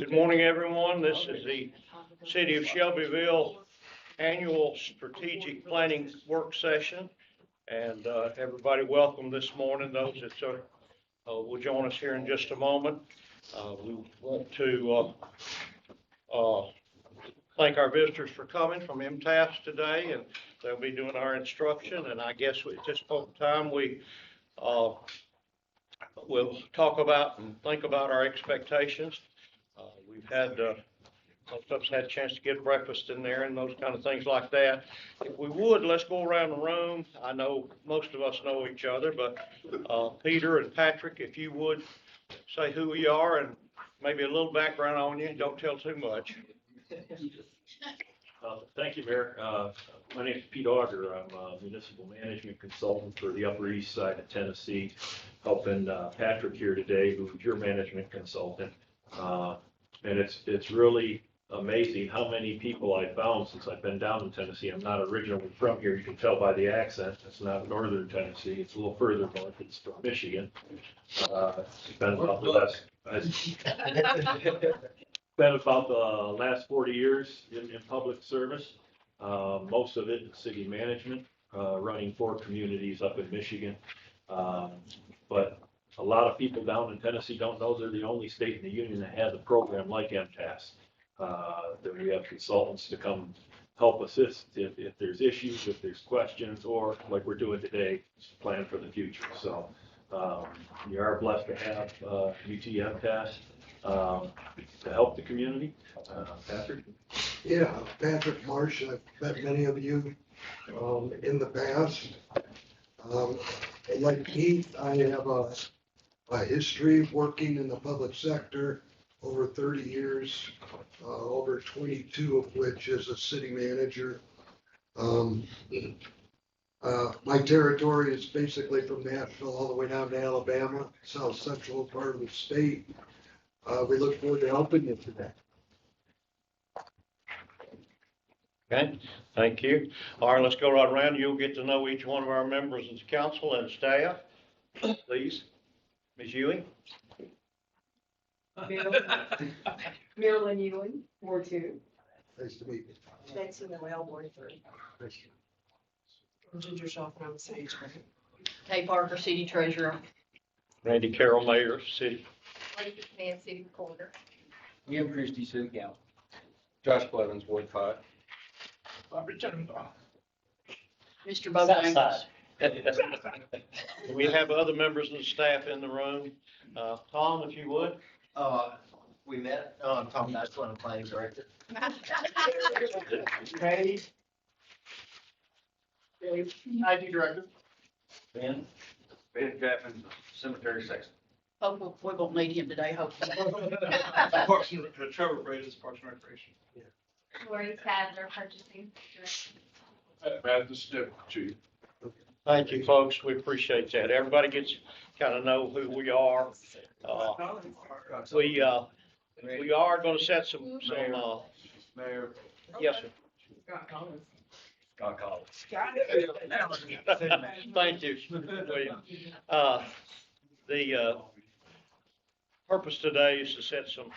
Good morning, everyone. This is the City of Shelbyville Annual Strategic Planning Work Session. And everybody welcome this morning. Those that will join us here in just a moment. We want to thank our visitors for coming from MTAS today, and they'll be doing our instruction. And I guess at this point in time, we'll talk about and think about our expectations. We've had, most of us had a chance to get breakfast in there and those kind of things like that. If we would, let's go around the room. I know most of us know each other, but Peter and Patrick, if you would say who you are and maybe a little background on you. Don't tell too much. Thank you, Mayor. My name is Pete Auger. I'm a municipal management consultant for the Upper East Side of Tennessee, helping Patrick here today, who's your management consultant. And it's really amazing how many people I've found since I've been down in Tennessee. I'm not originally from here. You can tell by the accent. It's not northern Tennessee. It's a little further north. It's from Michigan. It's been about the last 40 years in public service. Most of it in city management, running 4 communities up in Michigan. But a lot of people down in Tennessee don't know they're the only state in the union that has a program like MTAS. That we have consultants to come help assist if there's issues, if there's questions, or like we're doing today, plan for the future. So we are blessed to have UT MTAS to help the community. Patrick? Yeah, Patrick Marsh. I've met many of you in the past. Like Keith, I have a history of working in the public sector over 30 years, over 22 of which as a city manager. My territory is basically from Nashville all the way down to Alabama, south central part of the state. We look forward to helping you today. Okay, thank you. All right, let's go right around. You'll get to know each one of our members of the council and staff. Please, Ms. Ewing. Marilyn Ewing, Ward 2. Nice to meet you. Betsy Noel, Ward 3. Ginger Schaffen, I'm City Treasurer. Kay Parker, City Treasurer. Randy Carroll, Mayor, City. Lisa Smith, City Recorder. William Christie, City Council. Josh Blevins, Ward 5. Mr. Bowden. Do we have other members of the staff in the room? Tom, if you would. We met, Tom Nashville, I'm planning director. Randy. IT director. Ben. Ben Chapman, Cemetery Sexton. Hopefully, we won't need him today, hopefully. Parks and Trevor Bridges, Parks and Recreation. Lori Sadler, purchasing director. Baptist Chief. Thank you, folks. We appreciate that. Everybody gets kind of know who we are. We are going to set some Mayor. yes, sir. Scott Collins. Thank you, William. The purpose today is to set some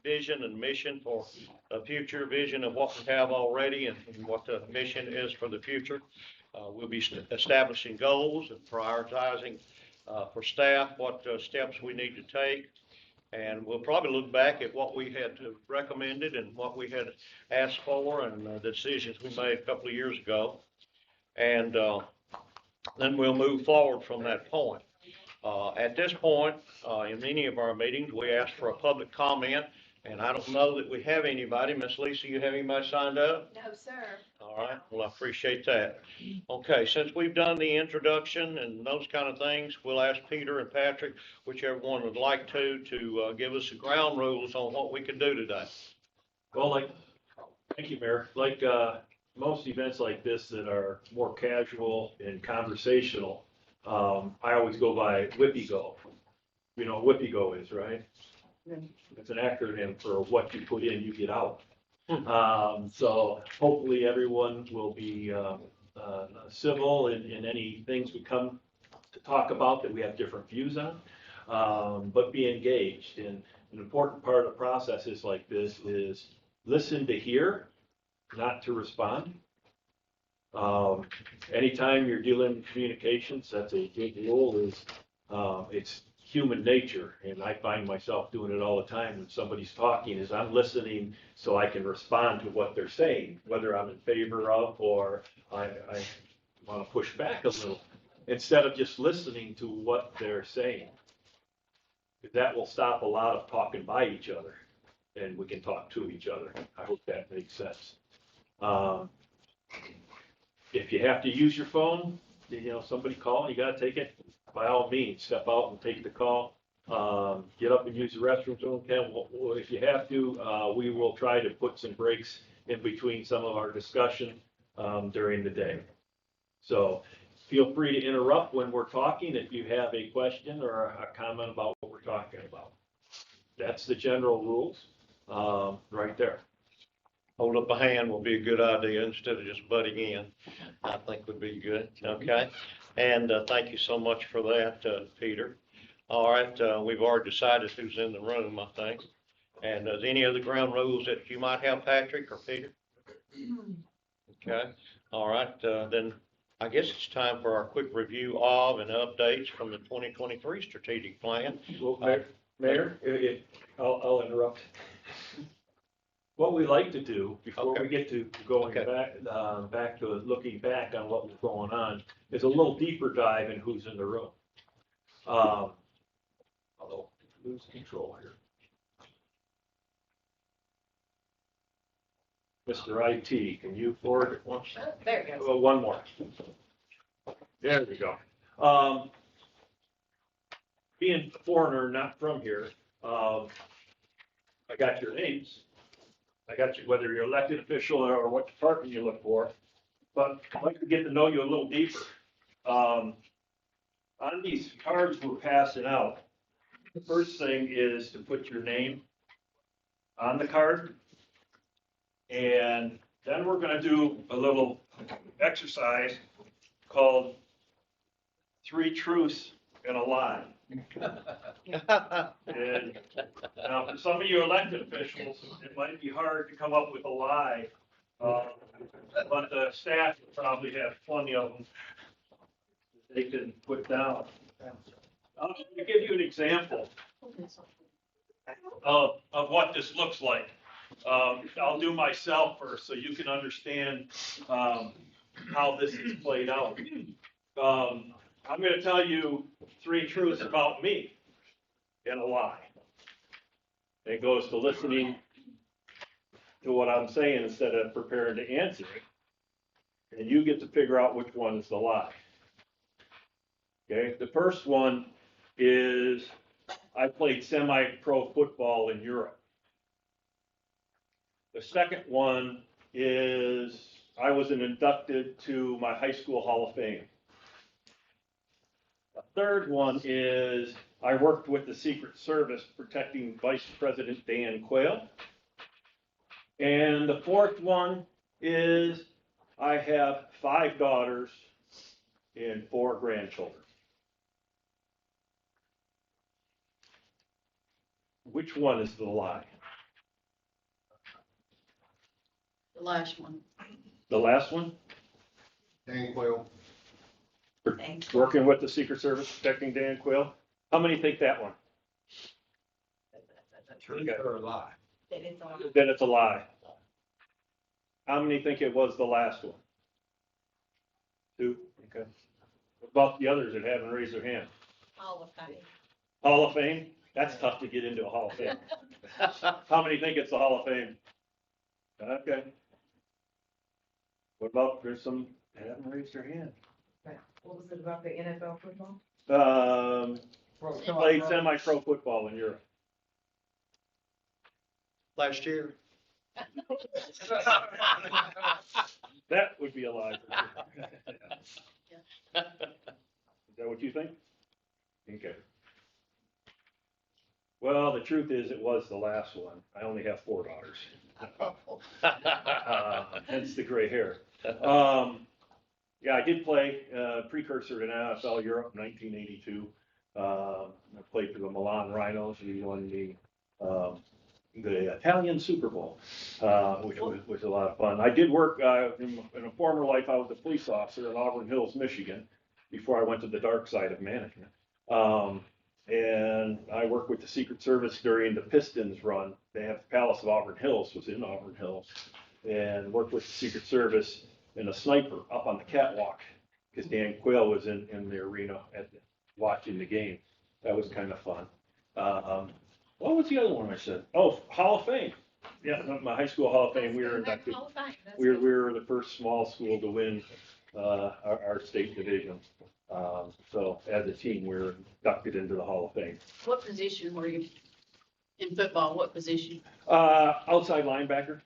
vision and mission for a future vision of what we have already and what the mission is for the future. We'll be establishing goals and prioritizing for staff what steps we need to take. And we'll probably look back at what we had recommended and what we had asked for and the decisions we made a couple of years ago. And then we'll move forward from that point. At this point, in many of our meetings, we ask for a public comment. And I don't know that we have anybody. Miss Lisa, you have anybody signed up? No, sir. All right. Well, I appreciate that. Okay. Since we've done the introduction and those kind of things, we'll ask Peter and Patrick, whichever one would like to give us the ground rules on what we can do today. Well, thank you, Mayor. Like most events like this that are more casual and conversational, I always go by WIPPY-GO. You know what WIPPY-GO is, right? It's an acronym for what you put in, you get out. So hopefully everyone will be civil in any things we come to talk about that we have different views on. but be engaged. And an important part of the processes like this is listen to hear, not to respond. Anytime you're dealing with communications, that's a big rule is, it's human nature. And I find myself doing it all the time when somebody's talking is I'm listening so I can respond to what they're saying, whether I'm in favor of, or I want to push back a little, instead of just listening to what they're saying. Because that will stop a lot of talking by each other and we can talk to each other. I hope that makes sense. If you have to use your phone, somebody calling, you gotta take it, by all means, step out and take the call. Get up and use the restroom, if you have to, we will try to put some breaks in between some of our discussion, during the day. So feel free to interrupt when we're talking if you have a question or a comment about what we're talking about. That's the general rules, right there. Hold up a hand will be a good idea instead of just butting in. I think would be good, okay? And thank you so much for that, Peter. All right, we've already decided who's in the room, I think. And any other ground rules that you might have, Patrick or Peter? Okay, all right, then I guess it's time for our quick review of and updates from the 2023 strategic plan. Well, Mayor, I'll interrupt. What we like to do before we get to going back to looking back on what was going on is a little deeper dive in who's in the room. Although lose control here. Mr. IT, can you forward it once? There it goes. Well, one more. There we go. Being a foreigner, not from here, I got your names. I got you, whether you're elected official or what department you look for, but I'd like to get to know you a little deeper. On these cards we're passing out, the first thing is to put your name on the card. And then we're gonna do a little exercise called 3 truths and a lie. And now, for some of you elected officials, it might be hard to come up with a lie, but the staff will probably have plenty of them they can put down. I'm going to give you an example of what this looks like. I'll do myself first so you can understand how this is played out. I'm going to tell you 3 truths about me and a lie. It goes to listening to what I'm saying instead of preparing to answer it. And you get to figure out which one is the lie. Okay, the first one is I played semi-pro football in Europe. The second one is I was inducted to my high school Hall of Fame. The third one is I worked with the Secret Service protecting Vice President Dan Quayle. And the fourth one is I have 5 daughters and 4 grandchildren. Which one is the lie? The last one. The last one? Dan Quayle. Working with the Secret Service protecting Dan Quayle. How many think that one? Truth or a lie? That is on. Then it's a lie. How many think it was the last one? 2? Okay. What about the others that haven't raised their hand? Hall of Fame. Hall of Fame? That's tough to get into a Hall of Fame. How many think it's the Hall of Fame? Okay. What about, there's some that haven't raised their hand. What was it about the NFL football? Played semi-pro football in Europe. Last year. That would be a lie. Is that what you think? Okay. Well, the truth is it was the last one. I only have 4 daughters. Hence the gray hair. Yeah, I did play precursor to NFL Europe 1982. I played for the Milan Rhinos. We won the Italian Super Bowl, which was a lot of fun. I did work in a former life. I was a police officer in Auburn Hills, Michigan, before I went to the dark side of management. And I worked with the Secret Service during the Pistons run. They have the Palace of Auburn Hills, was in Auburn Hills, and worked with the Secret Service and a sniper up on the catwalk because Dan Quayle was in the arena watching the game. That was kind of fun. What was the other one I said? Oh, Hall of Fame. Yeah, my high school Hall of Fame. We were inducted. Hall of Fame, that's We good. were the first small school to win our state division. So as a team, we were inducted into the Hall of Fame. What position were you in football? What position? Outside linebacker.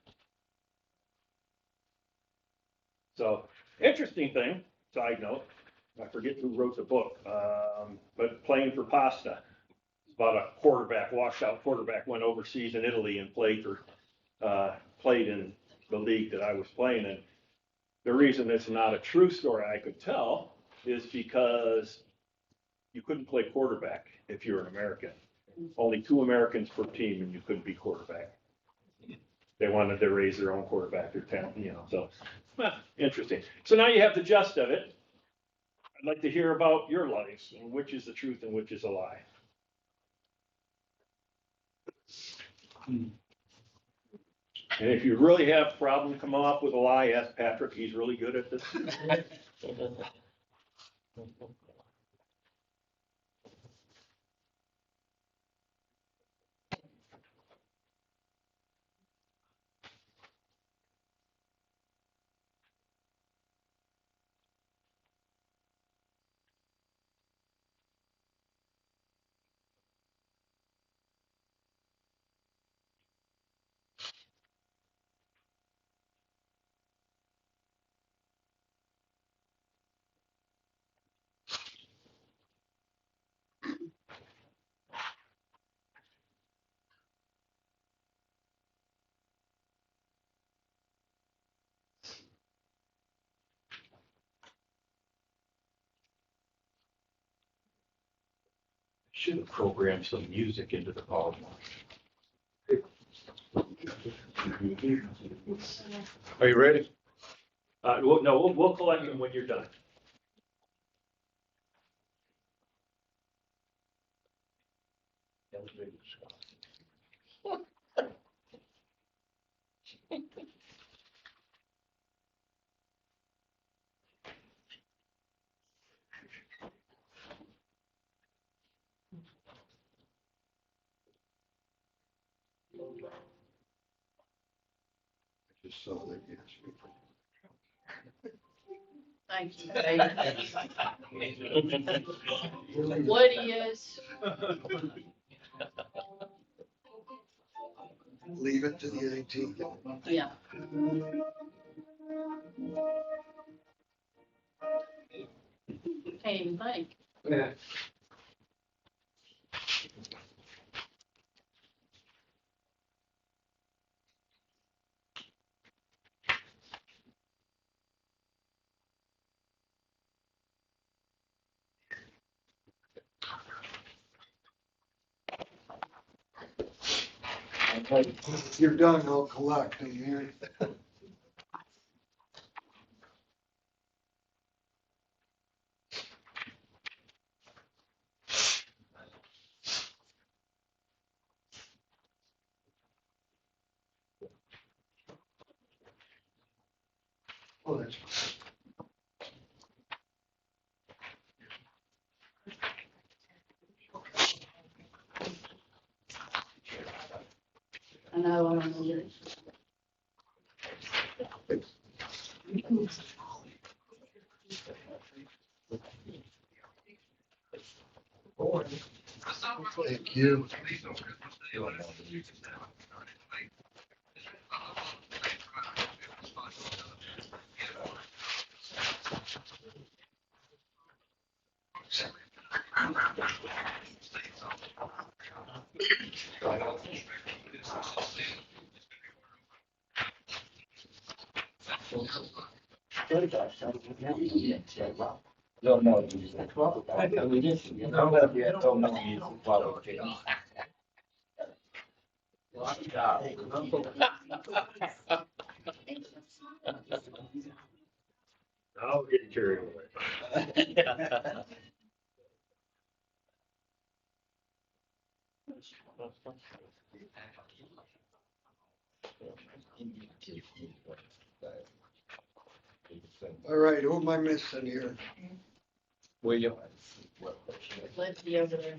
So interesting thing, side note, I forget who wrote the book, but playing for Pasta, about a quarterback, washed out quarterback, went overseas in Italy and played in the league that I was playing in. The reason it's not a true story I could tell is because you couldn't play quarterback if you're an American. Only 2 Americans per team and you couldn't be quarterback. They wanted to raise their own quarterback, their talent, so interesting. So now you have the gist of it. I'd like to hear about your lives and which is the truth and which is a lie. And if you really have a problem coming up with a lie, ask Patrick. He's really good at this. Should have programmed some music into the PowerPoint. Are you ready? We'll collect them when you're done. Just saw that, yes. Thank you, Dave. What is, Leave it to the 18th. yeah. Can't even think. If you're done, I'll collect them here. Oh, that's I know, I'm gonna get it. Thank you. Don't know. We just, you know, yeah, don't know. He's a politician. I'll get carried away. All right, who am I missing here? William. Lindsay over there.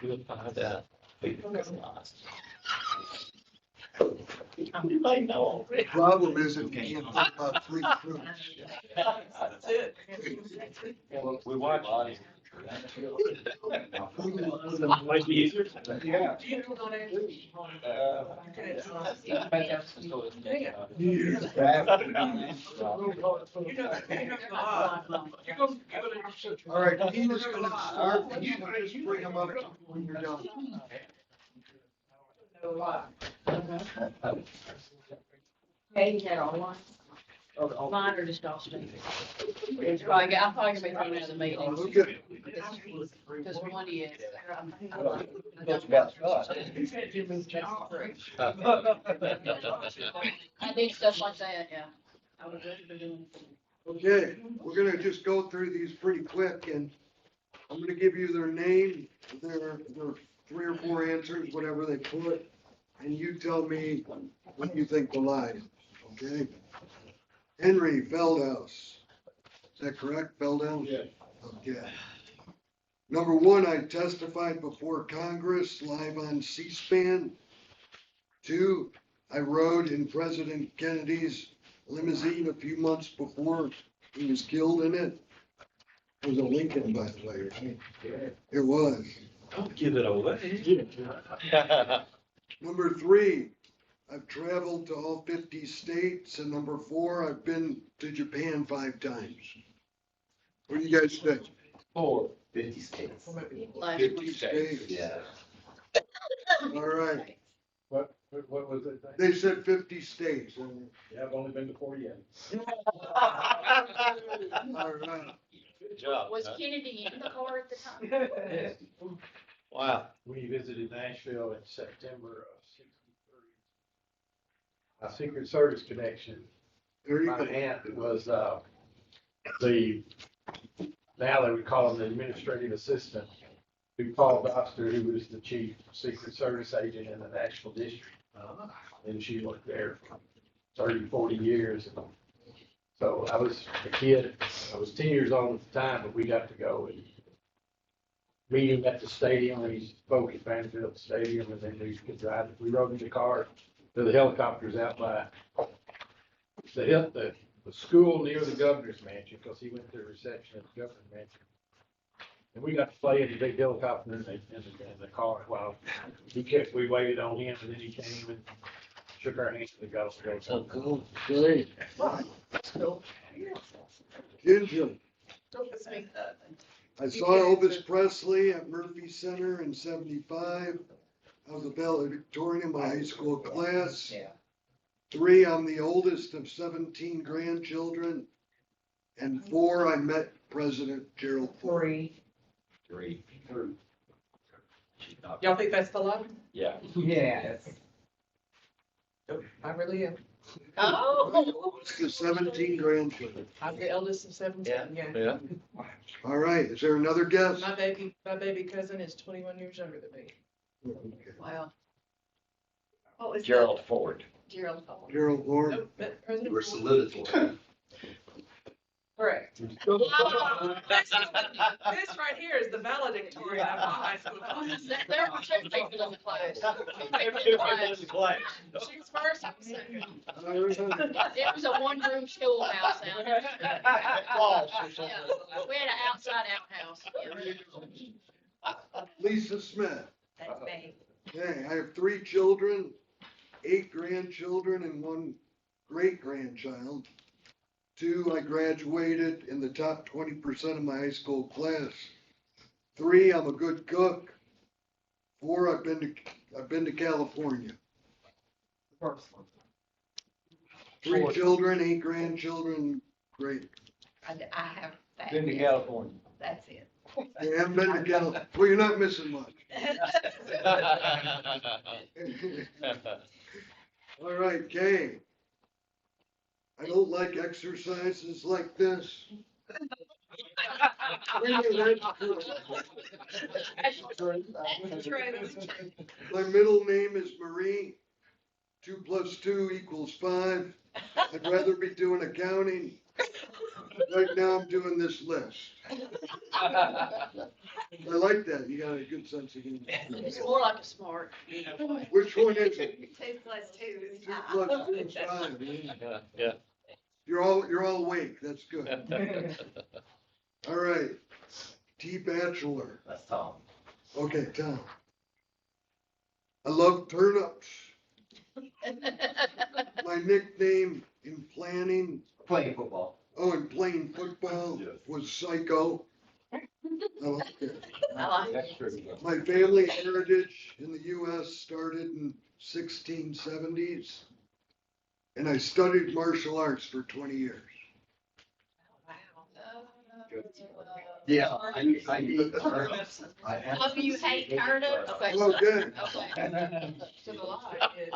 You'll find out. It's lost. You might know already. Problem is, it can't fit about three troops. That's it. We watch. Might be easier. Yeah. All right, Peter's gonna start, and you can just bring them up when you're done. Hey, you had all one? Mine or just Austin? It's probably, I'm probably gonna be thrown out of the meeting. Look at, Because one is. I did stuff like that, yeah. I was good for doing. okay, we're gonna just go through these pretty quick, and I'm gonna give you their name, their 3 or 4 answers, whatever they put, and you tell me what you think the lie is, okay? Henry Feldhaus, is that correct, Feldhaus? Yeah. Okay. Number 1, I testified before Congress live on C-SPAN. 2, I rode in President Kennedy's limousine a few months before he was killed in it. It was a Lincoln, by the way, right? It was. Don't give it away. Number 3, I've traveled to all 50 states, and number 4, I've been to Japan 5 times. What do you guys think? 50 states. Last 50 states? Yeah. All right, What was it? they said 50 states. and- Yeah, I've only been to 48. All right, Good job. Was Kennedy in the car at the time? Wow. We visited Nashville in September of '63. A Secret Service connection. there you My go. aunt was, now they would call him the administrative assistant to Paul Doster, who was the chief Secret Service agent in the Nashville district. And she worked there for 30, 40 years. So I was a kid, I was 10 years old at the time, but we got to go and meet him at the stadium, and he spoke at Vanderbilt Stadium, and then we could drive, we rode in the car to the helicopters out by the school near the governor's mansion, because he went to the reception at the governor's mansion. And we got to play in the big helicopter in the car while we waited on him, and then he came and shook our hands and got us to go. Oh, cool, great. That's cool. Ginger, Don't miss me. I saw Elvis Presley at Murphy Center in '75. I was a valedictorian in my high school class. Yeah. 3, I'm the oldest of 17 grandchildren. And 4, I met President Gerald Ford. 3. 3. Y'all think that's the lie? Yeah. Yes. I really am. Oh. It's the 17 grandchildren. I'm the eldest of 17, yeah. Yeah. All right, is there another guess? My baby cousin is 21 years younger than me. Okay. Wow. What was Gerald Ford. Gerald Ford. Gerald Ford. Nope, but President. We're salutative. Correct. This right here is the valedictorian of my high school class. There were 2 people in the class. Class. She was first, I was second. It was a 1-room schoolhouse out there. Floss or something. Yeah, we had an outside outhouse. Yeah. Lisa Smith. That's me. Okay, I have 3 children, 8 grandchildren, and 1 great-grandchild. 2, I graduated in the top 20% of my high school class. 3, I'm a good cook. 4, I've been to California. First one. 3 children, 8 grandchildren, Great. I have that. Been to California. That's it. You haven't been to California. Well, you're not missing much. All right, Kay. I don't like exercises like this. That's true. My middle name is Marie. 2 + 2 = 5. I'd rather be doing accounting. Right now I'm doing this list. I like that. You got a good sense of humor. It's more like a smart. Which one is it? 2 + 2 is 2 5. + 2 is 5. Yeah. Yeah. You're all awake. That's good. All right. T Bachelor. That's Tom. Okay, Tom. I love turnips. My nickname in planning, Playing football. in playing football Yes. was Psycho. I like it. I like That's true. My family heritage in the US started in 1670s. And I studied martial arts for 20 years. Yeah, I eat turnips. Oh, you hate turnips? Okay. Oh, good. Okay. So the lie is,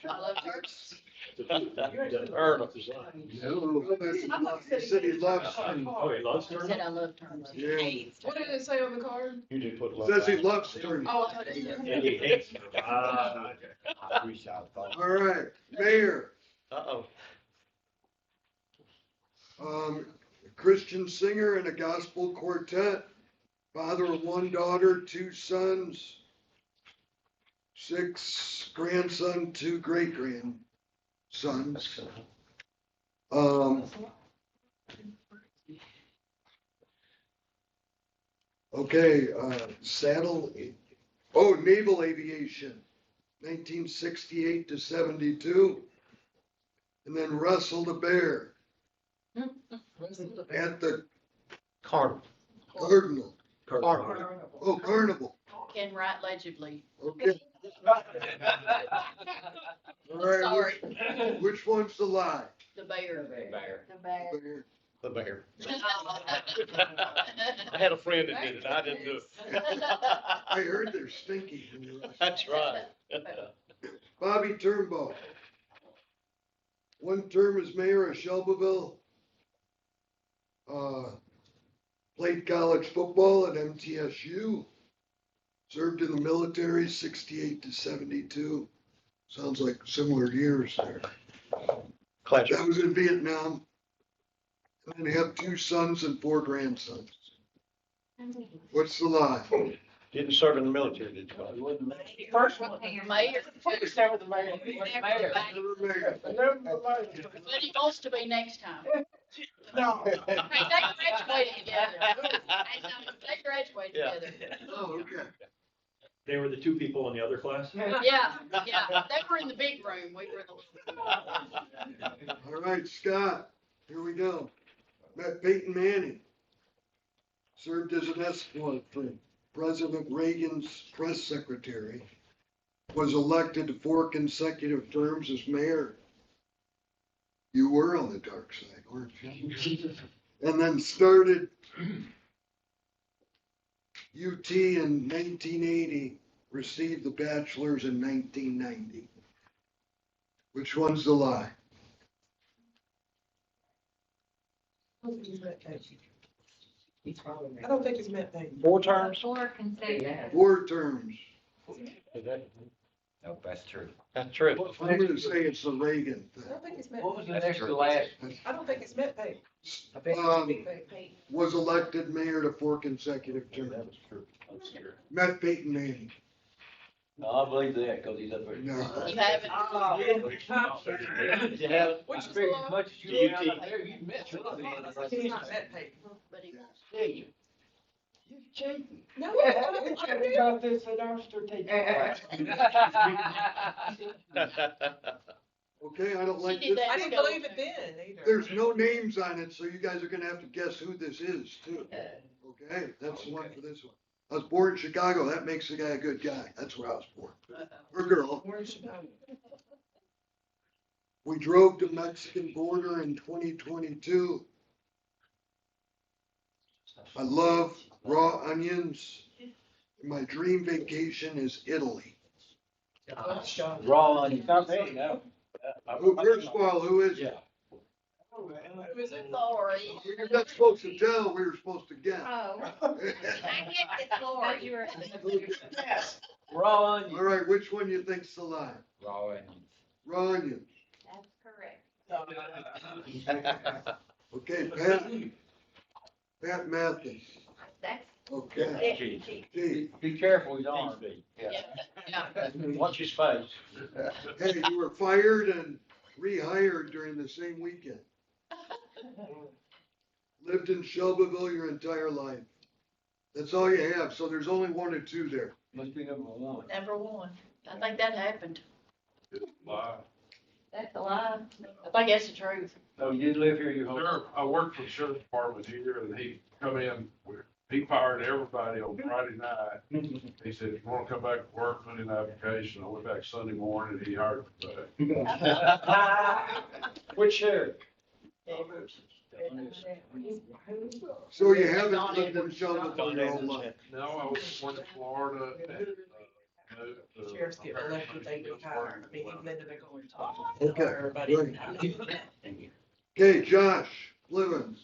I love turnips. Turnips. No, that's not- he said he loves turnips. Oh, he loves I said turnips? I love turnips. Yeah, What did it say on the card? You did put love. says he loves turnips. Oh, I thought it said. And he hates turnips. Ah, okay. I wish I thought. All right, Mayor, Uh-oh. Christian singer in a gospel quartet, father of 1 daughter, 2 sons, 6 grandson, 2 great-grandsons. Okay, naval aviation, 1968 to 72. And then wrestled a bear at the Carnival. Cardinal. Carnival. Oh, Carnival. Can write legibly. Okay. All right, Sorry. which one's the lie? The bear. Bear. The bear. Bear. The bear. I had a friend that did it. I didn't do it. I heard they're stinky. That's right. Bobby Turnbow. 1 term as mayor of Shelbyville. Played college football at MTSU. Served in the military, 68 to 72. Sounds like similar years there. Classic. That was in Vietnam. And then have 2 sons and 4 grandsons. What's the lie? Didn't serve in the military, did you? First one, mayor. Start with the mayor. Mayor. Never married. But he wants to be next time. No. Hey, they graduated together. They graduated Yeah. together. Oh, okay. They were the 2 people in the other class? Yeah, they were in the big room, we were in the little room. All right, Scott, here we go. Met Peyton Manning. Served as an escort for President Reagan's press secretary. Was elected to 4 consecutive terms as mayor. You were on the dark side, weren't you? And then started UT in 1980, received the bachelor's in 1990. Which one's the lie? I don't think it's meant that. 4 terms? 4 consecutive. 4 terms. No, that's true. That's true. I'm gonna say it's the Reagan I thing. don't think it's meant. What was the next to last? I don't think it's meant that. Was elected mayor to 4 consecutive terms. That was true. That's true. Met Peyton Manning. No, I believe that, cause he's up there. No. You haven't? You have it? Which is As the much as Do you you were out think- there, you met some of It's not meant that. But he wants. You cheating. No, We got this at our strategic. Okay, I don't like She did this. that. I didn't believe it then either. There's no names on it, so you guys are gonna have to guess who this is too. Okay, that's the one for this one. I was born in Chicago. That makes the guy a good guy. That's where I was born. Or girl. Where's Chicago? We drove to Mexican border in 2022. I love raw onions. My dream vacation is Italy. Raw onions. There you go. First of all, who is it? Sorry. You're not supposed to tell, we were supposed to guess. Oh, I get it, Thought you sorry. were. Raw onions. All right, which one you think's the lie? Raw onions. Raw onions. That's correct. Okay, Pat Mathis. That's Okay. it. Gee, Be careful, you don't. Yeah. Watch your space. hey, you were fired and rehired during the same weekend. Lived in Shelbyville your entire life. That's all you have, so there's only one or two there. Must be number one. Number one. I think that happened. Lie. That's a lie. I think that's the truth. So you did live here your whole life? Sure, I worked for the sheriff's department here, and he come in, he fired everybody on Friday night. He said, if you wanna come back to work, put in an application. I went back Sunday morning, and he hired me back. Which sheriff? So you haven't lived in Shelbyville your whole life. No, I was born in Florida, and, moved to- Sheriffs get elected, they retire. I mean, even then they're going to talk. Okay, Everybody. great. Okay, Josh Livens,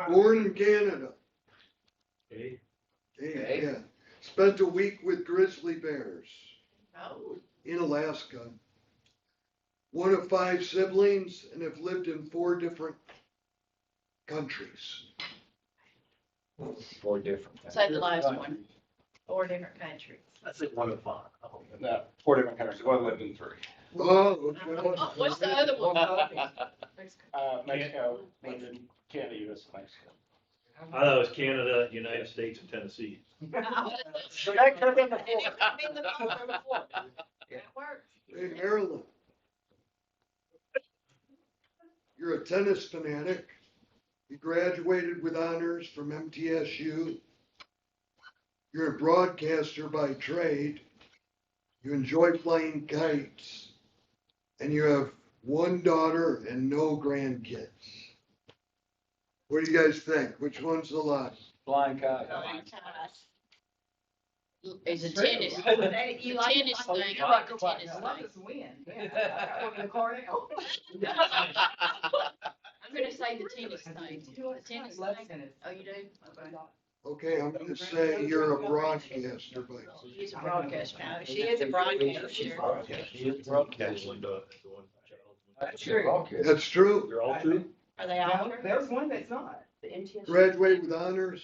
born in Canada. Okay. Hey, yeah. Spent a week with grizzly bears Oh, in Alaska. One of 5 siblings and have lived in 4 different countries. 4 different. Say the last one. 4 different countries. That's it, 1 of 5. No, 4 different countries. One lived in 3. Oh, okay. Oh, what's the other one? Mexico, London, Canada, US, Mexico. I know it's Canada, United States, and Tennessee. So that could have been the And it could be the fourth. That works. Hey, Marilyn. You're a tennis fanatic. You graduated with honors from MTSU. You're a broadcaster by trade. You enjoy flying kites. And you have 1 daughter and no grandkids. What do you guys think? Which one's the lie? Flying kite. It's a tennis. You like Tennis to- thing. you I like like to watch tennis Columbus win. Yeah. I work in the car now. I'm gonna say the tennis thing. The tennis Love thing. tennis. Oh, you do? Okay. Okay, I'm gonna say you're a broadcaster, but She's a broadcaster. No, she is a broadcaster. She is broadcasting. That's true. that's true. You're all true? Are they all? No, there's one that's not. The MTS. Graduated with honors.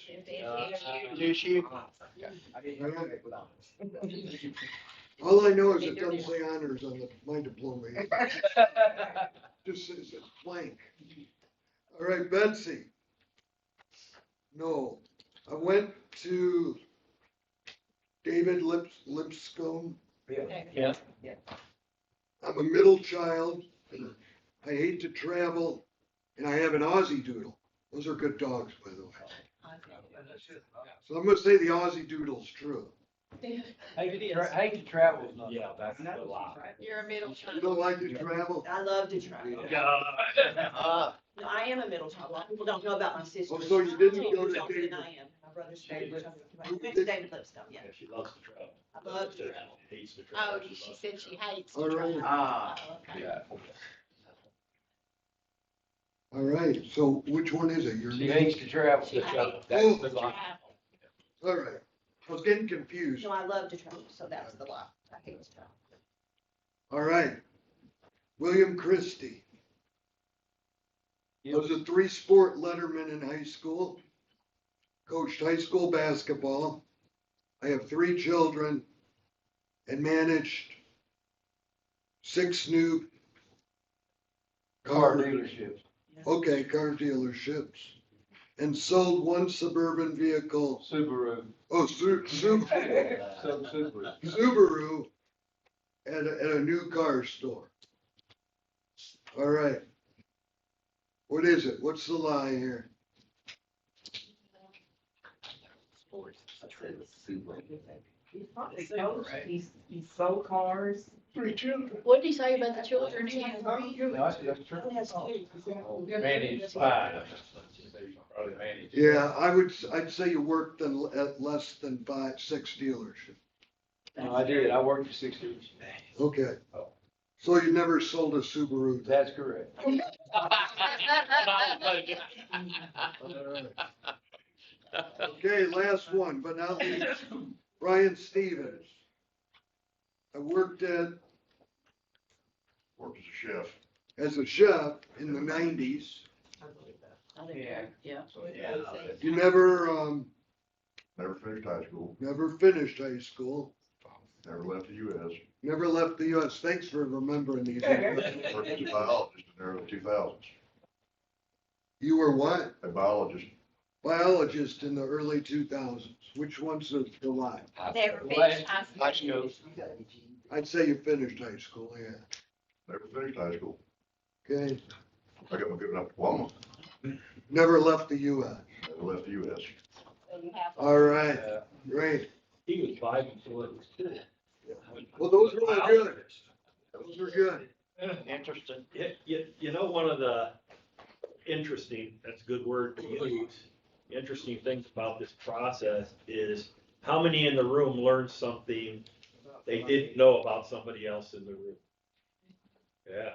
Did she? All I know is it doesn't say honors on my diploma. Just says it's blank. All right, Betsy. No, I went to David Lipscomb. Yeah. I'm a middle child. I hate to travel, and I have an Aussie Doodle. Those are good dogs, by the way. So I'm gonna say the Aussie Doodle's true. Hate to travel is not. Yeah, that's the lie. You're a middle You child. don't like to travel? I love to travel. No, I am a middle child. A lot of people don't know about my sister. Oh, so you didn't go to Younger than David? I am. My brother's David Lipscomb. I went to David Lipscomb, yeah. Yeah, she loves to travel. I love to travel. Hates to travel. Oh, she said she hates All to right. travel. Ah. Oh, okay. Yeah. All right, so which one is it? She hates to travel. She hates That's to the lie. travel. All right, I was getting confused. No, I love to travel, so that's the lie. I hate to travel. All right, William Christie. I was a 3-sport letterman in high school. Coached high school basketball. I have 3 children and managed 6 new Car dealerships. Okay, car dealerships. And sold 1 suburban vehicle. Subaru. Oh, Subaru. Subaru at a new car store. All right. What is it? What's the lie here? He sold cars, 3 children. What did he say about the children? No, that's true. Managed fine. Probably managed. Yeah, I'd say you worked at less than 6 dealerships. No, I did. I worked for 6 years. Okay. So you never sold a Subaru? That's correct. Okay, last one, but not least, Brian Stevens. I worked Worked as a chef. as a chef in the 90s. Yeah. You never, Never finished high school. never finished high school, Never left the US. never left the US. Thanks for remembering these. Worked as a biologist in the early 2000s. You were what? A biologist. Biologist in the early 2000s. Which one's the lie? Never finished high High school. school. I'd say you finished high school, yeah. Never finished high school. Okay, I got my good enough diploma. never left the US. Never left the US. All right, great. He was 5 before it was cool. Well, those were all good. Those were good. Interesting. You know, one of the interesting, that's a good word to use, interesting things about this process is how many in the room learned something they didn't know about somebody else in the room. Yeah,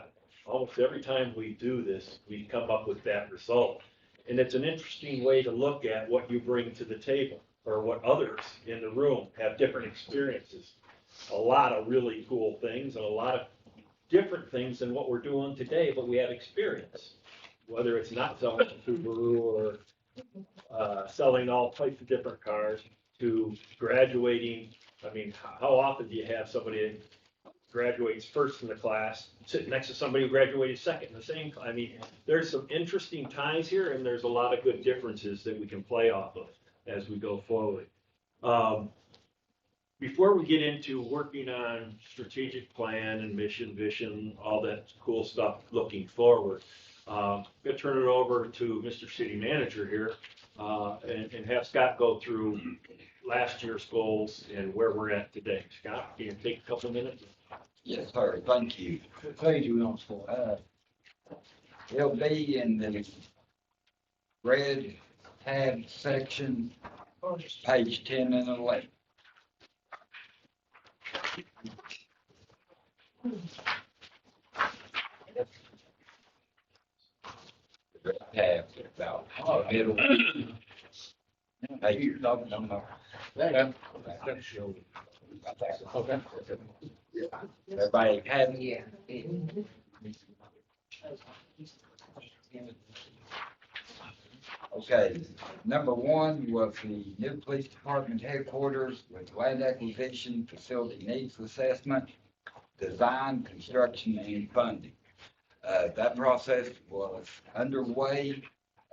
almost every time we do this, we come up with that result. And it's an interesting way to look at what you bring to the table or what others in the room have different experiences. A lot of really cool things and a lot of different things than what we're doing today, but we have experience. Whether it's not selling a Subaru or selling all types of different cars to graduating. I mean, how often do you have somebody that graduates first in the class sitting next to somebody who graduated second in the same class? I mean, there's some interesting ties here and there's a lot of good differences that we can play off of as we go forward. Before we get into working on strategic plan and mission, vision, all that cool stuff looking forward, I'm going to turn it over to Mr. City Manager here and have Scott go through last year's goals and where we're at today. Scott, can you take a couple minutes? Yes, sir, thank you. What page you on for? It'll be in the red tab section, page 10 and 11. Red tab, about middle. Page, no. There. Okay. Everybody have it? Yeah. Okay, number one was the new police department headquarters with land acquisition, facility needs assessment, design, construction, and funding. That process was underway,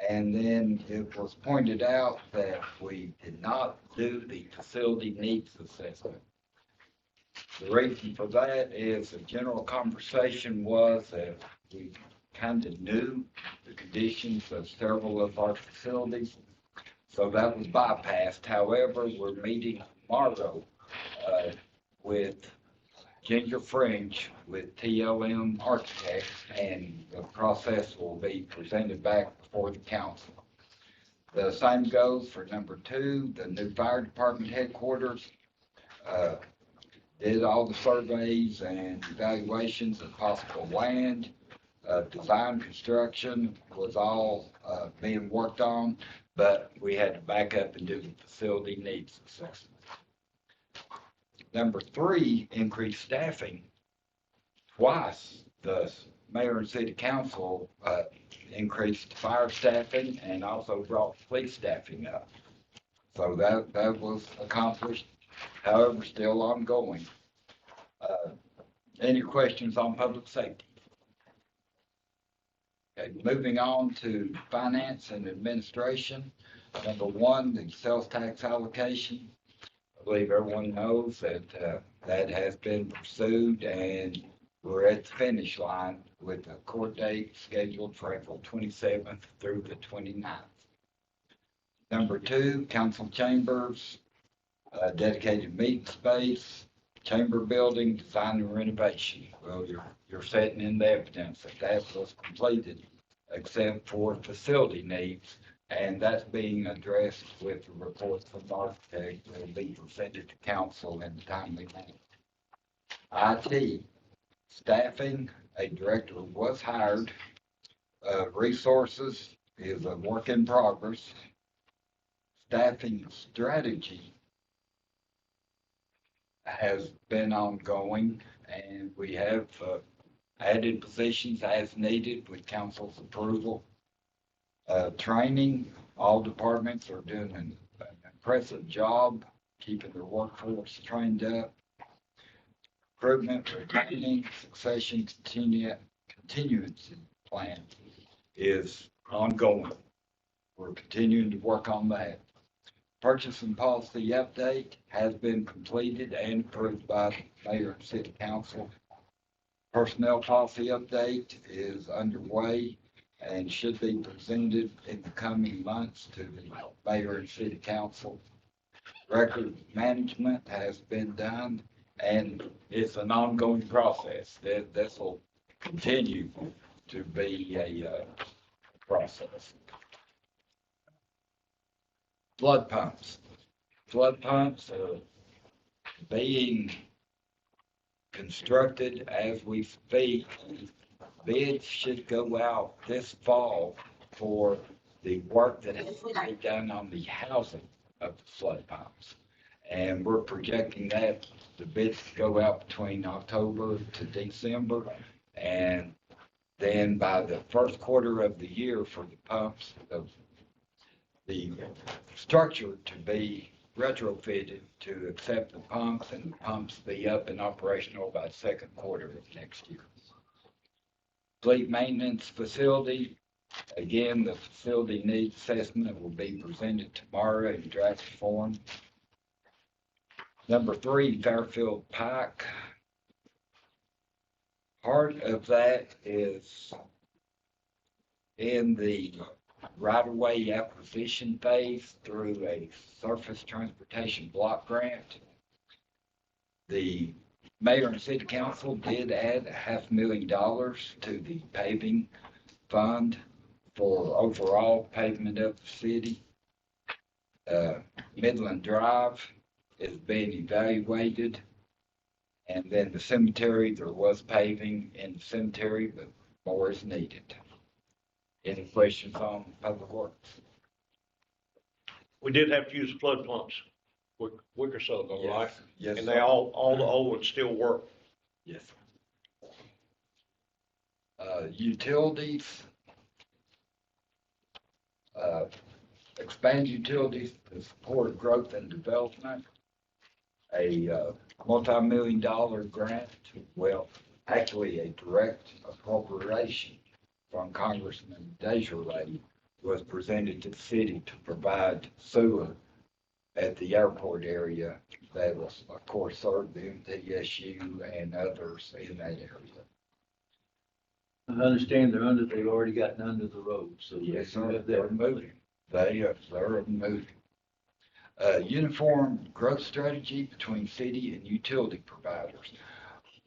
and then it was pointed out that we did not do the facility needs assessment. The reason for that is the general conversation was that we kind of knew the conditions of several of our facilities, so that was bypassed. However, we're meeting tomorrow with Ginger Fringe with TLM Architects, and the process will be presented back before the council. The same goes for number two, the new fire department headquarters. Did all the surveys and evaluations of possible land. Design construction was all being worked on, but we had to back up and do the facility needs assessment. Number three, increased staffing. Twice, the mayor and city council increased fire staffing and also brought police staffing up. So that was accomplished, however, still ongoing. Any questions on public safety? Okay, moving on to finance and administration. Number one, the sales tax allocation. I believe everyone knows that that has been pursued and we're at the finish line with a court date scheduled for April 27th through the 29th. Number two, council chambers, dedicated meeting space. chamber building design and renovation. Well, you're setting in the evidence that that was completed, except for facility needs, and that's being addressed with the report from the architect that will be presented to council in a timely manner. IT, staffing, a director was hired. Resources is a work in progress. Staffing strategy has been ongoing, and we have added positions as needed with council's approval. Training, all departments are doing an impressive job keeping their workforce trained up. Recruitment, retaining, succession, continuance plan is ongoing. We're continuing to work on that. Purchasing policy update has been completed and approved by the mayor and city council. Personnel policy update is underway and should be presented in the coming months to the mayor and city council. Record management has been done, and it's an ongoing process. This will continue to be a process. Flood pumps. Flood pumps are being constructed as we speak. Bids should go out this fall for the work that has to be done on the housing of the flood pumps. And we're projecting that the bids go out between October to December. And then by the first quarter of the year for the pumps, the structure to be retrofitted to accept the pumps, and the pumps be up and operational by the second quarter of next year. Fleet maintenance facility, again, the facility needs assessment will be presented tomorrow in draft form. Number 3, Fairfield Pike. Part of that is in the right-of-way acquisition phase through a surface transportation block grant. The mayor and city council did add $500,000 to the paving fund for overall pavement of the city. Midland Drive is being evaluated, and then the cemetery, there was paving in the cemetery, but more is needed. Any questions on public works? We did have to use flood pumps a week or so ago, right? Yes. And they all the old ones still work. Yes. Utilities. Expand utilities to support growth and development. A multi-million-dollar grant, well, actually a direct appropriation from Congressman Desjardins was presented to the city to provide sewer at the airport area that will, of course, serve the MTSU and others in that area. I understand they've already gotten under the road, so. Yes, sir, they're moving. They're moving. Uniform growth strategy between city and utility providers.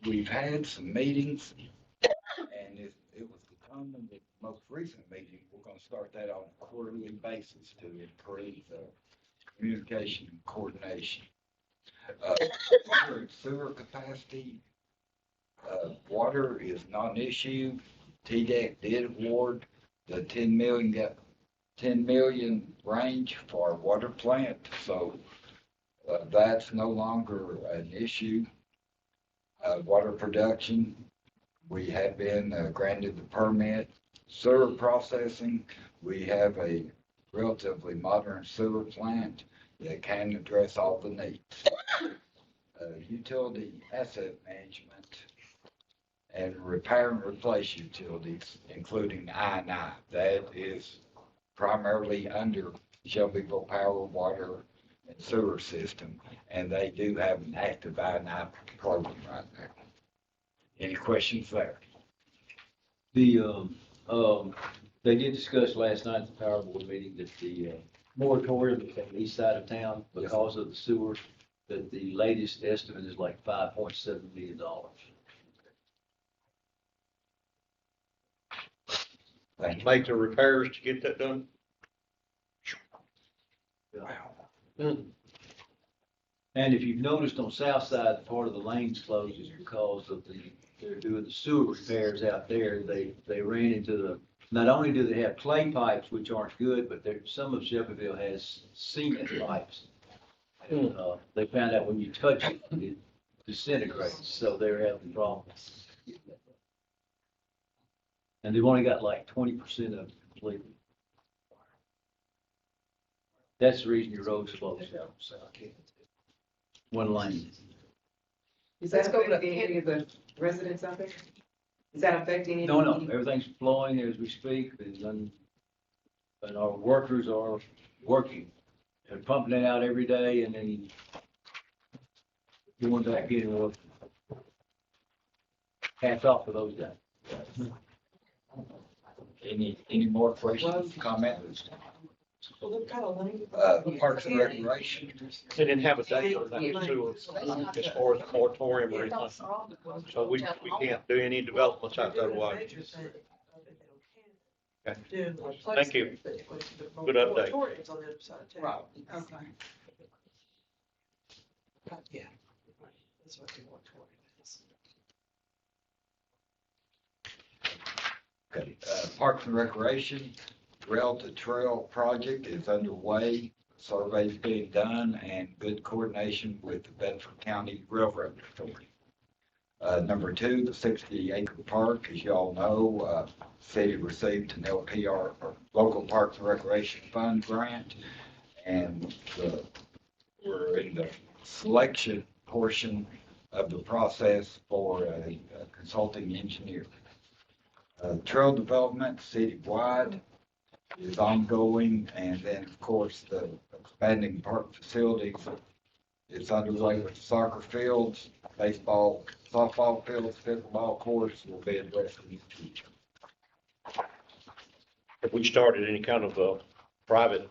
We've had some meetings, and it was determined that the most recent meeting, we're going to start that on a quarterly basis to improve communication and coordination. Water and sewer capacity. Water is not an issue. TDEC did award the 10 million range for our water plant, so that's no longer an issue. Water production, we have been granted the permit. Sewer processing, we have a relatively modern sewer plant that can address all the needs. Utility asset management and repair and replace utilities, including I&I. That is primarily under Shelbyville Power, Water, and Sewer System, and they do have an active I&I program right there. Any questions there? They did discuss last night at the Power Board meeting that the moratorium is on the east side of town because of the sewer that the latest estimate is like $5.7 million. Make the repairs to get that done? And if you've noticed on South Side, part of the lanes closed is because of they're doing the sewer repairs out there. They ran into not only do they have clay pipes, which aren't good, but some of Shelbyville has cement pipes. And, they found out when you touch it, it disintegrates, so they're having problems. And they've only got like 20% of it completed. That's the reason your road's closed down south. One lane. Is that affecting any of the residents out there? Is that affecting any? No, everything's flowing as we speak, and our workers are working. They're pumping it out every day and then going back getting work. Hats off to those guys. Any more questions, comments? Parks and Recreation. They didn't have a date on that sewer, as far as the moratorium or anything. So we can't do any developments out that way. Okay. Thank you. Good update. Right, okay. Yeah. That's what the moratorium is. Okay, Parks and Recreation, Rail to Trail project is underway. Survey's being done and good coordination with the Bedford County Railroad Authority. Number two, the 60-acre park, as y'all know, city received an LPR, or Local Parks and Recreation Fund grant, and we're in the selection portion of the process for a consulting engineer. Trail development citywide is ongoing, and then, of course, the expanding park facilities is underway with soccer fields, baseball, softball fields, pickleball courts will be addressed in the future. Have we started any kind of private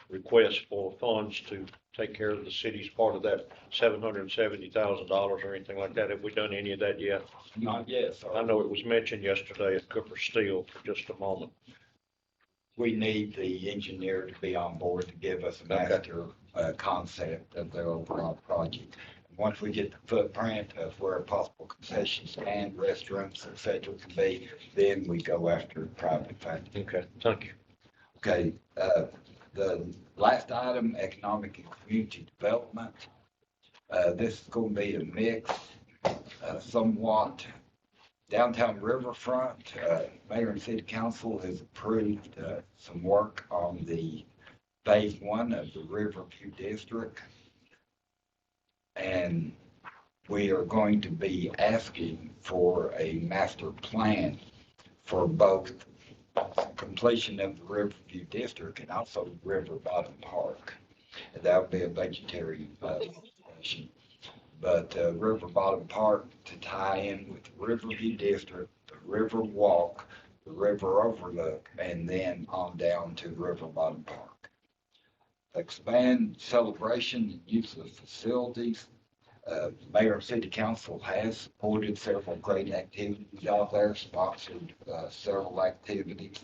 request for funds to take care of the city's part of that $770,000 or anything like that? Have we done any of that yet? Not yet, sir. I know it was mentioned yesterday at Cooper Steel for just a moment. We need the engineer to be on board to give us a master concept of the overall project. Once we get the footprint of where possible concession stand, restrooms, et cetera, can be, then we go after private funding. Okay, thank you. Okay, the last item, economic and community development. This is going to be a mix, somewhat. Downtown Riverfront, Mayor and City Council has approved some work on the phase 1 of the Riverview District. And we are going to be asking for a master plan for both completion of the Riverview District and also River Bottom Park. And that would be a budgetary question. But River Bottom Park to tie in with the Riverview District, the River Walk, the River Overlook, and then on down to River Bottom Park. Expand celebration and use of facilities. Mayor and City Council has supported several great activities out there, sponsored several activities,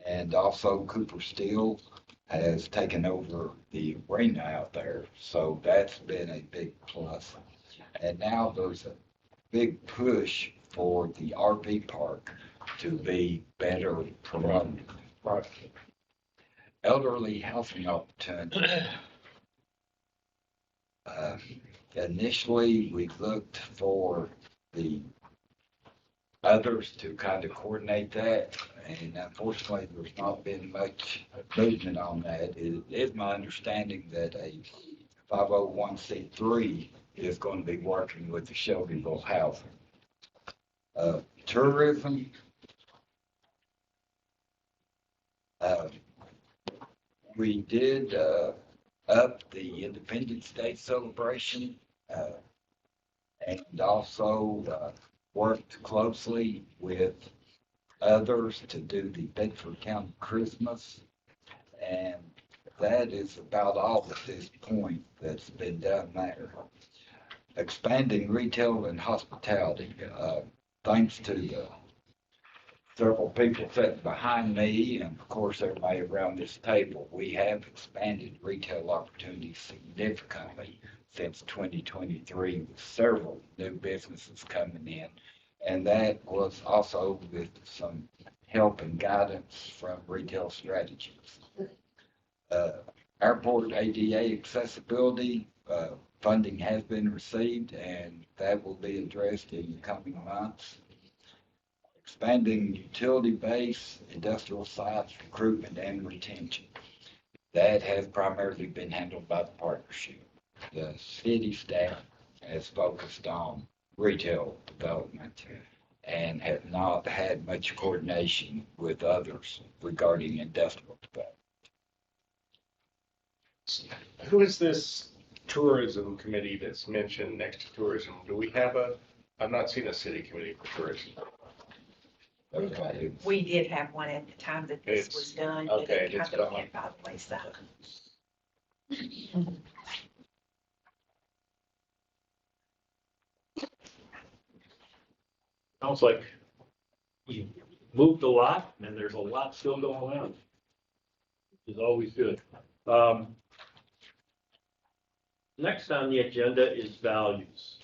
and also Cooper Steel has taken over the arena out there, so that's been a big plus. And now there's a big push for the RV park to be better promoted. Right. Elderly housing opportunity. Initially, we looked for the others to kind of coordinate that, and unfortunately, there's not been much movement on that. It is my understanding that a 501c3 is going to be working with the Shelbyville housing. Tourism. We did up the Independence Day celebration and also worked closely with others to do the Bedford County Christmas. And that is about all at this point that's been done there. Expanding retail and hospitality, thanks to the several people sitting behind me and of course everybody around this table, we have expanded retail opportunities significantly since 2023 with several new businesses coming in. And that was also with some help and guidance from retail strategies. Airport ADA accessibility, funding has been received and that will be addressed in the coming months. Expanding utility base, industrial sites, recruitment and retention. That has primarily been handled by the partnership. The city staff has focused on retail development and have not had much coordination with others regarding industrial development. Who is this tourism committee that's mentioned next to tourism? Do we have I've not seen a city committee for tourism. Okay. We did have one at the time that this was done, but okay, it it's kind of gone. went by the wayside. Sounds like you moved a lot and there's a lot still going on, which is always good. Next on the agenda is values.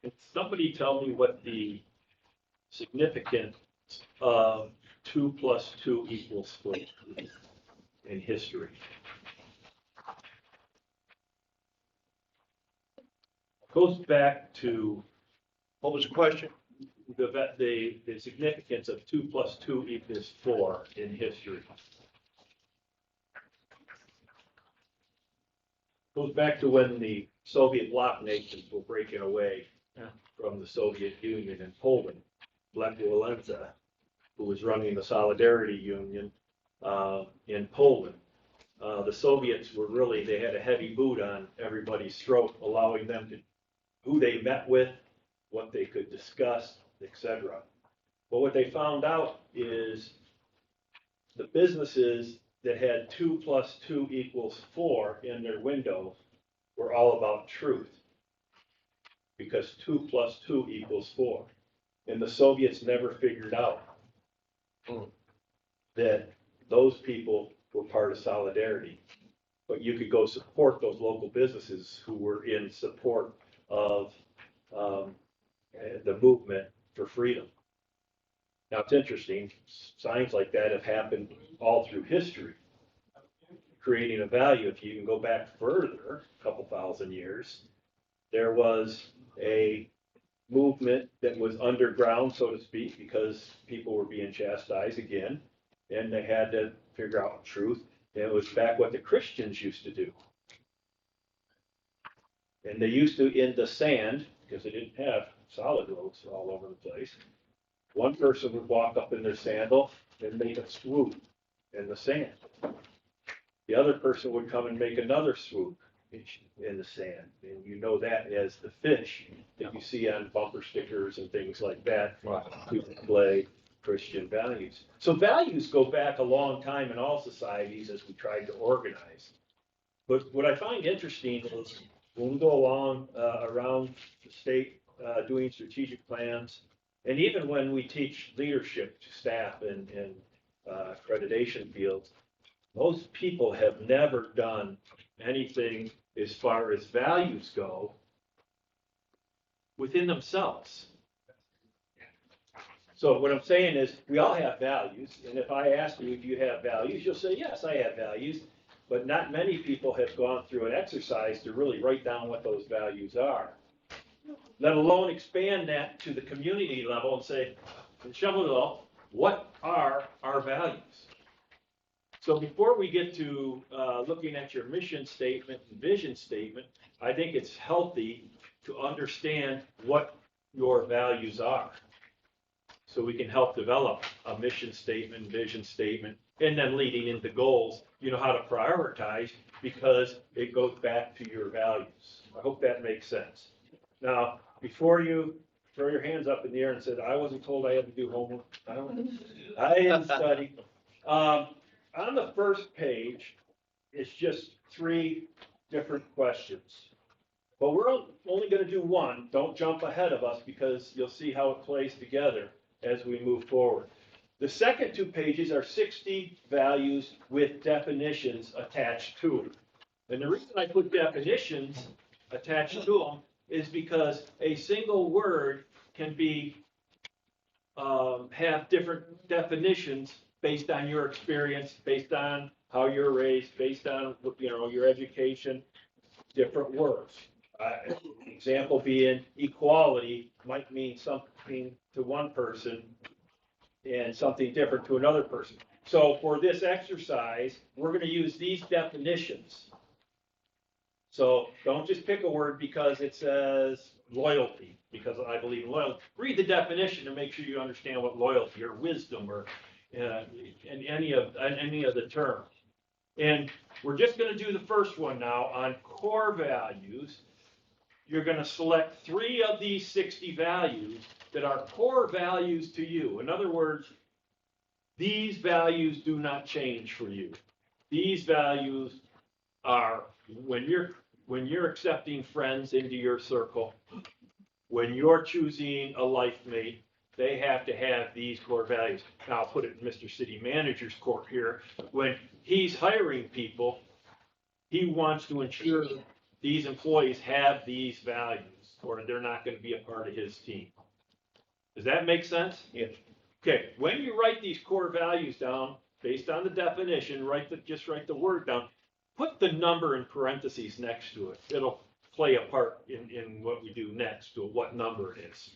Can somebody tell me what the significance of 2 + 2 = 4 in history? Goes back to What was the question? the significance of 2 + 2 = 4 in history. Goes back to when the Soviet bloc nations were breaking away from the Soviet Union and Poland. Lech Walesa, who was running the Solidarity Union in Poland. The Soviets were really, they had a heavy boot on everybody's throat, allowing them to, who they met with, what they could discuss, etc. But what they found out is the businesses that had 2 + 2 = 4 in their window were all about truth. Because 2 + 2 = 4. And the Soviets never figured out that those people were part of Solidarity. But you could go support those local businesses who were in support of the movement for freedom. Now it's interesting, signs like that have happened all through history, creating a value. If you can go back further, a couple thousand years, there was a movement that was underground, so to speak, because people were being chastised again, and they had to figure out truth. And it was back what the Christians used to do. And they used to, in the sand, because they didn't have solid roads all over the place, one person would walk up in their sandal and make a swoop in the sand. The other person would come and make another swoop in the sand. And you know that as the fish that you see on bumper stickers and things like that to display Christian values. So values go back a long time in all societies as we tried to organize. But what I find interesting is when we go along around the state doing strategic plans, and even when we teach leadership to staff in accreditation fields, most people have never done anything as far as values go within themselves. So what I'm saying is we all have values, and if I ask you if you have values, you'll say, yes, I have values, but not many people have gone through an exercise to really write down what those values are, let alone expand that to the community level and say, in Shelbyville, what are our values? So before we get to looking at your mission statement and vision statement, I think it's healthy to understand what your values are. So we can help develop a mission statement, vision statement, and then leading into goals, you know how to prioritize because it goes back to your values. I hope that makes sense. Now, before you throw your hands up in the air and say, I wasn't told I had to do homework. I didn't study. on the first page, it's just 3 different questions. But we're only gonna do one. Don't jump ahead of us because you'll see how it plays together as we move forward. The second 2 pages are 60 values with definitions attached to them. And the reason I put definitions attached to them is because a single word can be, have different definitions based on your experience, based on how you're raised, based on, your education, different words. Example being equality might mean something to one person and something different to another person. So for this exercise, we're going to use these definitions. So don't just pick a word because it says loyalty, because I believe in loyalty. Read the definition to make sure you understand what loyalty or wisdom or in any of the terms. And we're just going to do the first one now on core values. You're going to select 3 of these 60 values that are core values to you. In other words, these values do not change for you. These values are when you're accepting friends into your circle, when you're choosing a life mate, they have to have these core values. Now I'll put it in Mr. City Manager's court here. When he's hiring people, he wants to ensure these employees have these values or they're not going to be a part of his team. Does that make sense? Yes. Okay, when you write these core values down, based on the definition, just write the word down. Put the number in parentheses next to it. It'll play a part in what we do next to what number it is,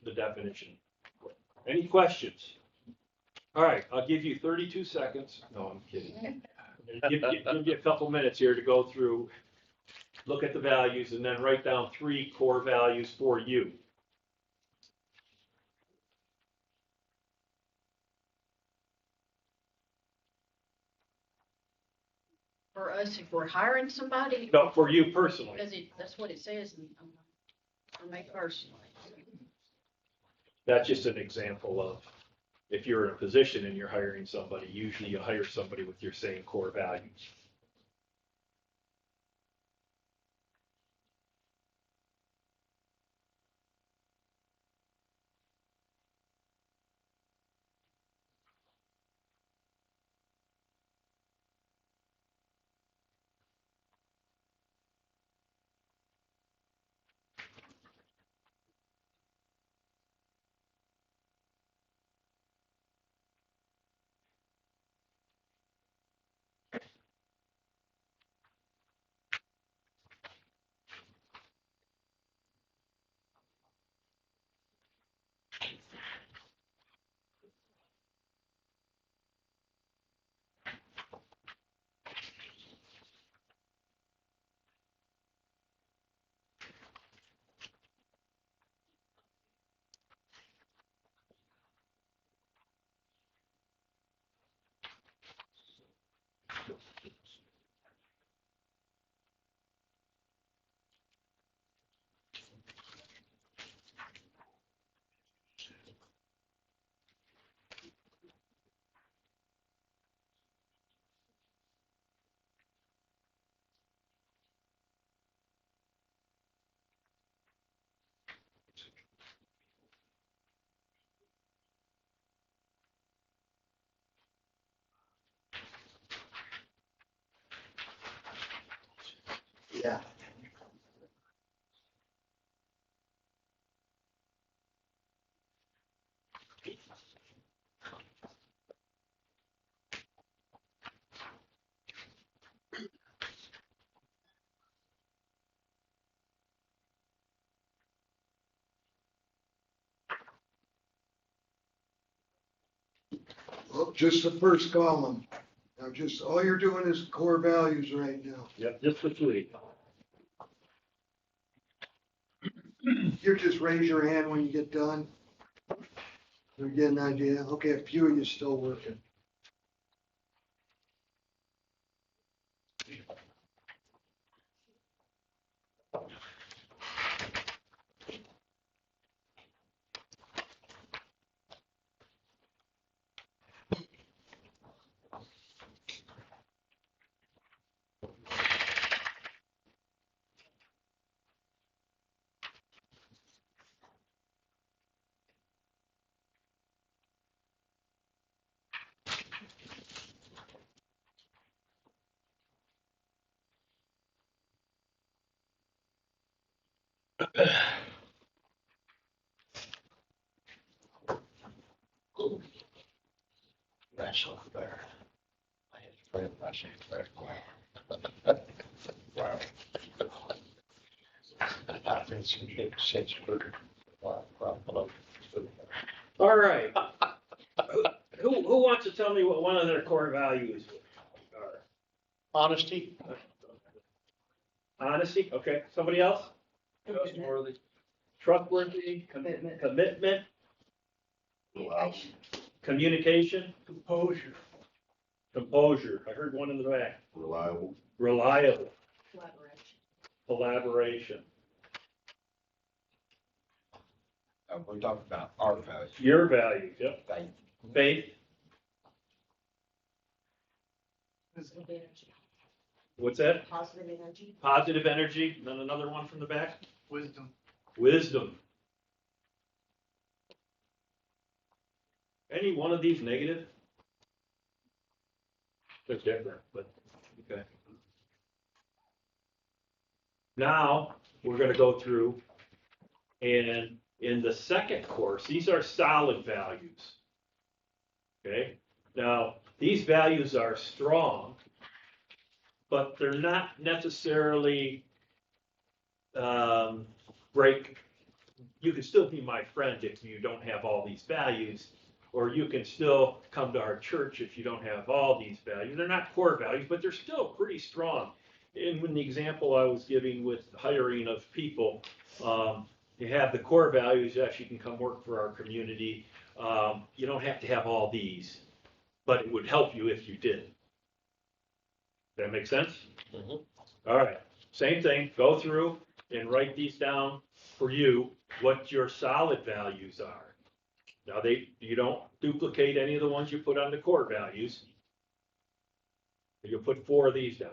the definition. Any questions? All right, I'll give you 32 seconds. No, I'm kidding. Give you a couple minutes here to go through, look at the values, and then write down 3 core values for you. For us, if we're hiring somebody, No, for you personally. because that's what it says for me personally. That's just an example of, if you're in a position and you're hiring somebody, usually you hire somebody with your same core values. Yeah. Well, just the first column. Now, just, all you're doing is core values right now. Yep, just for 3. You just raise your hand when you get done. You get an idea. Okay, a few of you still working. That's not fair. I had to pray about that. Wow. I've been some big sense of All right. Who wants to tell me what one of their core values are? Honesty, Honesty, okay. Somebody else? Trustworthy. Trustworthy, commitment, communication, composure. I heard one in the back. Reliable, collaboration. We're talking about our values. Your values, yep. Faith. Faith, what's that? Positive energy. Positive energy, and then another one from the back. Wisdom. Wisdom. Any one of these negative? They're different, but, okay. Now, we're gonna go through, and in the second course, these are solid values. Okay, now, these values are strong, but they're not necessarily, break. You can still be my friend if you don't have all these values, or you can still come to our church if you don't have all these values. They're not core values, but they're still pretty strong. And when the example I was giving with hiring of people, you have the core values, yes, you can come work for our community. You don't have to have all these, but it would help you if you did. That make sense? Mm-hmm. All right, same thing, go through and write these down for you, what your solid values are. Now you don't duplicate any of the ones you put on the core values. You'll put 4 of these down.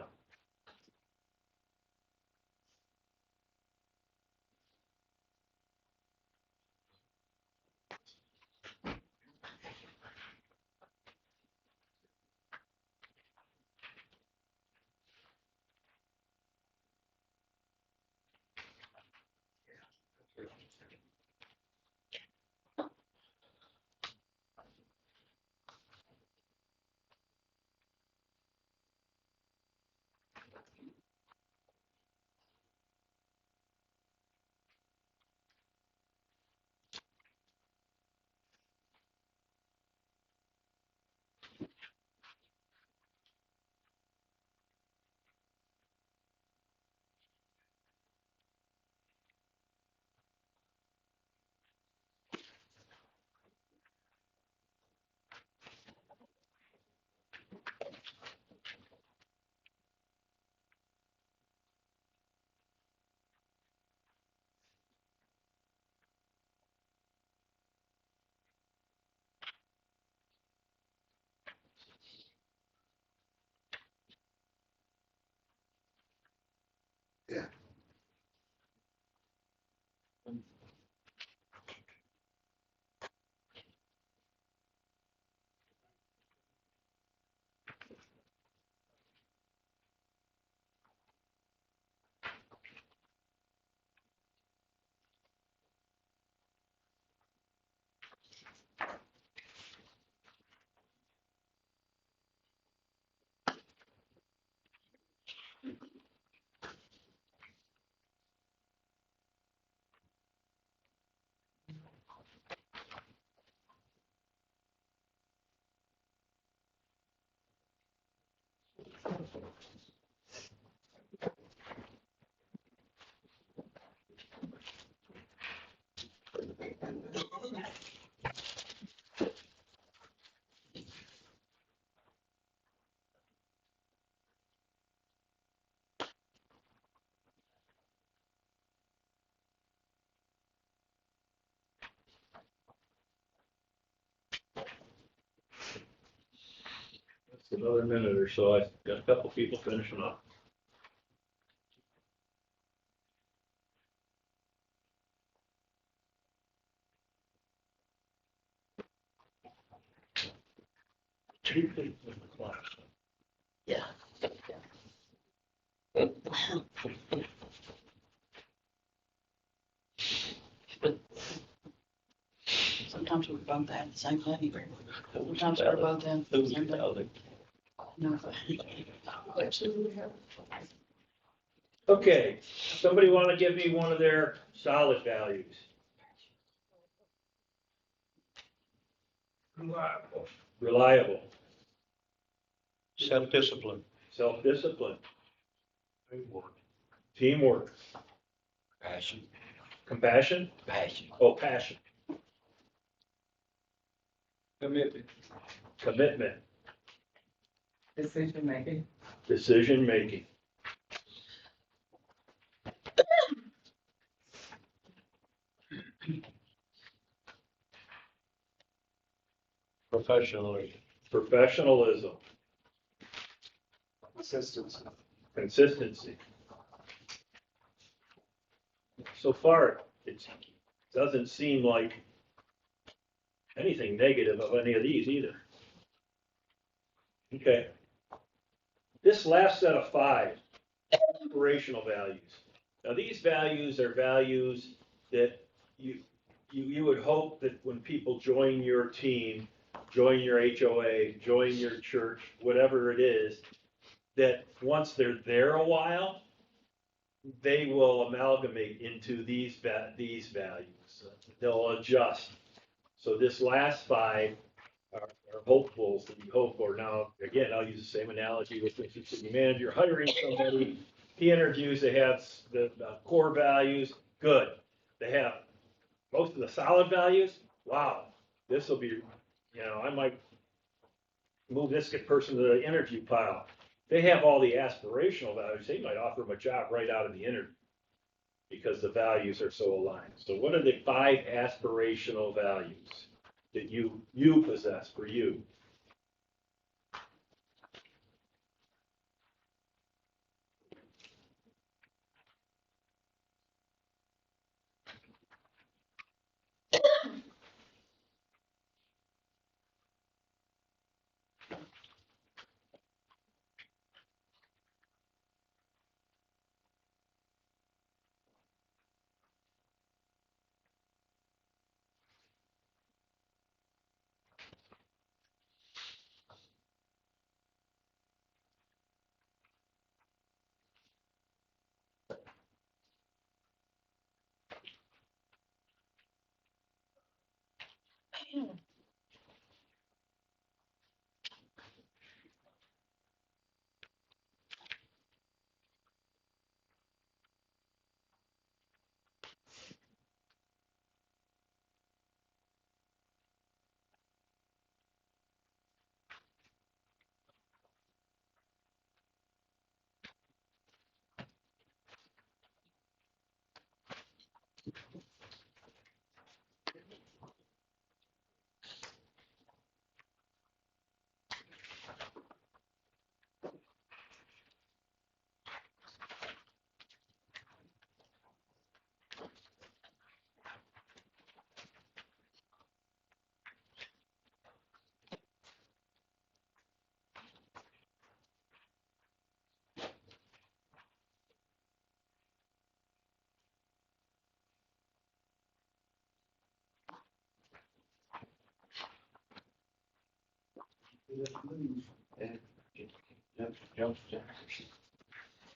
Yeah. It's another minute or so. I've got a couple people finishing up. Two people in the class. Yeah. times we've both had the same thing. Sometimes we're both in. the same thing. No. Okay, somebody want to give me one of their solid values? Reliable, Self-discipline. self-discipline, Teamwork. teamwork, Passion, compassion, passion, oh, passion, Commitment. commitment, Decision making. decision-making, Professionalism. professionalism, Consistency. consistency. So far, it doesn't seem like anything negative of any of these either. Okay. This last set of 5, inspirational values. Now, these values are values that you would hope that when people join your team, join your HOA, join your church, whatever it is, that once they're there a while, they will amalgamate into these values. They'll adjust. So this last 5 are hopefuls that we hope for. Now, again, I'll use the same analogy with the city manager hiring somebody. He interviews, they have the core values, good. They have most of the solid values, wow, this will be, I might move this person to the interview pile. They have all the aspirational values, they might offer them a job right out of the interview because the values are so aligned. So what are the 5 aspirational values that you possess for you?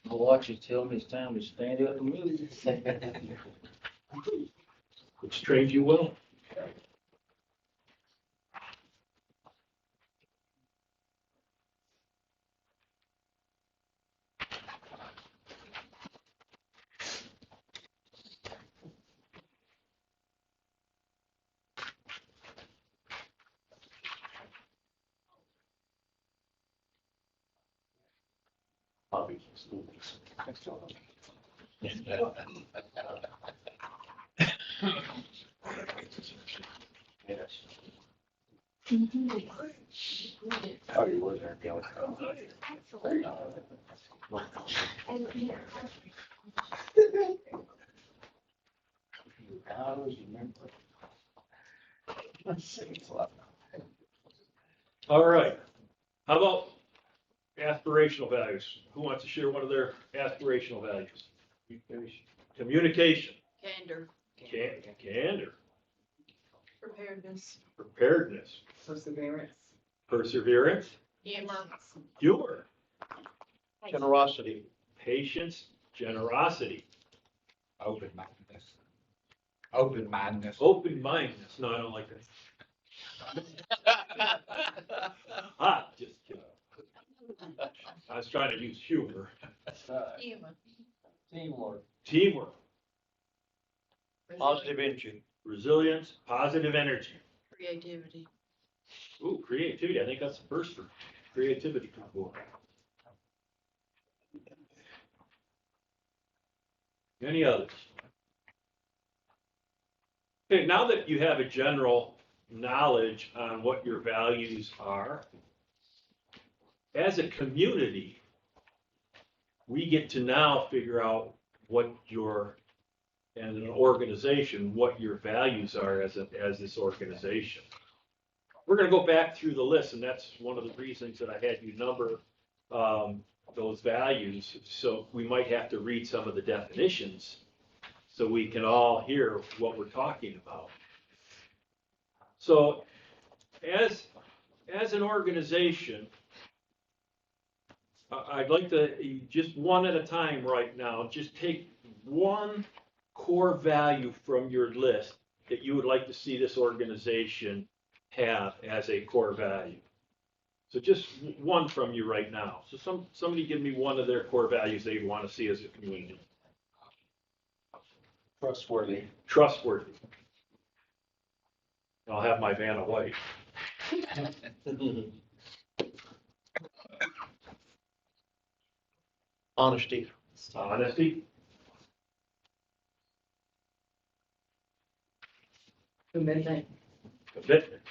My watch is telling me it's time to stand up and move. Which trained you well? Oh, you were there, Gil. All right. How about aspirational values? Who wants to share one of their aspirational values? Communication. Candor. Candor. Preparedness. Preparedness. Perseverance. Perseverance. Humor. Generosity. Patience. Generosity. Open-mindedness. Open-mindedness. Open-mindedness. No, I don't like that. Just kidding. I was trying to use humor. Teamwork. Teamwork. Positive energy. Resilience. Positive energy. Creativity. Ooh, creativity. I think that's the first for creativity. Cool. Any others? Okay, now that you have a general knowledge on what your values are, as a community, we get to now figure out what your, and an organization, what your values are as this organization. We're going to go back through the list, and that's one of the reasons that I had you number those values. So we might have to read some of the definitions so we can all hear what we're talking about. So as an organization, I'd like to, just one at a time right now, just take one core value from your list that you would like to see this organization have as a core value. So just one from you right now. So somebody give me one of their core values they want to see as a community. Trustworthy. Trustworthy. I'll have my Vanna White. Honesty. Honesty. Commitment. Commitment.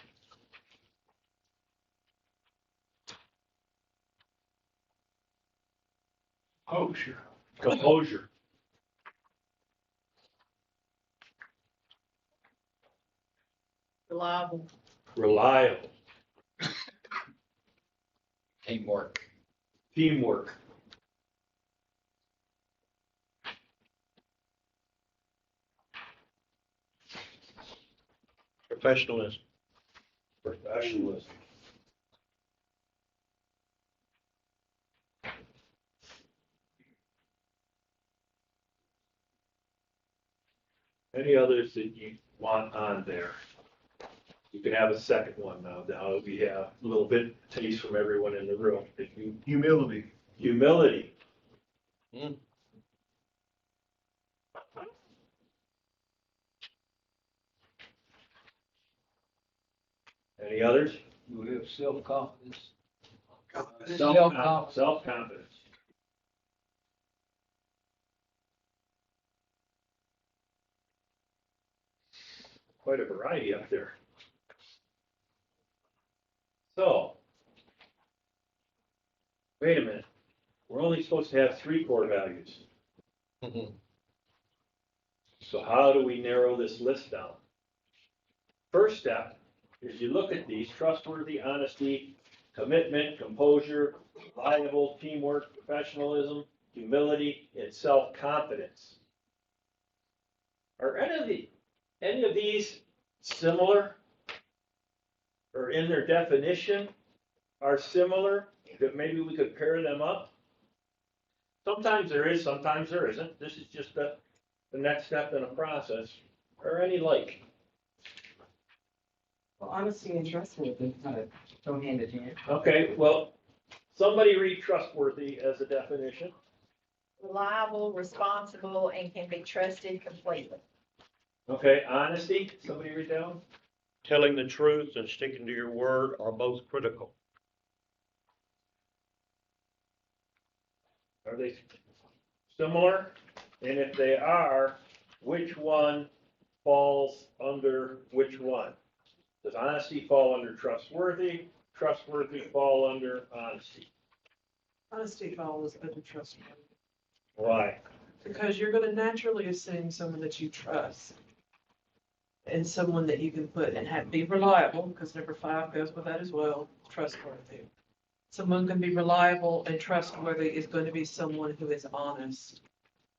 Composure. Composure. Reliable. Reliable. Teamwork. Teamwork. Professionalism. Professionalism. Any others that you want on there? You can have a second one now. Now we have a little bit taste from everyone in the room. Humility. Humility. Any others? We have self-confidence. Self-confidence. Self-confidence. Quite a variety up there. So, wait a minute. We're only supposed to have 3 core values. So how do we narrow this list down? First step is you look at these: trustworthy, honesty, commitment, composure, reliable, teamwork, professionalism, humility, and self-confidence. Are any of these similar, or in their definition are similar, that maybe we could pair them up? Sometimes there is, sometimes there isn't. This is just the next step in a process. Are any like? Well, honesty and trustworthy kind of go hand in hand. Okay, well, somebody read trustworthy as a definition. Reliable, responsible, and can be trusted completely. Okay, honesty, somebody read down. Telling the truth and sticking to your word are both critical. Are they similar? And if they are, which one falls under which one? Does honesty fall under trustworthy? Trustworthy fall under honesty? Honesty follows under trustworthy, Why? because you're gonna naturally assume someone that you trust. And someone that you can put and be reliable, because number 5 goes with that as well, trustworthy. Someone can be reliable and trustworthy is going to be someone who is honest,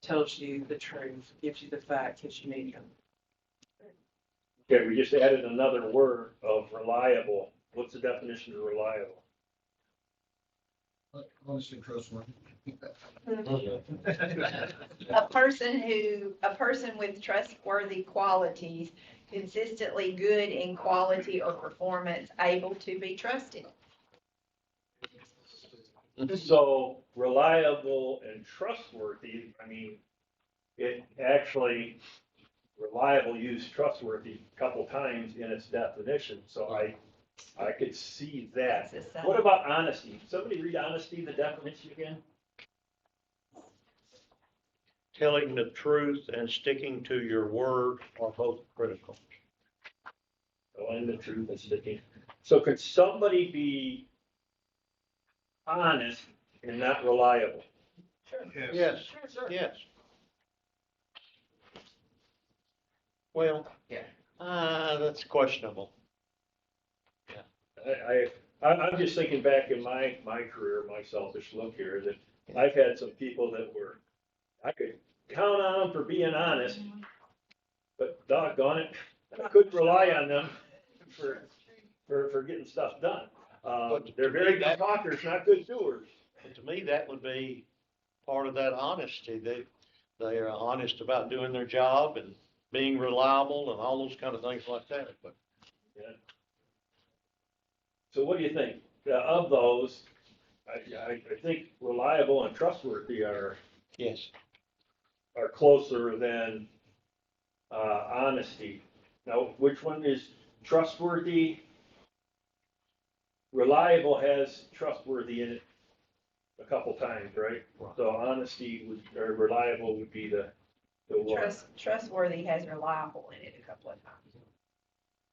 tells you the truth, gives you the facts as you need them. Okay, we just added another word of reliable. What's the definition of reliable? Honestly trustworthy. A person with trustworthy qualities, consistently good in quality or performance, able to be trusted. So reliable and trustworthy, I mean, it actually, reliable used trustworthy a couple times in its definition, so I could see that. What about honesty? Somebody read honesty, the definition again? Telling the truth and sticking to your word are both critical. Telling the truth and sticking. So could somebody be honest and not reliable? Yes, yes. Well, that's questionable. I'm just thinking back in my career, my selfish look here, that I've had some people that were, I could count on them for being honest, but doggone it, I couldn't rely on them for getting stuff done. They're very good talkers, not good doers. But to me, that would be part of that honesty. They are honest about doing their job and being reliable and all those kind of things like that. But yeah. So what do you think? Of those, I think reliable and trustworthy are closer than honesty. Now, which one is trustworthy? Reliable has trustworthy in it a couple times, right? So honesty or reliable would be the one. Trustworthy has reliable in it a couple of times.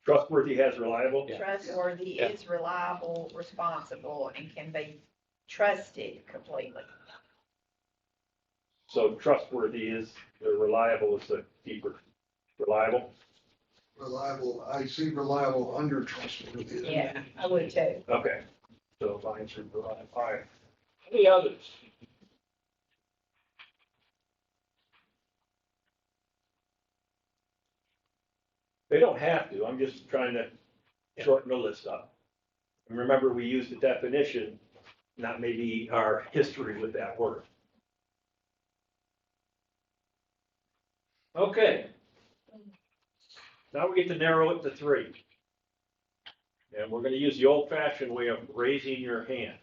Trustworthy has reliable? Trustworthy is reliable, responsible, and can be trusted completely. So trustworthy is, reliable is the keeper. Reliable? Reliable, I see reliable under trustworthy. Yeah, I would too. Okay. So mine should reliable. All right. Any others? They don't have to. I'm just trying to shorten the list up. And remember, we use the definition, not maybe our history with that word. Okay. Now we get to narrow it to 3. And we're going to use the old-fashioned way of raising your hand.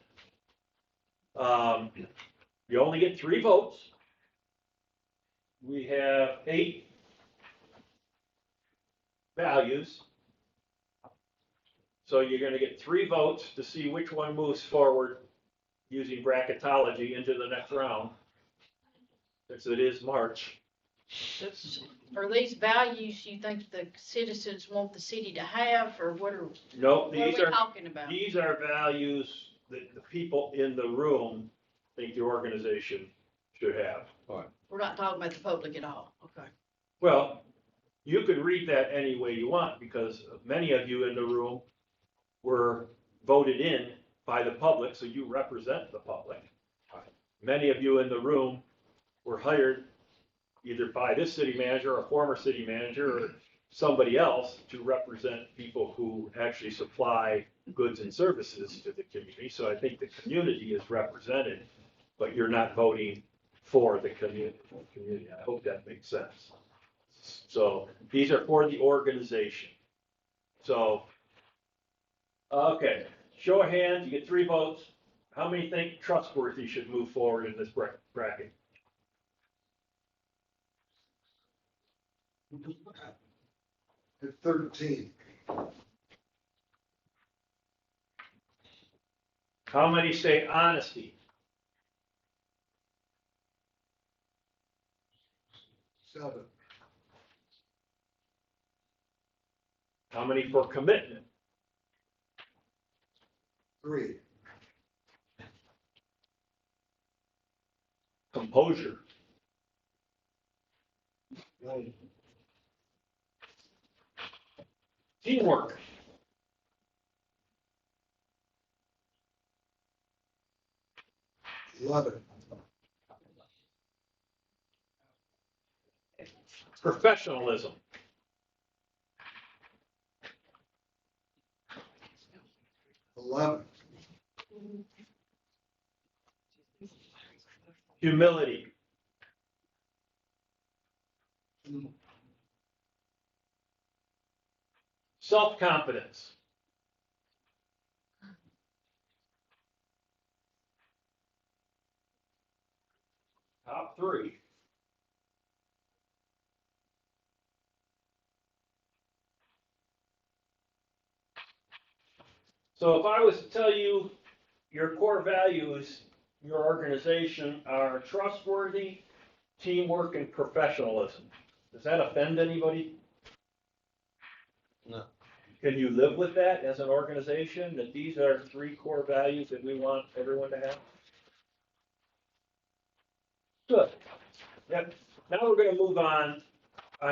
You only get 3 votes. We have 8 values. So you're going to get 3 votes to see which one moves forward using bracketology into the next round, since it is March. Are these values you think the citizens want the city to have, or what are, No, what are we talking about? These are values that the people in the room think the organization should have. We're not talking about the public at all, okay. Well, you could read that any way you want, because many of you in the room were voted in by the public, so you represent the public. Many of you in the room were hired either by this city manager or a former city manager or somebody else to represent people who actually supply goods and services to the community. So I think the community is represented, but you're not voting for the community. I hope that makes sense. So these are for the organization. So, okay, show of hands, you get 3 votes. How many think trustworthy should move forward in this bracket? At 13. How many say honesty? 7. How many for commitment? 3. Composure? 1. Teamwork? 11. Professionalism? 11. Humility. Self-confidence. Top 3. So if I was to tell you your core values, your organization are trustworthy, teamwork, and professionalism, does that offend anybody? No. Can you live with that as an organization, that these are 3 core values that we want everyone to have? Good. Yep. Now we're going to move on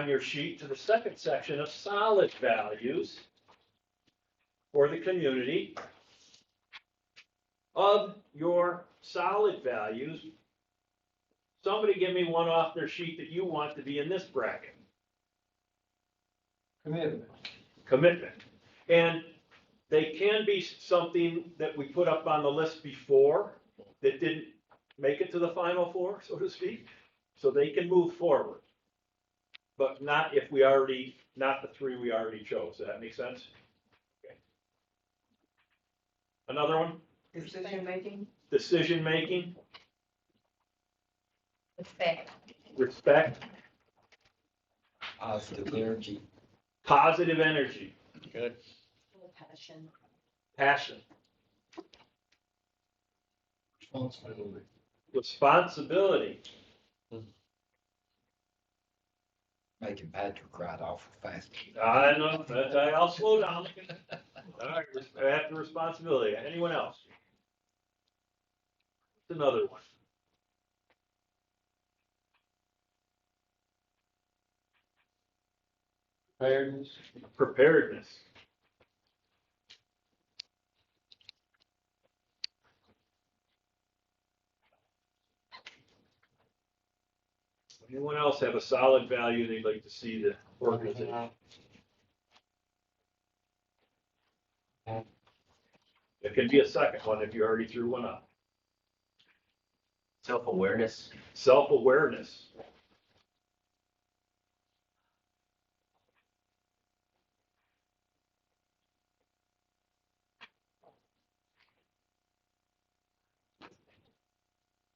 your sheet to the second section of solid values for the community. Of your solid values, somebody give me one off their sheet that you want to be in this bracket. Commitment. Commitment. And they can be something that we put up on the list before that didn't make it to the final 4, so to speak. So they can move forward. But not if we already, not the 3 we already chose. Does that make sense? Okay. Another one? Decision making. Decision making. Respect. Respect. Positive energy. Positive energy. Good. Passion. Passion. Responsibility. Responsibility. Making Patrick ride off fast. I know, I'll slow down. All right, after responsibility. Anyone else? What's another one? Preparedness. Preparedness. Anyone else have a solid value they'd like to see the organization? There can be a second one if you already threw one up. Self-awareness. Self-awareness.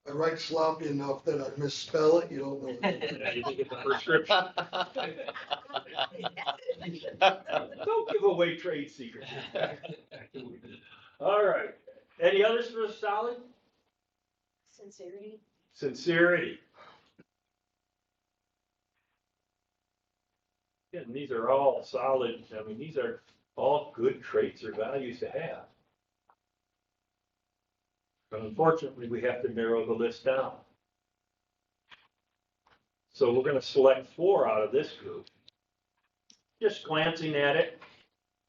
I write sloppy enough that I misspell it, you don't know. Yeah, you think it's a prescription. Don't give away trade secrets. All right. Any others for solid? Sincerity. Sincerity. Yeah, and these are all solid. I mean, these are all good traits or values to have. But unfortunately, we have to narrow the list down. So we're going to select 4 out of this group. Just glancing at it,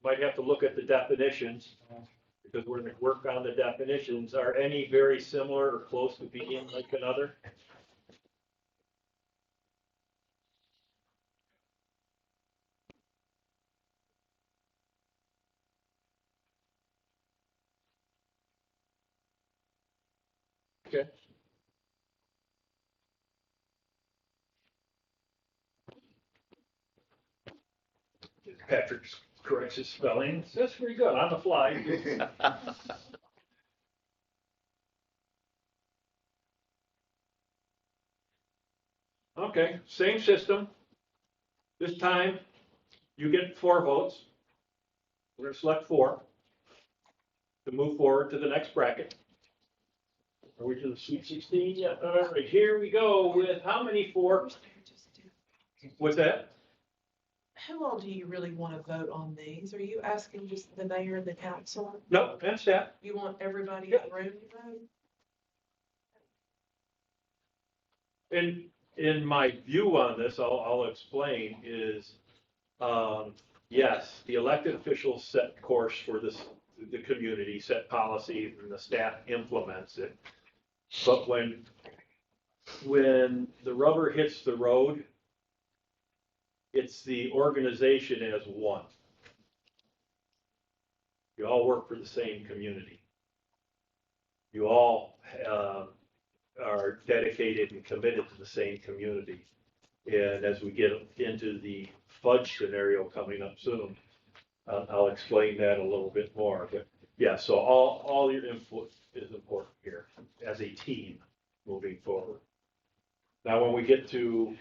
might have to look at the definitions, because we're going to work on the definitions. Are any very similar or close to being like another? Okay. Patrick corrects his spelling. That's pretty good on the fly. Okay, same system. This time, you get 4 votes. We're going to select 4 to move forward to the next bracket. Are we to the Sweet 16 yet? All right, here we go with how many 4? What's that? How all do you really want to vote on these? Are you asking just the mayor and the council? No, that's that. You want everybody in the room to vote? And in my view on this, I'll explain is, yes, the elected officials set course for this, the community, set policy, and the staff implements it. But when the rubber hits the road, it's the organization as one. You all work for the same community. You all are dedicated and committed to the same community. And as we get into the fudge scenario coming up soon, I'll explain that a little bit more. But yeah, so all your input is important here as a team moving forward. Now, when we get to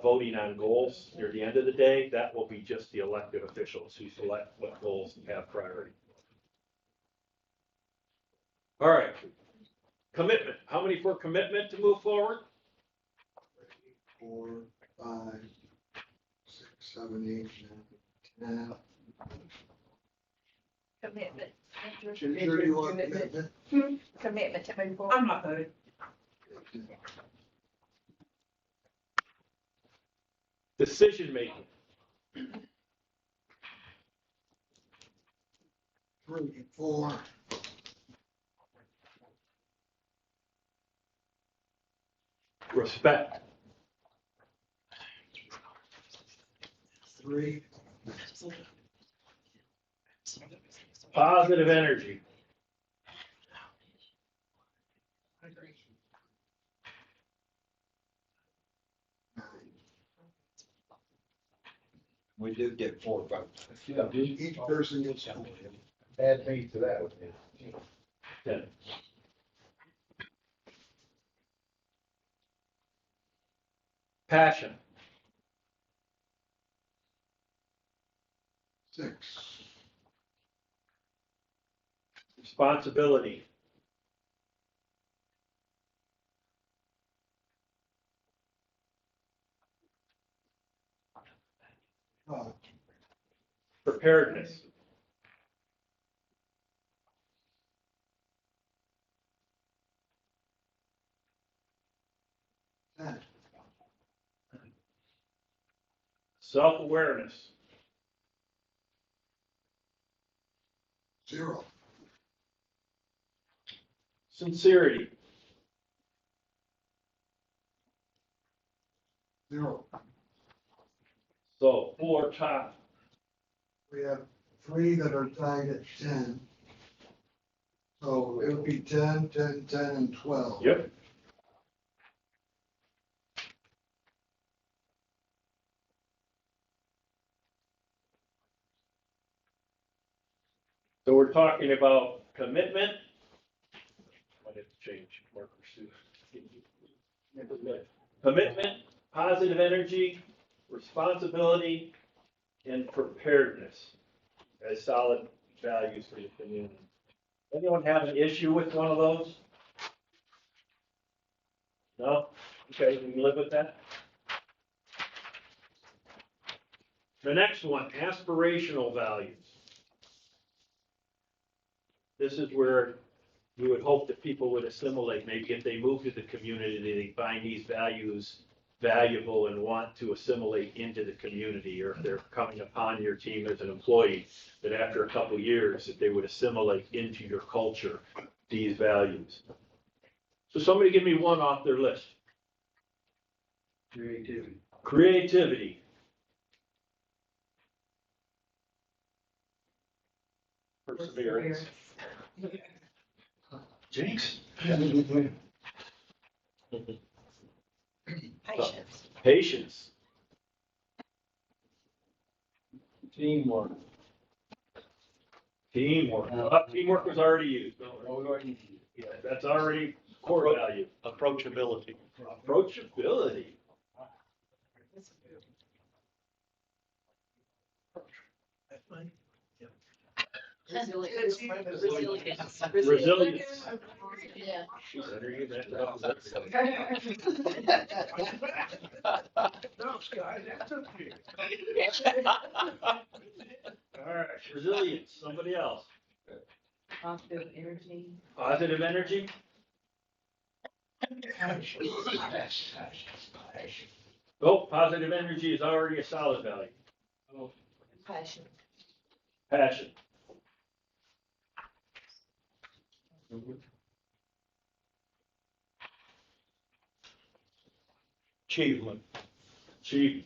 voting on goals near the end of the day, that will be just the elected officials who select what goals have priority. All right, commitment. How many for commitment to move forward? 4, 5, 6, 7, 8, 9, 10. Commitment. Sure you want commitment? Commitment to move forward. I'm not voting. Decision making. 3, 4, Respect. 3, Positive energy. We do get 4 votes. each person gets 4. Add me to that one. 10. Passion. 6, Responsibility. 5, Preparedness. 10, Self-awareness. 0, Sincerity. 0. So 4 top. We have 3 that are tied at 10. So it would be 10, 10, 10, and 12. Yep. So we're talking about commitment. Might have to change markers too. Commitment, positive energy, responsibility, and preparedness as solid values for the community. Anyone have an issue with one of those? No? Okay, we can live with that. The next one, aspirational values. This is where we would hope that people would assimilate. Maybe if they move to the community, they find these values valuable and want to assimilate into the community, or if they're coming upon your team as an employee, that after a couple of years, that they would assimilate into your culture, these values. So somebody give me one off their list. Creativity. Creativity. Perseverance. Jinx. Patience. Patience. Teamwork. Teamwork. Teamwork was already used. Yeah, that's already core value. Approachability. Approachability. Resilience. Resilience. Yeah. No, Scott, that's okay. All right, resilience. Somebody else. Positive energy. Positive energy. Oh, positive energy is already a solid value. Passion. Passion. Achievement. Achievement.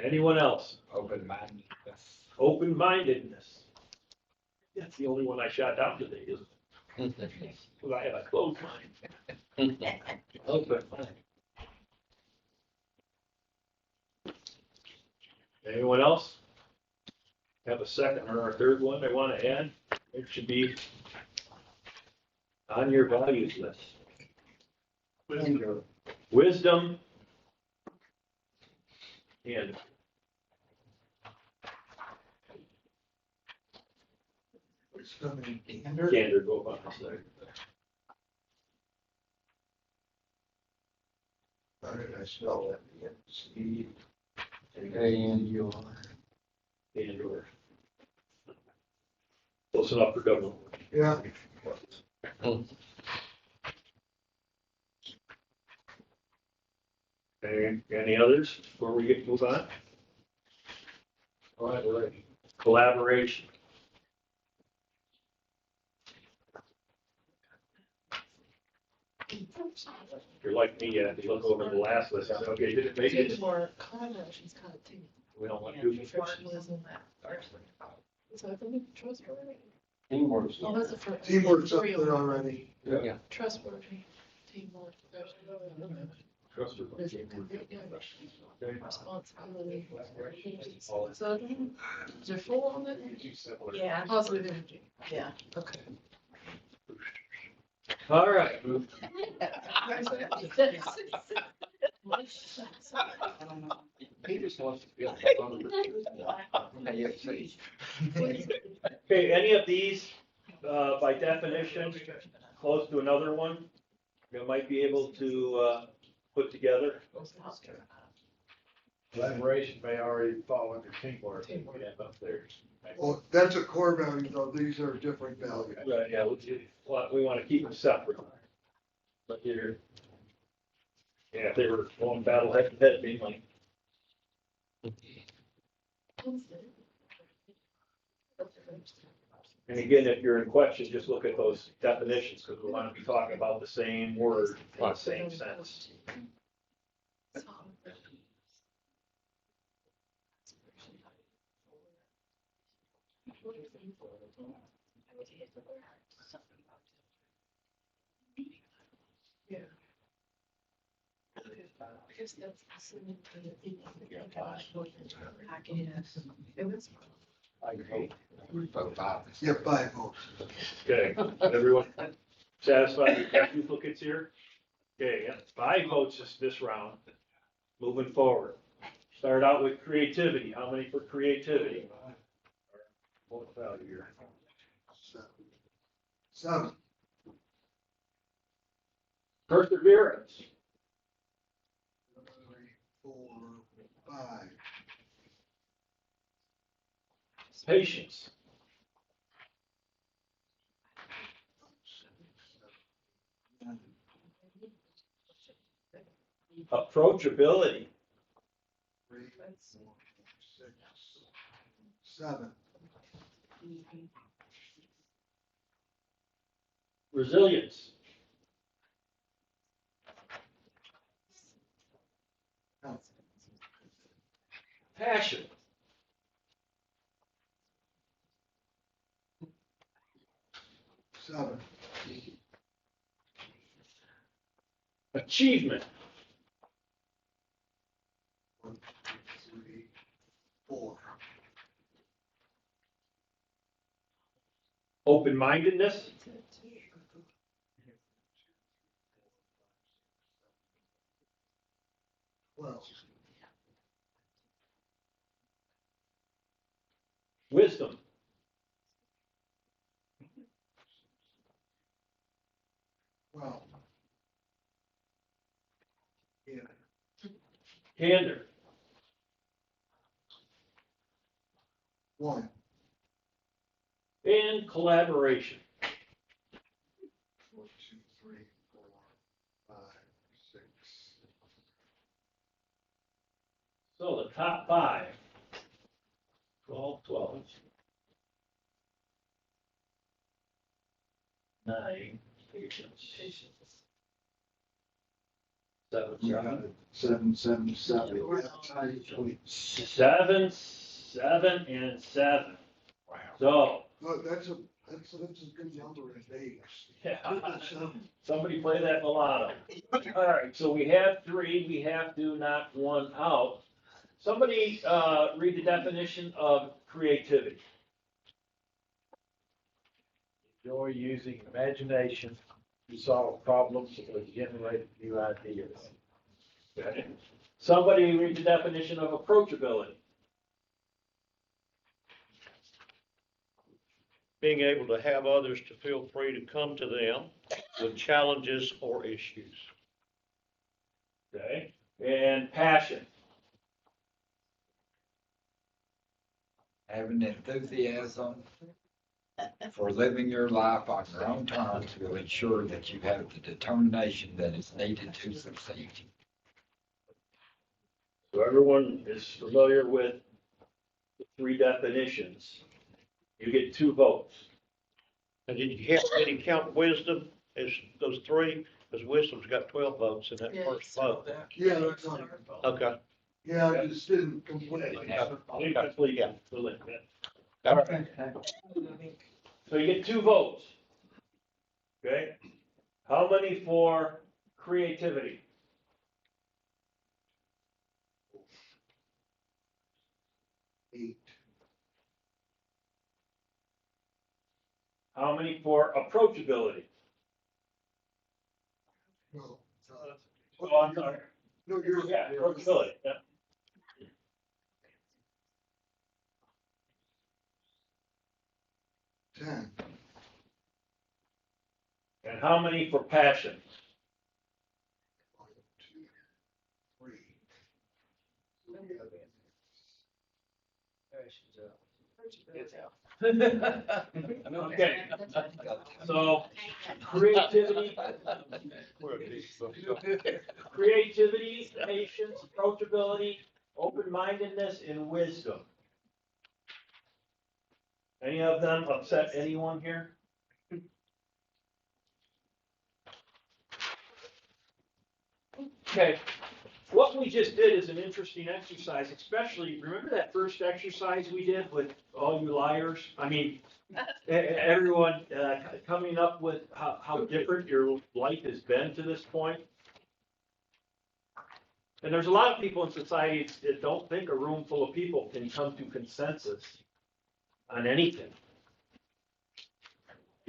Anyone else? Open-mindedness. Open-mindedness. That's the only one I shot down today, isn't it? Because I have a closed mind. Open mind. Anyone else? Have a second or a third one they want to add? It should be on your values list. Wisdom. And candor, go up on the side. How did I spell that? C-A-N-U-R. Candor. Close enough for government. Yeah. Any others before we move on? Collaboration. If you're like me, you look over the last list, and say, okay, did it make it? Teamwork, collaboration's kind of team. We don't want to do Professionalism, that. So I think trustworthy. Teamwork. Oh, that's the first. Teamwork's up there already. Yeah. Trustworthy, teamwork, responsibility. So, is there four on it? Yeah. Positive energy. Yeah, okay. All right. He just wants to feel. Okay, any of these, by definition, close to another one, you might be able to, put together? Collaboration may already fall under teamwork. Yeah, up there. Well, that's a core value, though. These are different values. Right, yeah, we want to keep them separate. But here, yeah, if they were going battle head to head, it'd be like. And again, if you're in question, just look at those definitions, because we want to be talking about the same word in the same sense. Yeah. I guess that's listening to the people that you're I guess. It was. Yeah, 5 votes. Okay, everyone satisfied with the duplicates here? Okay, yeah, 5 votes this round. Moving forward. Start out with creativity. How many for creativity? What value here? 7. Perseverance. 3, 4, 5. Patience. Approachability. 3, 4, 6, 7. Resilience. Passion. Seven. Achievement. 1, 2, 3, 4. Open-mindedness. Well, Wisdom. well. Yeah. Candor. 1. And collaboration. 1, 2, 3, 4, 5, 6. So the top 5. 12. 9. Patience. 7, 777. seven, 7, and 7. So, No, that's a good number of days. yeah, somebody play that mulatto. All right, so we have 3, we have to knock 1 out. Somebody, read the definition of creativity. Enjoy using imagination to solve problems or generate new ideas. Okay. Somebody read the definition of approachability. Being able to have others to feel free to come to them with challenges or issues. Okay, and passion. Having enthusiasm for living your life on your own terms will ensure that you have the determination that is needed to succeed. So everyone is familiar with the 3 definitions. You get 2 votes. And did you count wisdom as those 3? Because wisdom's got 12 votes in that first vote. Yeah, that's on. Okay. Yeah, I just didn't complete. Yeah. All right. So you get 2 votes. Okay? How many for creativity? Eight. How many for approachability? No. Oh, I'm sorry. No, you're. Yeah, approachability, yeah. 10. And how many for passion? 1, 2, 3. Okay, so creativity, patience, approachability, open-mindedness, and wisdom. Any of them upset anyone here? Okay, what we just did is an interesting exercise, especially, remember that first exercise we did with all you liars? I mean, everyone coming up with how different your life has been to this point. And there's a lot of people in society that don't think a room full of people can come to consensus on anything,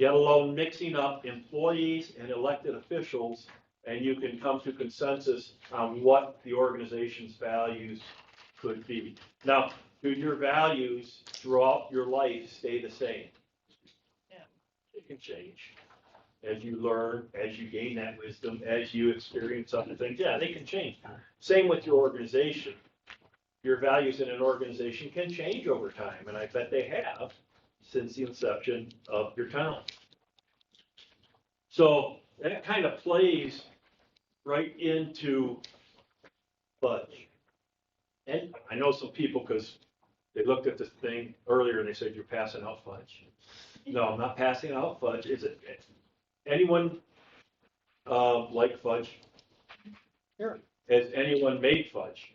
let alone mixing up employees and elected officials, and you can come to consensus on what the organization's values could be. Now, do your values throughout your life stay the same? Yeah. It can change as you learn, as you gain that wisdom, as you experience other things. Yeah, they can change. Same with your organization. Your values in an organization can change over time, and I bet they have since the inception of your town. So that kind of plays right into fudge. And I know some people, because they looked at this thing earlier and they said, you're passing out fudge. No, I'm not passing out fudge. Is it? Anyone like fudge? Here. Has anyone made fudge?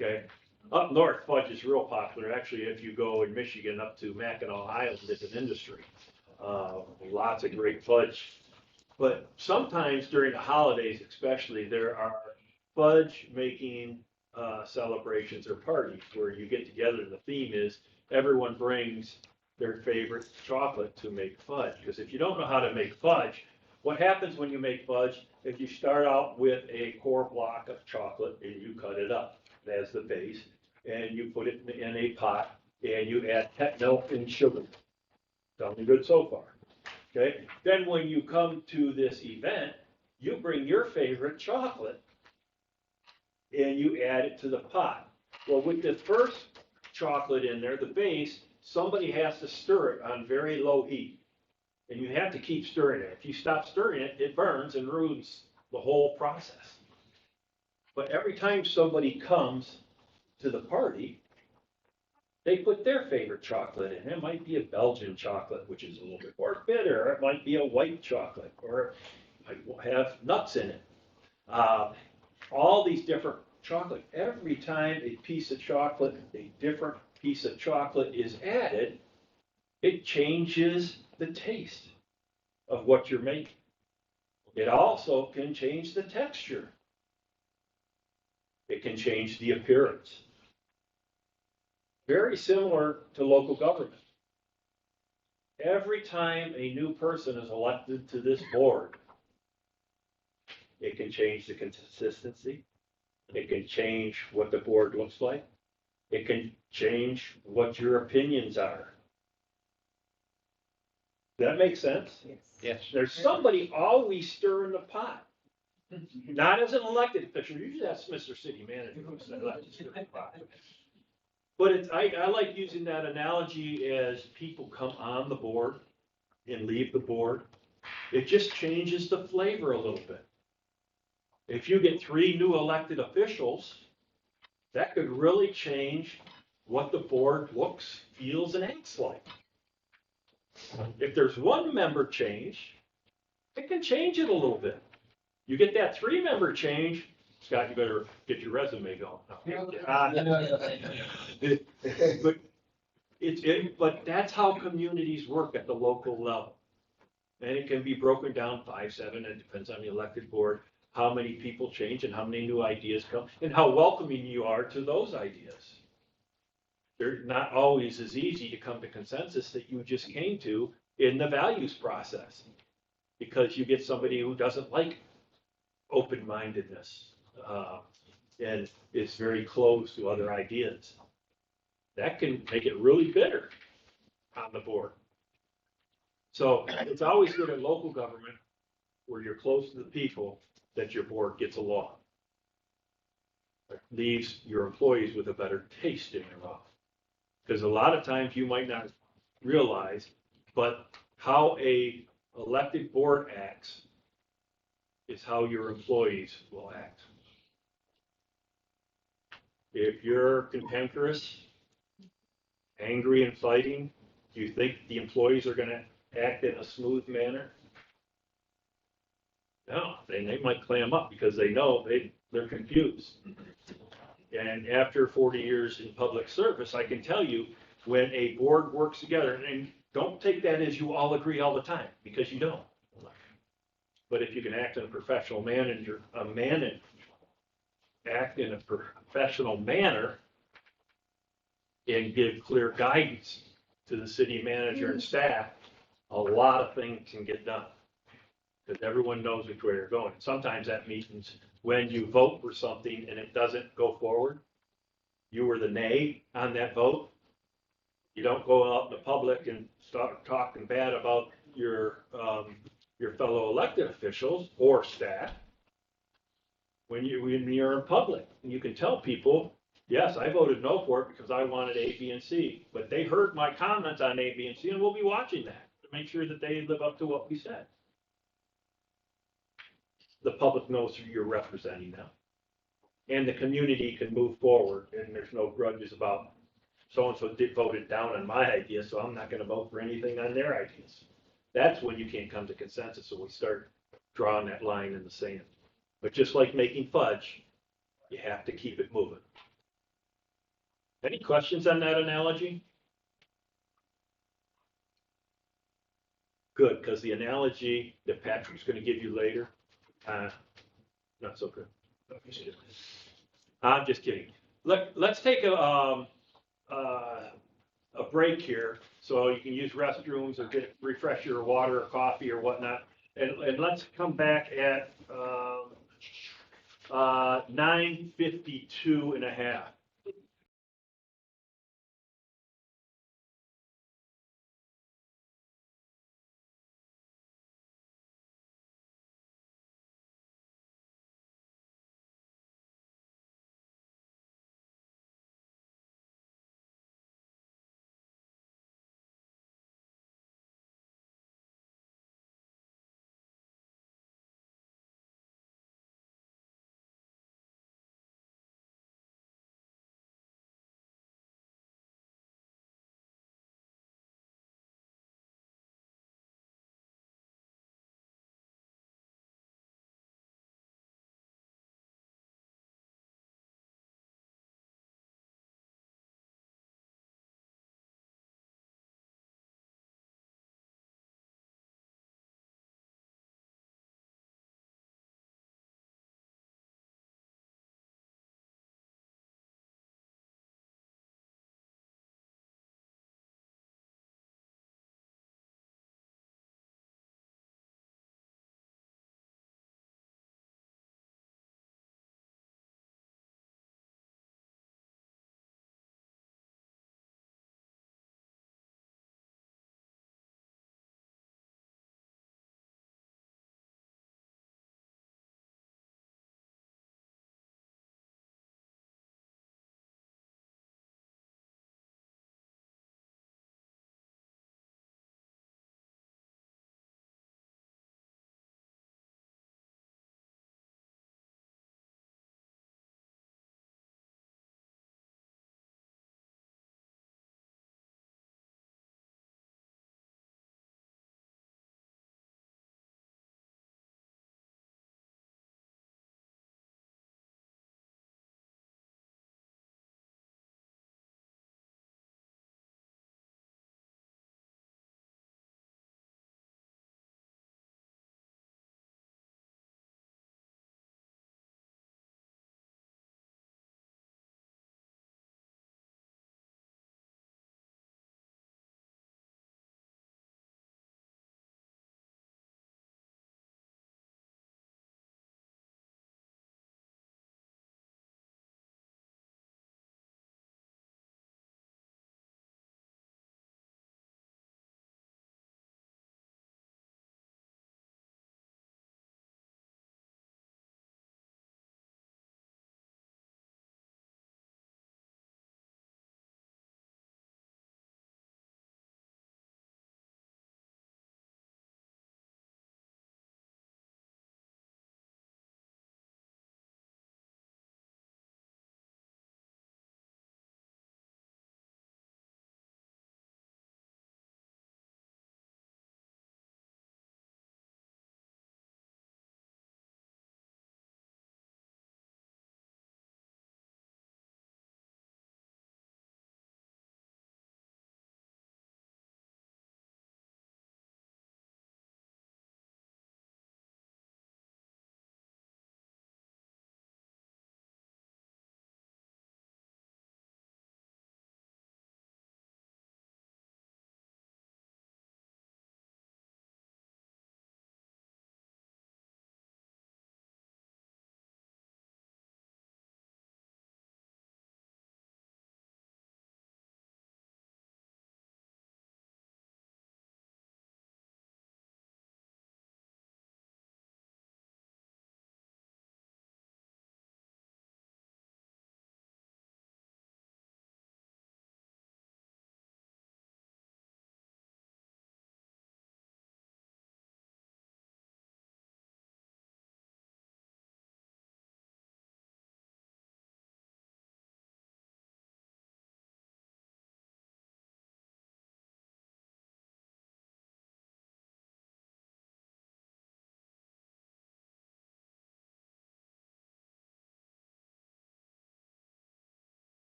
Okay. Up north, fudge is real popular. Actually, if you go in Michigan up to Mackinac Island, it's an industry. Lots of great fudge. But sometimes during the holidays, especially, there are fudge making celebrations or parties where you get together and the theme is everyone brings their favorite chocolate to make fudge. Because if you don't know how to make fudge, what happens when you make fudge is you start out with a core block of chocolate and you cut it up as the base and you put it in a pot and you add milk and sugar. Sounding good so far. Okay. Then when you come to this event, you bring your favorite chocolate and you add it to the pot. Well, with the first chocolate in there, the base, somebody has to stir it on very low heat. And you have to keep stirring it. If you stop stirring it, it burns and ruins the whole process. But every time somebody comes to the party, they put their favorite chocolate in. It might be a Belgian chocolate, which is a little bit more bitter. It might be a white chocolate, or it might have nuts in it. All these different chocolate, every time a piece of chocolate, a different piece of chocolate is added, it changes the taste of what you're making. It also can change the texture. It can change the appearance. Very similar to local government. Every time a new person is elected to this board, it can change the consistency. It can change what the board looks like. It can change what your opinions are. Does that make sense? Yes. There's somebody always stirring the pot. Not as an elected official. Usually that's Mr. City Manager who's elected to stir the pot. But I like using that analogy as people come on the board and leave the board. It just changes the flavor a little bit. If you get 3 new elected officials, that could really change what the board looks, feels, and acts like. If there's 1 member change, it can change it a little bit. You get that 3-member change, Scott, you better get your resume going. But that's how communities work at the local level. And it can be broken down 5, 7, it depends on the elected board, how many people change and how many new ideas come, and how welcoming you are to those ideas. They're not always as easy to come to consensus that you just came to in the values process, because you get somebody who doesn't like open-mindedness and is very closed to other ideas. That can make it really bitter on the board. So it's always good in local government where you're close to the people that your board gets along. It leaves your employees with a better taste in their mouth. Because a lot of times you might not realize, but how a elected board acts is how your employees will act. If you're cantankerous, angry and fighting, do you think the employees are going to act in a smooth manner? No, they might clam up because they know they're confused. And after 40 years in public service, I can tell you when a board works together, and don't take that as you all agree all the time, because you don't. But if you can act in a professional act in a professional manner and give clear guidance to the city manager and staff, a lot of things can get done. Because everyone knows which way you're going. Sometimes that means when you vote for something and it doesn't go forward, you were the nay on that vote. You don't go out in the public and start talking bad about your fellow elected officials or staff. When you're in public, and you can tell people, yes, I voted no for it because I wanted A, B, and C, but they heard my comments on A, B, and C, and we'll be watching that to make sure that they live up to what we said. The public knows who you're representing now. And the community can move forward, and there's no grudges about so-and-so voted down on my idea, so I'm not going to vote for anything on their ideas. That's when you can't come to consensus, so we start drawing that line in the sand. But just like making fudge, you have to keep it moving. Any questions on that analogy? Good, because the analogy that Patrick's going to give you later, not so good. I'm just kidding. Let's take a break here so you can use restrooms or get refresh your water or coffee or whatnot. And let's come back at 9:52 and a half.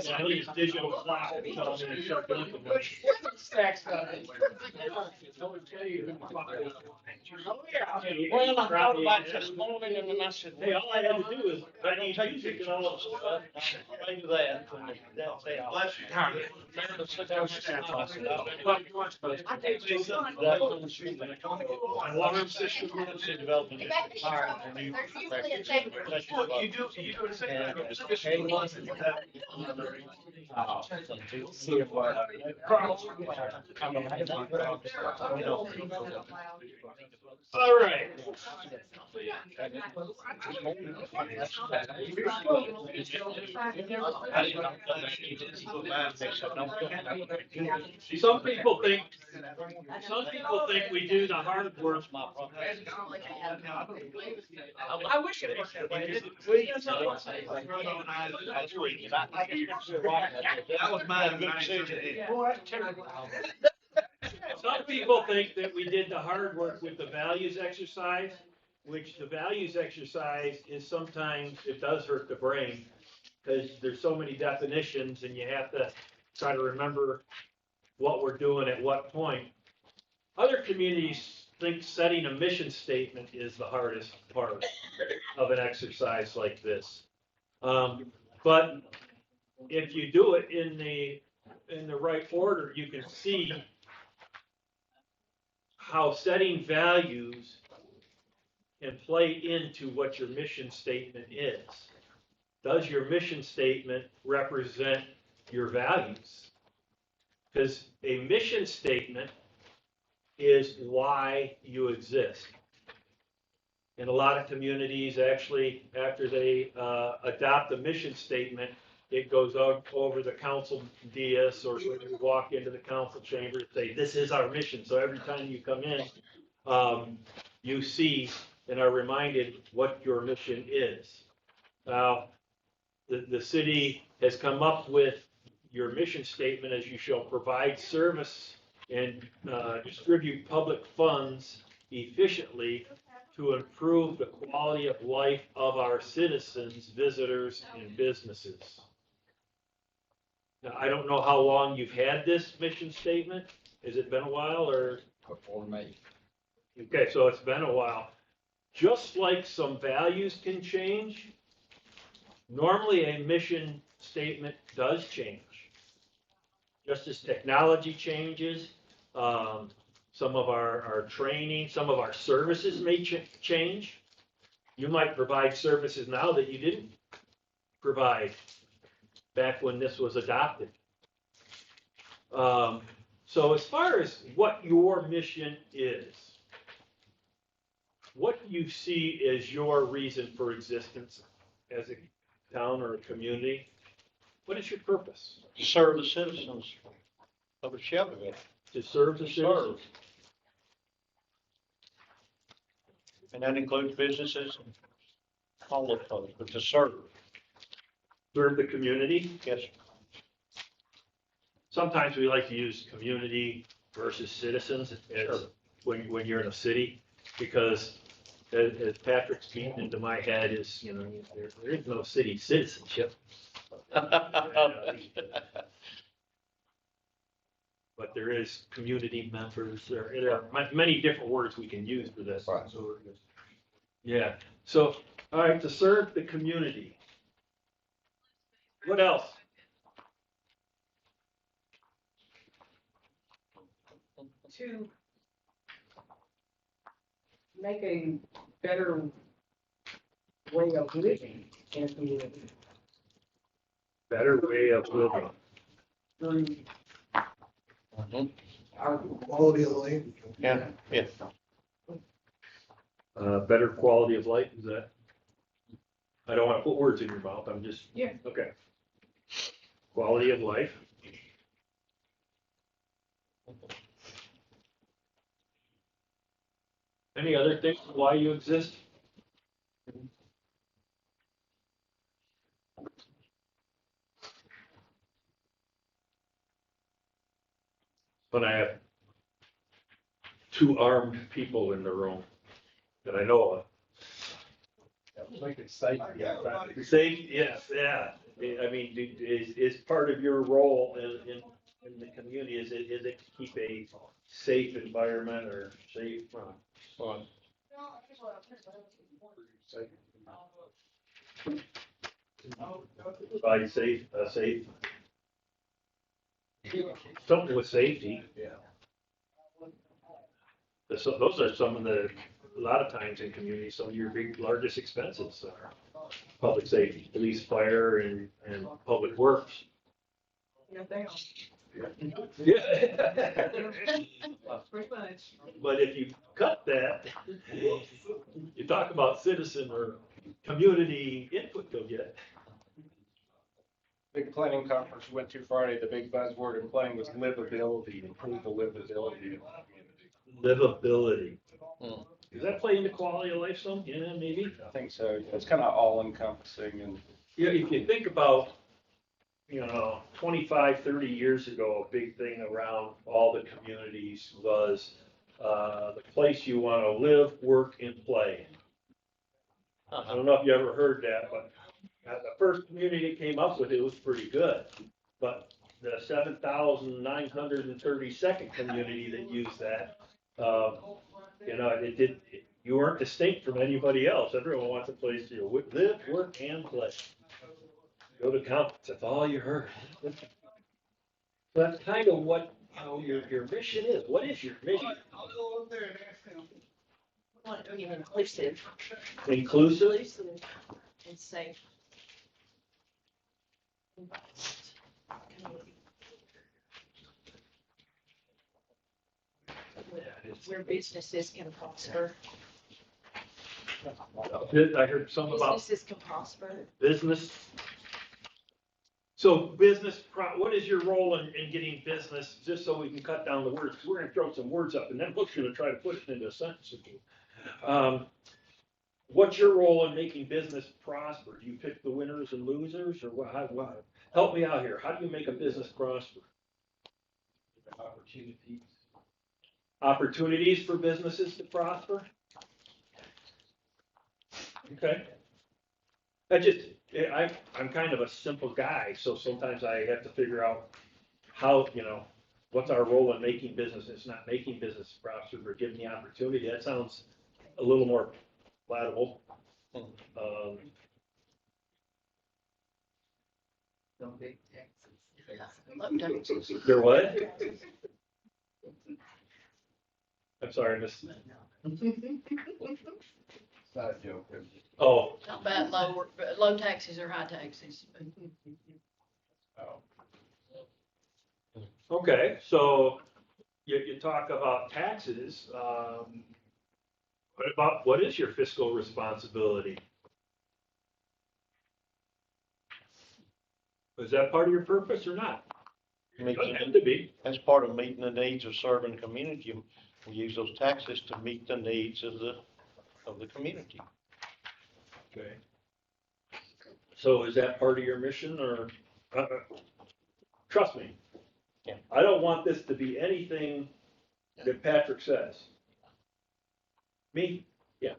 Yeah, I use digital flash. Well, I thought about this morning and then I said, Hey, all I had to do is, I need take music pictures and of all all the stuff. I do that. That's it. Bless you. Man, it's like I was just- I said, "Oh." Alarm system. Development district hired a new director. You do the same And thing. it's Just just fishing. See if what. All right. Some people think we do the hard work. I wish it worked that way. That was mine. Good decision. Boy, that's terrible. Some people think that we did the hard work with the values exercise, which the values exercise is sometimes, it does hurt the brain, because there's so many definitions and you have to try to remember what we're doing at what point. Other communities think setting a mission statement is the hardest part of an exercise like this. But if you do it in the right order, you can see how setting values can play into what your mission statement is. Does your mission statement represent your values? Because a mission statement is why you exist. In a lot of communities, actually, after they adopt a mission statement, it goes out over the council dais, or when you walk into the council chamber, say, this is our mission. So every time you come in, you see and are reminded what your mission is. Now, the city has come up with your mission statement as you shall provide service and distribute public funds efficiently to improve the quality of life of our citizens, visitors, and businesses. Now, I don't know how long you've had this mission statement. Has it been a while or? Before me. Okay, so it's been a while. Just like some values can change, normally a mission statement does change. Just as technology changes, some of our training, some of our services may change. You might provide services now that you didn't provide back when this was adopted. So as far as what your mission is, what do you see as your reason for existence as a town or a community? What is your purpose? To serve the citizens of Shelbyville. To serve the citizens. And that includes businesses and all of those, but to serve. Serve the community? Yes. Sometimes we like to use community versus citizens as when you're in a city, because as Patrick's beating into my head is, there is no city citizenship. But there is community members, there are many different words we can use for this. Right. So, yeah, so, all right, to serve the community. What else? To make a better way of living in a community. Better way of living. Through Our quality of life. Yeah, yeah. Better quality of life, is that? I don't want to put words in your mouth, I'm just. Yeah. Okay. Quality of life. Any other things why you exist? When I have two armed people in the room that I know of. Make it safe. Safety, yes, yeah. I mean, is part of your role in the community, is it to keep a safe environment or safe, Well, provide safe, something with safety? Yeah. So those are some of the, a lot of times in communities, some of your largest expenses are public safety, police, fire, and public works. Yeah. Pretty much. But if you cut that, you talk about citizen or community input you'll get. Big planning conference we went to Friday, the big buzzword in planning was livability, improve the livability of the community. Livability. Hmm. Does that play into quality of life some? Yeah, maybe. I think so. It's kind of all encompassing and. Yeah, if you think about, 25, 30 years ago, a big thing around all the communities was the place you want to live, work, and play. I don't know if you ever heard that, but the first community that came up with it was pretty good. But the 7,932nd community that used that, you weren't distinct from anybody else. Everyone wants a place to live, work, and play. Go to conference, that's all you heard. That's kind of what, your mission is. What is your mission? I'll go up there and ask him. We want it to be inclusive. Inclusive? Inclusive and safe. Where businesses can prosper. I heard some about Businesses can prosper. business. So business, what is your role in getting business, just so we can cut down the words? We're gonna throw some words up and then we're gonna try to put it into a sentence or two. What's your role in making business prosper? Do you pick the winners and losers, or what? Help me out here. How do you make a business prosper? Opportunities. Opportunities for businesses to prosper? Okay. I'm kind of a simple guy, so sometimes I have to figure out how, what's our role in making business? It's not making business prosper, but giving the opportunity. That sounds a little more palatable. Don't big taxes. They're what? I'm sorry, I missed. It's not a joke. Oh. Not bad, low taxes or high taxes. Okay, so you talk about taxes. What is your fiscal responsibility? Is that part of your purpose or not? It doesn't have to be. That's part of meeting the needs of serving the community. We use those taxes to meet the needs of the community. Okay. So is that part of your mission, or, trust me, Yeah. I don't want this to be anything that Patrick says. Me? Yes.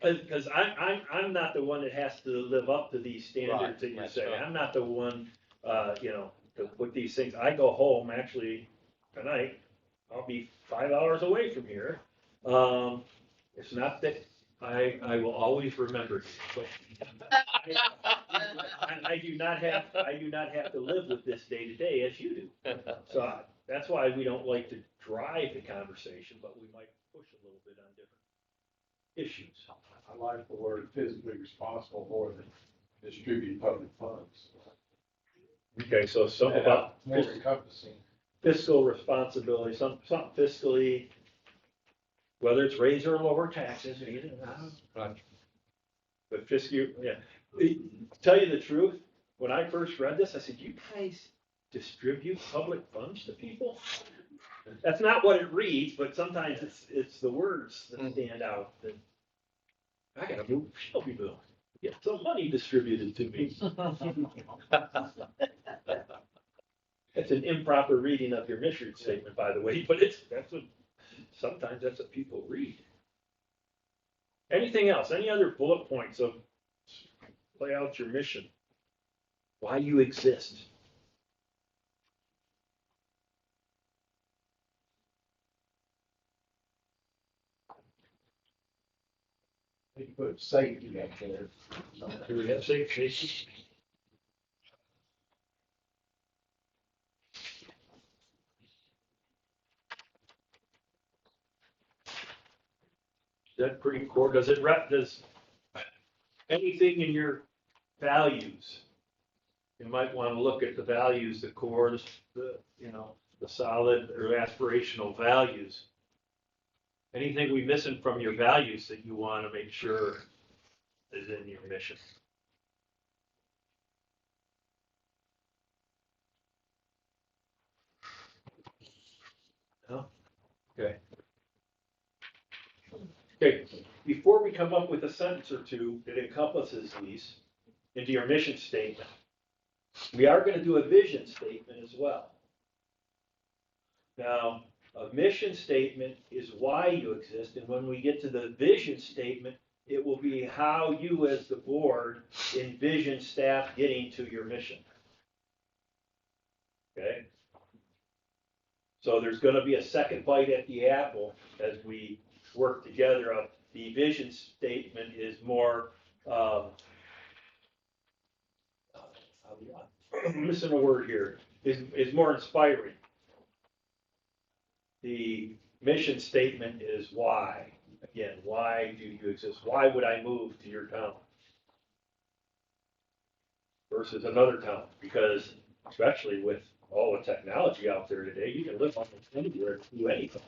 Because I'm not the one that has to live up to these standards that you That's say. right. I'm not the one, to put these things. I go home, actually, tonight, I'll be 5 hours away from here. It's not that I will always remember you, but I do not have to live with this day to day as you do. So that's why we don't like to drive the conversation, but we might push a little bit on different issues. I like the word fiscally responsible more than distribute public funds. Okay, so something about More encompassing. fiscal responsibility, something fiscally, whether it's raise or lower taxes, but fiscal, yeah. Tell you the truth, when I first read this, I said, you guys distribute public funds to people? That's not what it reads, but sometimes it's the words that stand out. That I gotta move to Shelbyville, get some money distributed to me. It's an improper reading of your mission statement, by the way, but sometimes that's what people read. Anything else? Any other bullet points of lay out your mission, why you exist. You put safety up there. Do we have safety? Is that pretty core? Does anything in your values? You might want to look at the values, the cores, the solid or aspirational values. Anything we missing from your values that you want to make sure is in your mission? No? Okay. Okay, before we come up with a sentence or two that encompasses these into your mission statement, we are going to do a vision statement as well. Now, a mission statement is why you exist, and when we get to the vision statement, it will be how you as the board envision staff getting to your mission. Okay? So there's going to be a second bite at the apple as we work together. The vision statement is more, I'm missing a word here, is more inspiring. The mission statement is why. Again, why do you exist? Why would I move to your town versus another town? Because especially with all the technology out there today, you can live almost anywhere and do anything.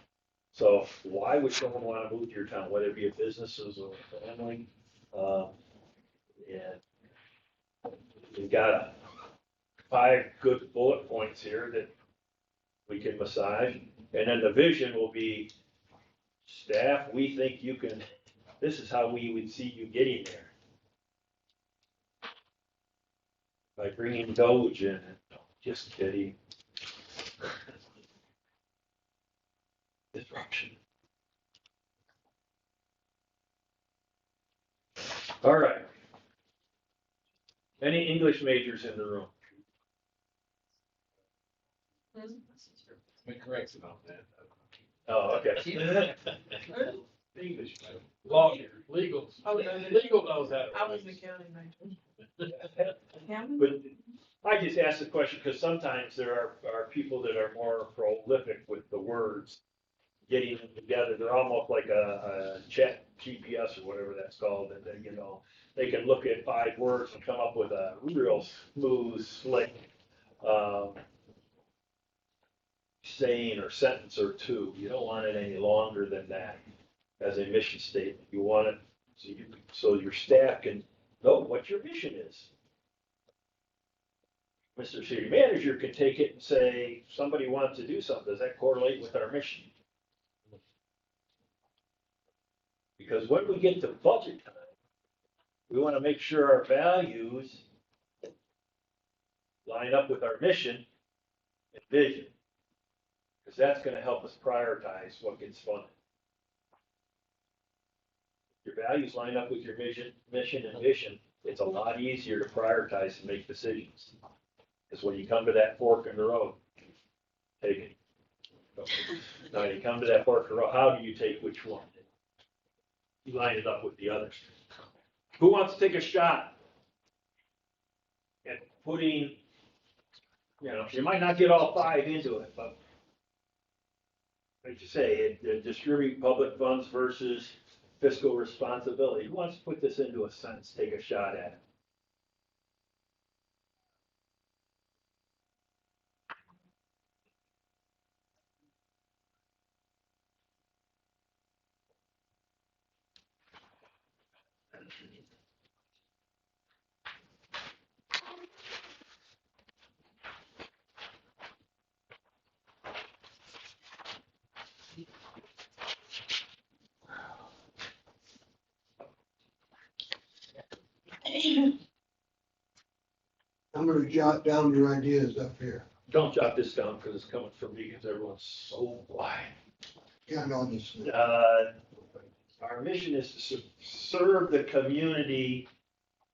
So why would someone want to move to your town, whether it be a businesses or a family? And we've got 5 good bullet points here that we can massage. And then the vision will be, staff, we think you can, this is how we would see you getting there. By bringing Doge in. Just kidding. Disruption. All right. Any English majors in the room? We correct about that. Oh, okay. English, lawyer, legal. Oh, no, Legal knows how to. I was an accounting major. But I just asked the question because sometimes there are people that are more prolific with the words, getting them together. They're almost like a chat GPS or whatever that's called. And then, they can look at 5 words and come up with a real smooth, slick saying or sentence or 2. You don't want it any longer than that as a mission statement. You want it so your staff can know what your mission is. Mr. City Manager can take it and say, somebody wants to do something. Does that correlate with our mission? Because when we get to budget time, we want to make sure our values line up with our mission and vision. Because that's going to help us prioritize what gets funded. Your values line up with your mission and vision, it's a lot easier to prioritize and make decisions. Because when you come to that fork in the road, take it. Now you come to that fork in the road, how do you take which one? You line it up with the others. Who wants to take a shot at putting, you might not get all 5 into it, but like you say, distribute public funds versus fiscal responsibility. Who wants to put this into a sentence? Take a shot at it. I'm gonna jot down your ideas up here. Don't jot this down because it's coming from me because everyone's so blind. Yeah, no, this. Our mission is to serve the community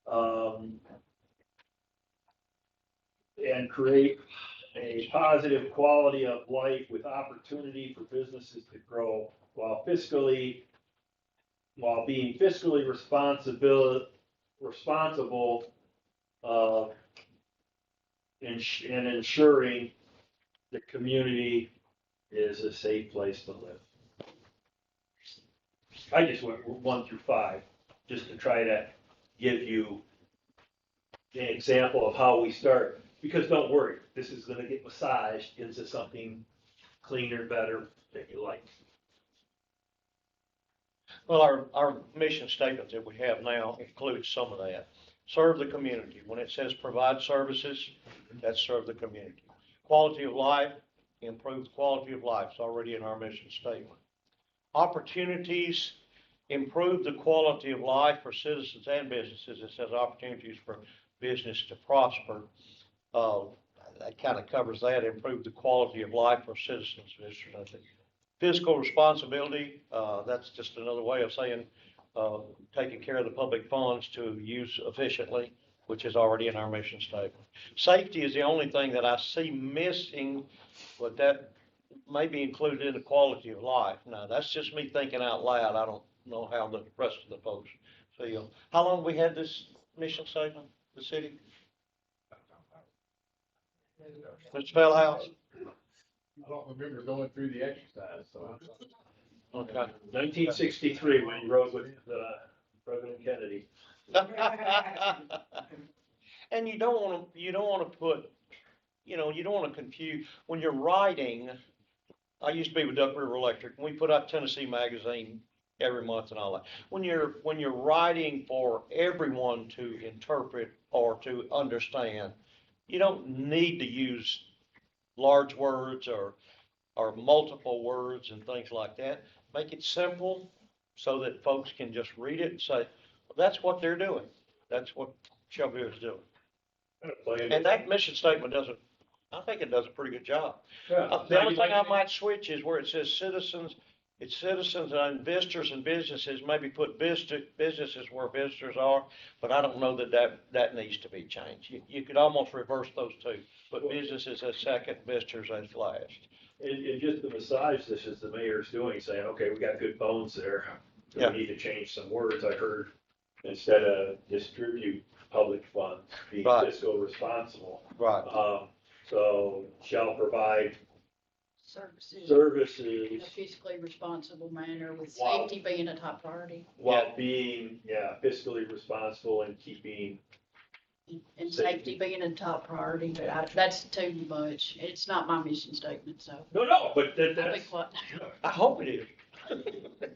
And create a positive quality of life with opportunity for businesses to grow while being fiscally responsible, and ensuring the community is a safe place to live. I just went 1 through 5, just to try to give you an example of how we start. Because don't worry, this is gonna get massaged into something cleaner, better, that you like. Well, our mission statement that we have now includes some of that. Serve the community. When it says provide services, that's serve the community. Quality of life, improve the quality of life. It's already in our mission statement. Opportunities, improve the quality of life for citizens and businesses. It says opportunities for business to prosper. That kind of covers that. Improve the quality of life for citizens and businesses. Fiscal responsibility, that's just another way of saying taking care of the public funds to use efficiently, which is already in our mission statement. Safety is the only thing that I see missing, but that may be included in the quality of life. Now, that's just me thinking out loud. I don't know how the rest of the folks feel. How long have we had this mission statement, the city? Mr. Fellhouse? I don't remember going through the exercise, so. Okay. 1963, when you rode with President Kennedy. And you don't want to put, you don't want to confuse, when you're writing, I used to be with Duck River Electric, and we put out Tennessee Magazine every month and all that. When you're writing for everyone to interpret or to understand, you don't need to use large words or multiple words and things like that. Make it simple so that folks can just read it and say, well, that's what they're doing. That's what Shelbyville is doing. And that mission statement I think it does a pretty good job. Yeah. The only thing I might switch is where it says citizens, it's citizens and visitors and businesses, maybe put businesses where visitors are, but I don't know that needs to be changed. You could almost reverse those two, put businesses as second, visitors as last. And just to massage this, as the mayor's doing, saying, okay, we got good bones there. We need to change some words. I heard, instead of distribute public funds, be fiscal responsible. Right. So shall provide Services services in a fiscally responsible manner, with safety being a top priority. while being, fiscally responsible and keeping. And safety being a top priority, but that's too much. It's not my mission statement, so. No, but I'll be that's, quiet. I hope it is.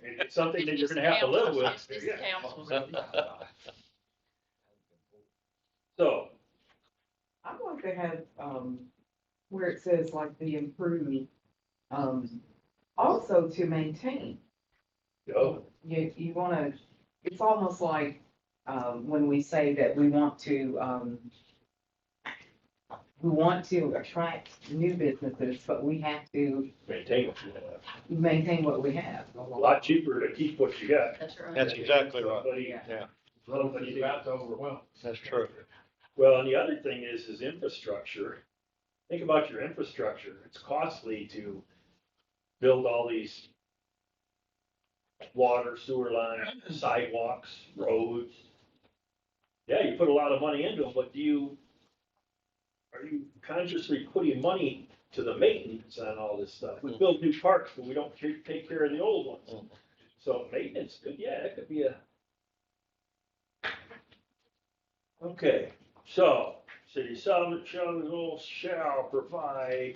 it's something that you're gonna have to live with. This is council's. So, I want to have, where it says like the improvement, also to maintain. go. You wanna, it's almost like, when we say that we want to attract new businesses, but we have to Maintain what you have. maintain what we have. A lot cheaper to keep what you got. That's right. That's exactly right. Somebody- Yeah, Somebody's about to overwhelm. that's true. Well, and the other thing is infrastructure. Think about your infrastructure. It's costly to build all these water, sewer lines, sidewalks, roads. Yeah, you put a lot of money into them, but are you consciously putting money to the maintenance on all this stuff? We build new parks, but we don't take care of the old ones. So maintenance it could be a. Okay, so city Shelbyville shall provide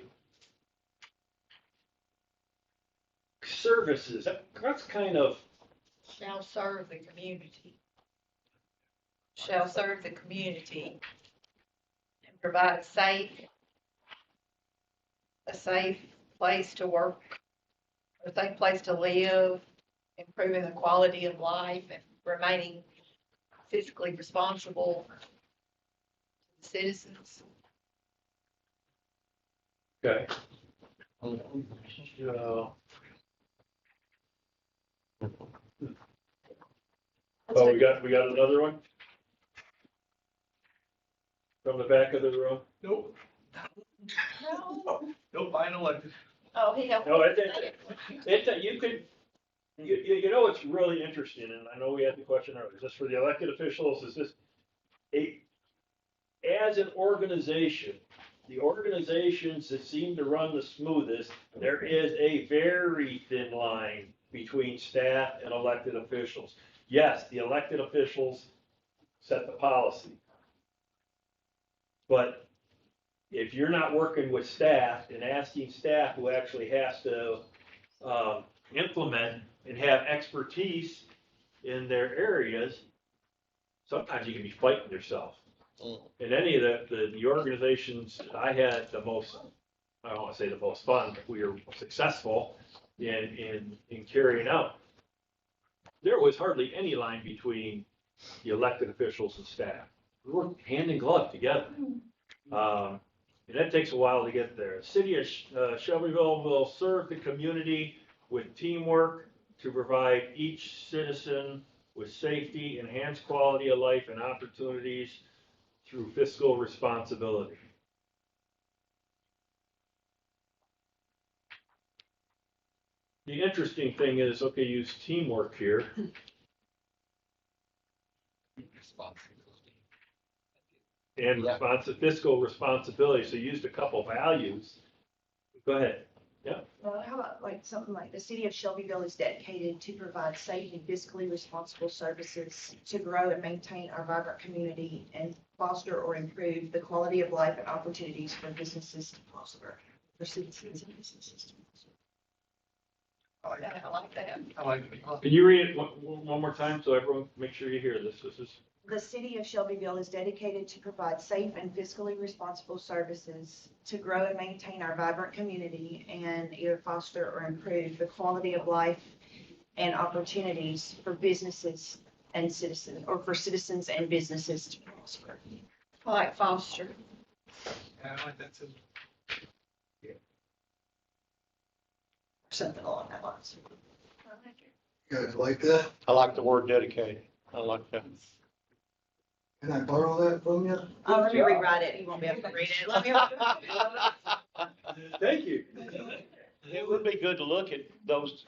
services. That's kind of. Shall serve the community. Shall serve the community and provide a safe place to work, a safe place to live, improving the quality of life and remaining fiscally responsible to the citizens. Okay. Oh, we got another one? from the back of the room? Nope. Nope, I ain't elected. Oh, he helped. No, you could, you know, it's really interesting, and I know we had the question earlier, is this for the elected officials, is this as an organization, the organizations that seem to run the smoothest, there is a very thin line between staff and elected officials. Yes, the elected officials set the policy. But if you're not working with staff and asking staff who actually has to implement and have expertise in their areas, sometimes you can be fighting yourself. In any of the organizations I had the most, I don't want to say the most fun, but we were successful in carrying out, there was hardly any line between the elected officials and staff. We worked hand in glove together. And that takes a while to get there. The city of Shelbyville will serve the community with teamwork to provide each citizen with safety, enhanced quality of life, and opportunities through fiscal responsibility. The interesting thing is, okay, use teamwork here. And fiscal responsibility, so used a couple values. Go ahead. Yeah. Well, how about like something like the city of Shelbyville is dedicated to provide safe and fiscally responsible services to grow and maintain our vibrant community and foster or improve the quality of life and opportunities for businesses to prosper, for citizens and businesses to prosper. I like that. I like it. Can you read it one more time so everyone make sure you hear this? This is. The city of Shelbyville is dedicated to provide safe and fiscally responsible services to grow and maintain our vibrant community and either foster or improve the quality of life and opportunities for businesses and citizens, or for citizens and businesses to prosper. I like foster. Yeah, I like that too. Something along that lines. You guys like that? I like the word dedicated. I like that. Can I borrow that from you? Oh, let me rewrite it. You won't be able to read it. Let me. Thank you. It would be good to look at those,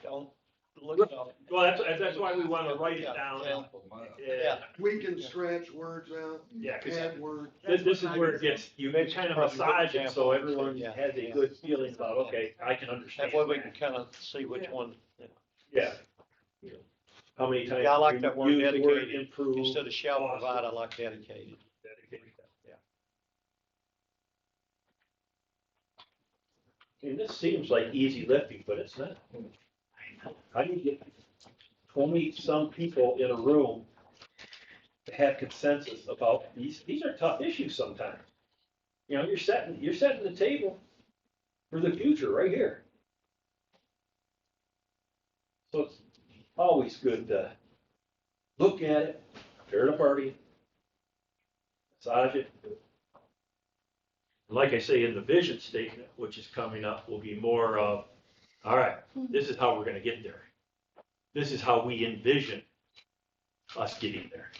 look at all. Well, that's why we want to write it down. Yeah. We can scratch words out, Yeah, 'cause add words. this is where it gets, you kind of massage it so everyone has a good feeling about, okay, I can understand. That way we can kind of see which one. Yeah. How many times? Yeah, I like that word use the word dedicated. improve, Instead of shall foster. provide, I like dedicated. Dedicated, yeah. And this seems like easy lifting, but it's not. How do you get 20-some people in a room to have consensus about these? These are tough issues sometimes. You know, you're setting the table for the future right here. So it's always good to look at it, tear it apart, massage it. And like I say, in the vision statement, which is coming up, will be more of, all right, this is how we're going to get there. This is how we envision us getting there.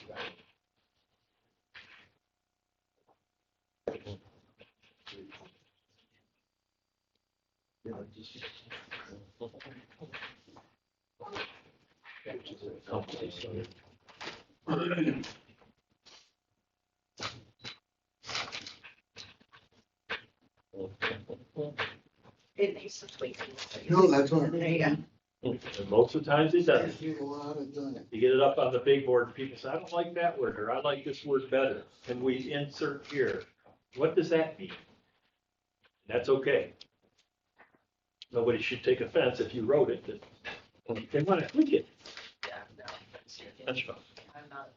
It needs some tweaking. No, that's all right. There you go. And most of the times it does. Take a lot of time. You get it up on the big board and people say, I don't like that word, or I like this word better. Can we insert here? What does that mean? That's okay. Nobody should take offense if you wrote it, that they want to tweak it. That's right. I'm not.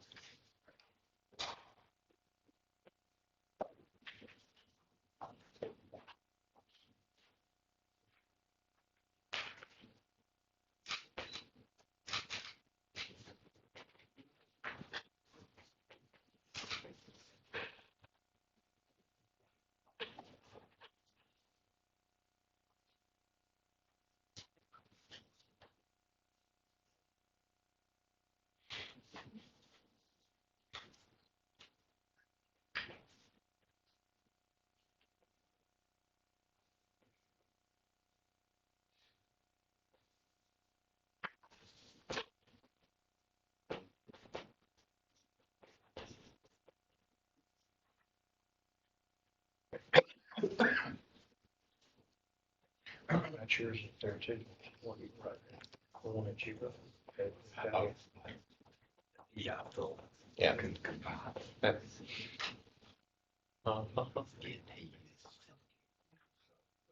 That's yours there too. One you wrote. The one that you wrote. Okay. Yeah, so. Yeah. Yeah.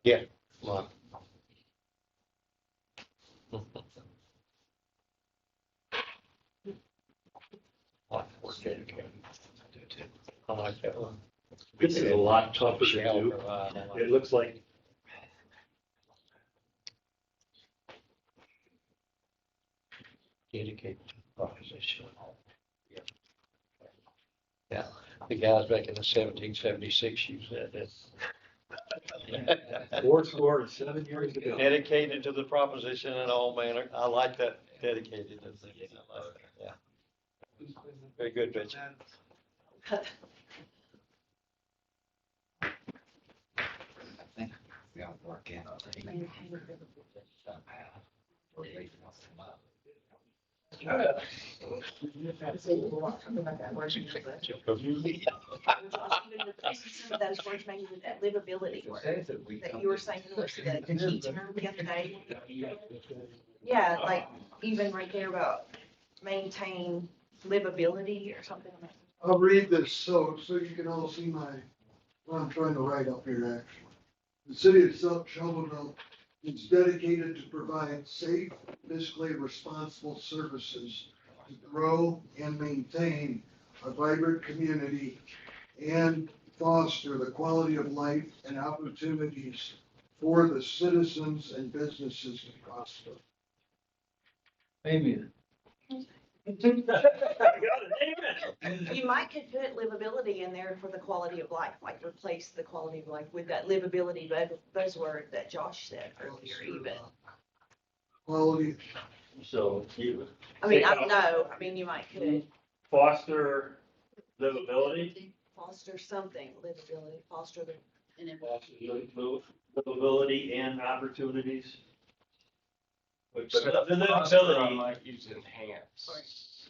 Yeah. Right. We're dedicated. I like that one. This is a lot tougher to do. It looks like Dedicated to the proposition. Yeah, the guys back in the 1776 used that. Four score and 7 years ago. Dedicated to the proposition in all manner. I like that. Dedicated. I like that. Yeah. Very good, Mitch. I think we ought to work in. Some of those words maybe with that livability word that you were saying was the key term the other day. Yeah, like even right there about maintain livability or something like that. I'll read this so you can all see what I'm trying to write up here actually. The city of Shelbyville is dedicated to provide safe, fiscally responsible services to grow and maintain a vibrant community and foster the quality of life and opportunities for the citizens and businesses to prosper. Amen. You might could put livability in there for the quality of life, like replace the quality of life with that livability buzzword that Josh said earlier even. Quality. So you. I mean, I don't know. I mean, you might could Foster livability. foster something, livability, foster the. And then Foster livability and opportunities. But the I livability. might use enhance.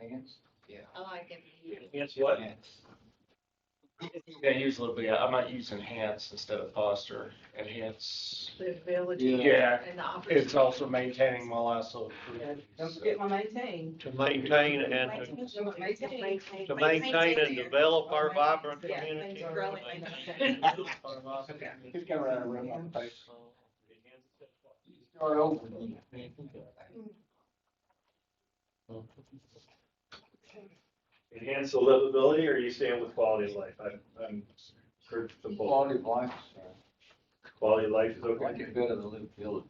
Hands? Yeah. I like it. Enhance what? Yeah, use a little bit, I might use enhance instead of foster, enhance. Livability. Yeah, And the opportunity. it's also maintaining while also. Don't forget my maintain. To maintain and to maintain and develop our vibrant community. He's got around and run on the face. Start over. Enhance the livability, or are you staying with quality of life? I'm heard some both. Quality of life. Quality of life is I like okay. it better than livability.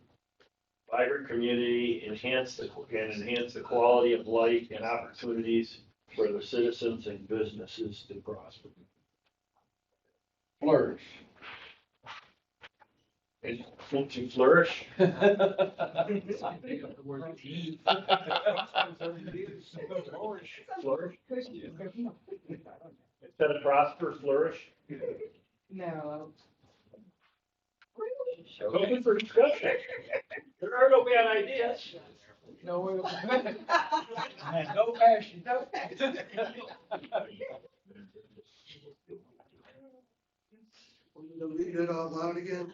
Vibrant community, enhance the quality of life and opportunities for the citizens and businesses to prosper. Flourish. To flourish. Flourish. Instead of prosper, flourish. No. Open for discussion. There are no bad ideas. No, No passion. No passion. To read it out loud again.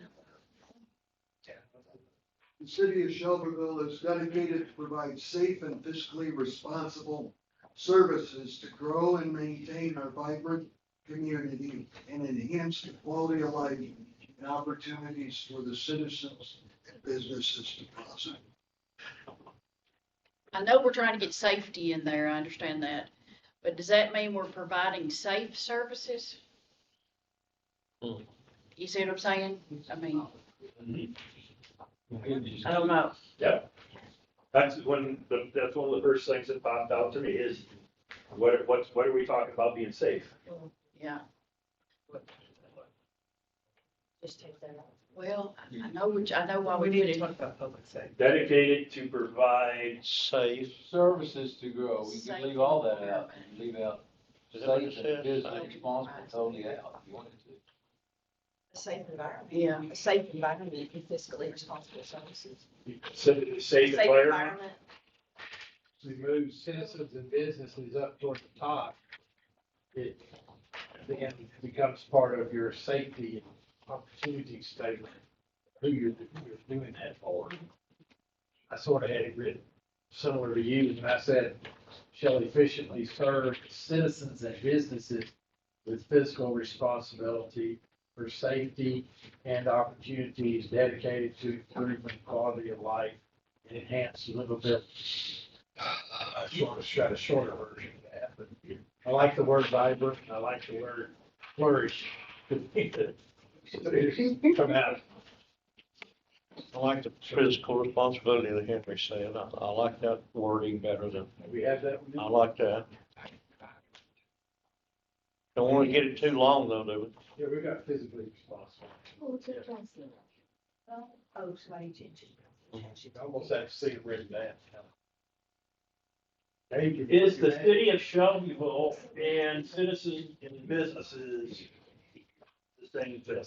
The city of Shelbyville is dedicated to provide safe and fiscally responsible services to grow and maintain our vibrant community and enhance the quality of life and opportunities for the citizens and businesses to prosper. I know we're trying to get safety in there, I understand that, but does that mean we're providing safe services? You see what I'm saying? I mean, I don't know. Yeah. That's one of the first things that popped out to me is what are we talking about being safe? Yeah. Just take that out. Well, I know why We we need did to it. talk about public safety. Dedicated to provide Safe. Services to grow. We Safe can leave all that out. environment. Leave out Is that what safe it and says? business responsible totally out if you wanted to. A safe environment. Yeah. A safe environment and fiscally responsible services. safe environment. We move citizens and businesses up toward the top. It then becomes part of your safety and opportunity statement. who you're doing that for. I sort of had it written similar to you, and I said, shall efficiently serve citizens and businesses with fiscal responsibility for safety and opportunities dedicated to improving quality of life and enhance livability. I sort of got a shorter version of that, but I like the word vibrant, and I like the word flourish. Come out. I like the physical responsibility that Henry said. I like that wording better than, We have that. I like that. Don't want to get it too long though, do we? Yeah, we got physically responsible. Oh, somebody changed I almost have to see it written down. Now you can- Is the city of Shelbyville and citizens and businesses the same thing?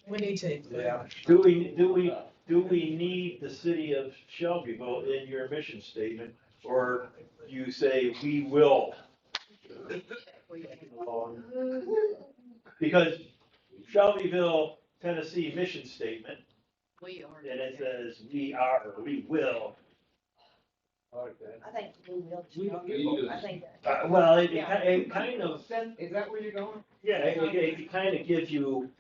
We need to. Yeah. Do we need the city of Shelbyville in your mission statement, or you say we will? Because Shelbyville, Tennessee mission statement, We are. and it says we are, or we will. I like that. I think we will. I think Well, it kind of, Is that where you're going? yeah, it kind of gives you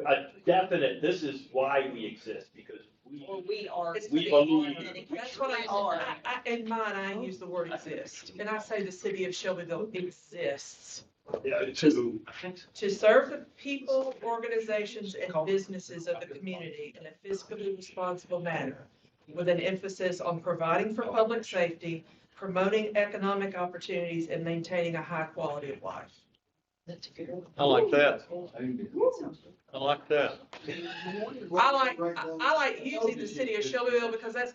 a definite, this is why we exist, because we are. we believe. That's what I are. In mine, I use the word exist, and I say the city of Shelbyville exists Yeah, to serve the people, organizations, and businesses of the community in a fiscally responsible manner, with an emphasis on providing for public safety, promoting economic opportunities, and maintaining a high quality of life. I like that. I like that. I like using the city of Shelbyville because that's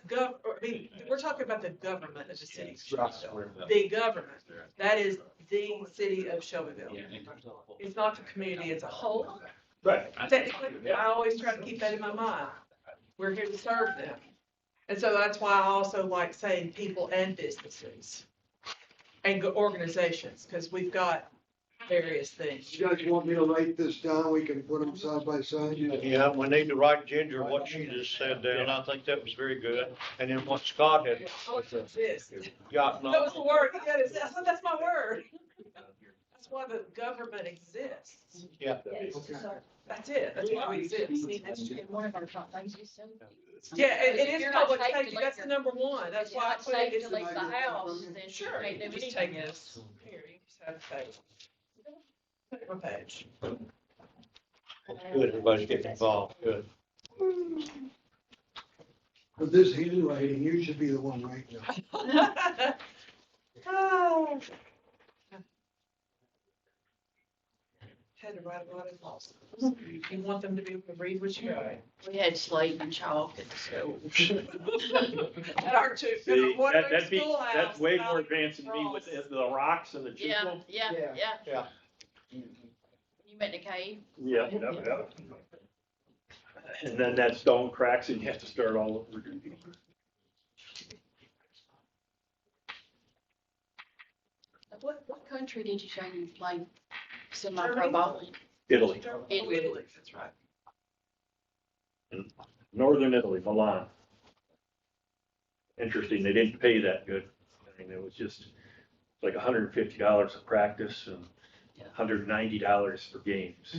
we're talking about the government of the city of Shelbyville. The government, that is the city of Shelbyville. It's not the community as a whole. Right. Technically, I always try to keep that in my mind. We're here to serve them. And so that's why I also like saying people and businesses and organizations, because we've got various things. You guys want me to write this down? We can put them side by side. Yeah, we need to write Ginger what she just said down. I think that was very good. And then what Scott had gotten That was on. the word. That's my word. That's why the government exists. Yeah. That's it. That's why we exist. That's one of our top things you said. Yeah, it is You're not public safe to safety. leave That's your- the number one. That's If you're why I not put it. safe It's to leave the house, then Sure, you can't do just take anything. this. Here, you just have a page. Take my page. Good, everybody's getting involved. Good. With this handwriting, you should be the one writing it. Had to write a lot of laws. You want them to be able to read what you write. We had slate and chalk at the school. At our two, See, whatever that's schoolhouse. way more advanced than me with the rocks and the Yeah, chisel. yeah, Yeah. yeah. Yeah. You met in a cave? Yeah. And then that stone cracks and you have to start all over. What country did you say you played semi-pro ball in? Italy, Italy, that's right. northern Italy, Milan. Interesting, they didn't pay that good. I mean, it was just like $150 a practice and $190 for games.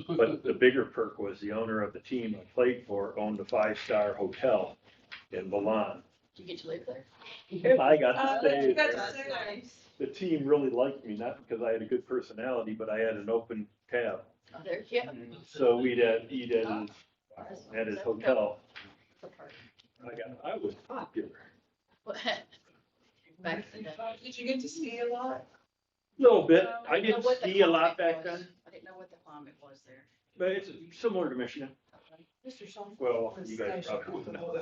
But the bigger perk was the owner of the team I played for owned a 5-star hotel in Milan. Did you get to live there? And I got to stay You got there. to say nice. The team really liked me, not because I had a good personality, but I had an open tab. Oh, there, yeah. So we'd eat at his hotel. I was popular. Back in the day. Did you get to ski a lot? A little bit. No, I didn't know didn't what the ski a lot climate back was. then, I didn't know what the climate was there. but it's similar to Michigan. Mr. Sean. Well, you guys probably wouldn't know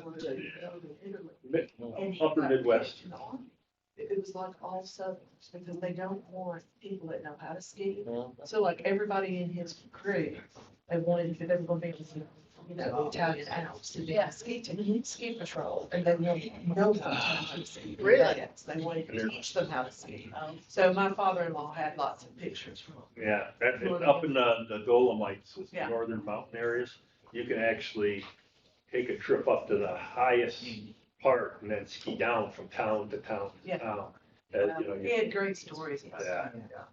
that. Upper Midwest. It was like all Southerns, because they don't want people that know how to ski. So like everybody in his crew, they wanted, if they were gonna be able to, the Italian Alps to do Yeah. ski patrol, and they wanted no one how to ski. Really? Yes, they wanted to teach them how to ski. So my father-in-law had lots of pictures from them. Yeah, up in the Dolomites, was the Yeah. northern mountain areas. you can actually take a trip up to the highest part and then ski down from town to town to Yeah. town. You know, He had great stories. about Yeah. that.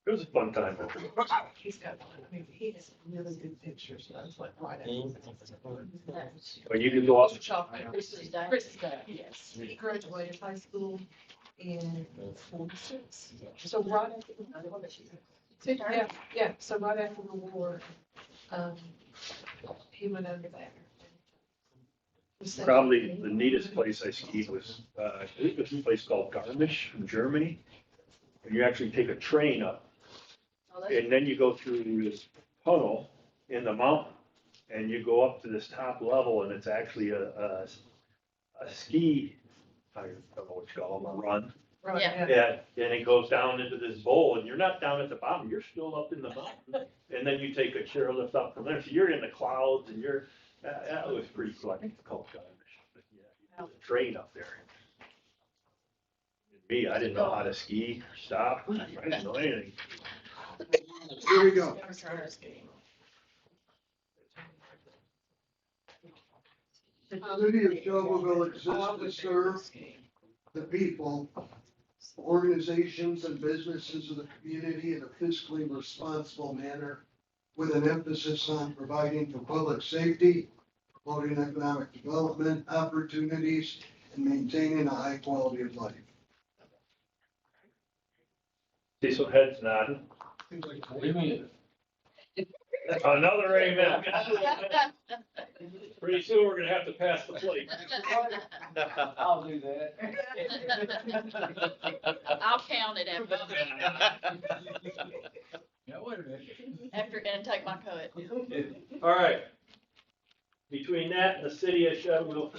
It was a fun time. He's got, I mean, he has really good pictures, so I was like, right. When you can go up, Chris's dad. Chris's dad, yes. He graduated high school in 46. So right after, yeah, so right after the war, he went over there. probably the neatest place I skied was, I think it was a place called Garmisch in Germany. And you actually take a train up, and then you go through this tunnel in the mountain, and you go up to this top level, and it's actually a ski, I don't know what you call them, a run. Right, Yeah. Yeah, and it goes down into this bowl, and you're not down at the bottom, you're still up in the mountain. And then you take a chairlift up from there, so you're in the clouds, and that was pretty cool. I think it's called Garmisch, but yeah, there's a train up there. Me, I didn't know how to ski, stop, I didn't know anything. Here we go. The city of Shelbyville exists to serve the people, organizations, and businesses of the community in a fiscally responsible manner, with an emphasis on providing for public safety, promoting economic development opportunities, and maintaining a high quality of life. See some heads nodding. Another amen. Pretty soon, we're gonna have to pass the plate. I'll do that. I'll count it after, Yeah, wait a minute. after, and take my cut. All right. Between that and the city of Shelbyville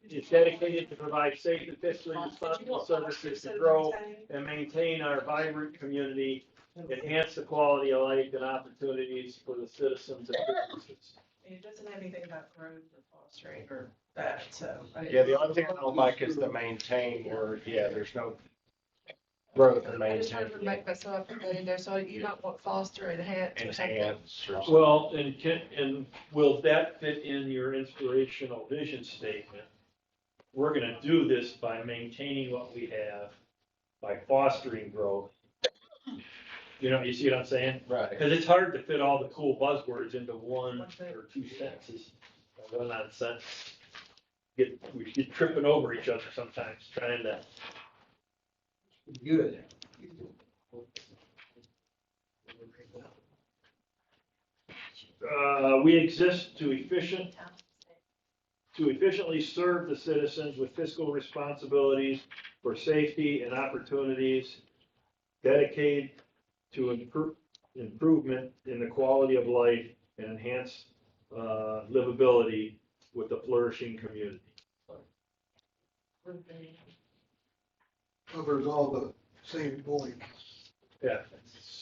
is dedicated to provide safe and fiscally responsible services to grow and maintain our vibrant community, enhance the quality of life and opportunities for the citizens and businesses. It doesn't have anything about growth or fostering or that, so. Yeah, the only thing I don't like is the maintain word. Yeah, there's no growth or I just wanted to maintain. make myself, I put that in there, so you don't want foster, enhance or something. Enhance or something. Well, and will that fit in your inspirational vision statement? We're gonna do this by maintaining what we have, by fostering growth. You know, you see what I'm saying? Right. Because it's hard to fit all the cool buzzwords into one or two sentences, or one nonsense. We get tripping over each other sometimes, trying to. Good. We exist to efficiently serve the citizens with fiscal responsibilities for safety and opportunities, dedicated to improvement in the quality of life and enhance livability with a flourishing community. Covers all the same points. Yeah,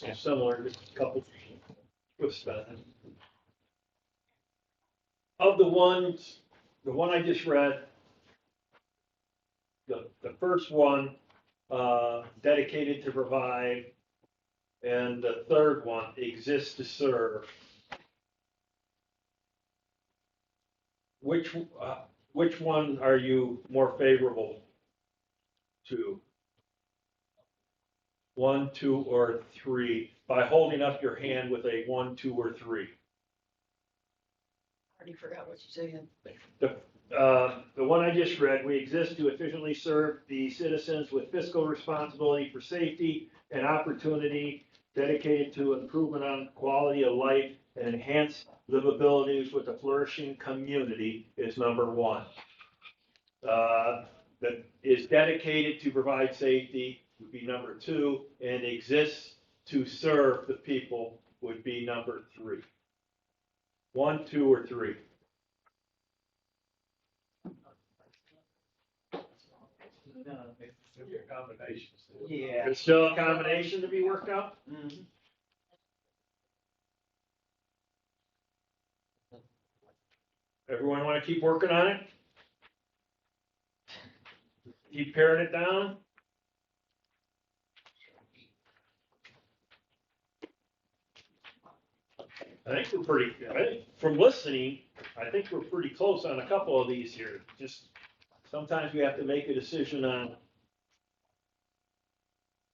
it's similar, just a couple twists on it. Of the one I just read, the first one, dedicated to provide, and the third one, exists to serve. Which one are you more favorable to? 1, 2, or 3, by holding up your hand with a 1, 2, or 3. I already forgot what you said. The one I just read, we exist to efficiently serve the citizens with fiscal responsibility for safety and opportunity, dedicated to improvement on quality of life and enhance livabilities with a flourishing community is number 1. That is dedicated to provide safety would be number 2, and exists to serve the people would be number 3. 1, 2, or 3. Yeah. It's still a combination to be worked out? Mhm. Everyone want to keep working on it? Keep paring it down? I think we're pretty, I think from listening, I think we're pretty close on a couple of these here. Just sometimes we have to make a decision on,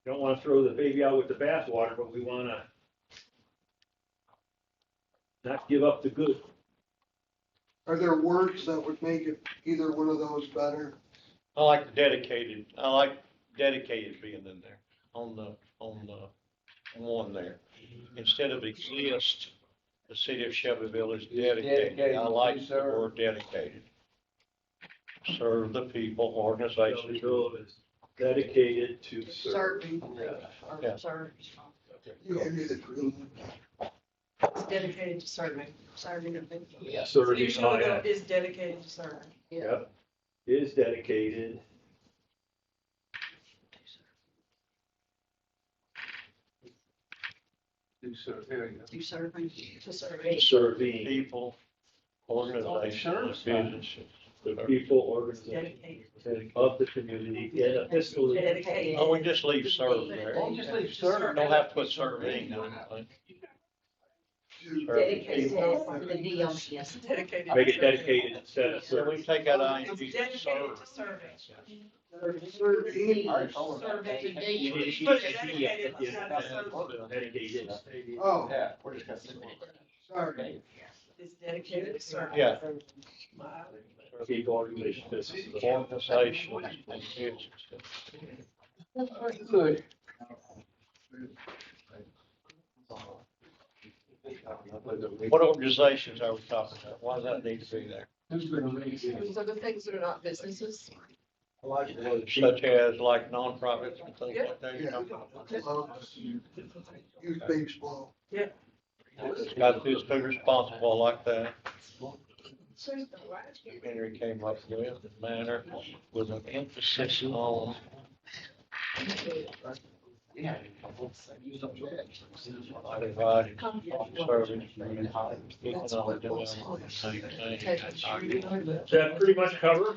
don't want to throw the baby out with the bathwater, but we want to not give up the good. Are there words that would make it either one of those better? I like dedicated being in there on the one there. Instead of exist, the city of Shelbyville is dedicated. I like the word dedicated. Serve the people, organizations. Shelbyville is dedicated to serve. Serving. Yeah. Serve. It's dedicated to serving. Serving the people. Serving, Shelbyville is dedicated to serving. Yep, is dedicated. Do serving. Do serving. To serve. Serving People, organizations, businesses. the people, organizations of the community in a fiscally. Dedicated. Oh, we just leave serve there. Don't just leave serve. Don't have to put serving, I don't think. Dedicated. The D on it, yes. Dedicated. Make it dedicated instead of So serving. we take out It's ING, dedicated serve. to serving. Serving. You need to Put keep it the D at dedicated the end instead of serving. of dedicated. Oh, Yeah, we're just gonna say. sorry. It's dedicated to serving. Yeah. People, organizations, businesses. Organizations and businesses. What organizations are we talking about? Why does that need to be there? So the things that are not businesses. Such as like nonprofits and things like that. Youth baseball. Got to be responsible like that. Henry came up with the manner with an emphasis on. Providing service, economic development, same thing. Does that pretty much cover?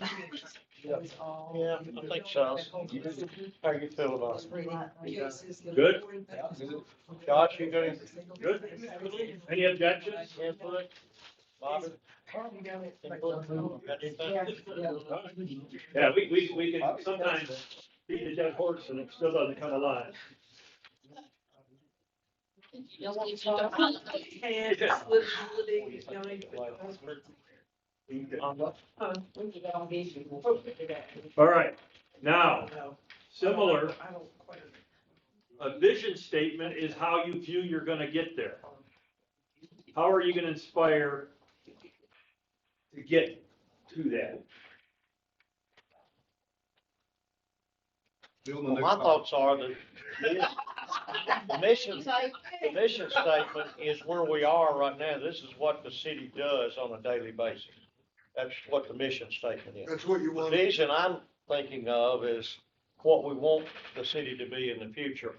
Yeah, I think so. How you feel about it? Good? Josh, you got any Good? Any objections? input? Bobby? Got anything? Yeah, we can sometimes beat a dead horse and it still doesn't come alive. And liability, you know, All right, now, similar, a vision statement is how you view you're gonna get there. How are you gonna inspire to get to that? Well, my thoughts are that the mission statement is where we are right now. This is what the city does on a daily basis. That's what the mission statement is. That's what you The want. vision I'm thinking of is what we want the city to be in the future,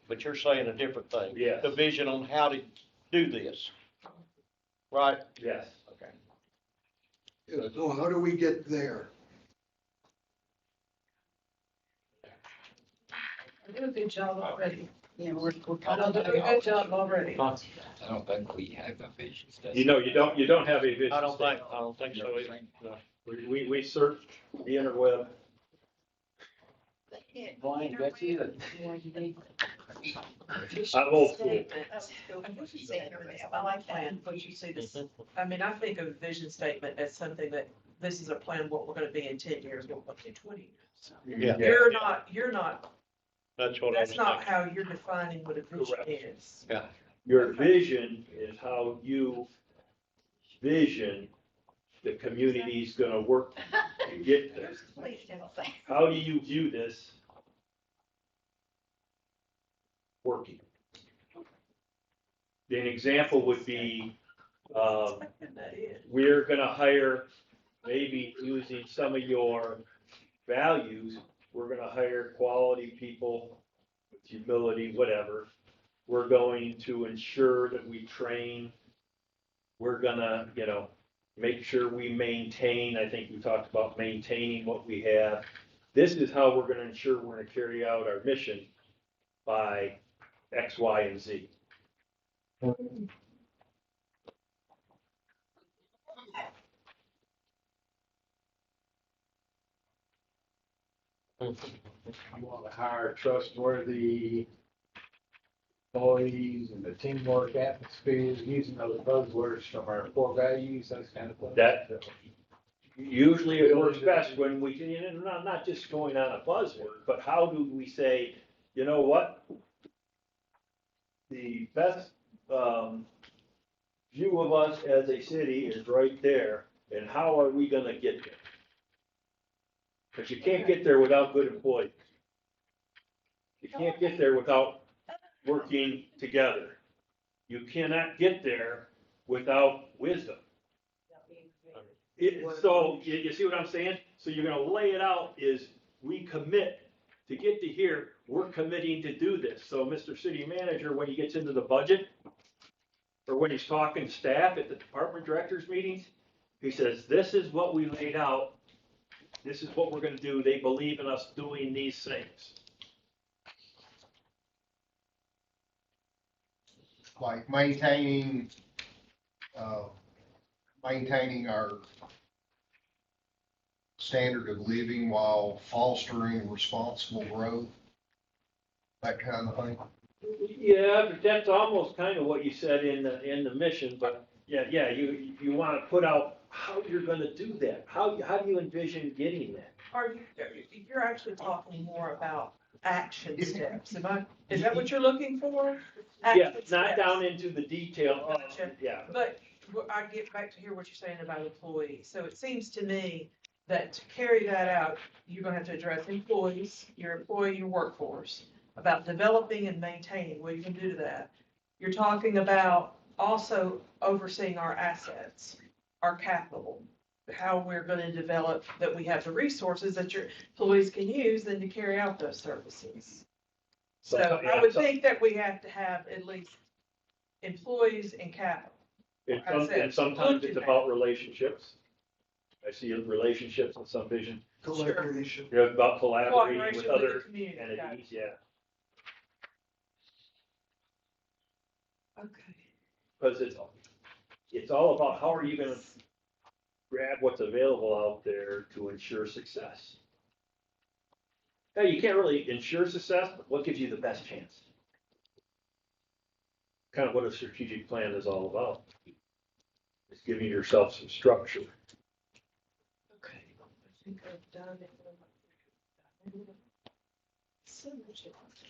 but you're saying a different thing. Yes. The vision on how to do this. Right? Yes. Okay. Yeah, so how do we get there? I do a good job already. Yeah, we're I kind do of. a good job already. I don't think we have a vision statement. You don't have a vision. I don't statement. think so either. No. We searched the interweb. Blind, that's it. I'm old school. I like that, but you see this, I mean, I think of a vision statement as something that, this is a plan, what we're gonna be in 10 years, what we're gonna be in 20 years. Yeah. You're not, That's what I was that's not thinking. how you're defining what a vision Correct. is. Yeah. Your vision is how you vision the community's gonna work to get there. How do you view this working? An example would be, we're gonna hire, maybe using some of your values, we're gonna hire quality people with humility, whatever. We're going to ensure that we train. We're gonna, make sure we maintain, I think we talked about maintaining what we have. This is how we're gonna ensure we're gonna carry out our mission by X, Y, and Z. You want to hire trustworthy employees and the teamwork atmosphere, using those buzzwords from our core values, those kind of things. That, usually it works best when we can, and not just going on a buzzword, but how do we say, you know what? The best, view of us as a city is right there, and how are we gonna get there? But you can't get there without good employees. You can't get there without working together. You cannot get there without wisdom. So, you see what I'm saying? So you're gonna lay it out is, we commit to get to here, we're committing to do this. So Mr. City Manager, when he gets into the budget, or when he's talking to staff at the department directors meetings, he says, this is what we laid out, this is what we're gonna do, they believe in us doing these things. Like maintaining our standard of living while fostering responsible growth, that kind of thing. Yeah, but that's almost kind of what you said in the mission, but yeah, you want to put out how you're gonna do that. How do you envision getting that? You're actually talking more about action steps. Is that what you're looking for? Yeah, Action not steps. down into the detail of, Gotcha. yeah. But I get back to hear what you're saying about employees. So it seems to me that to carry that out, you're gonna have to address employees, your workforce, about developing and maintaining, what you can do to that. You're talking about also overseeing our assets, our capital, how we're gonna develop, that we have the resources that your employees can use then to carry out those services. So I would think that we have to have at least employees and capital. And sometimes it's about relationships. I see relationships in some vision. Collaboration. You're about collaborating with Cooperation other the community. entities, yeah. Okay. Because it's all about how are you gonna grab what's available out there to ensure success. Now, you can't really ensure success, but what gives you the best chance? Kind of what a strategic plan is all about. It's giving yourself some structure. Okay. I think I've done it.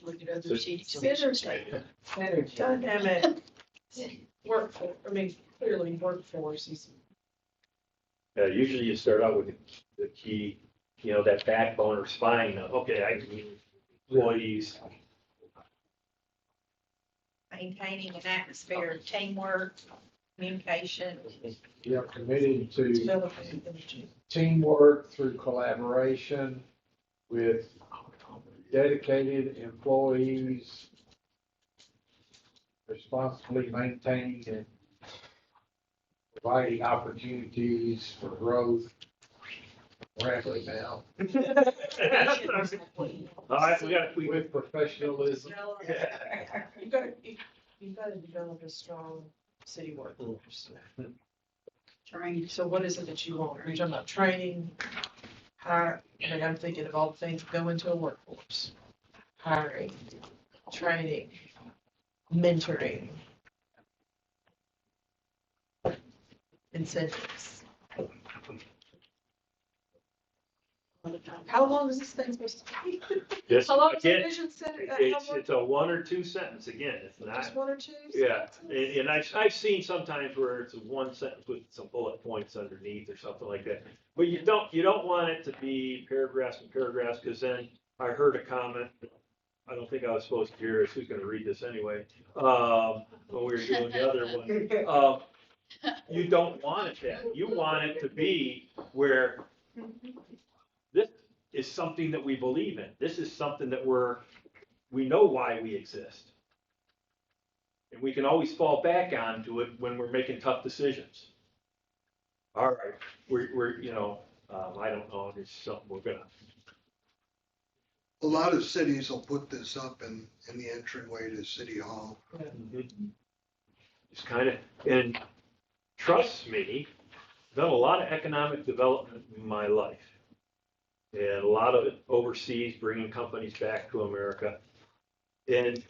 Look at other cities. Dynamic workforce, clearly workforce is. Usually you start out with the key, that backbone or spine of, okay, I need employees. Maintaining an atmosphere of teamwork, communication. We are committed to teamwork through collaboration with dedicated employees, responsibly maintaining and providing opportunities for growth. Rapidly now. All right, with professionalism. You've got to develop a strong city workforce. Training. So what is it that you want? Are you talking about training, hire? I'm thinking of all the things that go into a workforce. Hiring, training, mentoring, incentives. How long is this thing supposed to be? Just, How long is the again, vision center? it's a 1 or 2 sentence, again, it's not. Just 1 or 2? Yeah, and I've seen sometimes where it's a 1 sentence with some bullet points underneath or something like that. But you don't want it to be paragraphs and paragraphs, because then I heard a comment, I don't think I was supposed to hear it, who's gonna read this anyway, when we were doing the other one. You don't want it that, you want it to be where this is something that we believe in. This is something that we know why we exist. And we can always fall back onto it when we're making tough decisions. All right, we're I don't know, it's something we're gonna. A lot of cities will put this up in the entryway to City Hall. It's kind of, and trust me, I've done a lot of economic development in my life. and a lot of it overseas, bringing companies back to America. And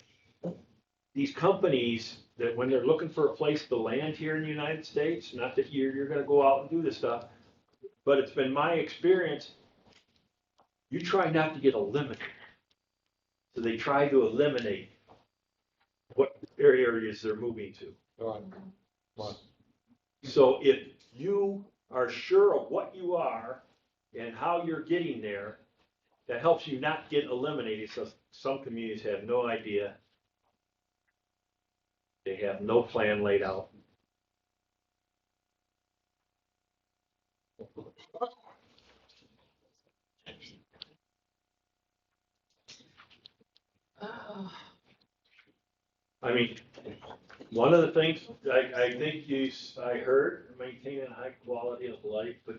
these companies, that when they're looking for a place to land here in the United States, not that you're gonna go out and do this stuff, but it's been my experience, you try not to get eliminated. So they try to eliminate what areas they're moving to. Right. So if you are sure of what you are and how you're getting there, that helps you not get eliminated. So some communities have no idea. They have no plan laid out. I mean, one of the things I think I heard, maintaining a high quality of life, but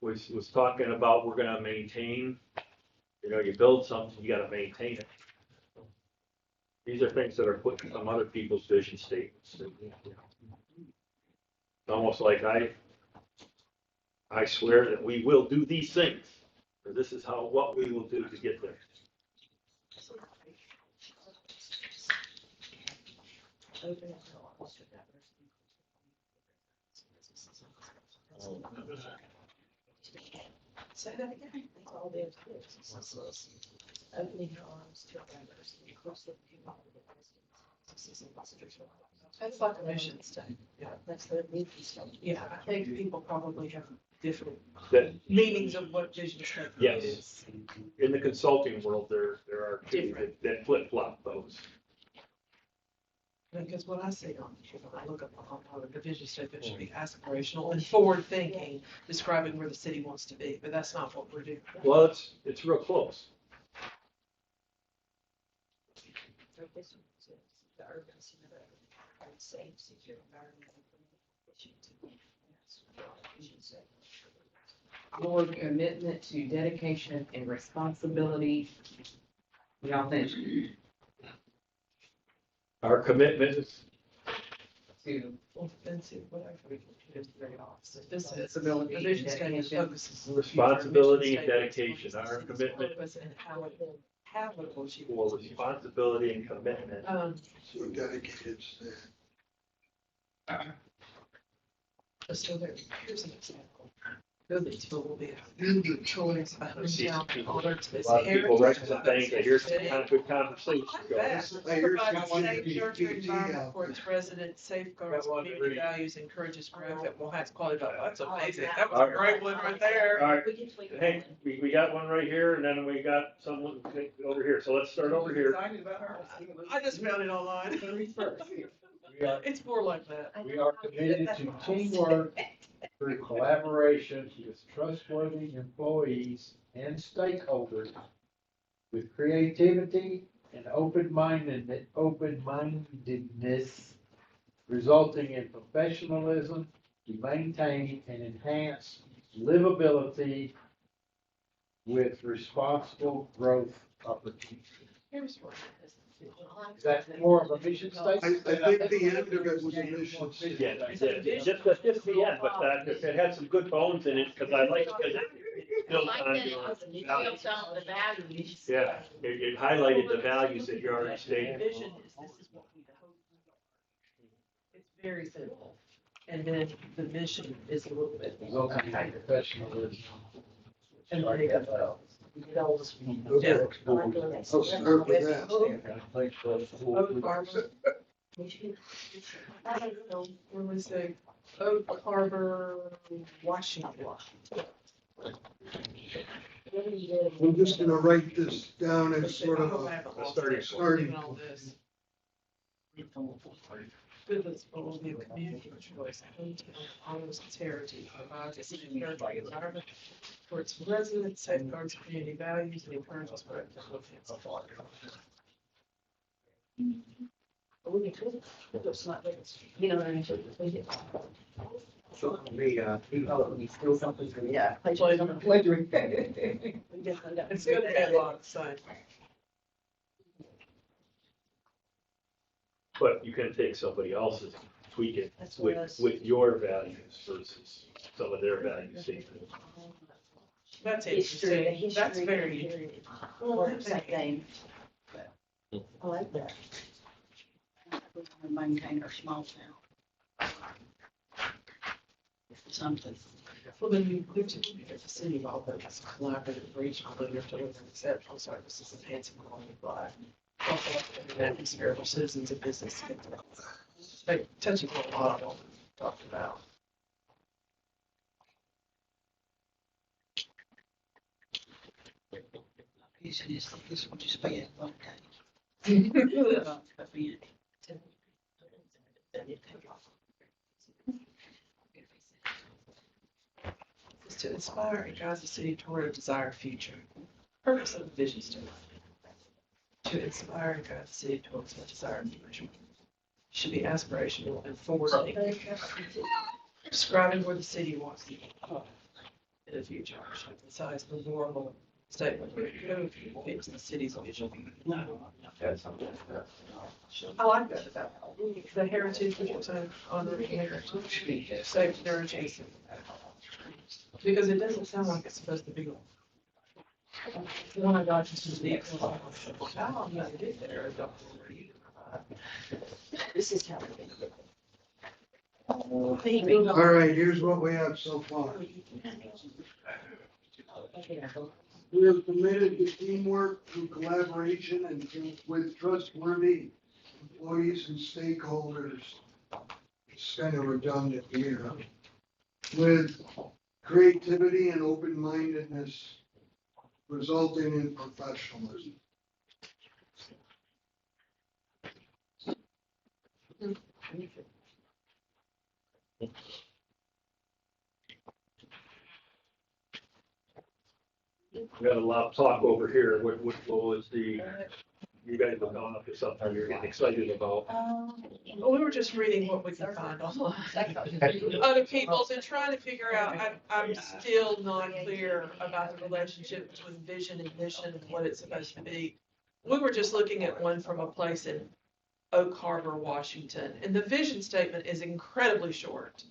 was talking about we're gonna maintain, you build something, you gotta maintain it. These are things that are put in some other people's vision statements. It's almost like I swear that we will do these things, or this is what we will do to get there. Say that again. All their kids. Opening your arms to diversity across the That's like a mission statement. Yeah, that's the mission statement. Yeah, I think people probably have different That- meanings of what vision statement Yes. is. In the consulting world, there are two that flip flop those. Because what I see when I look up on the vision statement should be aspirational and forward thinking, describing where the city wants to be, but that's not what we're doing. Well, it's real close. So this one says the urban center, safe, secure environment. More commitment to dedication and responsibility. Y'all think? Our commitment is To Offensive, whatever. it's very opposite. This is, Responsibility the and vision statement dedication. focuses. on responsibility and future mission dedication. statements, Our city's commitment purpose and how habitable she for wants to be. responsibility and commitment. So dedicated staff. So here's an example. Buildings will be a choice by hometown honor to A this lot of people write heritage. some things, I hear some kind of good conversation going. I hear Provides someone safe, be nurturing PT environment out for there. its residents, safeguards Got one to community read. values, encourages growth at will have quality. That's amazing. That was a great one right there. All right, hey, we got one right here, and then we got someone over here, so let's start over here. I just found it online. It's more like that. We are committed to teamwork through collaboration with trustworthy employees and stakeholders with creativity and open-mindedness, resulting in professionalism to maintain and enhance livability with responsible growth opportunities. Here's one. Is that more of a mission I statement? think the end of it was a mission Yeah, statement. just the end, but it had some good bones in it, because I like, because it built on your values. Built on the values. Yeah, it highlighted the values that you already stated. Vision is, this is what we hope we are. It's very simple. And then the mission is a little bit. Resulting in professionalism. And then it goes. Okay, I'll start with that. Oak Harbor. Where was the Oak Harbor, Washington? I'm just gonna write this down as sort of a starting All this. Goodness, will be a community of choice, hometown honors its heritage, provides a secure environment for its residents, safeguards community values, and encourages growth. You know what I mean? So, we still something for me. Yeah. Plagiarism. It's good to have a lot of sign. But you can take somebody else's, tweak it That's what with your values versus some of their values. That's history, interesting. That's very. heritage, Well, or that's something. I like that. We want to maintain our small town. Something. Well, then you live to the city of all those collaborative regional leader delivering exceptional services enhancing quality of life. Also, an atmosphere for citizens and business. They touching on a lot of what we talked about. This will just be a one day. Is to inspire and guide the city toward a desired future. Purpose of the vision statement. To inspire and guide the city towards a desired future. Should be aspirational and forward-thinking. Describing where the city wants to go in the future. Should emphasize the moral statement where it goes fits the city's vision. I like that about the heritage, which was on the heritage, safe heritage. Because it doesn't sound like it's supposed to be. Oh my gosh, this is the excellent. How long did I get there? This is how. All right, here's what we have so far. We are committed to teamwork through collaboration and with trustworthy employees and stakeholders. It's kind of redundant here. With creativity and open-mindedness resulting in professionalism. We had a lot of talk over here. What was the, you guys were going up to something you're getting excited about? Well, we were just reading what we could find online. Other people's and trying to figure out, I'm still not clear about the relationship between vision and mission and what it's supposed to be. We were just looking at one from a place in Oak Harbor, Washington, and the vision statement is incredibly short.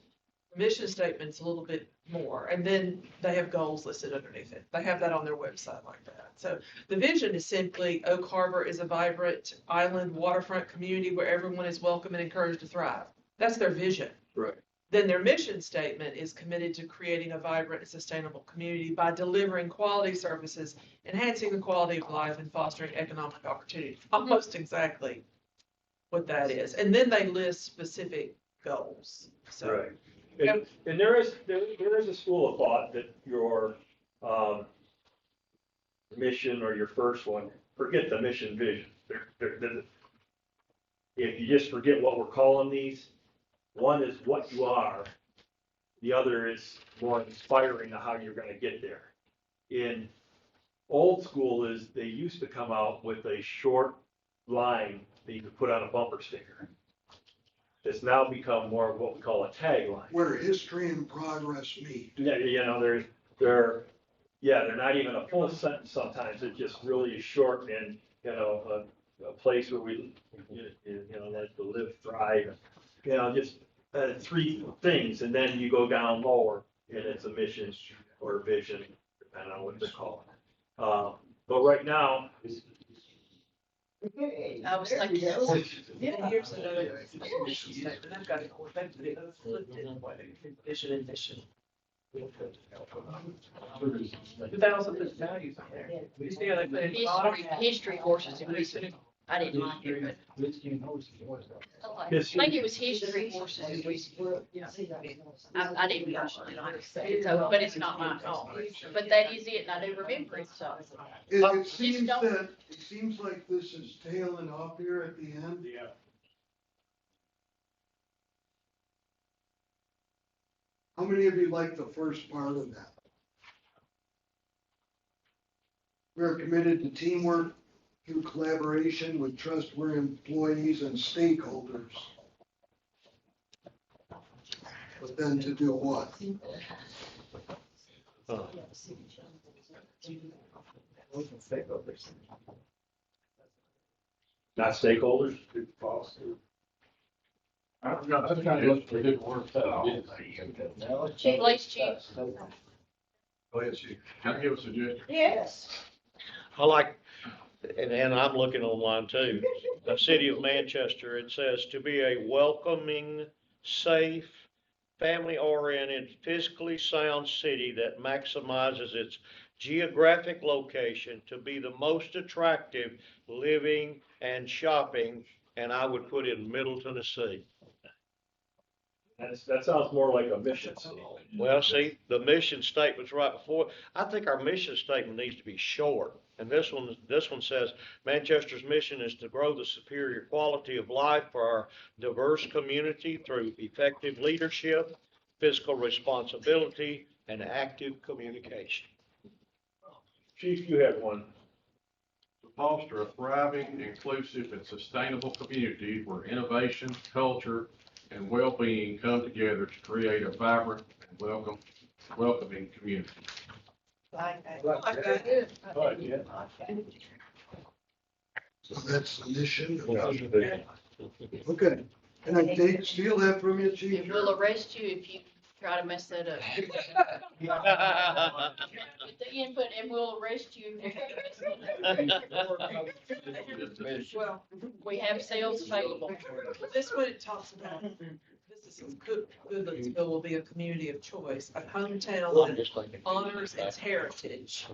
The mission statement's a little bit more, and then they have goals listed underneath it. They have that on their website like that. So the vision is simply Oak Harbor is a vibrant island waterfront community where everyone is welcome and encouraged to thrive. That's their vision. Right. Then their mission statement is committed to creating a vibrant and sustainable community by delivering quality services, enhancing the quality of life, and fostering economic opportunity. Almost exactly what that is. And then they list specific goals. So. Right. And there is a school of thought that your mission or your first one, forget the mission vision. If you just forget what we're calling these, one is what you are, the other is more inspiring of how you're going to get there. In old school is they used to come out with a short line that you could put on a bumper sticker. It's now become more of what we call a tagline. Where history and progress meet. Yeah, you know, they're not even a full sentence sometimes. It's just really short and, you know, a place where we, you know, like to live, thrive, you know, just three things. And then you go down lower and it's a mission or a vision, depending on what they call it. But right now, I was thinking. Yeah, here's another mission statement. I've got it flipped in way, vision and mission. But they also put values in there. You see how they put it? History courses, I didn't like it, but. I think it was history courses, I didn't personally like it, so, but it's not my fault. But that is it, and I do remember it, so. It seems like this is tailing off here at the end. Yeah. How many of you like the first part of that? We are committed to teamwork through collaboration with trustworthy employees and stakeholders. But then to do what? not stakeholders. That's kind of what we did work out. Chief, Lace Chief. Go ahead, Chief. Can I give a suggestion? Yes. I like, and I'm looking online too, the city of Manchester, it says to be a welcoming, safe, family-oriented, physically sound city that maximizes its geographic location to be the most attractive living and shopping, and I would put in Middle Tennessee. That sounds more like a mission statement. Well, see, the mission statement's right before. I think our mission statement needs to be short. And this one says, Manchester's mission is to grow the superior quality of life for our diverse community through effective leadership, fiscal responsibility, and active communication. Chief, you had one. To foster a thriving, inclusive, and sustainable community where innovation, culture, and well-being come together to create a vibrant and welcoming community. Like that. So that's the mission. Okay, and I steal that from you, Chief? And we'll arrest you if you try to mess that up. With the input, and we'll arrest you if you. Well, We have sales available. this one it talks about, businesses Goodlettsville will be a community of choice, a hometown that honors its heritage.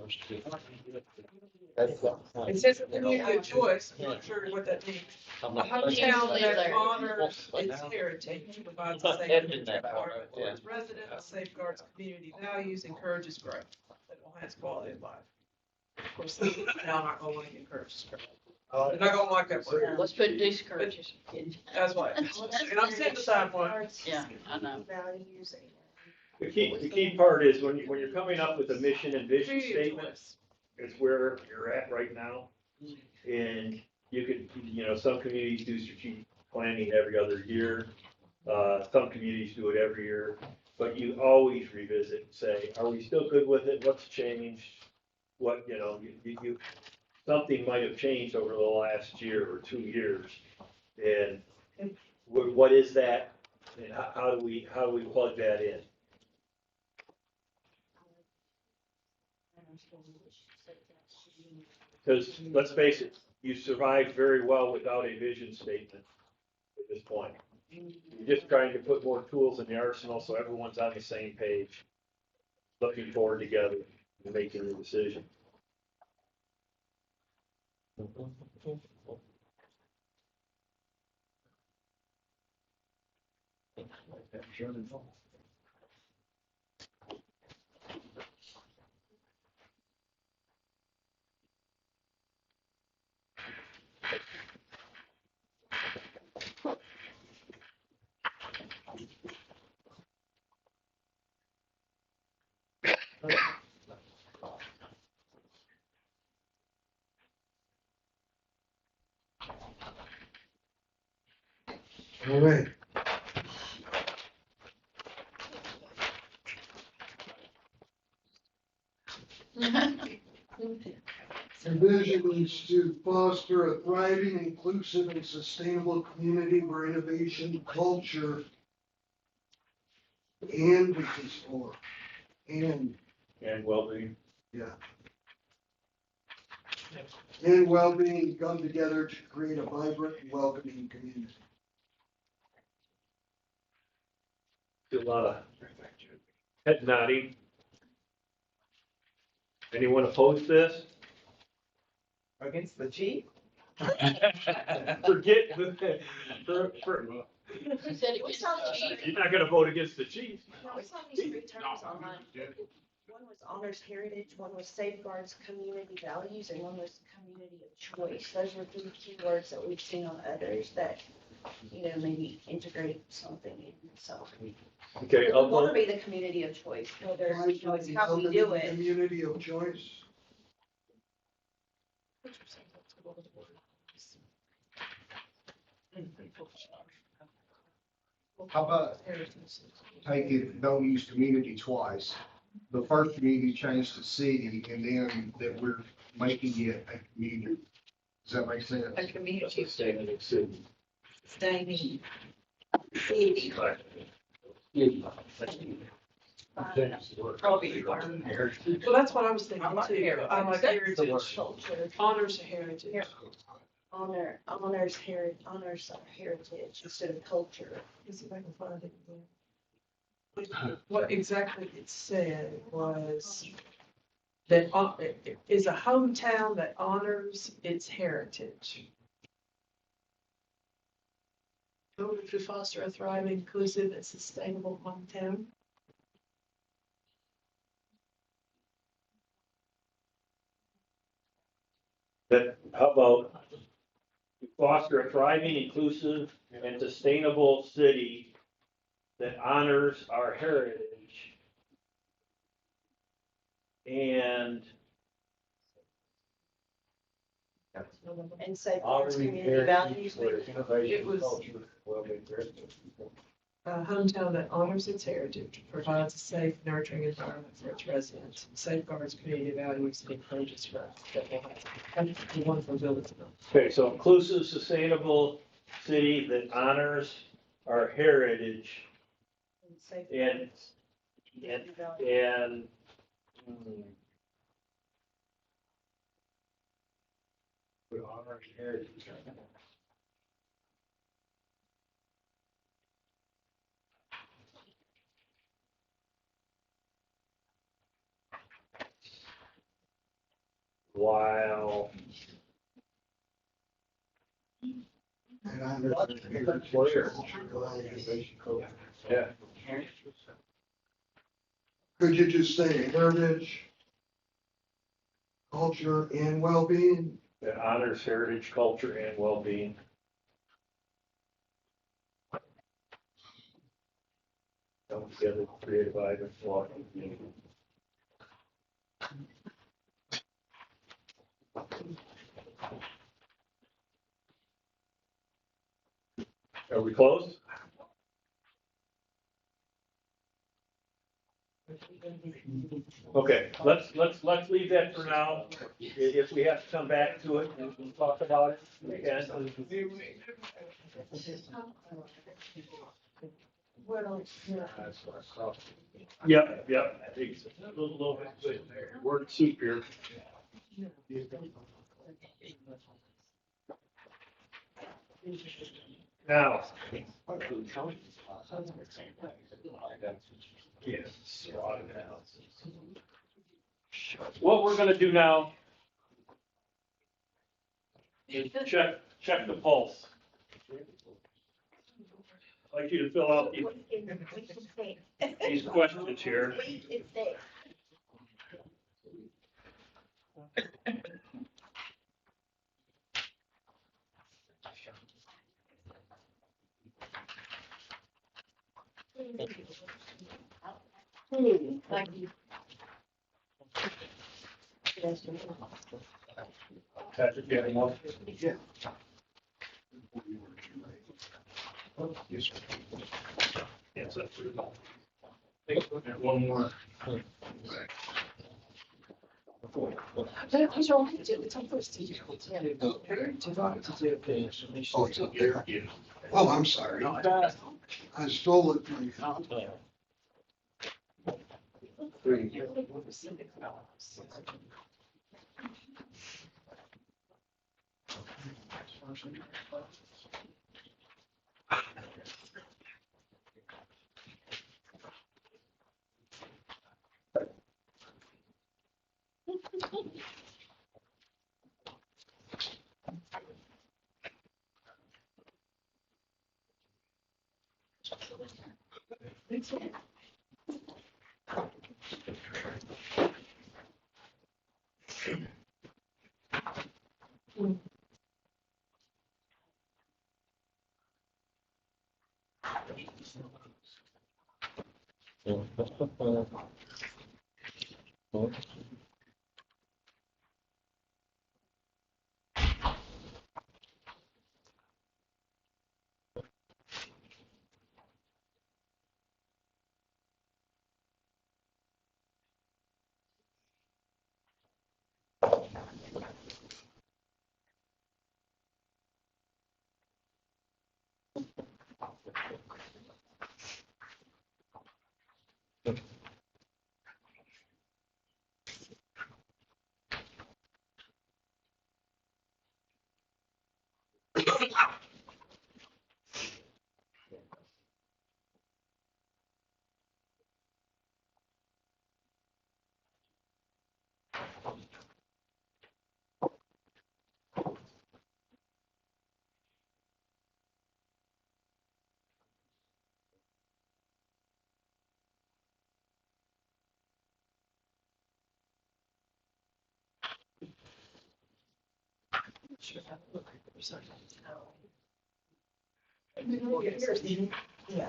It says a community of choice, I'm not sure what that means. A hometown that honors its heritage, provides a safe environment for its residents, safeguards community values, encourages growth, that will enhance quality of life. Of course, some people now aren't gonna like encourage growth. They're not gonna like that word. Let's put discourages. That's right. And I'm setting aside one. Yeah, I know. The key part is when you're coming up with a mission and vision statement, it's where you're at right now. And you could, some communities do strategic planning every other year. Some communities do it every year, but you always revisit and say, are we still good with it? What's changed? What, something might have changed over the last year or 2 years. And what is that? And how do we plug that in? Because let's face it, you survived very well without a vision statement at this point. You're just trying to put more tools in the arsenal so everyone's on the same page, looking forward together and making a decision. All right. The vision is to foster a thriving, inclusive, and sustainable community where innovation, culture, and this is for, and well-being. Yeah. And well-being come together to create a vibrant and welcoming community. A lot of head nodding. Anyone opposed this? Against the chief? Forget He said it was cheap. you're not gonna vote against the chief. No, we saw these 3 terms online. One was honors heritage, one was safeguards community values, and one was community of choice. Those were 3 keywords that we've seen on others that, maybe integrate something in. So Okay, we want to be the community of choice, whether it's how we do it. Community of choice. How about take it, don't use community twice? The first community changed to city, and then that we're making it a community. Does that make sense? A community. Staying in city. Staying city. Probably learn. Well, that's what I was thinking I like too. heritage. I like That's heritage, the word. honors heritage. Honors our heritage instead of culture. Let's see if I can find it again. What exactly it said was that it is a hometown that honors its heritage. In order to foster a thriving, inclusive, and sustainable hometown. But how about to foster a thriving, inclusive, and sustainable city that honors our heritage and safeguards community values. It was a hometown that honors its heritage, provides a safe, nurturing environment for its residents, safeguards community values, and encourages growth. That's the one from Villageville. okay, so inclusive, sustainable city that honors our heritage and We honor our heritage. while And I understand. yeah. Could you just say heritage, culture, and well-being? That honors heritage, culture, and well-being. Come together, create a vibrant, welcoming community. Are we closed? Okay, let's leave that for now. If we have to come back to it and talk about it, we can. Yep. Word soup here. Now. Yes. What we're gonna do now is check the pulse. I'd like you to fill out these questions here. Thank you. Patrick, you have one? Yeah. Yes. One more. He's all right, it's on first. Heritage ought to do it. Oh, it's up there. Oh, I'm sorry. I stole it from you. Sure. Sorry. Yeah.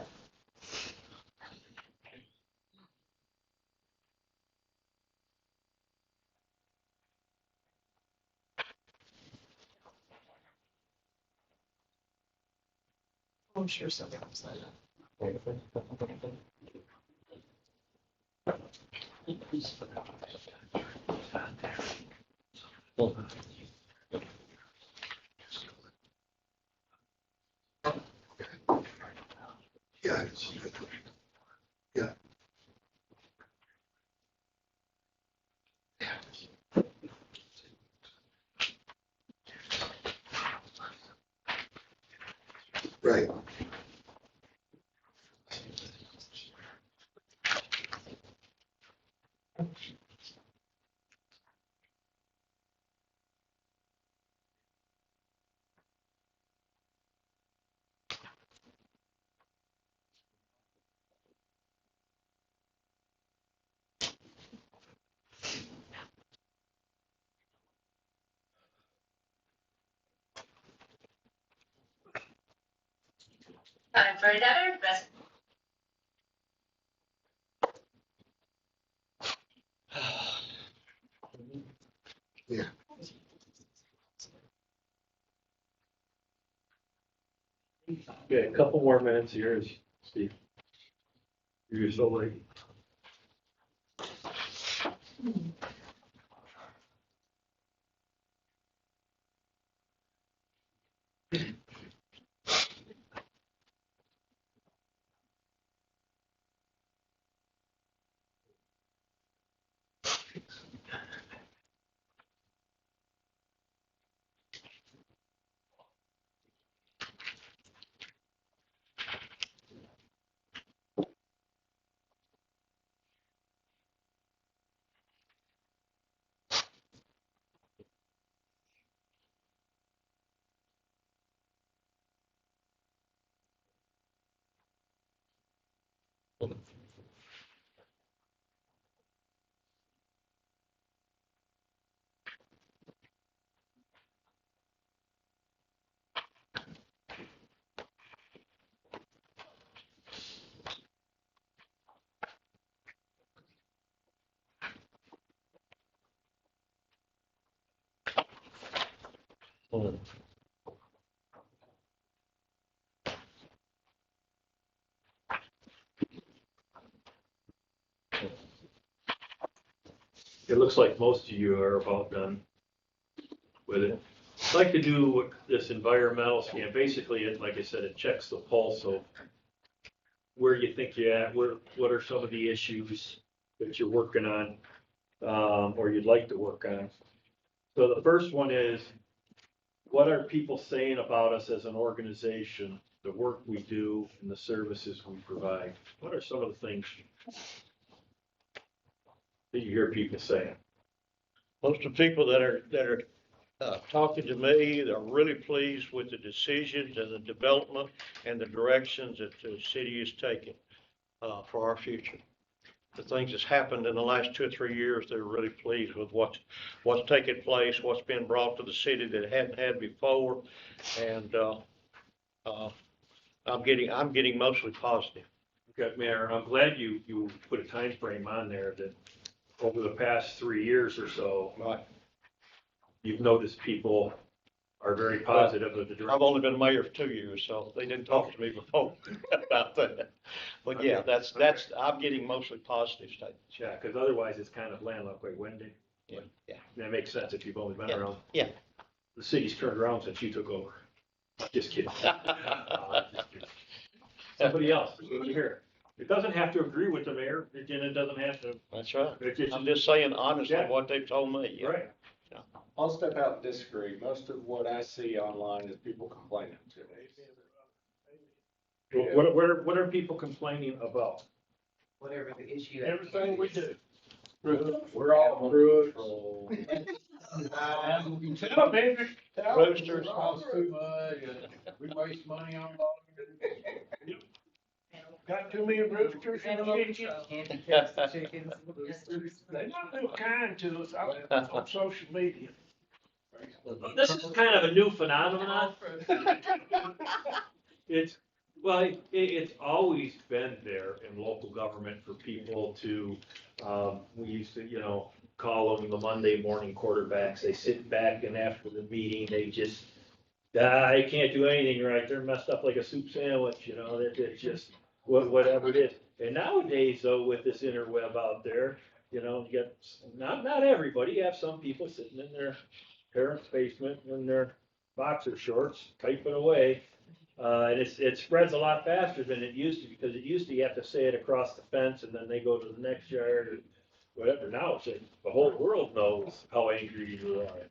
I'm sure something was like Yeah. Yeah. Right. Time for another investment. Yeah. Okay, a couple more minutes here, Steve. You're so late. It looks like most of you are about done with it. I'd like to do this environmental scan. Basically, like I said, it checks the pulse of where you think you're at, what are some of the issues that you're working on, or you'd like to work on. So the first one is, what are people saying about us as an organization, the work we do and the services we provide? What are some of the things that you hear people saying? Most of the people that are talking to me, they're really pleased with the decisions and the development and the directions that the city is taking for our future. The things that's happened in the last 2 or 3 years, they're really pleased with what's taken place, what's been brought to the city that it hadn't had before, and I'm getting mostly positive. Okay, Mayor, I'm glad you put a time frame on there that over the past 3 years or so, Right. You've noticed people are very positive of the direction. I've only been mayor for 2 years, so they didn't talk to me before about that. But yeah, that's, I'm getting mostly positive statements. Yeah, because otherwise it's kind of landlocked, like Wendy. Yeah, yeah. That makes sense if you've only been Yeah, around. yeah. The city's turned around since you took over. Just kidding. Just kidding. Somebody else, what do you hear? It doesn't have to agree with the mayor, and it doesn't have to. That's right. I'm just saying honestly what they've told me. Yeah. Right. I'll step out and disagree. Most of what I see online is people complaining to me. What are people complaining about? Whatever the issue. Everything we do. We're all through it. Tell them, baby. Tell them. Roosters. Costs too much, and we waste money on lawn. Got too many roosters and chickens. They're not real kind to us on social media. This is kind of a new phenomenon. It's, well, it's always been there in local government for people to, we used to, call them the Monday morning quarterbacks. They sit back and after the meeting, they just, they can't do anything right. They're messed up like a soup sandwich, it's just whatever it is. And nowadays though, with this interweb out there, you get, not everybody, you have some people sitting in their parents' basement in their boxer shorts, typing away. And it spreads a lot faster than it used to, because it used to you have to say it across the fence and then they go to the next yard or whatever. Now it's like the whole world knows how angry you are.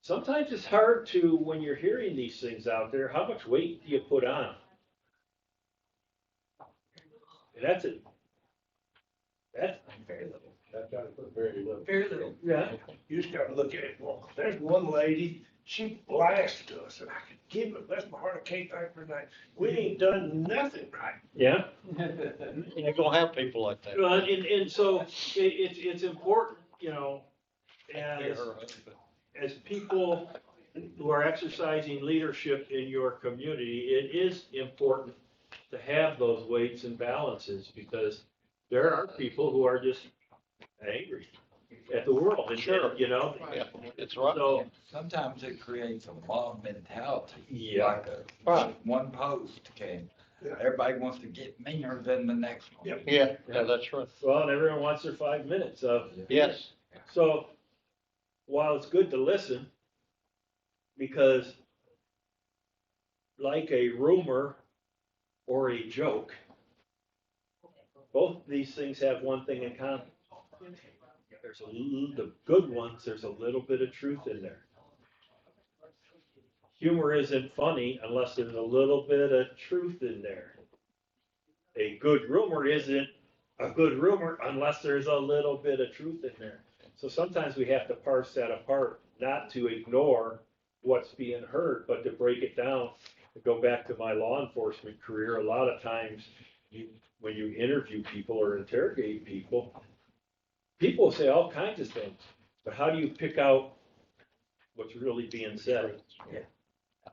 Sometimes it's hard to, when you're hearing these things out there, how much weight do you put on? And that's very little. I've got to put very little. Very little. Yeah. You just got to look at it. Well, there's one lady, she blasted us, and I could give it, bless my heart, I can't thank her tonight. We ain't done nothing right. Yeah. You're gonna have people like that. Well, and so it's important, as people who are exercising leadership in your community, it is important to have those weights and balances, because there are people who are just angry at the world. And, Sure. Yeah, it's right. So Sometimes it creates a mob mentality. Yeah. Like one post can, everybody wants to get meaner than the next one. Yeah, that's right. Well, and everyone wants their 5 minutes of. Yes. So while it's good to listen, because like a rumor or a joke, both these things have one thing in common. There's the good ones, there's a little bit of truth in there. Humor isn't funny unless there's a little bit of truth in there. A good rumor isn't a good rumor unless there's a little bit of truth in there. So sometimes we have to parse that apart, not to ignore what's being heard, but to break it down. To go back to my law enforcement career, a lot of times when you interview people or interrogate people, people say all kinds of things, but how do you pick out what's really being said?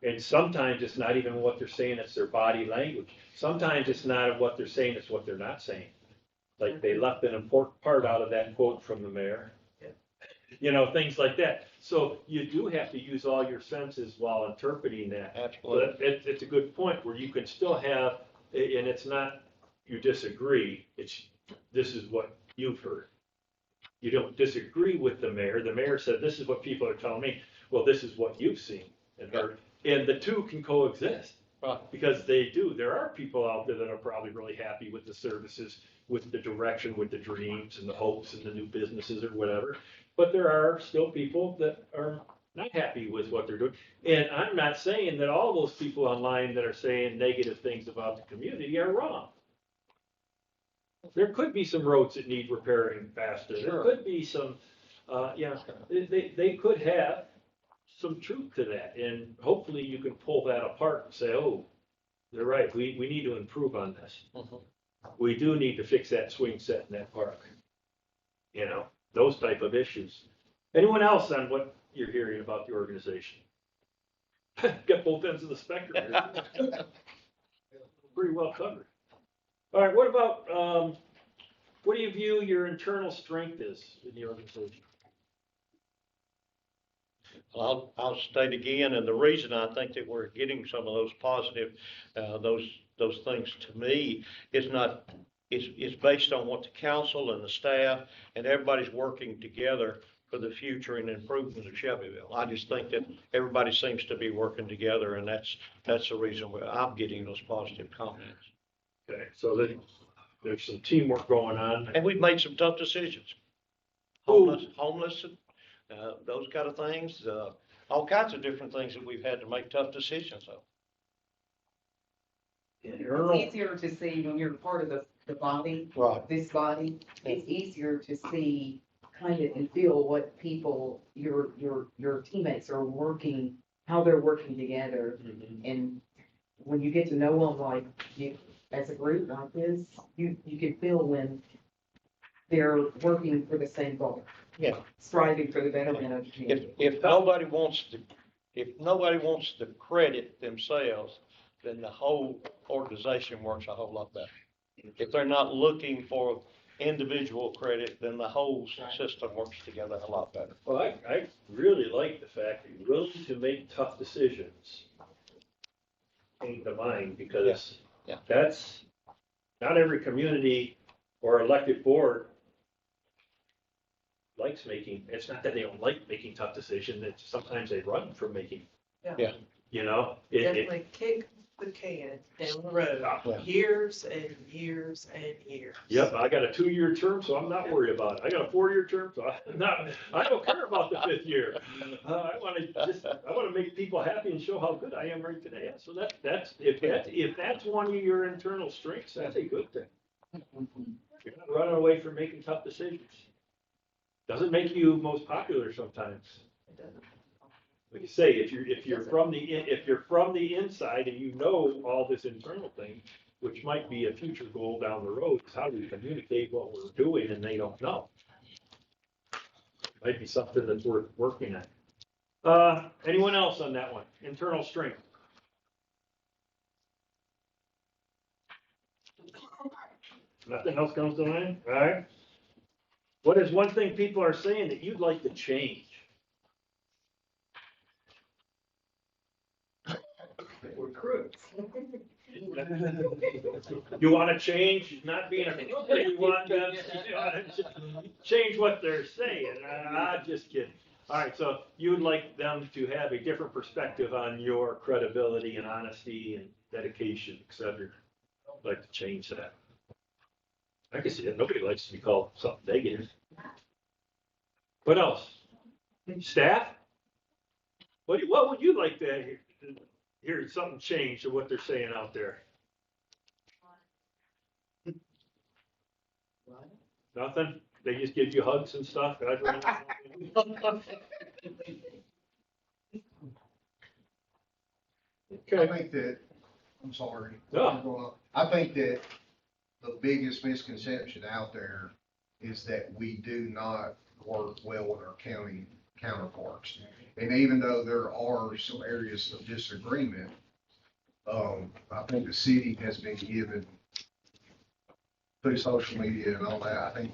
And sometimes it's not even what they're saying, it's their body language. Sometimes it's not what they're saying, it's what they're not saying. Like they left an important part out of that quote from the mayor. Things like that. So you do have to use all your senses while interpreting that. Absolutely. But it's a good point where you can still have, and it's not you disagree, it's this is what you've heard. You don't disagree with the mayor. The mayor said, this is what people are telling me. Well, this is what you've seen and heard. And the two can coexist. Right. Because they do. There are people out there that are probably really happy with the services, with the direction, with the dreams and the hopes and the new businesses or whatever. But there are still people that are not happy with what they're doing. And I'm not saying that all those people online that are saying negative things about the community are wrong. There could be some roads that need repairing faster. There could be some, they could have some truth to that. And hopefully you can pull that apart and say, oh, they're right. We need to improve on this. We do need to fix that swing set in that park. Those type of issues. Anyone else on what you're hearing about the organization? Got both ends of the spectrum here. Pretty well covered. All right, what about, what do you view your internal strength is in the organization? I'll state again, and the reason I think that we're getting some of those positive, those things to me, it's based on what the council and the staff and everybody's working together for the future and improvement of Shelbyville. I just think that everybody seems to be working together, and that's the reason why I'm getting those positive comments. Okay, so there's some teamwork going on. And we've made some tough decisions. Homeless, those kind of things, all kinds of different things that we've had to make tough decisions of. It's easier to see when you're part of the body, Right. This body, it's easier to see kind of and feel what people, your teammates are working, how they're working together. Mm-hmm. And when you get to know them like you, as a group like this, you can feel when they're working for the same goal. Yeah. Striving for the betterment of the community. If nobody wants to credit themselves, then the whole organization works a whole lot better. If they're not looking for individual credit, then the whole system works together a lot better. Well, I really like the fact that you're willing to make tough decisions. Came to mind because that's not every community or elected board likes making, it's not that they don't like making tough decisions, it's sometimes they run from making. Yeah. You know? Definitely kick the can down the road, years and years and years. Yep, I got a 2-year term, so I'm not worried about it. I got a 4-year term, so I don't care about the 5th year. I want to make people happy and show how good I am right today. So if that's one of your internal strengths, that's a good thing. You're not running away from making tough decisions. Doesn't make you most popular sometimes. It doesn't. Like you say, if you're from the inside and you know all this internal thing, which might be a future goal down the road, is how do we communicate what we're doing and they don't know. Might be something that's worth working at. Anyone else on that one? Internal strength. Nothing else comes to mind? All right. What is one thing people are saying that you'd like to change? We're crooks. You want to change not being a crook, or you want them to change what they're saying? I'm just kidding. All right, so you would like them to have a different perspective on your credibility and honesty and dedication, et cetera. I'd like to change that. I can see it. Nobody likes to be called something negative. What else? Staff? What would you like to hear something change to what they're saying out there? Nothing? They just give you hugs and stuff? I think that, I'm sorry. No. I think that the biggest misconception out there is that we do not work well with our county counterparts. And even though there are some areas of disagreement, I think the city has been given, through social media and all that, I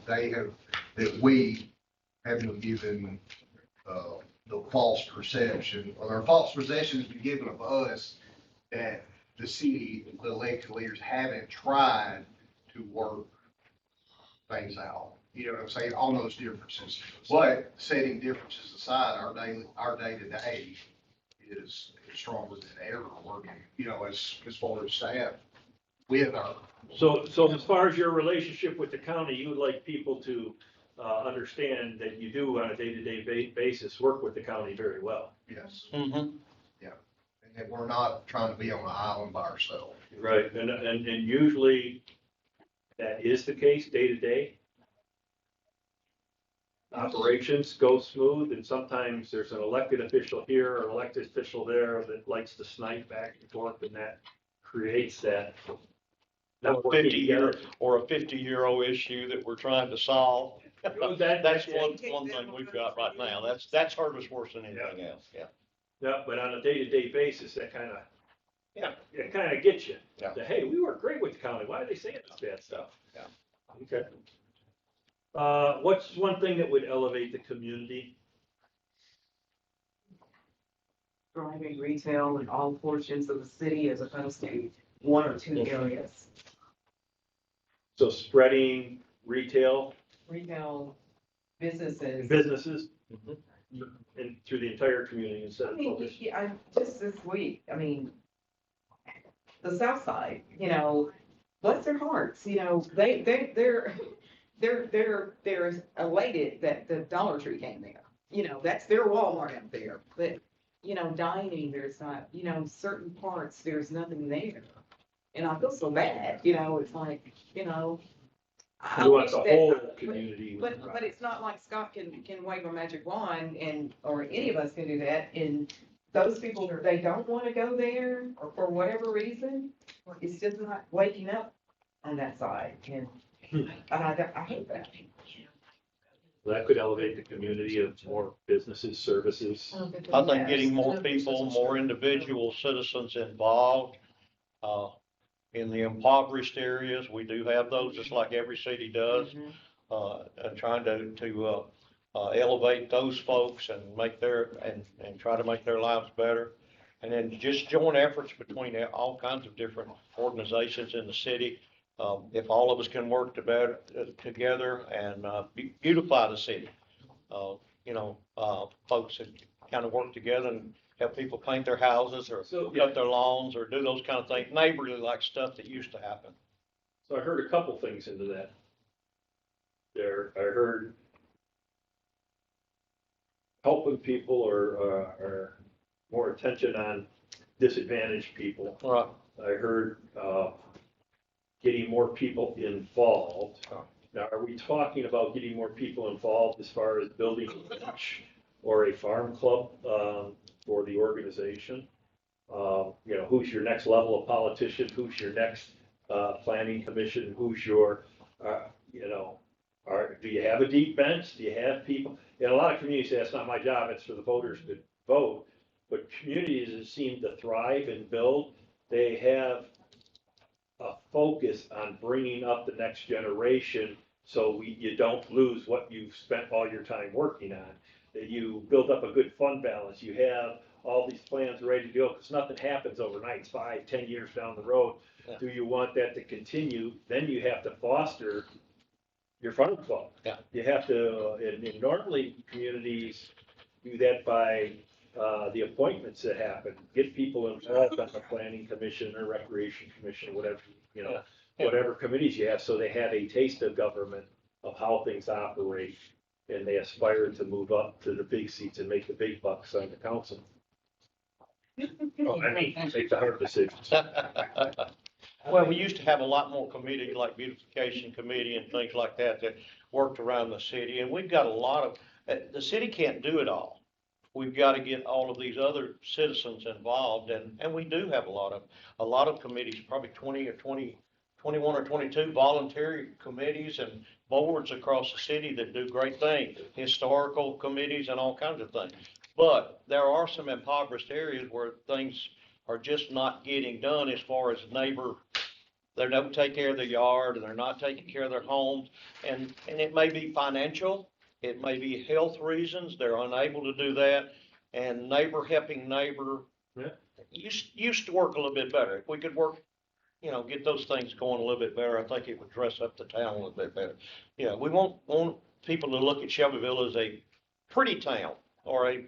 think we have been given, the false perception, or their false perception has been given of us that the city, the elected leaders haven't tried to work things out. You know what I'm saying? On those differences. But setting differences aside, our day-to-day is stronger than ever working, you know, as far as staff with our. So as far as your relationship with the county, you would like people to understand that you do on a day-to-day basis work with the county very well. Yes. Mm-hmm. Yeah. And that we're not trying to be on an island by ourselves. Right. And usually that is the case day to day. Operations go smooth, and sometimes there's an elected official here or an elected official there that likes to snipe back and forth, and that creates that. Or a 50-year-old issue that we're trying to solve. That's one thing we've got right now. That's hurt us worse than anything else. Yeah. Yeah, but on a day-to-day basis, that kind of, it kind of gets you. Yeah. That, hey, we work great with the county. Why are they saying this bad stuff? Yeah. Okay. What's one thing that would elevate the community? Driving retail in all portions of the city as opposed to one or two areas. So spreading retail. Retail businesses. Businesses. Mm-hmm. And through the entire community instead of focus. Just this week, the South Side, bless their hearts, they're elated that the Dollar Tree came there. That's their Walmart out there. But, dining, there's not, certain parts, there's nothing there. And I feel so bad, it's like, You want the whole community. But it's not like Scott can wave a magic wand or any of us can do that. And those people, they don't want to go there or for whatever reason, it's just not waking up on that side. And And I hate that. That could elevate the community of more businesses, services. I think getting more people, more individual citizens involved, in the impoverished areas, we do have those, just like every city does. And trying to elevate those folks and make and try to make their lives better. And then just joint efforts between all kinds of different organizations in the city. If all of us can work together and beautify the city, folks that kind of work together and help people paint their houses or cut their lawns or do those kind of things, neighborly like stuff that used to happen. So I heard a couple things into that. I heard helping people or more attention on disadvantaged people. Right. I heard getting more people involved. Now, are we talking about getting more people involved as far as building a beach or a farm club for the organization? Who's your next level of politician? Who's your next planning commission? Who's your, do you have a deep bench? Do you have people? In a lot of communities, say, that's not my job, it's for the voters to vote. But communities that seem to thrive and build, they have a focus on bringing up the next generation so you don't lose what you've spent all your time working on. That you build up a good fund balance. You have all these plans ready to go because nothing happens overnight. It's 5-10 years down the road. Yeah. Do you want that to continue? Then you have to foster your farm club. Yeah. You have to, and normally communities do that by the appointments that happen. Get people involved on the planning commission or recreation commission, whatever, whatever committees you have, so they have a taste of government, of how things operate, and they aspire to move up to the big seats and make the big bucks on the council. Make the hard decisions. Well, we used to have a lot more committees like beautification committee and things like that worked around the city. And we've got a lot of, the city can't do it all. We've got to get all of these other citizens involved. And we do have a lot of committees, probably 21 or 22 voluntary committees and boards across the city that do great things, historical committees and all kinds of things. But there are some impoverished areas where things are just not getting done as far as they don't take care of their yard, and they're not taking care of their homes, and it may be financial, it may be health reasons, they're unable to do that, and helping neighbor used to work a little bit better. If we could work, get those things going a little bit better, I think it would dress up the town a little bit better. We want people to look at Shelbyville as a pretty town or a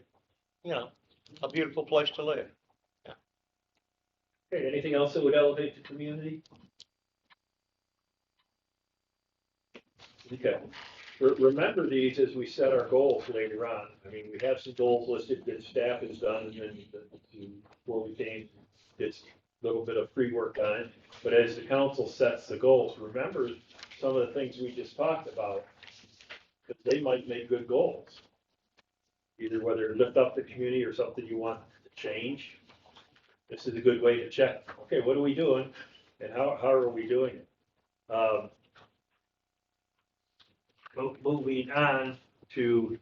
beautiful place to live. Okay, anything else that would elevate the community? Okay. Remember these as we set our goals later on. I mean, we have some goals listed that staff has done, and before we came, it's a little bit of pre-work on. But as the council sets the goals, remember some of the things we just talked about, because they might make good goals. Either whether to lift up the community or something you want to change. This is a good way to check. Okay, what are we doing, and how are we doing it? Moving on to,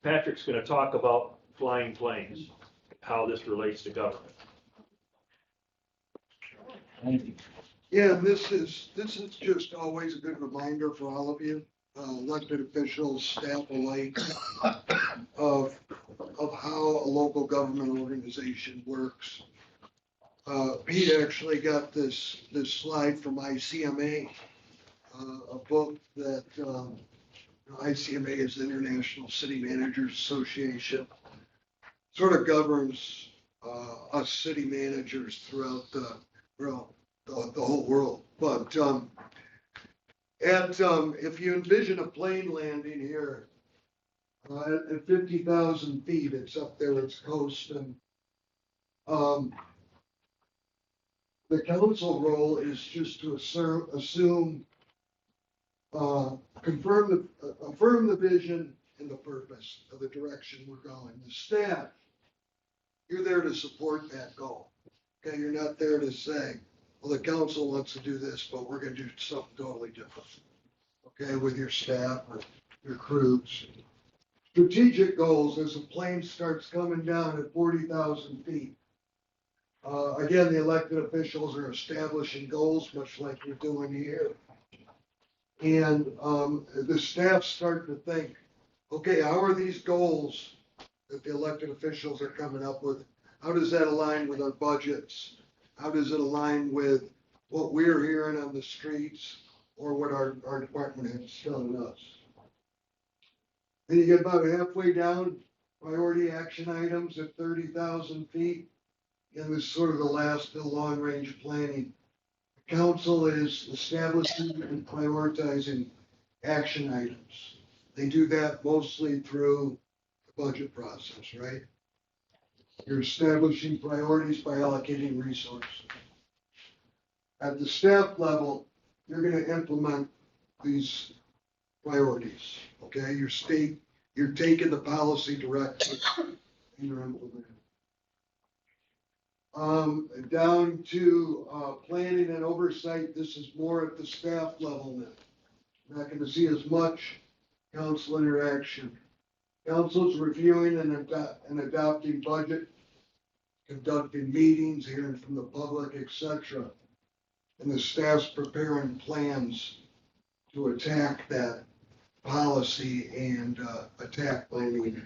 Patrick's going to talk about flying planes, how this relates to government. Yeah, this is just always a good reminder for all of you, elected officials, staff alike, of how a local government organization works. Pete actually got this slide from ICMA, a book that ICMA is the International City Managers Association, sort of governs us city managers throughout the whole world. But if you envision a plane landing here at 50,000 feet, it's up there, it's coasting. The council role is just to assume, affirm the vision and the purpose of the direction we're going. The staff, you're there to support that goal. Okay, you're not there to say, well, the council wants to do this, but we're gonna do something totally different. Okay, with your staff or your crews. Strategic goals, as the plane starts coming down at 40,000 feet. Again, the elected officials are establishing goals, much like we're doing here. And the staff start to think, okay, how are these goals that the elected officials are coming up with, how does that align with our budgets? How does it align with what we're hearing on the streets or what our department head is telling us? Then you get about halfway down, priority action items at 30,000 feet. And this is sort of the last of the long-range planning. The council is establishing and prioritizing action items. They do that mostly through the budget process, right? You're establishing priorities by allocating resources. At the staff level, you're gonna implement these priorities, okay? You're taking the policy directly and you're implementing. Down to planning and oversight, this is more at the staff level now. Not gonna see as much council interaction. Council's reviewing and adopting budget, conducting meetings, hearing from the public, etc. And the staff's preparing plans to attack that policy and attack planning,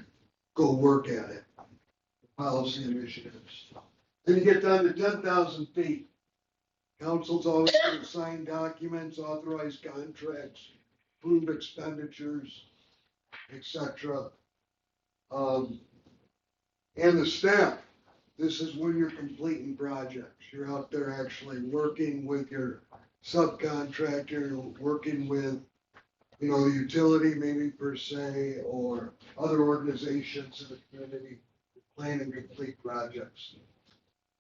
go work at it. Policy initiatives. Then you get down to 10,000 feet. Council's always going to sign documents, authorize contracts, approve expenditures, etc. And the staff, this is when you're completing projects. You're out there actually working with your subcontractor, working with, the utility maybe per se, or other organizations in the community, plan and complete projects.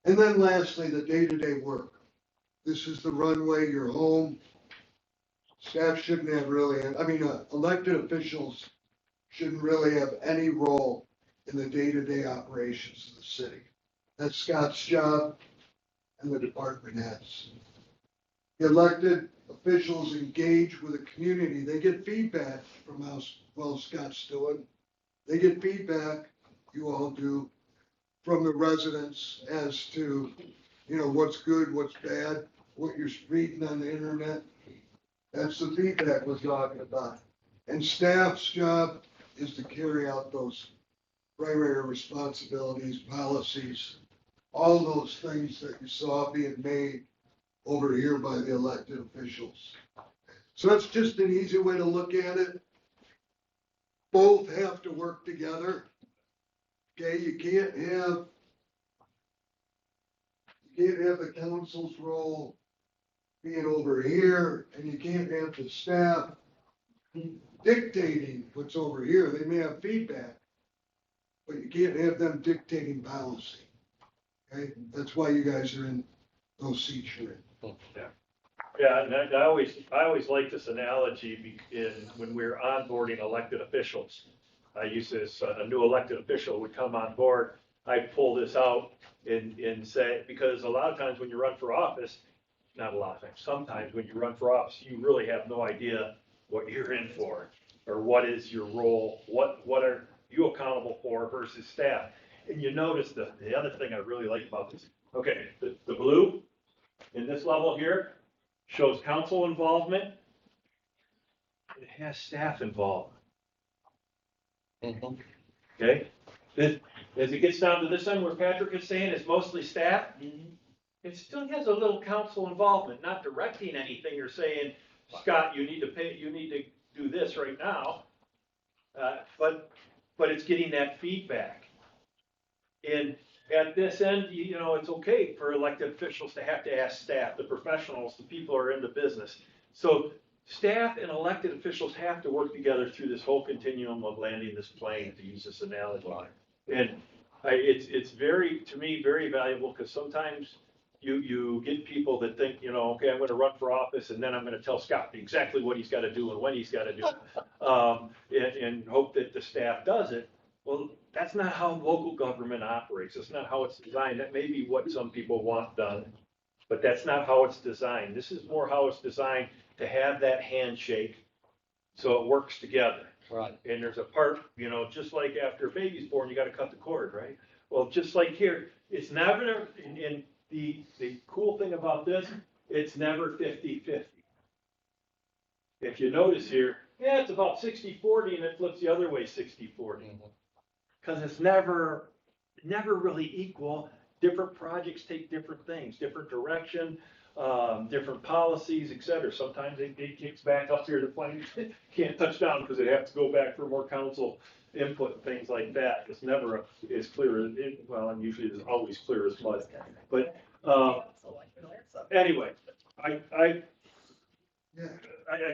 And then lastly, the day-to-day work. This is the runway, your home. Staff shouldn't have really, elected officials shouldn't really have any role in the day-to-day operations of the city. That's Scott's job and the department heads. The elected officials engage with the community. They get feedback from how well Scott's doing. They get feedback, you all do, from the residents as to, what's good, what's bad, what you're reading on the internet. That's the feedback we're talking about. And staff's job is to carry out those primary responsibilities, policies, all those things that you saw being made over here by the elected officials. So that's just an easy way to look at it. Both have to work together. Okay, you can't have the council's role being over here, and you can't have the staff dictating what's over here. They may have feedback, but you can't have them dictating policy. Okay, that's why you guys are in those seats you're in. Yeah, and I always like this analogy when we're onboarding elected officials. I use this, a new elected official would come on board, I pull this out and say, because a lot of times when you run for office, not a lot of times, sometimes when you run for office, you really have no idea what you're in for, or what is your role, what are you accountable for versus staff. And you notice the other thing I really like about this, okay, the blue in this level here shows council involvement. It has staff involvement. Okay, as it gets down to this end where Patrick is saying it's mostly staff, it still has a little council involvement, not directing anything or saying, Scott, you need to do this right now. But it's getting that feedback. And at this end, it's okay for elected officials to have to ask staff, the professionals, the people who are in the business. So staff and elected officials have to work together through this whole continuum of landing this plane, to use this analogy. And it's very, to me, very valuable, because sometimes you get people that think, okay, I'm going to run for office and then I'm going to tell Scott exactly what he's got to do and when he's got to do it, and hope that the staff does it. Well, that's not how local government operates. That's not how it's designed. That may be what some people want done, but that's not how it's designed. This is more how it's designed to have that handshake so it works together. Right. And there's a part, just like after a baby's born, you gotta cut the cord, right? Well, just like here, it's never, and the cool thing about this, it's never 50-50. If you notice here, yeah, it's about 60-40 and it flips the other way 60-40. Because it's never really equal. Different projects take different things, different direction, different policies, et cetera. Sometimes it kicks back up here, the plane can't touch down because they have to go back for more council input and things like that. It's never as clear as, and usually it's always clear as mud. But anyway, I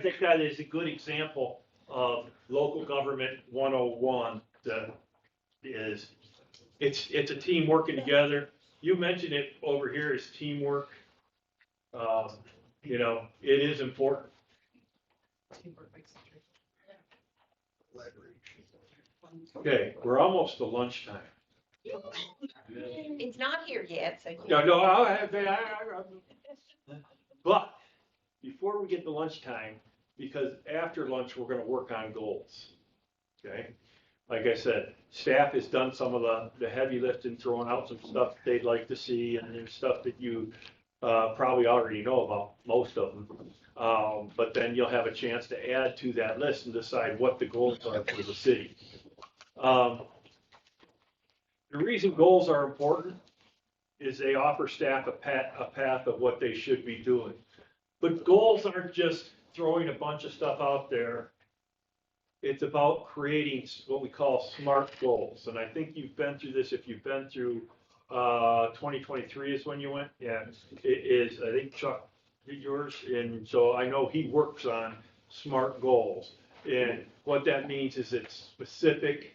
think that is a good example of local government 101. It's a team working together. You mentioned it over here as teamwork. It is important. Okay, we're almost to lunchtime. It's not here yet, so. But before we get to lunchtime, because after lunch, we're gonna work on goals. Okay? Like I said, staff has done some of the heavy lifting, throwing out some stuff they'd like to see, and there's stuff that you probably already know about, most of them. But then you'll have a chance to add to that list and decide what the goals are for the city. The reason goals are important is they offer staff a path of what they should be doing. But goals aren't just throwing a bunch of stuff out there. It's about creating what we call SMART goals. And I think you've been through this. If you've been through 2023 is when you went. Yeah, it is. I think Chuck did yours. And so I know he works on SMART goals. And what that means is it's specific.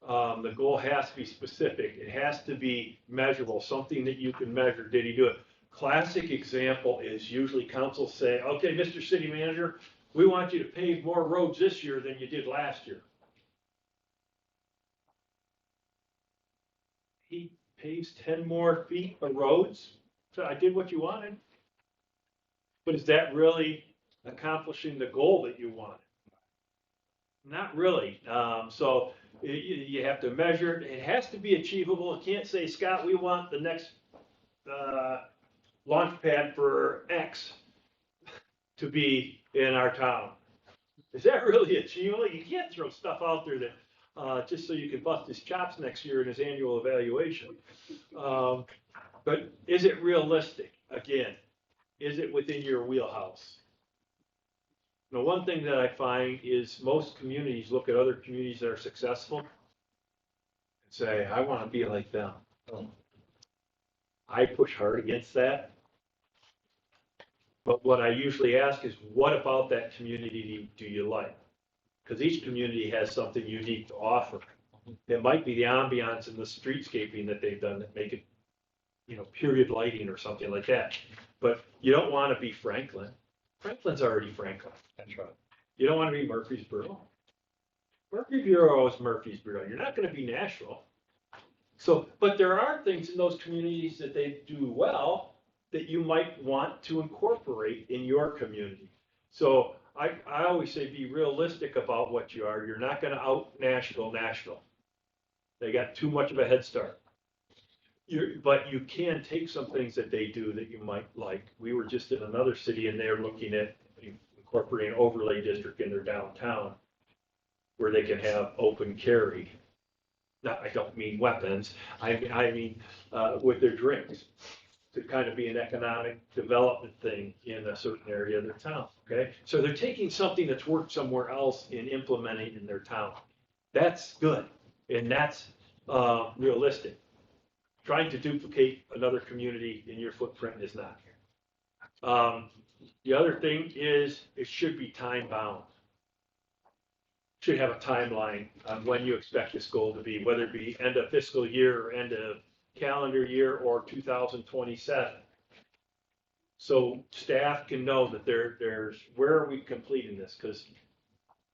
The goal has to be specific. It has to be measurable, something that you can measure. Did he do it? Classic example is usually council say, okay, Mr. City Manager, we want you to pave more roads this year than you did last year. He paves 10 more feet of roads. So I did what you wanted. But is that really accomplishing the goal that you wanted? Not really. So you have to measure it. It has to be achievable. It can't say, Scott, we want the next launch pad for X to be in our town. Is that really achievable? You can't throw stuff out there that just so you can bust his chops next year in his annual evaluation. But is it realistic? Again, is it within your wheelhouse? Now, one thing that I find is most communities look at other communities that are successful and say, I want to be like them. I push hard against that. But what I usually ask is, what about that community do you like? Because each community has something unique to offer. It might be the ambiance and the streetscaping that they've done that make it, period lighting or something like that. But you don't want to be Franklin. Franklin's already Franklin. That's right. You don't want to be Murfreesboro. Murfreesboro is Murfreesboro. You're not going to be Nashville. So, but there are things in those communities that they do well that you might want to incorporate in your community. So I always say be realistic about what you are. You're not going to out Nashville. They got too much of a head start. But you can take some things that they do that you might like. We were just in another city and they're looking at incorporating an overlay district in their downtown where they can have open carry. Now, I don't mean weapons. I mean with their drinks to kind of be an economic development thing in a certain area of their town. Okay, so they're taking something that's worked somewhere else and implementing in their town. That's good, and that's realistic. Trying to duplicate another community in your footprint is not. The other thing is it should be time bound. Should have a timeline on when you expect this goal to be, whether it be end of fiscal year or end of calendar year or 2027. So staff can know that there's where are we completing this? Because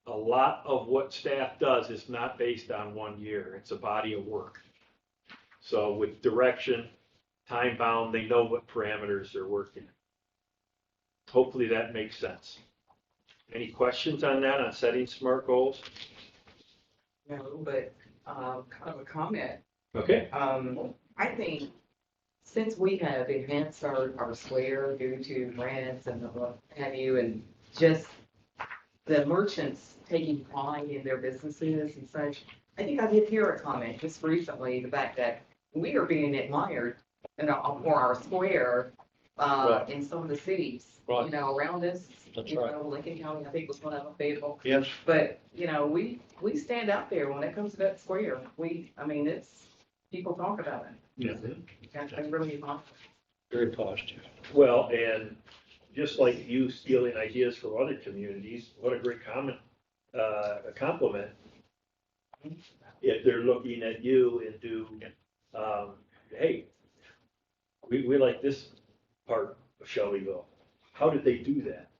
a lot of what staff does is not based on 1 year. It's a body of work. So with direction, time bound, they know what parameters they're working. Hopefully that makes sense. Any questions on that, on setting SMART goals? No, but, kind of a comment. Okay. I think since we have enhanced our square due to grants and what have you, and just the merchants taking pride in their businesses and such, I think I did hear a comment just recently, the fact that we are being admired for our square, Right. in some of the cities, Right. you know, around us. That's You right. know, Lincoln County, I think was one of them, Fayetteville. Yes. But, you know, we stand out there when it comes to that square. I mean, it's, people talk about it. Yeah. That's been really positive. Very positive. Well, and just like you stealing ideas from other communities, what a great a compliment. If they're looking at you and hey, we like this part of Shelbyville. How did they do that?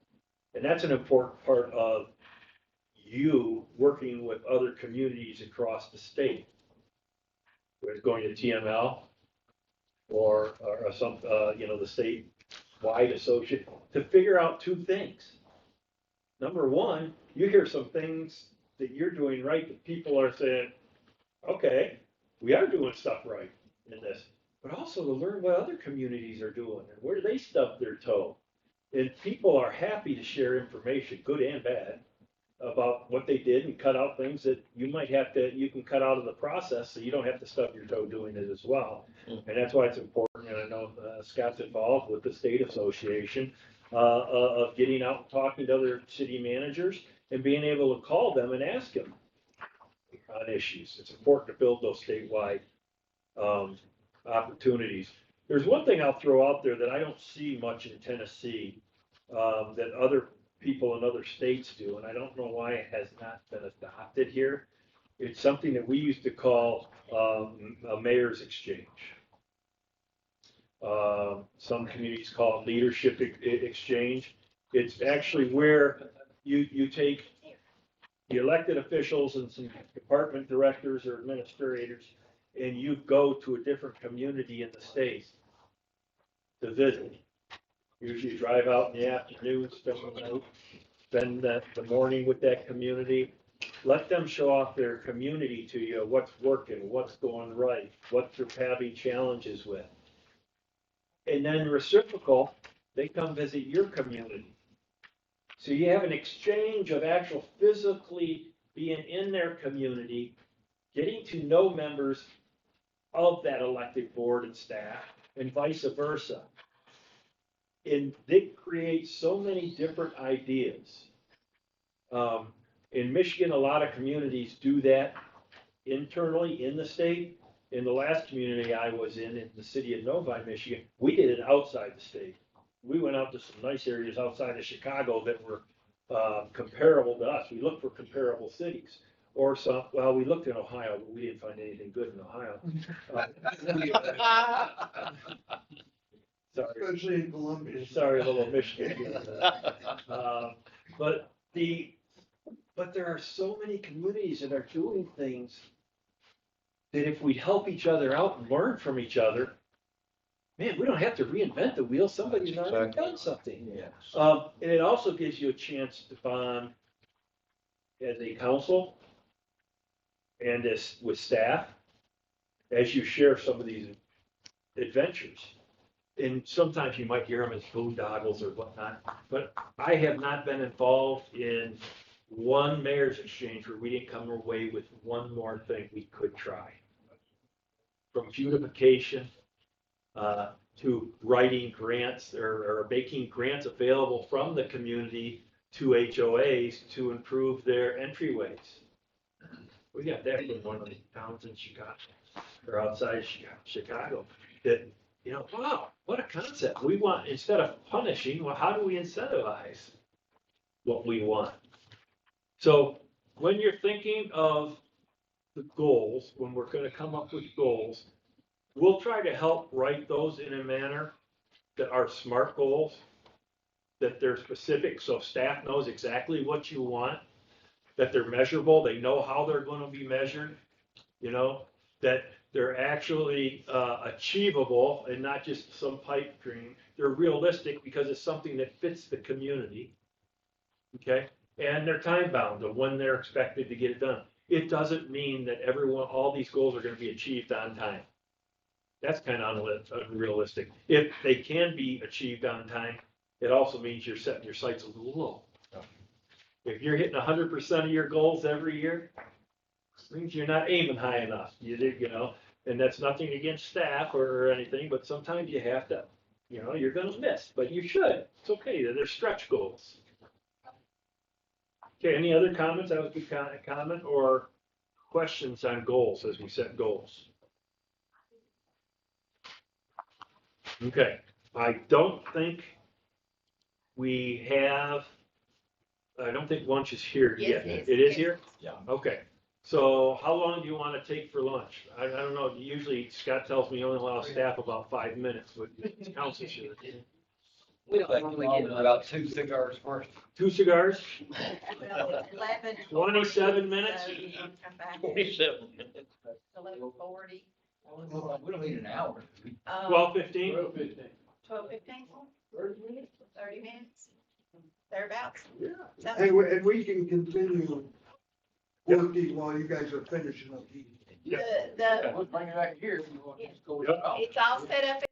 And that's an important part of you working with other communities across the state. Whether it's going to TML or some, the state-wide associate, to figure out two things. Number one, you hear some things that you're doing right that people are saying, okay, we are doing stuff right in this. But also to learn what other communities are doing and where they stub their toe. And people are happy to share information, good and bad, about what they did and cut out things that you can cut out of the process so you don't have to stub your toe doing it as well. And that's why it's important, and I know Scott's involved with the state association, of getting out and talking to other city managers and being able to call them and ask them on issues. It's important to build those statewide opportunities. There's one thing I'll throw out there that I don't see much in Tennessee, that other people in other states do, and I don't know why it has not been adopted here. It's something that we used to call a mayor's exchange. Some communities call it leadership exchange. It's actually where you take the elected officials and some department directors or administrators, and you go to a different community in the state to visit. Usually drive out in the afternoon, spend the morning with that community. Let them show off their community to you, what's working, what's going right, what they're having challenges with. And then reciprocal, they come visit your community. So you have an exchange of actual physically being in their community, getting to know members of that elected board and staff, and vice versa. And they create so many different ideas. In Michigan, a lot of communities do that internally in the state. In the last community I was in the city of Novi, Michigan, we did it outside the state. We went out to some nice areas outside of Chicago that were comparable to us. We looked for comparable cities. Or we looked in Ohio, but we didn't find anything good in Ohio. Sorry. Especially in Columbia. Sorry, little Michigan. But there are so many communities that are doing things that if we help each other out and learn from each other, man, we don't have to reinvent the wheel. Somebody's already done something. Yes. And it also gives you a chance to bond as a council and with staff as you share some of these adventures. And sometimes you might hear them as boondoggles or whatnot, but I have not been involved in one mayor's exchange where we didn't come away with one more thing we could try. From beautification to writing grants or making grants available from the community to HOAs to improve their entryways. We got that in one of the towns in Chicago or outside Chicago that, wow, what a concept. We want, instead of punishing, well, how do we incentivize what we want? So when you're thinking of the goals, when we're going to come up with goals, we'll try to help write those in a manner that are SMART goals, that they're specific so staff knows exactly what you want, that they're measurable, they know how they're going to be measured, that They're actually achievable and not just some pipe dream. They're realistic because it's something that fits the community. Okay? And they're time bound of when they're expected to get it done. It doesn't mean that all these goals are going to be achieved on time. That's kind of unrealistic. If they can be achieved on time, it also means you're setting your sights a little low. If you're hitting 100% of your goals every year, it means you're not aiming high enough. You know, and that's nothing against staff or anything, but sometimes you have to, you know, you're going to miss, but you should. It's okay. They're stretch goals. Okay, any other comments? That was a good comment or questions on goals as we set goals? Okay, I don't think lunch is here Yes, yet. it is. It is Yes. here? Yeah. Okay, so how long do you want to take for lunch? I don't know, usually Scott tells me he only allows staff about 5 minutes, but council should. We don't normally get About 2 cigars worth. 2 cigars? Well, 11. 27 minutes? So you can come back. 27 minutes. 11:40. We don't need an hour. 12:15? 12:15. 30 minutes. Thereabouts. Yeah. Sounds And good. we can continue working while you guys are finishing up eating. The, Bring it back here. it's all set up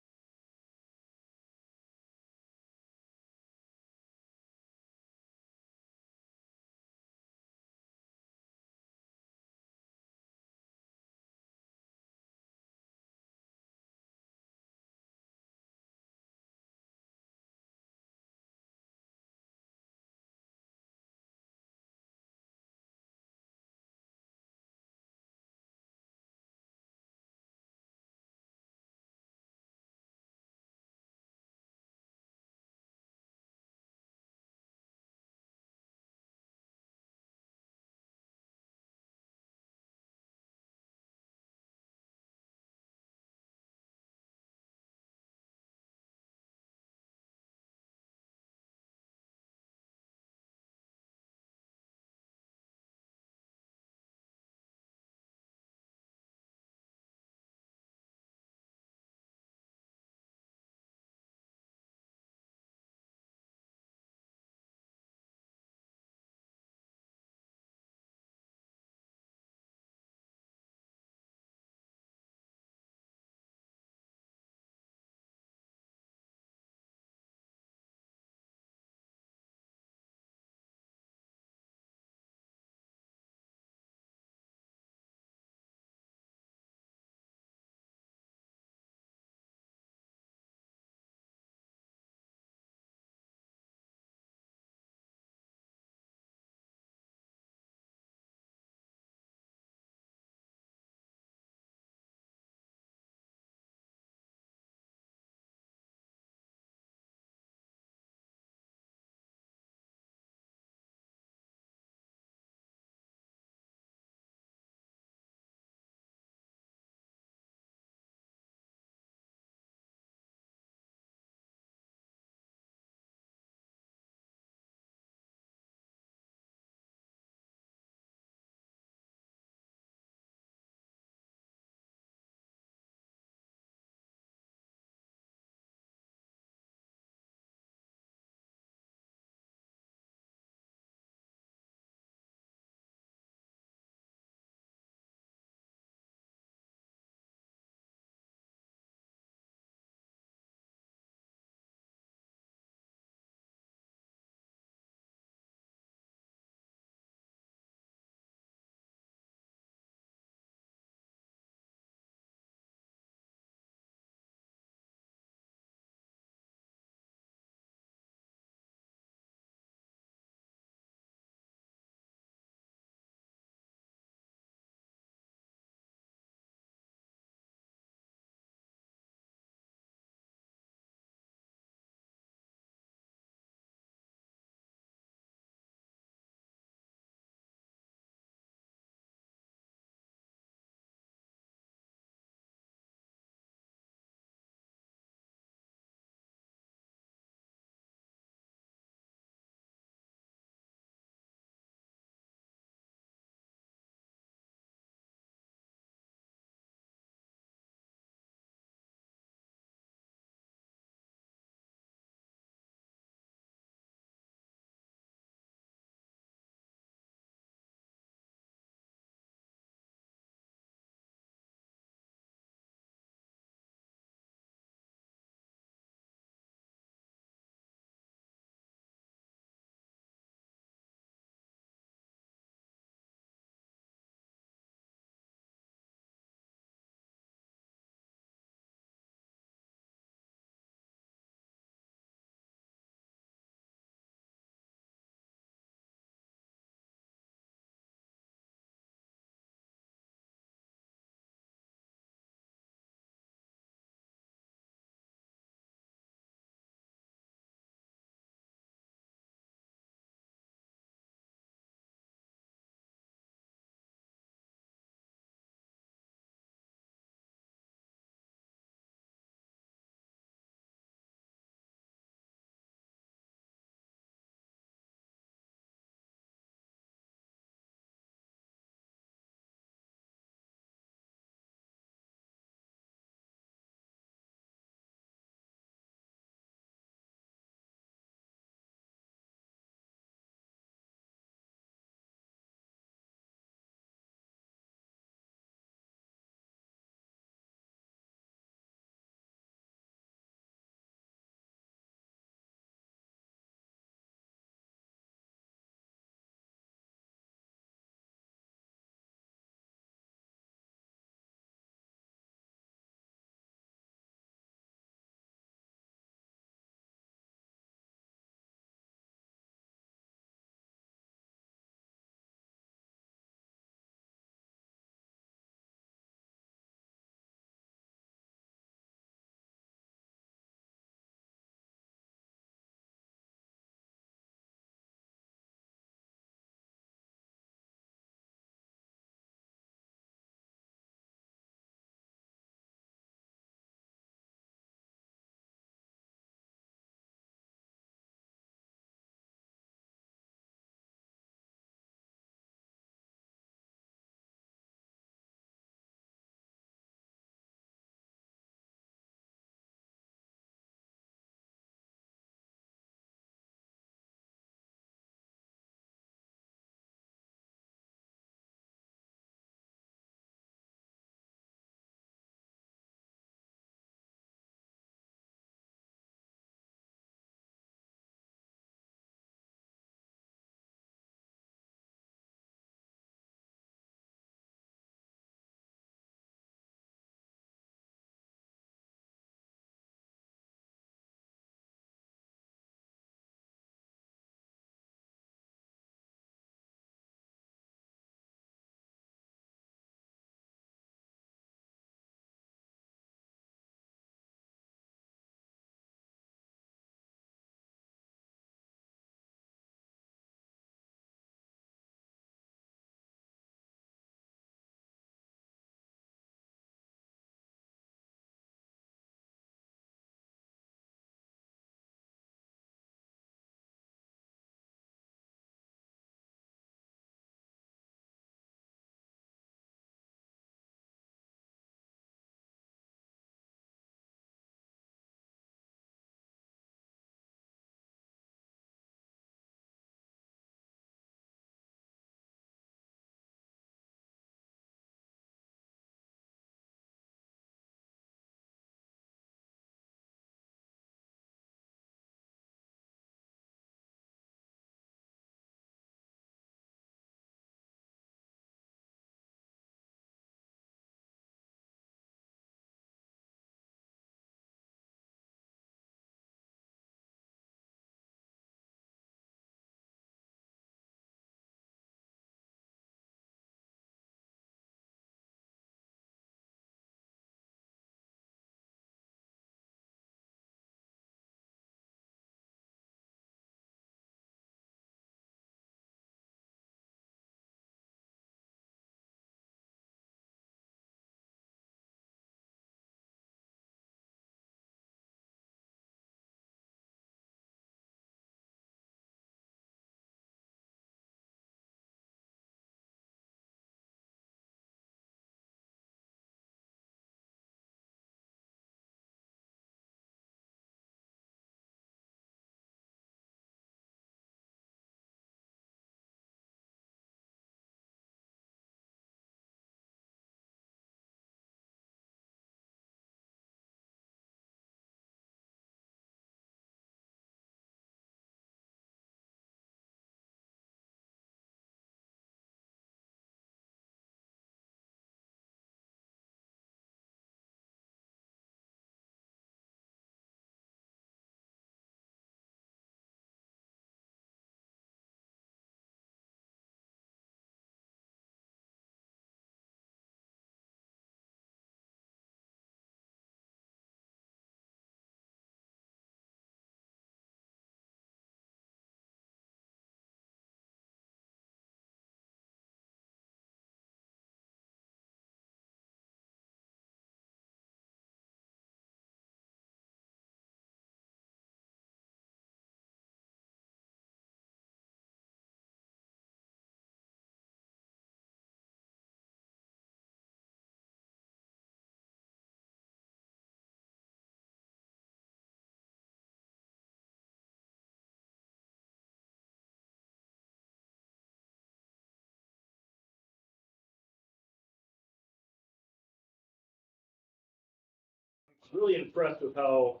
really impressed with how,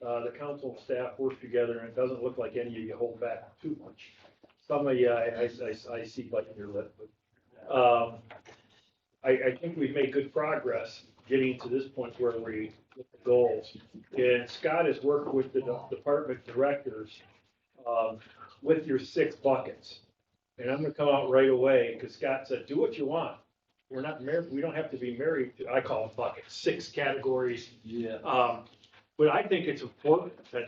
the council and staff work together, and it doesn't look like any of you hold back too much. Some of you, I see biting your lip, but, I think we've made good progress getting to this point where we, with the goals. And Scott has worked with the department directors, with your 6 buckets. And I'm gonna come out right away, because Scott said, do what you want. We're not married, we don't have to be married to, I call them buckets, 6 categories. Yeah. But I think it's important to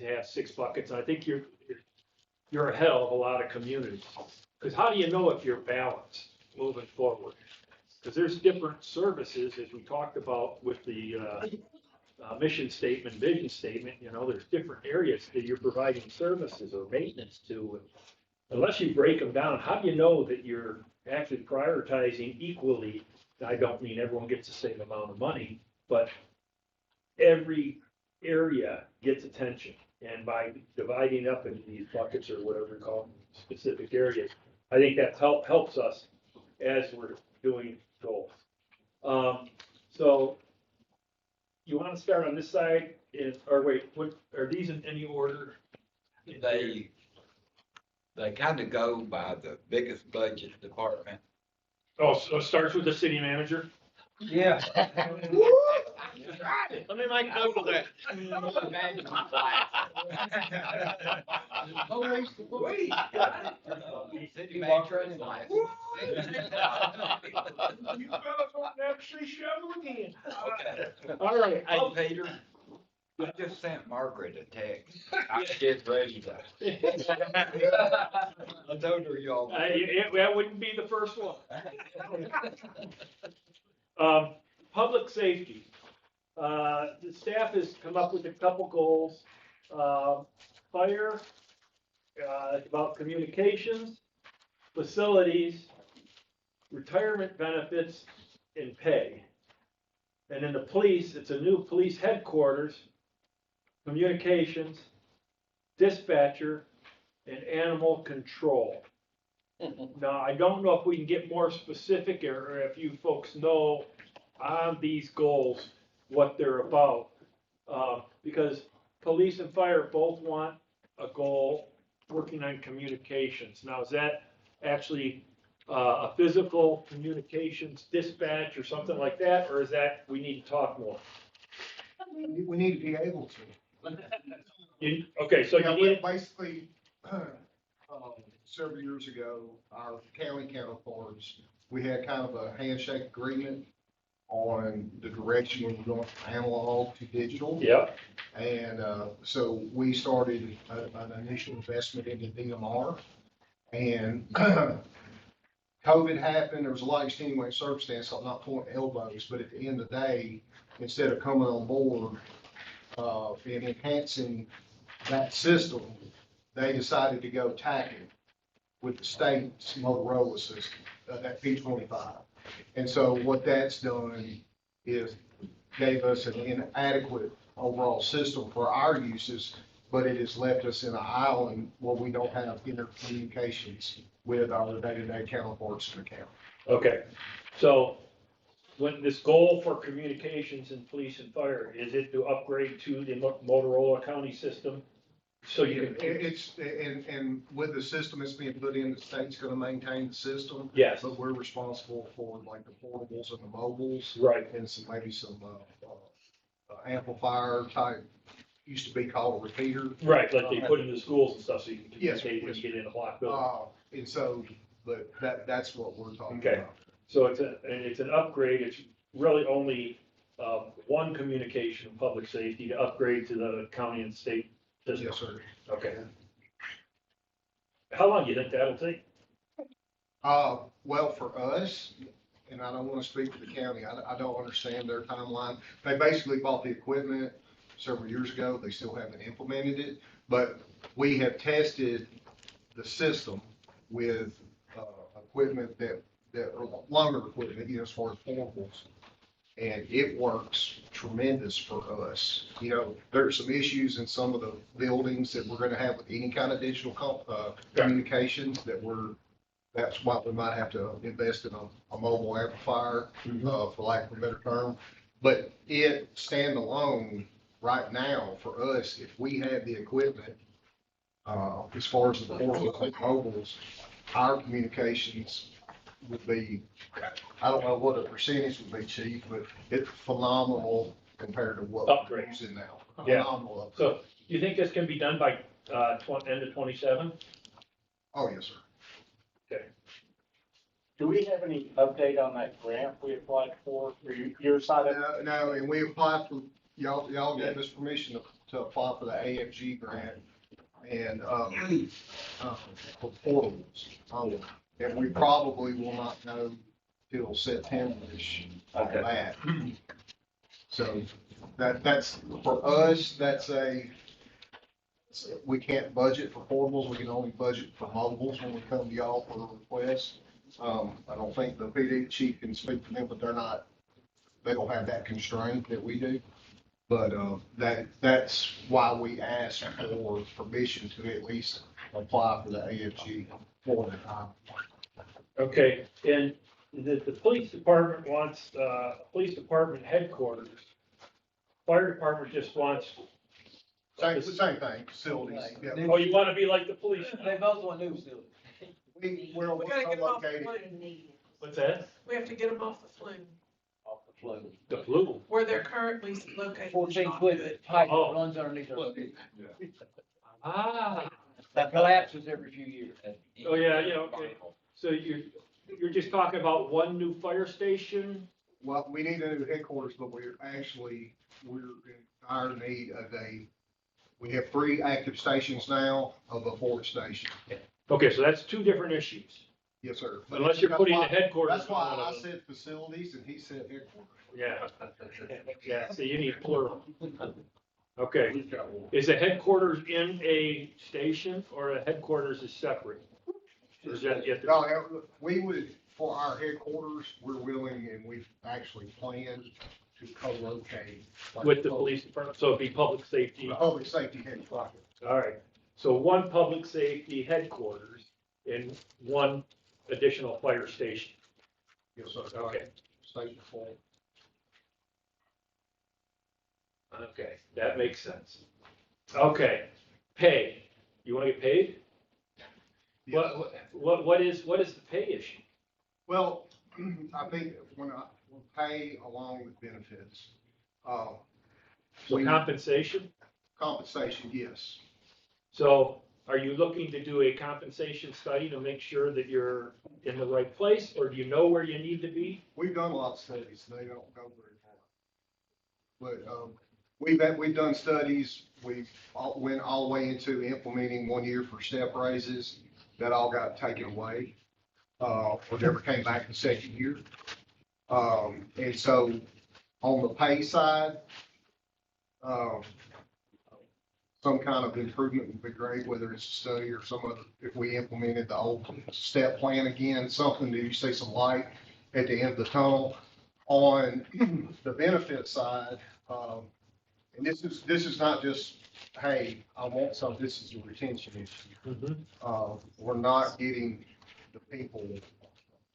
have 6 buckets. I think you're ahead of a lot of communities. Because how do you know if you're balanced moving forward? Because there's different services, as we talked about with the mission statement, vision statement, you know, there's different areas that you're providing services or maintenance to. Unless you break them down, how do you know that you're actually prioritizing equally? I don't mean everyone gets the same amount of money, but every area gets attention. And by dividing up into these buckets or whatever you call them, specific areas, I think that helps us as we're doing goals. So you want to start on this side, or wait, what are these in any order? They kind of go by the biggest budget department. Oh, so it starts with the city manager? Yeah. Let me make note of that. City manager is last. You fellas won't never see Shelbyville again. Okay. All right. Hey, Peter, I just sent Margaret a text. I get ready to. I told her y'all. That wouldn't be the first one. Public safety. The staff has come up with a couple goals. Fire, about communications, facilities, retirement benefits, and pay. And in the police, it's a new police headquarters, communications, dispatcher, and animal control. Now, I don't know if we can get more specific, or if you folks know on these goals what they're about. Because police and fire both want a goal working on communications. Now, is that actually a physical communications dispatch or something like that, or is that we need to talk more? We need to be able to. Okay, so Yeah, you need. basically, several years ago, our county counterparts, we had kind of a handshake agreement on the direction we were going from analog to digital. Yep. And so we started an initial investment into DMR. And COVID happened, there was a lot of extenuating circumstances, so I'm not pointing elbows, but at the end of the day, instead of coming on board and enhancing that system, they decided to go tacking with the state's Motorola system, that P25. And so what that's done is gave us an inadequate overall system for our uses, but it has left us in an island where we don't have intercommunications with our day-to-day counterparts in the county. Okay, so when this goal for communications in police and fire, is it to upgrade to the Motorola County system? So you can. It's, and with the system that's being put in, the state's gonna maintain the system. Yes. But we're responsible for like the portables and the mobiles. Right. And some, maybe some, amplifier type, used to be called a repeater. Right, like they put in the schools and stuff, so you can Yes, communicate when you get in a block building. And so, but that's what we're talking Okay. about. So it's an upgrade, it's really only, one communication in public safety to upgrade to the county and state system. Yes, sir. Okay. How long do you think that'll take? Well, for us, and I don't want to speak for the county, I don't understand their timeline. They basically bought the equipment several years ago. They still haven't implemented it, but we have tested the system with, equipment that longer equipment, you know, as far as portables. And it works tremendous for us. You know, there's some issues in some of the buildings that we're gonna have with any kind of digital communications that's why we might have to invest in a mobile amplifier, for lack of a better term. But it standalone right now for us, if we had the equipment, as far as the portables and mobiles, our communications would be, I don't know what the percentage would be, chief, but it's phenomenal compared to what we're Upgrade. using now. Yeah. Phenomenal upgrade. So you think this can be done by, end of 27? Oh, yes, sir. Okay. Do we have any update on that grant we applied for, or your side of it? No, and we applied for, y'all gave us permission to apply for the AFG grant and, for portables. And we probably will not know till September-ish on that. So that's, for us, we can't budget for portables, we can only budget for mobiles when we come to y'all for a request. I don't think the PD chief can speak for them, but they don't have that constraint that we do. But, that's why we asked for permission to at least apply for the AFG for the time. Okay, and the police department wants, police department headquarters. Fire department just wants. Same thing, facilities. Yeah. Oh, you wanna be like the police? They both want new facilities. We're We gotta get them off the located. flume. What's that? We have to get them off the flume, Off the flume. The blue. where they're currently located. 14-foot pipe Oh. runs underneath our city. Ah. That collapses every few years. Oh, yeah, okay. So you're just talking about one new fire station? Well, we need a new headquarters, but we're in dire need of we have 3 active stations now of a 4th station. Okay, so that's 2 different issues. Yes, sir. Unless you're putting the headquarters. That's why on I one of them. said facilities and he said headquarters. Yeah. Yeah, so you need plural. Okay, is the headquarters in a station or the headquarters is separate? Or is that yet to- No, we would, for our headquarters, we're willing and we've actually planned to co-locate. With the police department, so it'd be public safety. The public safety headquarters. All right, so one public safety headquarters and one additional fire station. Yes, sir. Okay. Station 4. Okay, that makes sense. Okay, pay. You wanna get paid? Yes. What is the pay issue? Well, I think when we pay along with benefits, So compensation? compensation, yes. So are you looking to do a compensation study to make sure that you're in the right place, or do you know where you need to be? We've done a lot of studies. They don't go very far. But, we've done studies. Went all the way into implementing 1 year for step raises. That all got taken away. Or never came back the second year. And so on the pay side, some kind of improvement would be great, whether it's a study or some other, if we implemented the old step plan again, something that you see some light at the end of the tunnel. On the benefit side, and this is not just, hey, I want some, this is a retention issue. We're not getting the people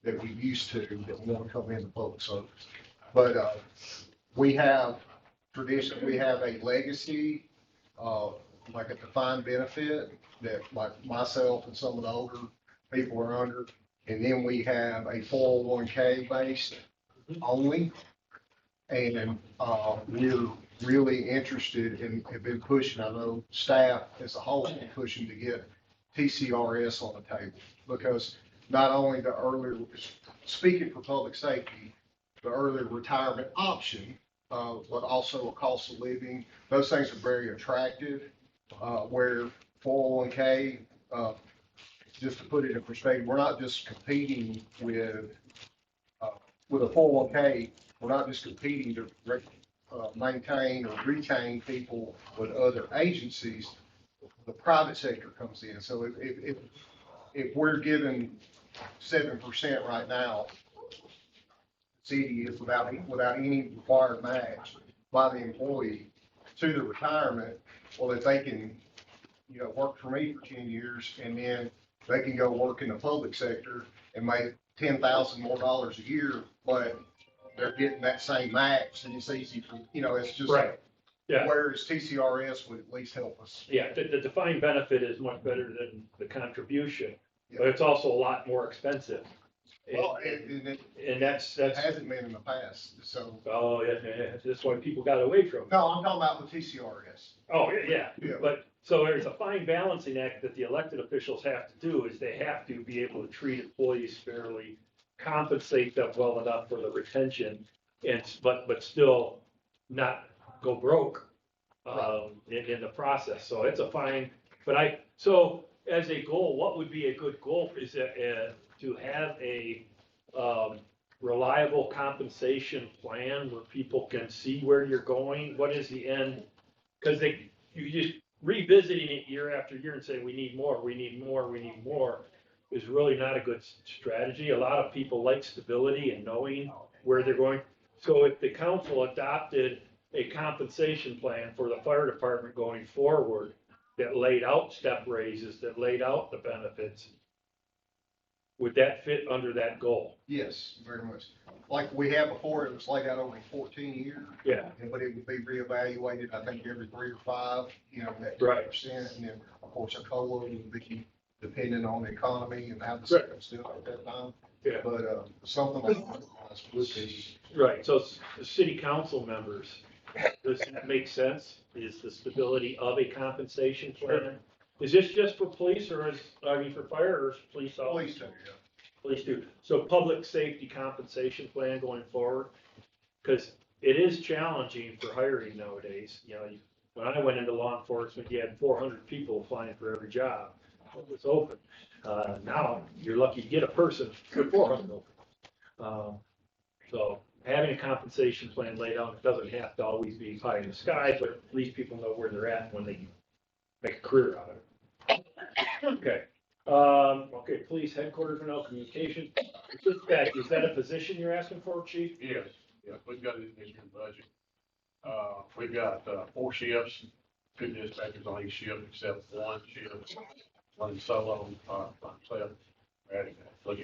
that we used to that want to come into public service. But, we have a legacy, like a defined benefit that like myself and some of the older people are under. And then we have a 401k based only. And, we're really interested and have been pushing, I know staff as a whole has been pushing to get TCRS on the table. Because not only the earlier, speaking for public safety, the early retirement option, but also a cost of living, those things are very attractive. Where 401k, just to put it in perspective, we're not just competing with a 401k, we're not just competing to maintain or retain people with other agencies. The private sector comes in. So if we're given 7% right now, city is without any required match by the employee to the retirement. Well, if they can, work for me for 10 years and then they can go work in the public sector and make $10,000 more a year, but they're getting that same max and it's easy for, it's just. Right. Yeah. Whereas TCRS would at least help us. Yeah, the defined benefit is much better than the contribution, Yeah. but it's also a lot more expensive. Well, And that's, hasn't been in the past, so. oh, yeah, that's why people got away from it. No, I'm talking about the TCRS. Oh, yeah, Yeah. but, so there's a fine balancing act that the elected officials have to do, is they have to be able to treat employees fairly, compensate them well enough for the retention, but still not go broke, in the process, so it's a fine, so as a goal, what would be a good goal, is it, to have a, reliable compensation plan where people can see where you're going, what is the end? Cause you just revisiting it year after year and saying, we need more, we need more, we need more, is really not a good strategy. A lot of people like stability and knowing where they're going. So if the council adopted a compensation plan for the fire department going forward that laid out step raises, that laid out the benefits, would that fit under that goal? Yes, very much. Like we had before, it was laid out over 14 years. Yeah. But it would be reevaluated, I think, every 3 or 5, that Right. 10%. And then, of course, a COLA would be dependent on the economy and how the city's doing at that time. Yeah. But something like that would be. Right, so the city council members, does that make sense? Is the stability of a compensation plan? Is this just for police or for fire or is police also? Police too, yeah. Police do. So public safety compensation plan going forward? Because it is challenging for hiring nowadays. When I went into law enforcement, you had 400 people applying for every job that was open. Now, you're lucky to get a person for 400 open. So having a compensation plan laid out, it doesn't have to always be pie in the sky, but at least people know where they're at when they make a career out of it. Okay. Okay, police headquarters and communication. Dispatch, is that a position you're asking for, chief? Yes, we've got it in this year's budget. We've got 4 shifts, 2 dispatchers on each shift except 1 shift, 1 solo, myself.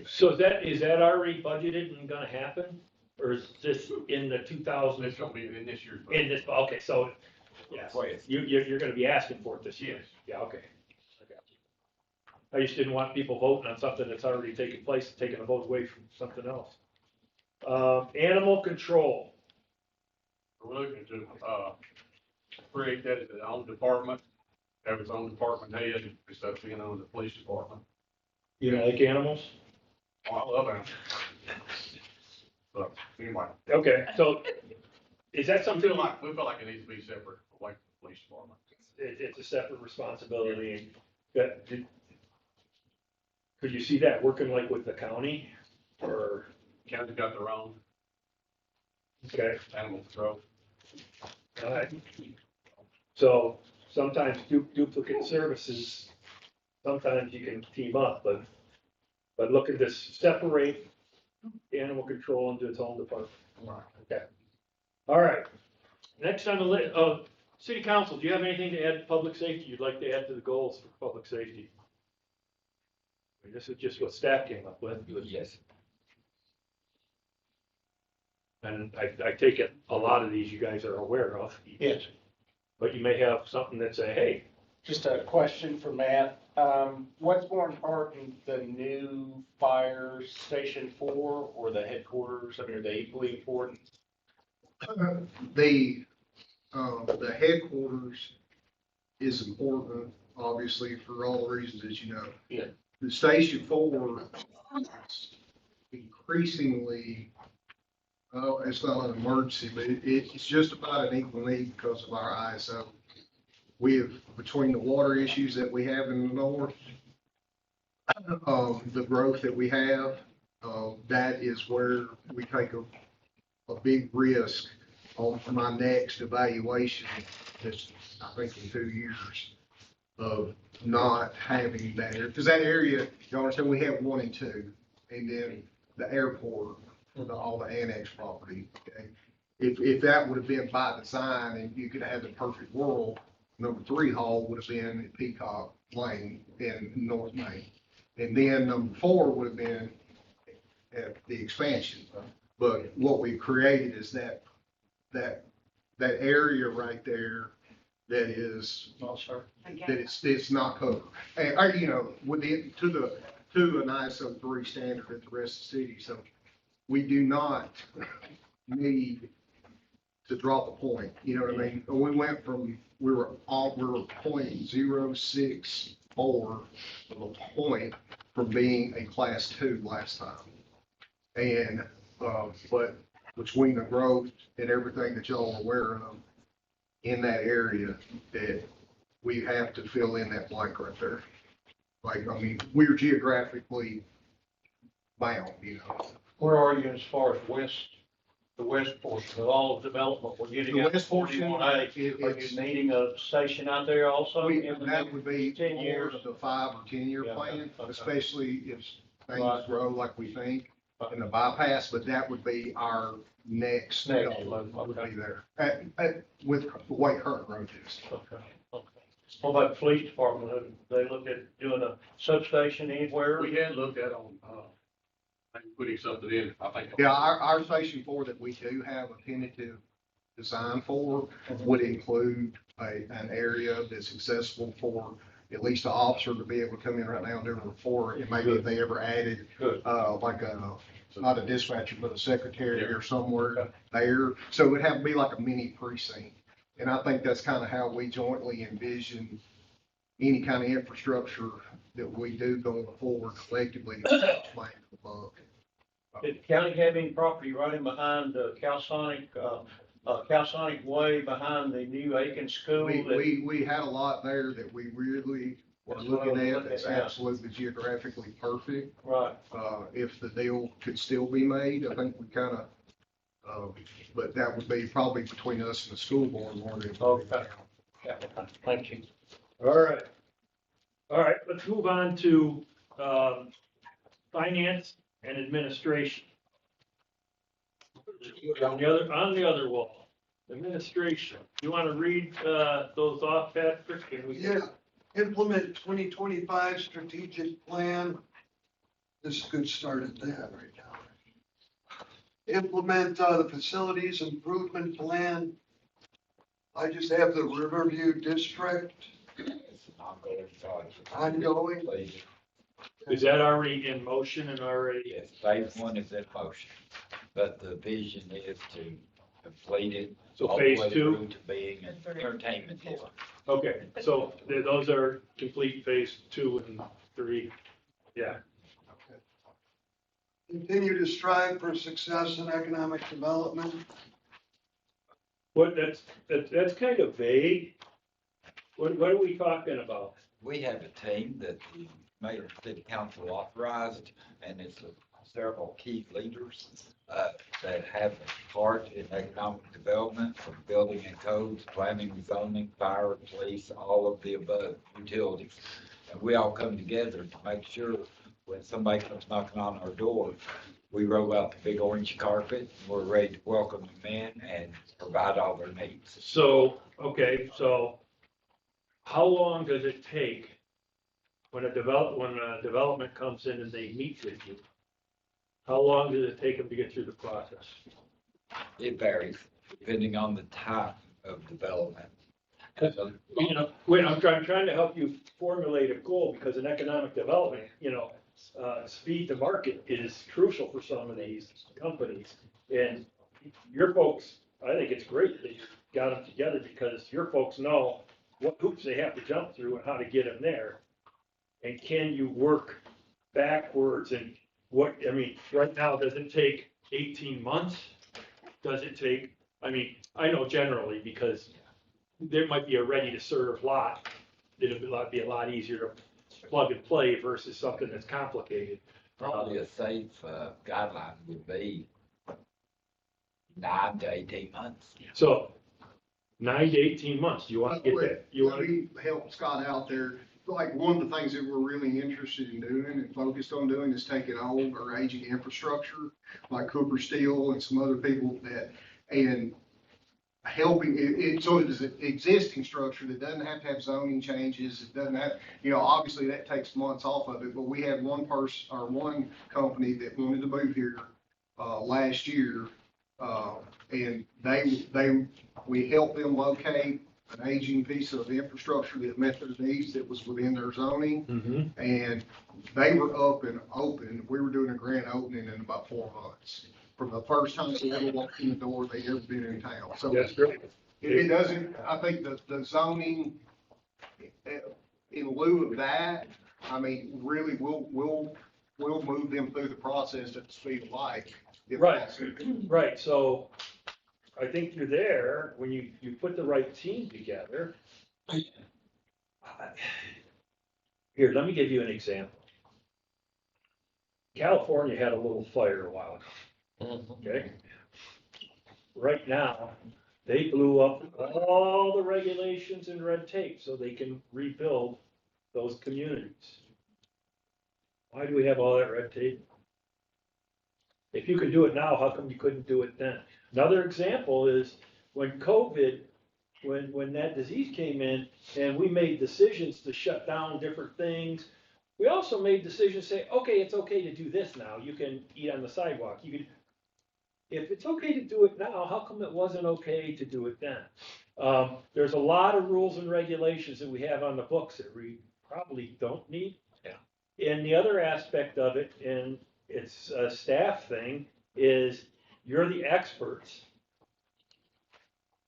So is that already budgeted and gonna happen? Or is this in the 2000? It's gonna be in this year's budget. In this, okay, so, yes, you're gonna be asking for it this year? Yes. Yeah, okay. I got you. I just didn't want people voting on something that's already taken place, taking a vote away from something else. Animal control. We're looking to, create that as its own department, have its own department head instead of being under the police department. You like animals? Oh, I love animals. But anyway. Okay, so is that We something? feel like it needs to be separate, like the police department. It's a separate responsibility. Could you see that working like with the county or? County's got their own Okay. animal control. All right. So sometimes duplicate services, sometimes you can team up, but look at this, separate animal control into its own department. Okay. All right. Next on the list, city council, do you have anything to add to public safety you'd like to add to the goals for public safety? I mean, this is just what staff came up with. Yes. And I take it, a lot of these you guys are aware of. Yes. But you may have something that say, hey. Just a question for Matt. What's more important, the new fire station 4 or the headquarters? I mean, are they equally important? The headquarters is important, obviously, for all the reasons that you know. Yeah. The Station 4 is increasingly, it's not an emergency, but it's just about an equal need because of our ISO. We have, between the water issues that we have in the north, the growth that we have, that is where we take a big risk on my next evaluation, that's, I think, in 2 years, of not having that area. Because that area, you understand, we have 1 and 2, and then the airport, all the annex property. Okay? If that would have been by design and you could have had the perfect world, number 3 hall would have been at Peacock Lane in North Main. And then number 4 would have been at the expansion. But what we've created is that area right there that is, No, sir. that it's not covered. And, you know, with to an ISO 3 standard at the rest of the city, so we do not need to drop a point, you know what I mean? We went from, we were 0.064 of a point from being a class 2 last time. And, but between the growth and everything that y'all are aware of in that area, that we have to fill in that blank right there. Like, I mean, we're geographically bound, you know. Where are you as far as the west portion of all the development we're getting? The out west portion, 41A? Are you it's, needing a station out there also? that would be 10 more years? of the 5 or 10 year Yeah, plan, okay. especially if things Right. grow like we think in the bypass, but that would be our next Next goal, one, would okay. be there, with the way current growth is. Okay, okay. What about the police department? Have they looked at doing a substation anywhere? We had looked at on, putting something in, I think. Yeah, our station 4 that we do have a tentative design for would include an area that's accessible for at least an officer to be able to come in right now and do a report. And maybe if they ever added, like not a dispatcher, but a secretary or somewhere there. So it would have to be like a mini precinct. And I think that's kind of how we jointly envision any kind of infrastructure that we do going forward collectively to explain to the buck. Did the county have any property right in behind Calsonic Way behind the new Aiken School? We had a lot there that we really were looking at. It's absolutely geographically perfect. Right. If the deal could still be made, I think we kind of, but that would be probably between us and the school board more than. Okay. Yeah, thank you. All right. All right, let's move on to, finance and administration. On the other wall, administration. You want to read, those off, Patrick? Can we? Yeah, implement 2025 strategic plan. This is a good start at that right now. Implement the facilities improvement plan. I just have the Riverview District ongoing. Please. Is that already in motion and already? Yes, phase 1 is in motion, but the vision is to complete it. So all the phase way 2? through to being an entertainment center. Okay, so those are complete phase 2 and 3. Yeah. Continue to strive for success in economic development. What, that's kind of vague. What are we talking about? We have a team that the mayor and city council authorized, and it's several key leaders that have a part in economic development, from building and codes, planning and zoning, fire, police, all of the above utilities. And we all come together to make sure when somebody comes knocking on our door, we roll out the big orange carpet, and we're ready to welcome them in and provide all their needs. So, okay, so how long does it take when a development comes in and they meet with you? How long does it take them to get through the process? It varies depending on the type of development. You know, wait, I'm trying to help you formulate a goal, because in economic development, you know, speed to market is crucial for some of these companies. And your folks, I think it's great that you got them together, because your folks know what hoops they have to jump through and how to get them there. And can you work backwards? And what, I mean, right now, does it take 18 months? Does it take, I mean, I know generally, because there might be a ready to serve lot. It'll be a lot easier to plug and play versus something that's complicated. Probably a safe guideline would be 9 to 18 months. So 9 to 18 months. Do you want to get that? You want to help Scott out there? Like, one of the things that we're really interested in doing and focused on doing is taking old or aging infrastructure, like Cooper Steel and some other people and helping it so it is an existing structure that doesn't have to have zoning changes. It doesn't have, you know, obviously that takes months off of it, but we had one person or one company that wanted to move here last year. And we helped them locate an aging piece of infrastructure that met their needs that was within their zoning. Mm-hmm. And they were up and open. We were doing a grand opening in about 4 months. From the first time they ever walked in the door, they ever been in town. So That's great. it doesn't, I think the zoning, in lieu of that, I mean, really, we'll move them through the process at the speed of light. if Right. possible. Right, so I think you're there when you put the right team together. Here, let me give you an example. California had a little fire a while ago, okay? Right now, they blew up all the regulations and red tape so they can rebuild those communities. Why do we have all that red tape? If you could do it now, how come you couldn't do it then? Another example is when COVID, when that disease came in and we made decisions to shut down different things, we also made decisions to say, okay, it's okay to do this now. You can eat on the sidewalk. You can, if it's okay to do it now, how come it wasn't okay to do it then? There's a lot of rules and regulations that we have on the books that we probably don't need. Yeah. And the other aspect of it, and it's a staff thing, is you're the experts.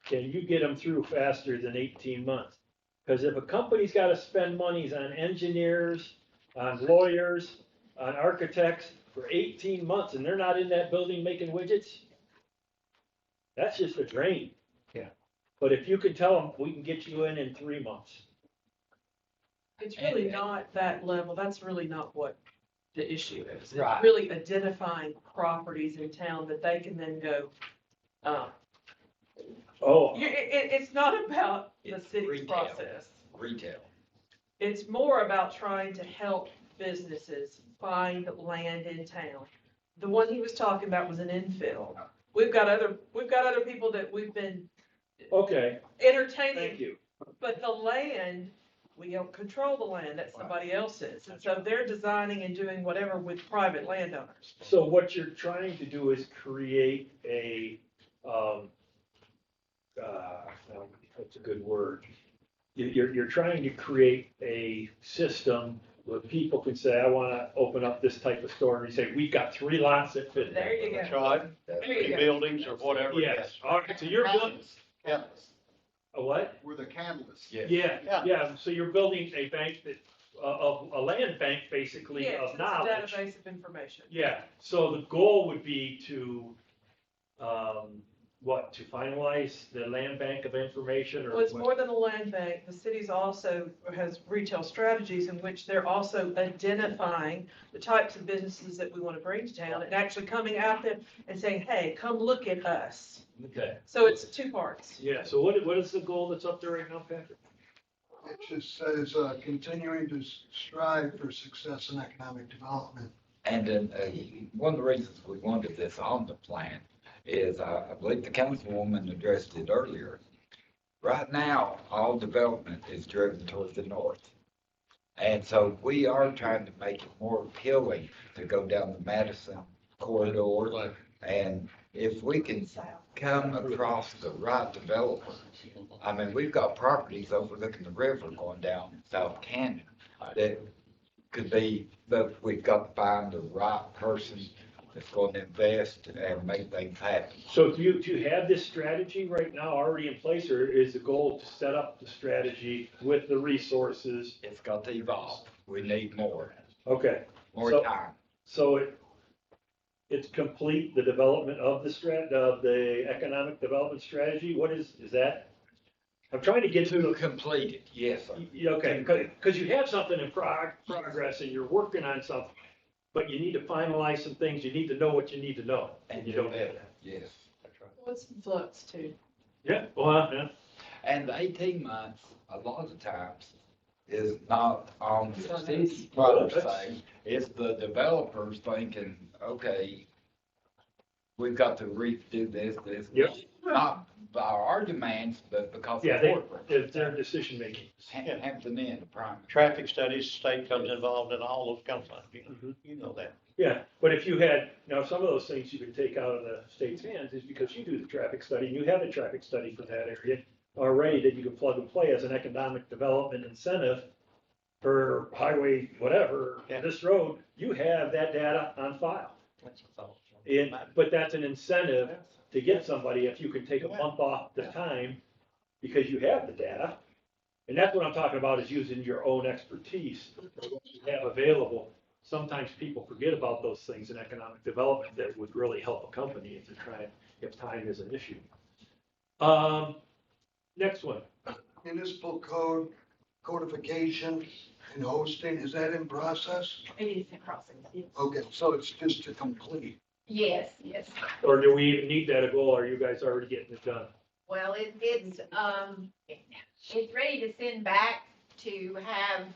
Can you get them through faster than 18 months? Because if a company's got to spend monies on engineers, on lawyers, on architects for 18 months and they're not in that building making widgets, that's just a drain. Yeah. But if you can tell them, we can get you in 3 months. It's really not that level. That's really not what the issue is. It's Right. really identifying properties in town that they can then go, it's not about the city's retail. process. Retail. It's more about trying to help businesses find land in town. The one he was talking about was an infill. We've got other people that we've been Okay. entertaining. Thank you. But the land, we don't control the land, that's somebody else's. And so they're designing and doing whatever with private landowners. So what you're trying to do is create a, that's a good word. You're trying to create a system where people can say, I want to open up this type of store, and you say, we've got 3 lots that fit. There you go. That's right. There you 3 go. buildings or whatever. Yes, all right, so you're building, Yeah. a what? We're the catalyst. Yeah, so you're building a bank that, of a land bank, basically, Yes, of it's a knowledge. database of information. Yeah, so the goal would be to, to finalize the land bank of information or? Well, it's what? more than a land bank. The city's also has retail strategies in which they're also identifying the types of businesses that we want to bring to town and actually coming out there and saying, hey, come look at us. Okay. So it's 2 parts. Yeah, so what is the goal that's up there right now, Patrick? It just says, continuing to strive for success in economic development. And then, one of the reasons we wanted this on the plan is, I believe the councilwoman addressed it earlier. Right now, all development is driven towards the north. And so we are trying to make it more appealing to go down the Madison corridor. And if we can come across the right developer, I mean, we've got properties overlooking the river going down South Canyon that could be, but we've got to find the right person that's going to invest and make things happen. So do you have this strategy right now already in place, or is the goal to set up the strategy with the resources? It's got to evolve. We need more. Okay. More time. So it's complete, the development of the economic development strategy? What is that? I'm trying to get to complete it, yes, sir. Okay, because you have something in progress and you're working on something, but you need to finalize some things. You need to know what you need to know, and you don't have that. Yes. Well, it's in flux too. Yeah, well, yeah. And the 18 months, a lot of the times, is not on the city Well, per se. It's the developers thinking, okay, we've got to redo this. Yep. Not by our demands, but because Yeah, of corporate. it's their decision making. Hampton Inn, the prime. Traffic studies, state comes involved in all those kind of things. You know that. Yeah, but if you had, now some of those things you could take out of the state's hands is because you do the traffic study, and you have a traffic study for that area already that you can plug and play as an economic development incentive for highway, whatever, this road, you have that data on file. But that's an incentive to get somebody if you can take a month off the time because you have the data. And that's what I'm talking about is using your own expertise for what you have available. Sometimes people forget about those things in economic development that would really help a company if time is an issue. Next one. Municipal code, codification and hosting, is that in process? It is in process, yes. Okay, so it's just to complete. Yes, yes. Or do we even need that a goal? Or are you guys already getting it done? Well, it's ready to send back to have,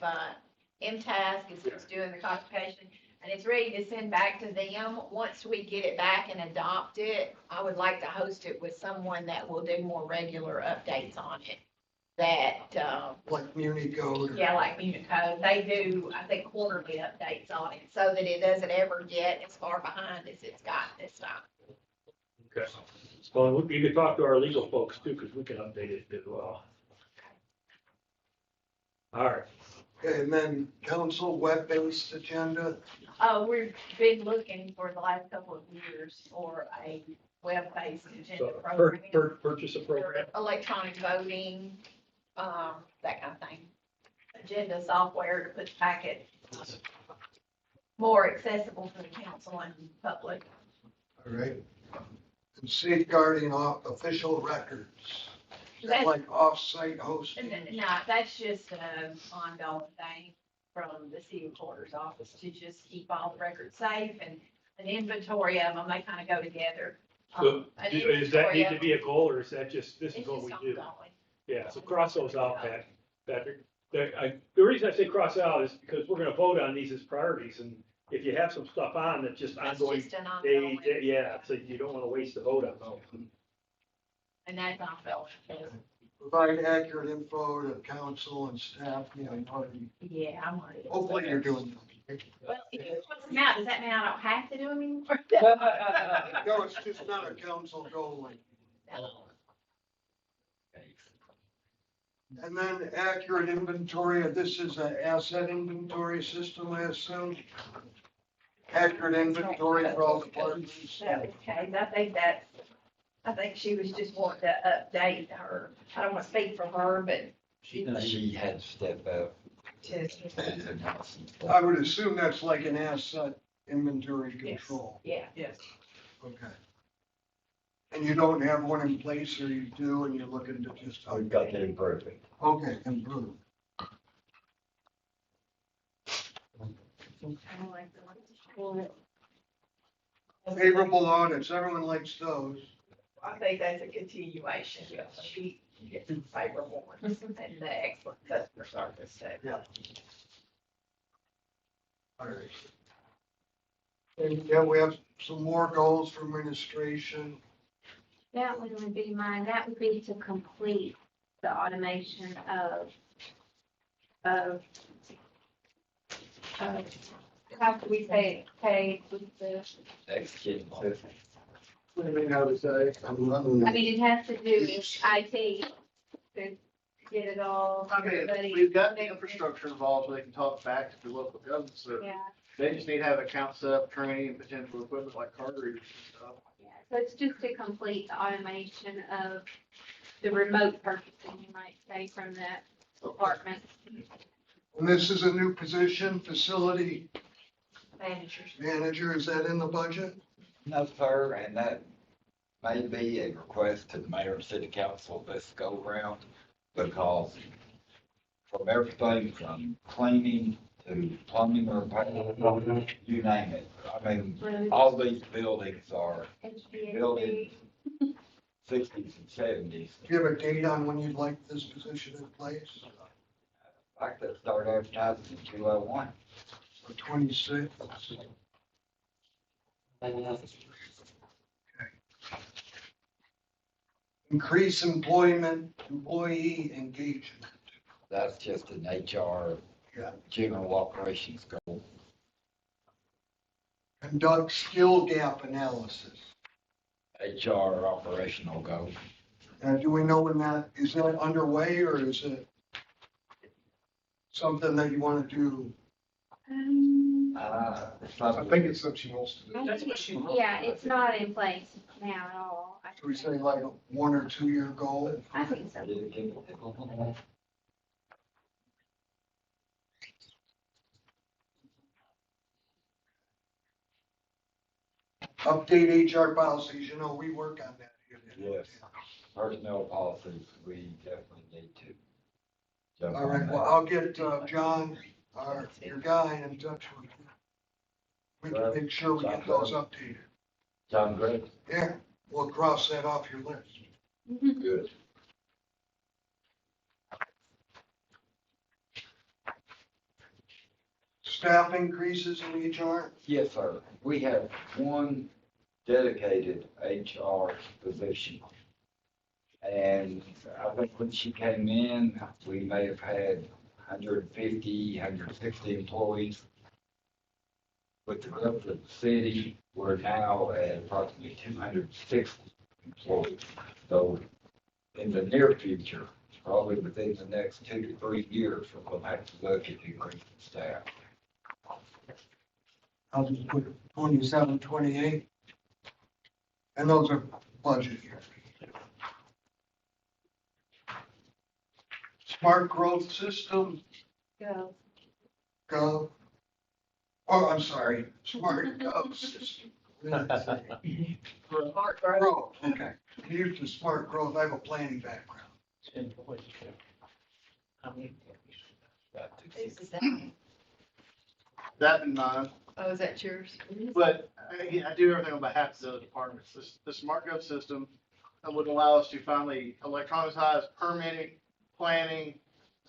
MTask is doing the codification, and it's ready to send back to them. Once we get it back and adopt it, I would like to host it with someone that will do more regular updates on it. That, Like Muni code? yeah, like Municode, they do, I think, quarterly updates on it, so that it doesn't ever get as far behind as it's got this time. Okay. Well, you could talk to our legal folks too, because we can update it as well. All right. Okay, and then council web-based agenda, We've been looking for the last couple of years for a web-based agenda So program. purchase a program. For electronic voting, that kind of thing. Agenda software to put the packet more accessible to the council and public. all right? And safeguarding official records, is that That's- like off-site hosting? No, that's just an ongoing thing from the city recorder's office to just keep all the records safe and an inventory of them. They kind of go together. So An does that inventory need of to be a goal or is that just, this It's is what just we do? ongoing. Yeah, so cross those out, Patrick. The reason I say cross out is because we're gonna vote on these as priorities, and if you have some stuff on that's just That's ongoing, just an ongoing. yeah, so you don't wanna waste the vote on those. And that's ongoing. Provide accurate info to council and staff, Yeah, I'm already. hopefully you're doing that. Well, if you cross them out, does that mean I don't have to do them anymore? No, it's just not a council goal. And then accurate inventory, this is an asset inventory system, I assume? Accurate inventory for all departments. That was Kate. I think she was just wanting to update her. I don't want to speak for her, but She had to step up. I would assume that's like an asset inventory control. yeah. Yes. Okay. And you don't have one in place, or you do, and you're looking to just. We've got to improve it. Okay, improve. Favorable audits, everyone likes those. I think that's a continuation. She gets favorable ones and the excellent customer service. So. Yeah. All right. And yeah, we have some more goals for administration. That would be mine. That would be to complete the automation of how do we say it? Paid with the, Executing system. What do you mean, how to say? I mean, it has to do with IT to get it all. I mean, everybody- we've got the infrastructure involved, so they can talk back to the local governments, so Yeah, they just need to have account set up, training, and potential equipment like card readers and stuff. yeah. So it's just to complete the automation of the remote purchasing, you might say, from that department. And this is a new position, facility Managers. manager, is that in the budget? No, sir, and that may be a request to the mayor and city council this go round, because from everything from cleaning to plumbing repair, you name it. I mean, all these buildings are buildings sixties and seventies. Do you have a date on when you'd like this position in place? I could start advertising in 201. For 26. Increase employee engagement. That's just an HR Yeah. general operations goal. conduct skill gap analysis. HR operational goals. Do we know when that, is that underway or is it something that you want to do? I think it's something she wants to do. That's what she wants. Yeah, it's not in place now at all. Should we say like a 1 or 2 year goal? I think so. Update HR policies, you know, we work on that here. Yes, personnel policies, we definitely need to. jump All on right, that. well, I'll get John, your guy, in touch with you. We can make sure we get those updated. Sound great? Yeah, we'll cross that off your list. Good. Staff increases in HR? Yes, sir. We have one dedicated HR position. And I think when she came in, we may have had 150, 160 employees. With the growth of the city, we're now at approximately 260 employees. So in the near future, probably within the next 2 to 3 years, we're going to have to look at increasing staff. I'll just put 27, 28. And those are budget years. Smart growth system, Go. Gov. Oh, I'm sorry, smart gov system. Smart growth. Growth, okay. Used to smart growth, I have a planning background. This is that. That in mind, Oh, is that yours? but I do everything on behalf of the other departments. The smart gov system would allow us to finally electronicize permitting, planning,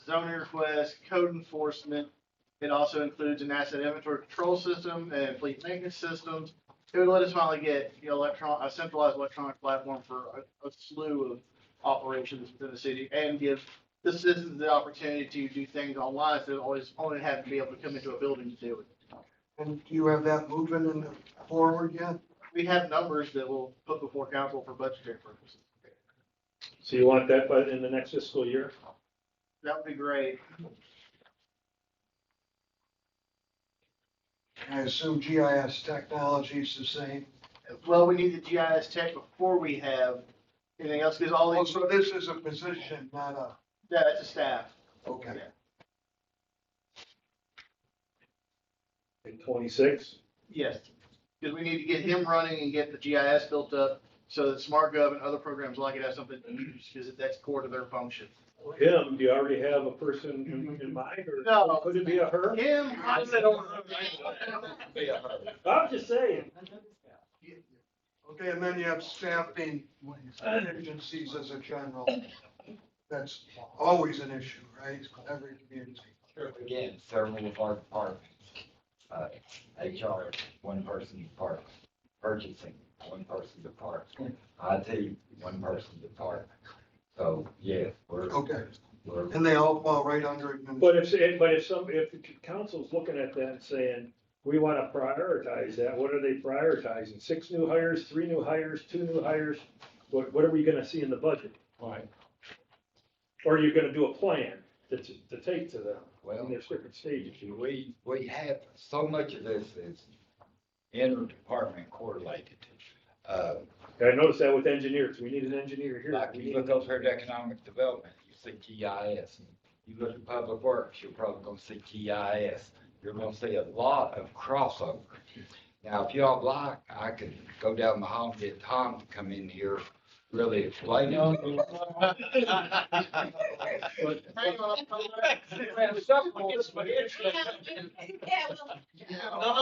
zoning requests, code enforcement. It also includes an asset inventory control system and fleet maintenance systems. It would let us finally get, a centralized electronic platform for a slew of operations within the city and give the citizens the opportunity to do things online instead of always only having to be able to come into a building to do it. And do you have that moving in the forward yet? We have numbers that we'll put before council for budgetary purposes. So you want that by in the next fiscal year? That would be great. I assume GIS technology is the same. Well, we need the GIS tech before we have anything else, because all Oh, these, so this is a position, not a, yeah, that's a staff. okay. In 26? Yes, because we need to get him running and get the GIS built up so that SmartGov and other programs like it have something to use, because that's core to their function. Him, do you already have a person in mind, or No. could it be a her? Him, I'm just saying. Okay, and then you have staffing agencies as a general. That's always an issue, right? Every community. Again, several of our departments, HR, one person department, purchasing, one person department, IT, one person department. So, yes, Okay, and they all fall right under But administration. if the council's looking at that and saying, we want to prioritize that, what are they prioritizing? 6 new hires, 3 new hires, 2 new hires? What are we gonna see in the budget? Right. Or are you gonna do a plan to take to them? Well, There's different stages. we have, so much of this is inter-department correlated. I noticed that with engineers. We need an engineer here. Like you look over here at economic development, you see GIS. You look at public works, you're probably gonna see GIS. You're gonna see a lot of crossover. Now, if y'all like, I could go down the hall and get Tom to come in here, really explain it. None of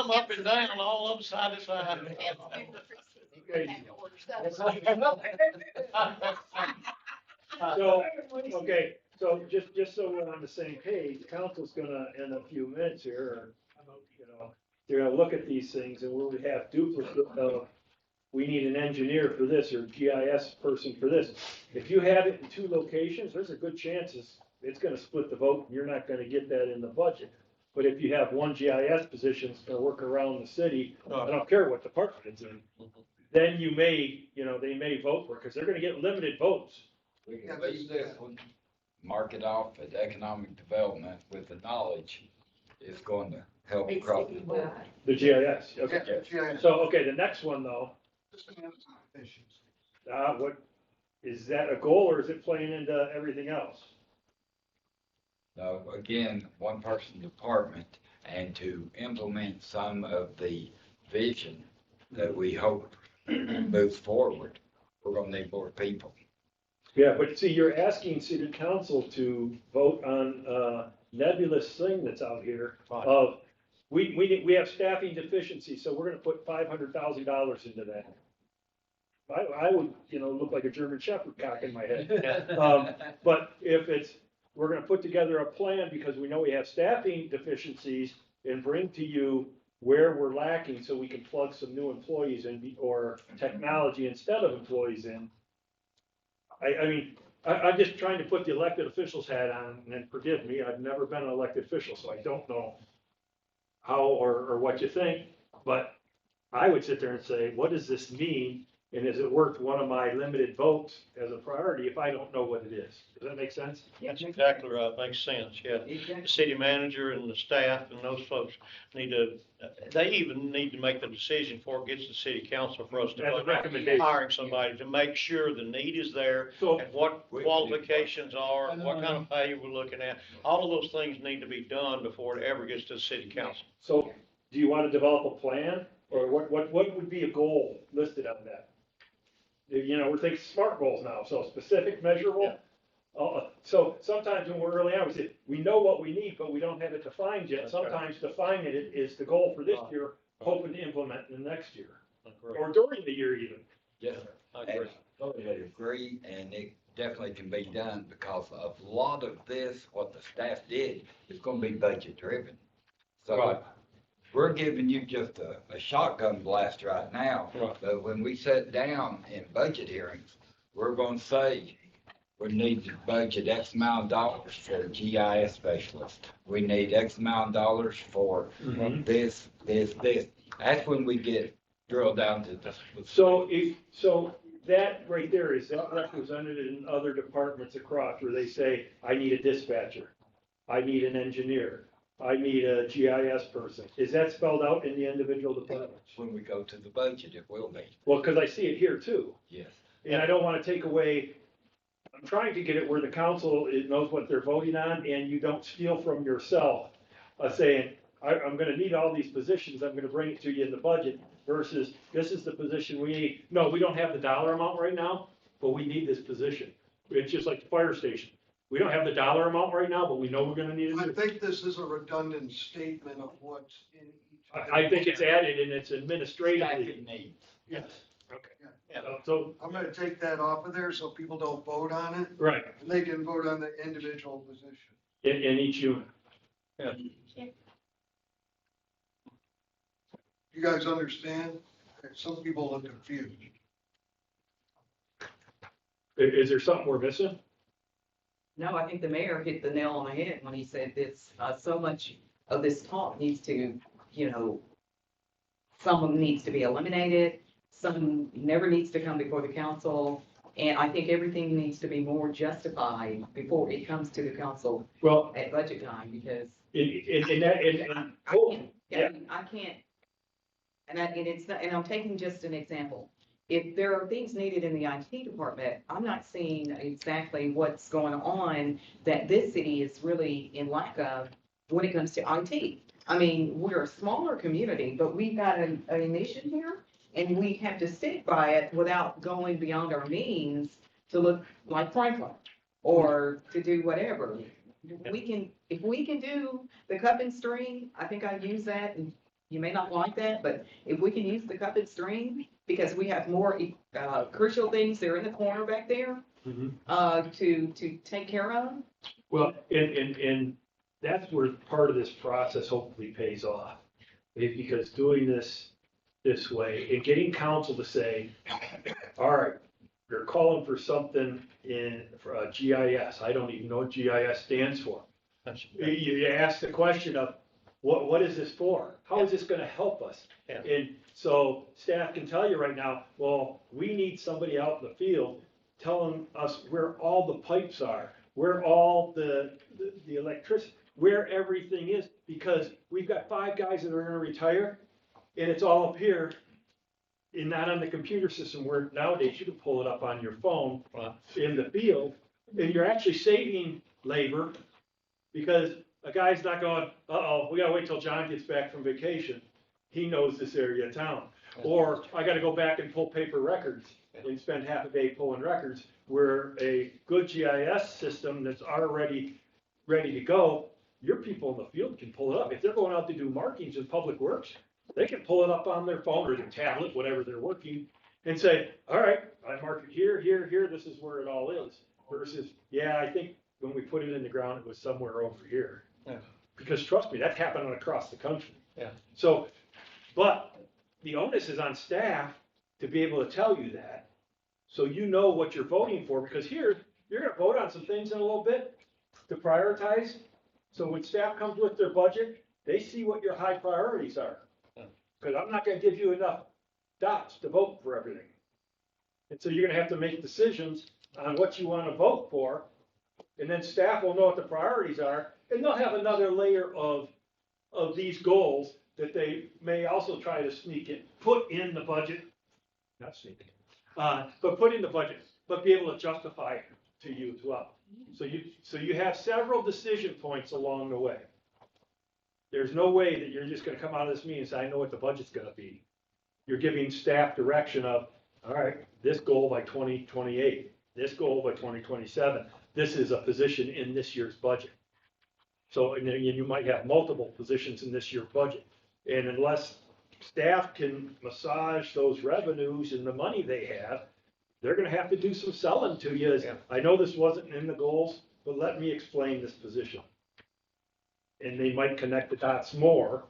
them up and down, all of them side to side. So, okay, so just so we're on the same page, council's gonna, in a few minutes here, they're gonna look at these things and we'll have duplicate of, we need an engineer for this or GIS person for this. If you have it in 2 locations, there's a good chance it's gonna split the vote and you're not gonna get that in the budget. But if you have one GIS position that's gonna work around the city, I don't care what department it's in, then you may, they may vote for it, because they're gonna get limited votes. We can leave this one, mark it off as economic development with the knowledge it's going to help across the board. The GIS, okay. Yeah, GIS. So, okay, the next one though, what, is that a goal or is it playing into everything else? Now, again, one person department, and to implement some of the vision that we hope moves forward, we're gonna need more people. Yeah, but see, you're asking city council to vote on a nebulous thing that's out here of, we have staffing deficiency, so we're gonna put $500,000 into that. I would, look like a German Shepherd cock in my head. But if it's, we're gonna put together a plan because we know we have staffing deficiencies and bring to you where we're lacking so we can plug some new employees in or technology instead of employees in. I'm just trying to put the elected officials hat on, and forgive me, I've never been an elected official, so I don't know how or what you think, but I would sit there and say, what does this mean? And is it worth one of my limited votes as a priority if I don't know what it is? Does that make sense? That's exactly right, makes sense, yeah. The city manager and the staff and those folks they even need to make the decision before it gets to city council for us to As a vote on recommendation. hiring somebody to make sure the need is there So, and what qualifications are, and what kind of pay we're looking at. All of those things need to be done before it ever gets to the city council. so do you want to develop a plan or what would be a goal listed on that? We're thinking SMART goals now, so specific, measurable. So sometimes when we're early on, we say, we know what we need, but we don't have it defined yet. That's Sometimes defining it is the goal for this year, hoping to implement in the next year. Or during the year even. Yes, I agree. I agree, and it definitely can be done because a lot of this, what the staff did, is gonna be budget driven. So Right. we're giving you just a shotgun blast right now. Right. But when we sit down in budget hearings, we're gonna say, we need to budget X amount of dollars for a GIS specialist. We need X amount of dollars for this. That's when we get drilled down to this. So that right there, is that represented in other departments across where they say, I need a dispatcher, I need an engineer, I need a GIS person? Is that spelled out in the individual departments? When we go to the budget, it will be. Well, because I see it here too. Yes. And I don't want to take away, I'm trying to get it where the council knows what they're voting on and you don't steal from yourself, saying, I'm gonna need all these positions, I'm gonna bring it to you in the budget, versus this is the position we need. No, we don't have the dollar amount right now, but we need this position. It's just like the fire station. We don't have the dollar amount right now, but we know we're gonna need I it. think this is a redundant statement of what's in each. I think it's added and it's administratively. needs. Yes, okay. Yeah. So, I'm gonna take that off of there so people don't vote on it, right, and they can vote on the individual position. in each unit. Yeah. You guys understand? Some people look confused. Is there something we're missing? No, I think the mayor hit the nail on the head when he said this, so much of this talk needs to, some needs to be eliminated, some never needs to come before the council. And I think everything needs to be more justified before it comes to the council Well, at budget time, because I can't, and it's not, and I'm taking just an example. If there are things needed in the IT department, I'm not seeing exactly what's going on that this city is really in lack of when it comes to IT. I mean, we're a smaller community, but we've got a mission here, and we have to stick by it without going beyond our means to look like Franklin or to do whatever. If we can do the cup and string, I think I use that, and you may not like that, but if we can use the cup and string, because we have more crucial things, they're in the corner back there, to take care of. Well, and that's where part of this process hopefully pays off. Because doing this way and getting council to say, all right, you're calling for something for a GIS. I don't even know what GIS stands for. You ask the question of, what is this for? How is this gonna help us? Yeah. And so staff can tell you right now, well, we need somebody out in the field telling us where all the pipes are, where all the electricity, where everything is, because we've got 5 guys that are gonna retire, and it's all up here and not on the computer system, where nowadays you can pull it up on your phone in the field, and you're actually saving labor, because a guy's not going, uh-oh, we gotta wait till John gets back from vacation. He knows this area of town. Or I gotta go back and pull paper records and spend half a day pulling records, where a good GIS system that's already ready to go, your people in the field can pull it up. If they're going out to do markings in Public Works, they can pull it up on their phone or their tablet, whatever they're working, and say, all right, I marked it here, here, here, this is where it all is. Versus, yeah, I think when we put it in the ground, it was somewhere over here. Yeah. Because trust me, that's happening across the country. Yeah. So, but the onus is on staff to be able to tell you that, so you know what you're voting for, because here, you're gonna vote on some things in a little bit to prioritize. So when staff comes with their budget, they see what your high priorities are. Because I'm not gonna give you enough dots to vote for everything. And so you're gonna have to make decisions on what you wanna vote for, and then staff will know what the priorities are, and they'll have another layer of these goals that they may also try to sneak in, put in the budget, not sneak in, but put in the budget, but be able to justify it to you as well. So you have several decision points along the way. There's no way that you're just gonna come out of this meeting and say, I know what the budget's gonna be. You're giving staff direction of, all right, this goal by 2028, this goal by 2027, this is a position in this year's budget. So, and then you might have multiple positions in this year's budget. And unless staff can massage those revenues and the money they have, they're gonna have to do some selling to you. As, I know this wasn't in the goals, but let me explain this position. And they might connect the dots more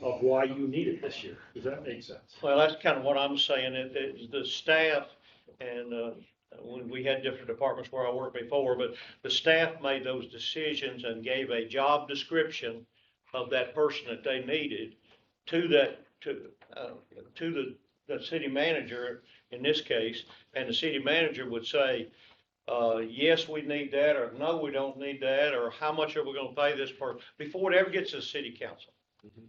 of why you need it this year. Does that make sense? Well, that's kind of what I'm saying, the staff, and when we had different departments where I worked before, but the staff made those decisions and gave a job description of that person that they needed to the city manager in this case, and the city manager would say, yes, we need that, or no, we don't need that, or how much are we gonna pay this person, before it ever gets to the city council. Mm-hmm.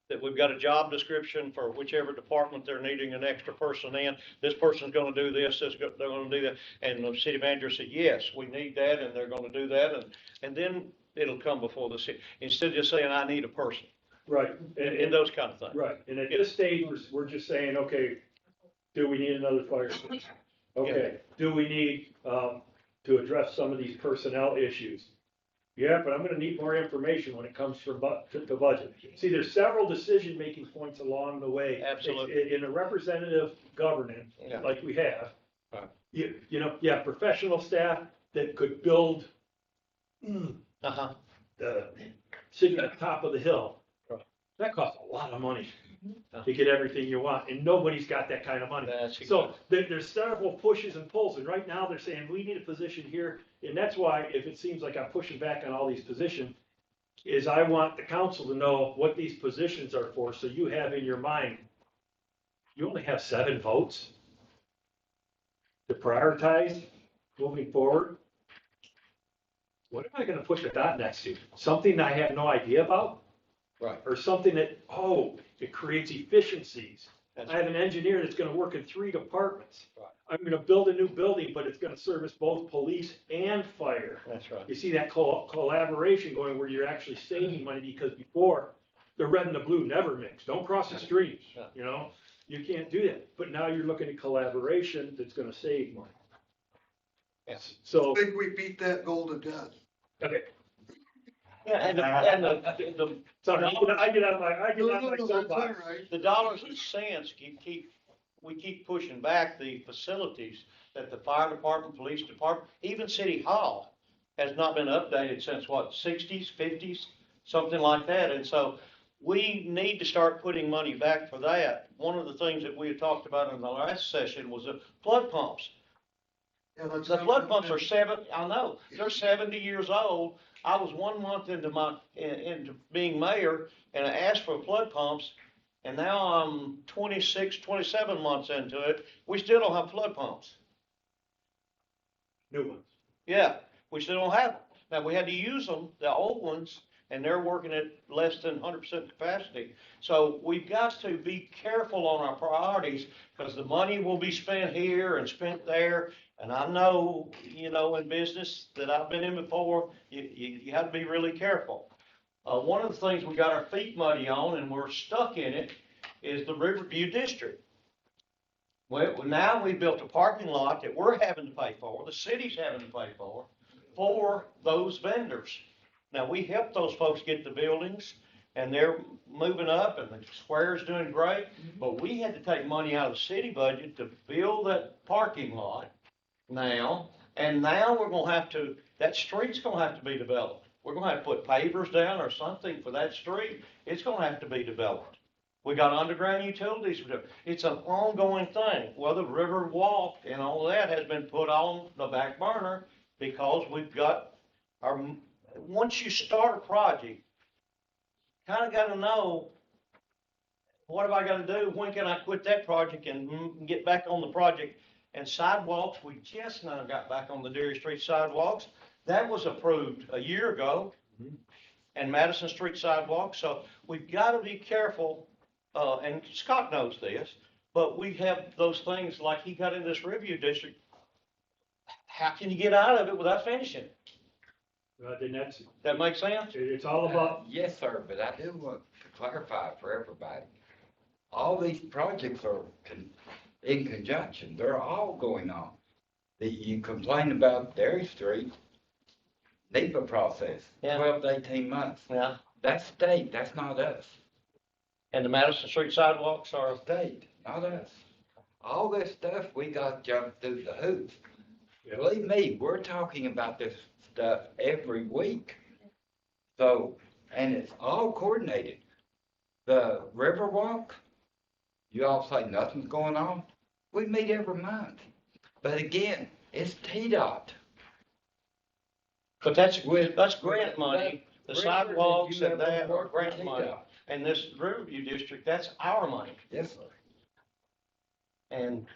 That we've got a job description for whichever department they're needing an extra person in, this person's gonna do this, they're gonna do that, and the city manager said, yes, we need that, and they're gonna do that, and then it'll come before the city, instead of just saying, I need a person. Right. And those kind of things. Right, and at this stage, we're just saying, okay, do we need another fire station? Okay, do we need, to address some of these personnel issues? Yeah, but I'm gonna need more information when it comes to the budget. See, there's several decision-making points along the way. Absolutely. In a representative governance, like we have, right. you know, you have professional staff that could build the city at the top of the hill. Right. That costs a lot of money to get everything you want, and nobody's got that kind of money. So there's several pushes and pulls, and right now they're saying, we need a position here, and that's why, if it seems like I'm pushing back on all these positions, is I want the council to know what these positions are for, so you have in your mind, you only have 7 votes to prioritize moving forward. What am I gonna push a dot next to? Something I have no idea about? Right. Or something that, it creates efficiencies. I have an engineer that's gonna work in 3 departments. Right. I'm gonna build a new building, but it's gonna service both police and fire. That's right. You see that collaboration going where you're actually saving money, because before, the red and the blue never mix. Don't cross the streams, you know? You can't do that. But now you're looking at collaboration that's gonna save money. Yes. So. I think we beat that goal to death. Okay. Yeah, and the Sorry, I get on my soapbox. The dollars and cents we keep pushing back the facilities that the fire department, police department, even city hall has not been updated since what, 60s, 50s, something like that. And so we need to start putting money back for that. One of the things that we had talked about in the last session was the flood pumps. Yeah, let's The go flood for pumps the- are I know, they're 70 years old. I was 1 month into being mayor and I asked for flood pumps. And now I'm 26, 27 months into it. We still don't have flood pumps. New ones. Yeah, we still don't have them. Now, we had to use them, the old ones, and they're working at less than 100% capacity. So we've got to be careful on our priorities because the money will be spent here and spent there. And I know, in business that I've been in before, you have to be really careful. One of the things we got our feet muddy on and we're stuck in it is the Riverview District. Well, now we built a parking lot that we're having to pay for, the city's having to pay for those vendors. Now, we helped those folks get the buildings and they're moving up and the square's doing great, but we had to take money out of the city budget to build that parking lot now. And now we're gonna have to, that street's gonna have to be developed. We're gonna have to put pavers down or something for that street. It's gonna have to be developed. We got underground utilities. It's an ongoing thing. Well, the river walk and all that has been put on the back burner because we've got once you start a project, kind of got to know, what have I got to do? When can I quit that project and get back on the project? And sidewalks, we just now got back on the Dairy Street sidewalks. That was approved a year ago. And Madison Street sidewalks. So we've got to be careful. And Scott knows this, but we have those things like he got in this review district. How can you get out of it without finishing it? Then that makes sense? It's all about. Yes, sir, but I do want to clarify for everybody. All these projects are in conjunction. They're all going on. You complain about Dairy Street, NEPA process, 12 to 18 months. Yeah. That's state, that's not us. And the Madison Street sidewalks are state, not us. All this stuff, we got jumped through the hoops. Believe me, we're talking about this stuff every week. So, and it's all coordinated. The Riverwalk, you all say nothing's going on. We meet every month. But again, it's TDOT. But that's grant money. The sidewalks and that are grant money. And this Riverview District, that's our money. Yes, sir. And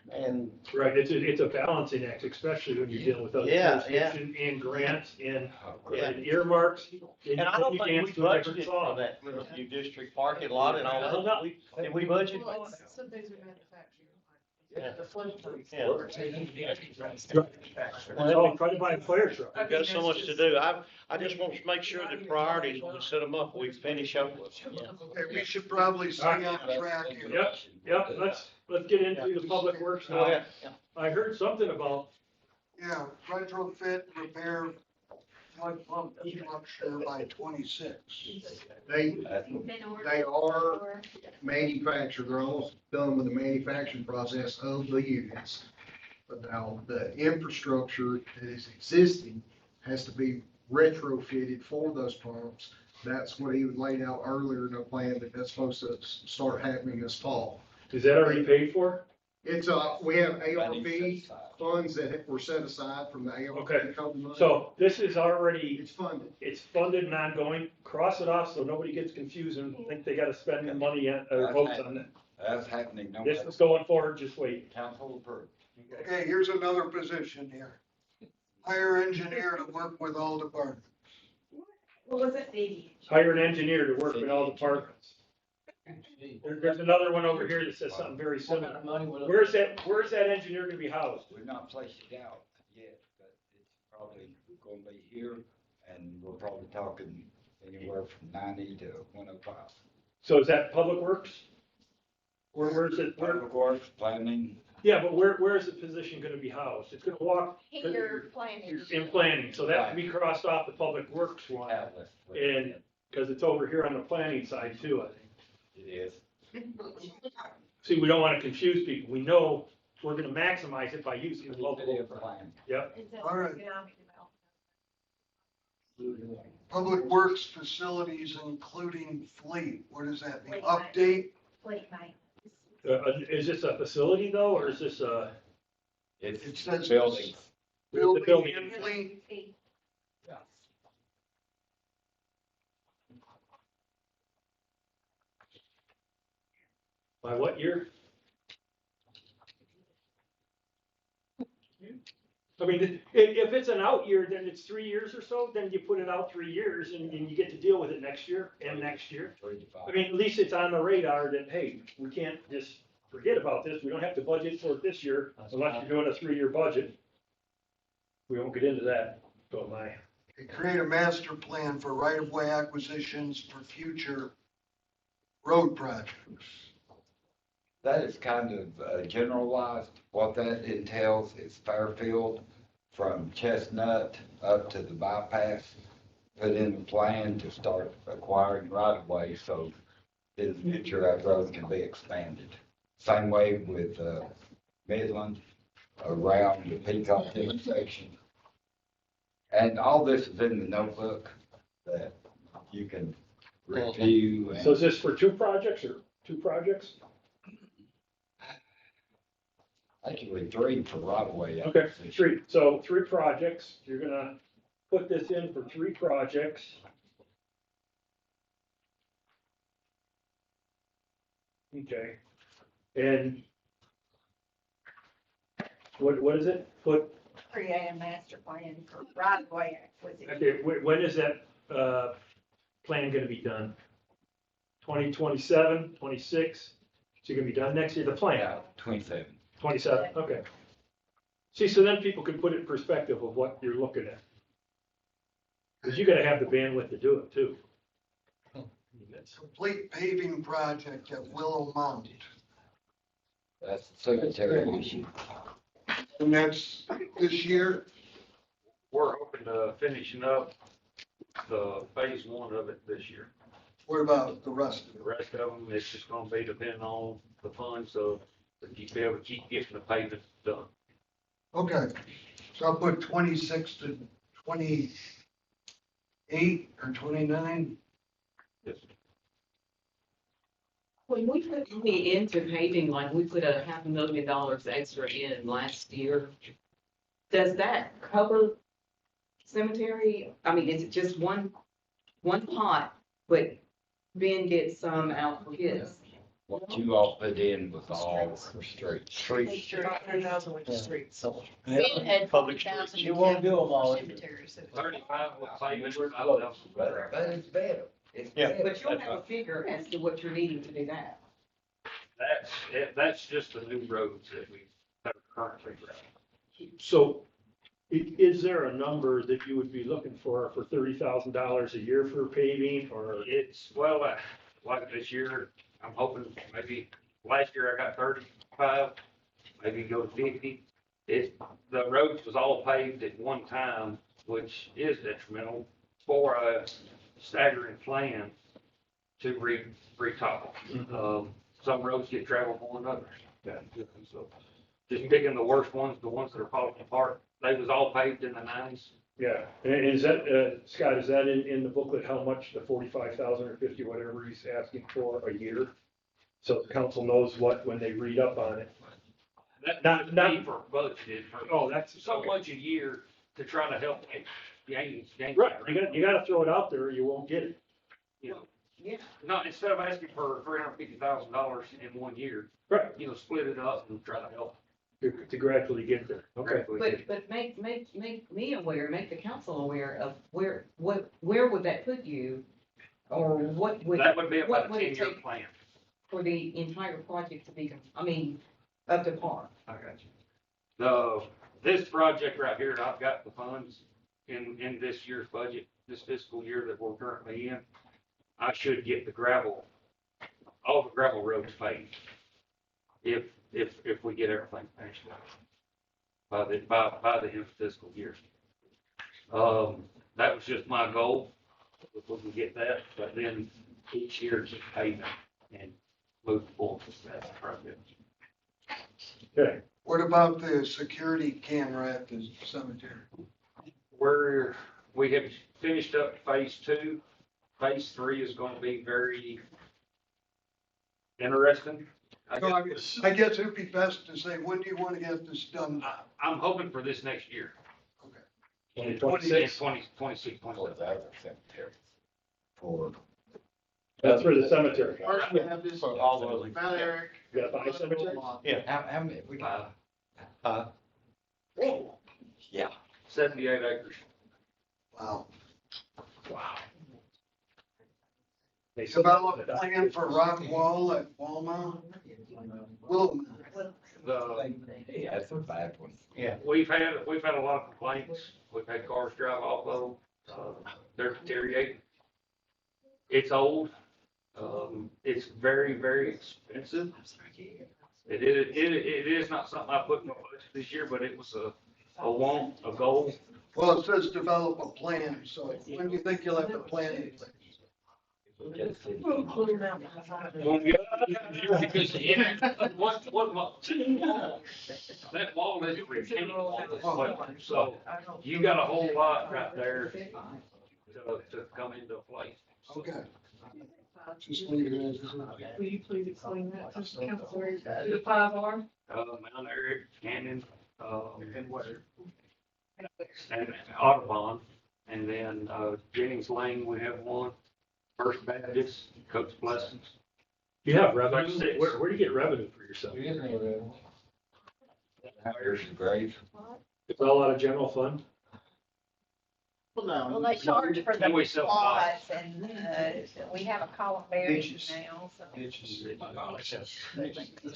Right, it's a balancing act, especially when you're dealing with other jurisdictions and grants and earmarks. And I don't think we budgeted for that Riverview District parking lot and all that. Did we budget? Well, some things are manufactured. Yeah. The flood plates. Yeah. Well, try to buy a fire truck. We've got so much to do. I just want to make sure that priorities, when we set them up, we finish up with. Okay, we should probably stay on track here. Yep, let's get into the public works Go now. ahead. I heard something about, Yeah, retrofit, repair, flood pump structure by 26. They are manufactured, they're almost done with the manufacturing process of the units. But now the infrastructure that is existing has to be retrofitted for those pumps. That's what he laid out earlier in the plan, that's supposed to start happening this fall. is that already paid for? It's, we have ARP funds that were set aside from the ARP. Okay, code money. so this is already. It's funded. It's funded and ongoing. Cross it off so nobody gets confused and think they gotta spend the money or votes on it. That's happening. No This is going forward, just wait. Council approved. Okay, here's another position here. Hire engineer to work with all departments. What was it? Hire an engineer to work with all departments. There's another one over here that says something very similar. Where's that engineer gonna be housed? We've not placed it out yet, but it's probably gonna be here, and we're probably talking anywhere from 90 to 105. So is that Public Works? Where's it? Public Works, planning. Yeah, but where is the position gonna be housed? It's gonna walk. Here, planning. In planning, so that can be crossed off the Public Works one. And, cause it's over here on the planning side too, I think. It is. See, we don't wanna confuse people. We know we're gonna maximize it by using the local. Yep. All right. Public Works facilities including fleet, what does that mean? Update? Late night. Is this a facility though, or is this a? It's says buildings. Building and fleet. By what year? I mean, if it's an out year, then it's 3 years or so, then you put it out 3 years and you get to deal with it next year and next year. I mean, at least it's on the radar that, hey, we can't just forget about this. We don't have to budget for it this year unless you're doing a 3-year budget. We won't get into that, so my. Create a master plan for right-of-way acquisitions for future road projects. That is kind of generalized. What that entails is Fairfield from Chestnut up to the bypass. Put in a plan to start acquiring right of way so in the future that road can be expanded. Same way with Midland around the Peacock intersection. And all this is in the notebook that you can review. So is this for 2 projects or 2 projects? Actually 3 for right of way. Okay, 3. So 3 projects. You're gonna put this in for 3 projects. Okay. And what is it? Create a master plan for right of way acquisition. Okay, when is that, plan gonna be done? 2027, 26? Is it gonna be done next year, the plan? 27. 27, okay. See, so then people can put it in perspective of what you're looking at. Because you gotta have the bandwidth to do it too. Complete paving project at Willow Mount. That's the cemetery issue. And that's this year. We're hoping to finishing up the phase 1 of it this year. What about the rest of it? The rest of them, it's just gonna be depending on the funds, so that you be able to keep getting the pavement done. Okay, so I'll put 26 to 28 or 29. Yes. When we put money into paving, like we put $500,000 extra in last year, does that cover cemetery? I mean, is it just one pot, but Ben gets some out for his? What you all put in was all for streets. Streets. 500,000 went to streets. Ben had Public 40,000. You won't do them all. Cemeteries. 35 will say it's But it's better. It's Yeah. better. But you'll have a figure as to what you're needing to do that. That's just the new roads that we have currently. So is there a number that you would be looking for $30,000 a year for paving or? It's, well, like this year, I'm hoping maybe, last year I got 35, maybe go to 50. The roads was all paved at one time, which is detrimental for a staggering plan to retop. Some roads get traveled more than others. So just picking the worst ones, the ones that are falling apart, they was all paved in the 90s. Yeah, and is that, Scott, is that in the booklet, how much the 45,000 or 50, whatever he's asking for a year? So the council knows what, when they read up on it. Not for budgeted, Oh, that's so much a year to try to help gain. Right, you gotta throw it out there or you won't get it. You know, Yeah. no, instead of asking for $350,000 in 1 year, Right. you know, split it up and try to help. To gradually get there, okay. But make me aware, make the council aware of where would that put you? Or what would? That would be what about a would it 10-year take plan. For the entire project to be, up to par? I got you. This project right here, I've got the funds in this year's budget, this fiscal year that we're currently in. I should get all the gravel roads paved. If we get everything finished by the end of fiscal year. That was just my goal, if we can get that, but then each year just pavement and move forward with that project. Okay. What about the security camera at the cemetery? We have finished up phase 2. Phase 3 is going to be very interesting. I guess it'd be best to say, when do you want to get this done? I'm hoping for this next year. In 26, 26, 26, 27. For. that's for the cemetery. First, we have this, For all those. Mount Eric. You got 5 cemeteries? Yeah. How many, we got? Yeah. 78 acres. Wow. Wow. Develop a plan for rock wall at Walmart. Well, That's a bad one. Yeah. We've had a lot of complaints. We've had cars drive off of them. They're deteriorating. It's old. It's very, very expensive. It is not something I put in my budget this year, but it was a want, a goal. well, it says develop a plan, so when do you think you'll have the plan in place? Won't get because that wall is a retaining wall, so you got a whole lot right there to come into place. Okay. Will you please explain that to the council? Who the 5 are? Mount Eric, Cannon, and where? And Audubon, and then, Jennings Lane, we have one. First Baptist, Coach Blessings. Do you have Like revenue? 6. Where do you get revenue for yourself? Here's the grave. It's all out of general fund? Well, they charge for And we the sell plots and, we have a columbarium now, so. That's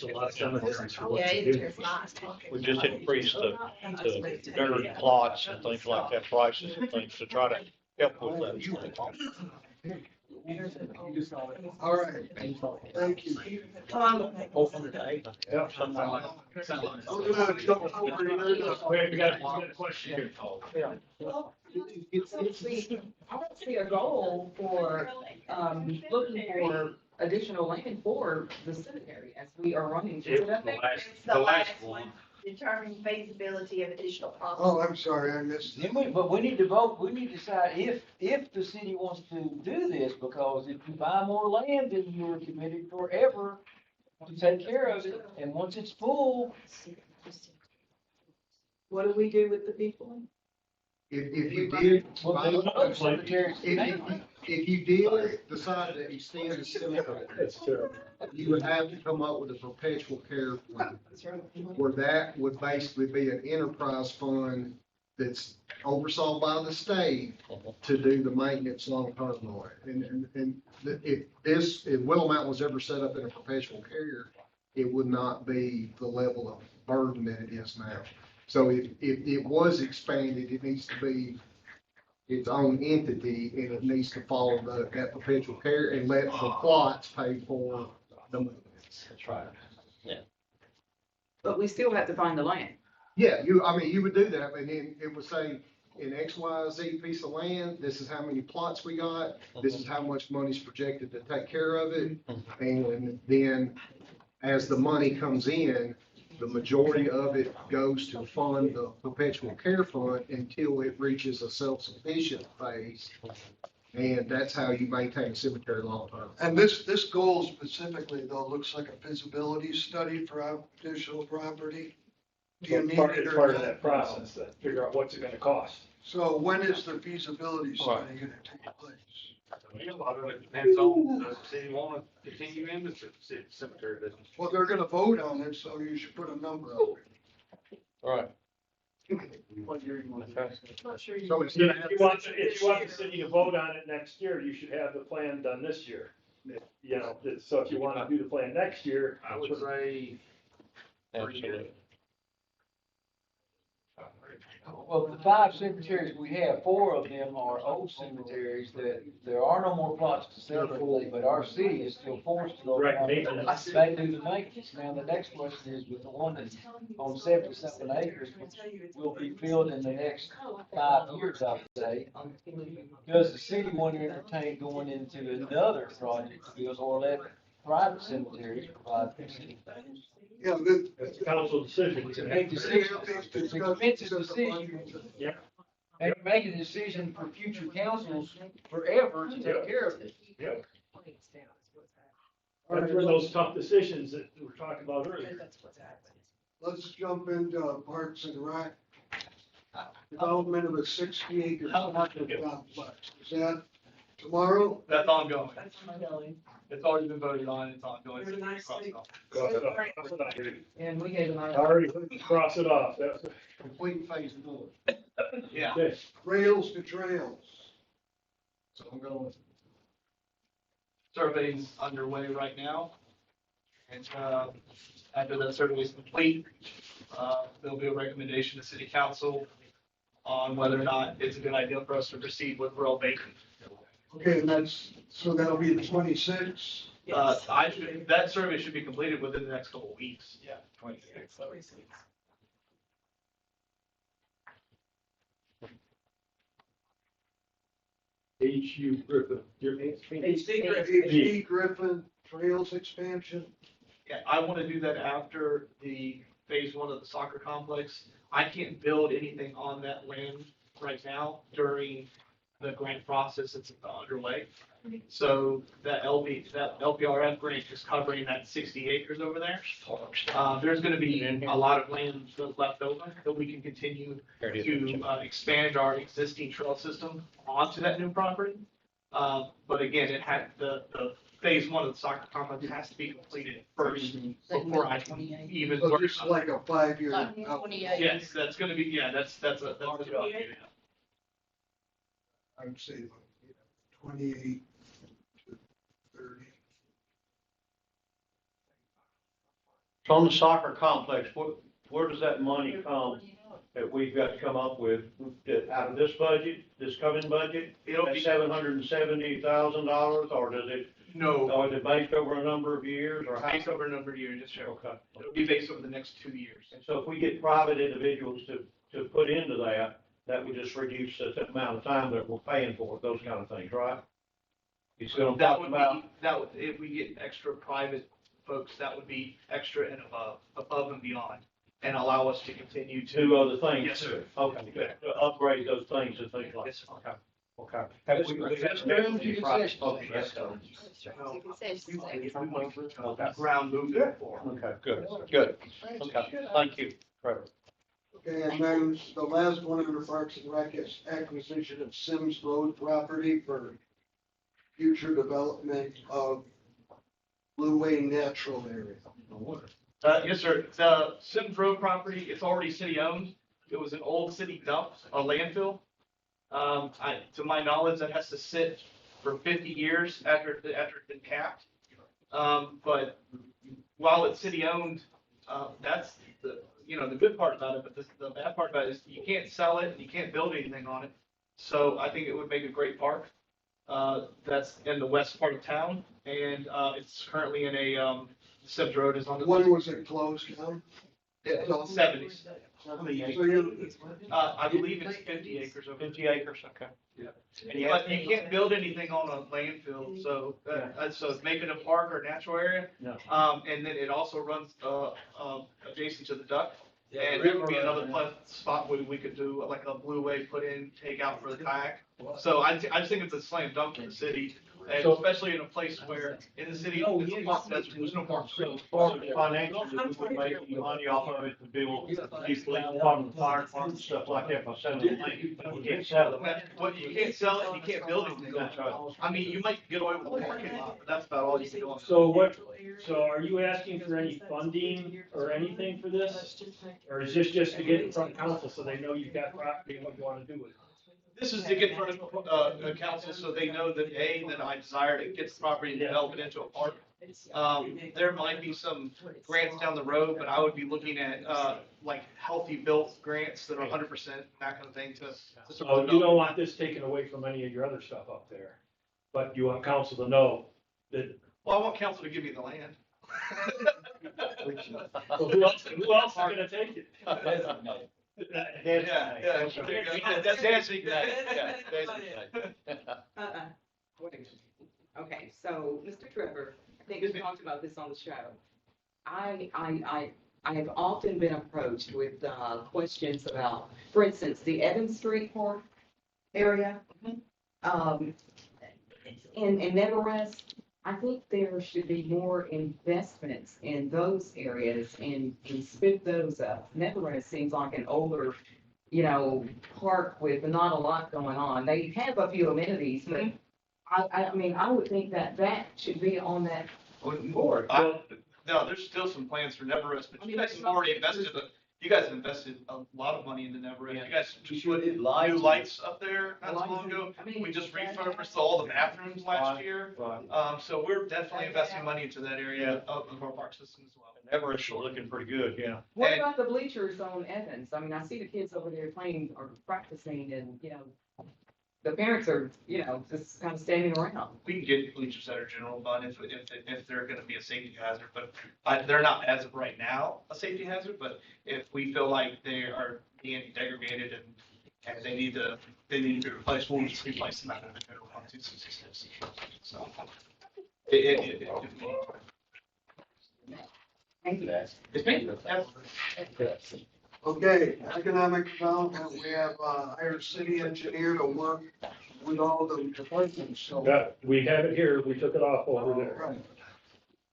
a lot of cemeteries for what Yeah, you do. it's nice. We just increased the dirt plots and things like that, prices and things to try to help with that. All right, thank you. Yeah, something like I'm gonna jump over here. Wait, we got a question here. I don't see a goal for, looking for additional land for the cemetery as we are running. It was the last one. Determine feasibility of additional costs. Oh, I'm sorry, I missed it. But we need to vote, we need to decide if the city wants to do this, because if you buy more land, then you're committed forever to take care of it, and once it's full. What do we do with the people? If you did, Well, they don't know cemeteries now. if you did decide to extend the cemetery, That's terrible. you would have to come up with a perpetual care fund, where that would basically be an enterprise fund that's oversaw by the state to do the maintenance long term on it. And if Willow Mountain was ever set up in a perpetual care, it would not be the level of burden that it is now. So if it was expanded, it needs to be its own entity, and it needs to follow that perpetual care and let the plots pay for the maintenance. That's right. Yeah. But we still have to find the land. Yeah, you would do that, and then it would say, in XYZ piece of land, this is how many plots we got, this is how much money's projected to take care of it. And then as the money comes in, the majority of it goes to fund the perpetual care fund until it reaches a self-sufficient phase. And that's how you maintain cemetery long term. And this goal specifically, though, looks like a feasibility study for additional property. Do you need it or Part of not? that process, to figure out what's it gonna cost. So when is the feasibility study gonna take place? A lot of it depends on, does the city want to continue in the cemetery business? Well, they're gonna vote on it, so you should put a number on it. All right. Not sure you. So it's If gonna have. you want the city to vote on it next year, you should have the plan done this year. You know, so if you want to do the plan next year. I would say. Absolutely. Well, the 5 cemeteries we have, 4 of them are old cemeteries that there are no more plots to celebrate, but our city is still forced to go Right, around. maintenance. They do the maintenance. Now, the next question is with the one that's on 77 acres, which will be filled in the next 5 years, I would say. Does the city want to entertain going into another project to build, or let private cemeteries provide for the city? Yeah, It's a council decision. To make decisions, it's an expensive decision. Yeah. And make a decision for future councils forever to take care of it. Yep. That's where those tough decisions that we were talking about earlier. Let's jump into Parks and Rec. development of a 60-acre complex. Is that tomorrow? That's ongoing. That's ongoing. It's already been voted on, it's ongoing. There's a nice Cross it thing. off. And we gave them I our. already cross it off. That's, Complete phase one. Yeah. okay. Rails to trails. So I'm going. Survey's underway right now. And, after that survey is complete, there'll be a recommendation to city council on whether or not it's a good idea for us to proceed with rural bacon. Okay, and so that'll be the 26th. That survey should be completed within the next couple of weeks. Yeah. 26. H.U. Griffin, your name? H.D. Griffin Trails expansion. Yeah, I want to do that after the phase one of the soccer complex. I can't build anything on that land right now during the grant process that's underway. So that LPRF grant is covering that 60 acres over there. There's going to be a lot of land left over that we can continue to expand our existing trail system onto that new property. But again, it had the phase one of the soccer complex has to be completed first before I can even. So just like a 5-year. Yes, that's going to be, that's a I would say 28 to 30. So on the soccer complex, where does that money come that we've got to come up with out of this budget, this coming budget? It'll be $770,000, or does it? No. Or is it based over a number of years, or how? Based over a number of years, yes, sir. Okay. It'll be based over the next 2 years. And so if we get private individuals to put into that would just reduce the amount of time that we're paying for it, those kind of things, right? You see what I'm That talking would about? be, if we get extra private folks, that would be extra and above and beyond, and allow us to continue to. Do other things? Yes, sir. Okay, good. To upgrade those things and things like that. Okay. Okay. Have we had some private folks yet, though? Ground movement for. Okay, good, good. Okay, thank you, Trevor. Okay, and then the last one under Parks and Rec is acquisition of Sims Road property for future development of Blue Way Natural Area. Yes, sir. The Sims Road property, it's already city owned. It was an old city dump, a landfill. To my knowledge, that has to sit for 50 years after it's been capped. But while it's city owned, that's the good part about it, but the bad part about it is you can't sell it and you can't build anything on it. So I think it would make a great park. That's in the west part of town, and it's currently in a Sims Road is on the. When was it closed down? Yeah, 70s. So you, I believe it's 50 acres. 50 acres, okay. Yeah. But you can't build anything on a landfill, so, so it's making a park or natural area. No. And then it also runs, adjacent to the duck. And it would be another spot where we could do like a blue way put in, take out for the kayak. So I just think it's a slam dunk for the city, and especially in a place where in the city, there's no park. Financially, we would make money off of it to build these police department, fire department, stuff like that by selling the land. But you can't sell it. Well, you can't sell it, and you can't build anything. That's right. I mean, you might get away with a parking lot, but that's about all you can do on. So are you asking for any funding or anything for this? Or is this just to get in front of council so they know you've got property and what you want to do with it? This is to get in front of council so they know that that I desire to get the property and develop it into a park. There might be some grants down the road, but I would be looking at like healthy built grants that are 100%, that kind of thing to. So you don't want this taken away from any of your other stuff up there, but you want council to know that. Well, I want council to give me the land. Well, who else is gonna take it? That's dancing. Wait. Okay, so Mr. Trevor, I think we talked about this on the show. I have often been approached with questions about, for instance, the Evans Street Park area. In Neverest, I think there should be more investments in those areas and split those up. Neverest seems like an older you know, park with not a lot going on. They have a few amenities, but I mean, I would think that that should be on that board. No, there's still some plans for Neverest, but you guys have already invested, you guys have invested a lot of money into Neverest. You guys just put new lights up there not too long ago. We just refurbished all the bathrooms last year. So we're definitely investing money into that area of our park system as well. Everett's looking pretty good, yeah. What about the bleachers on Evans? I mean, I see the kids over there playing or practicing and, you know, the parents are, you know, just kind of standing around. We can get bleachers that are general fund if they're gonna be a safety hazard, but they're not as of right now a safety hazard, but if we feel like they are being degraded and they need to be replaced, we'll just replace them out of the general fund too. So. Thank you. Okay, economic development, we have, hired city engineer to work with all the departments, so. Yeah, we have it here, we took it off over there. Right.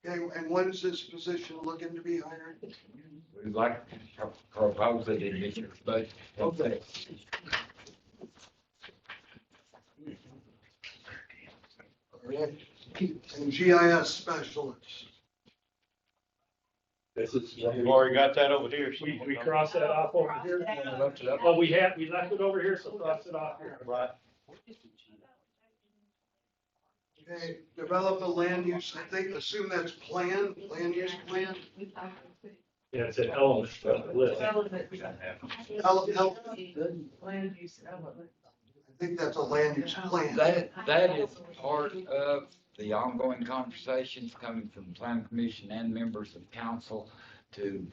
Okay, and when's this position looking to be hired? We'd like to propose it in this year's budget. Okay. All right. And GIS specialists. This is. We've already got that over here. We crossed that off over here. Well, we left it over here, so cross it off here. Right. Okay, develop a land use, I think, assume that's land use plan. Yeah, it's an element of the list. Land use element. I think that's a land use plan. That is part of the ongoing conversations coming from the planning commission and members of council to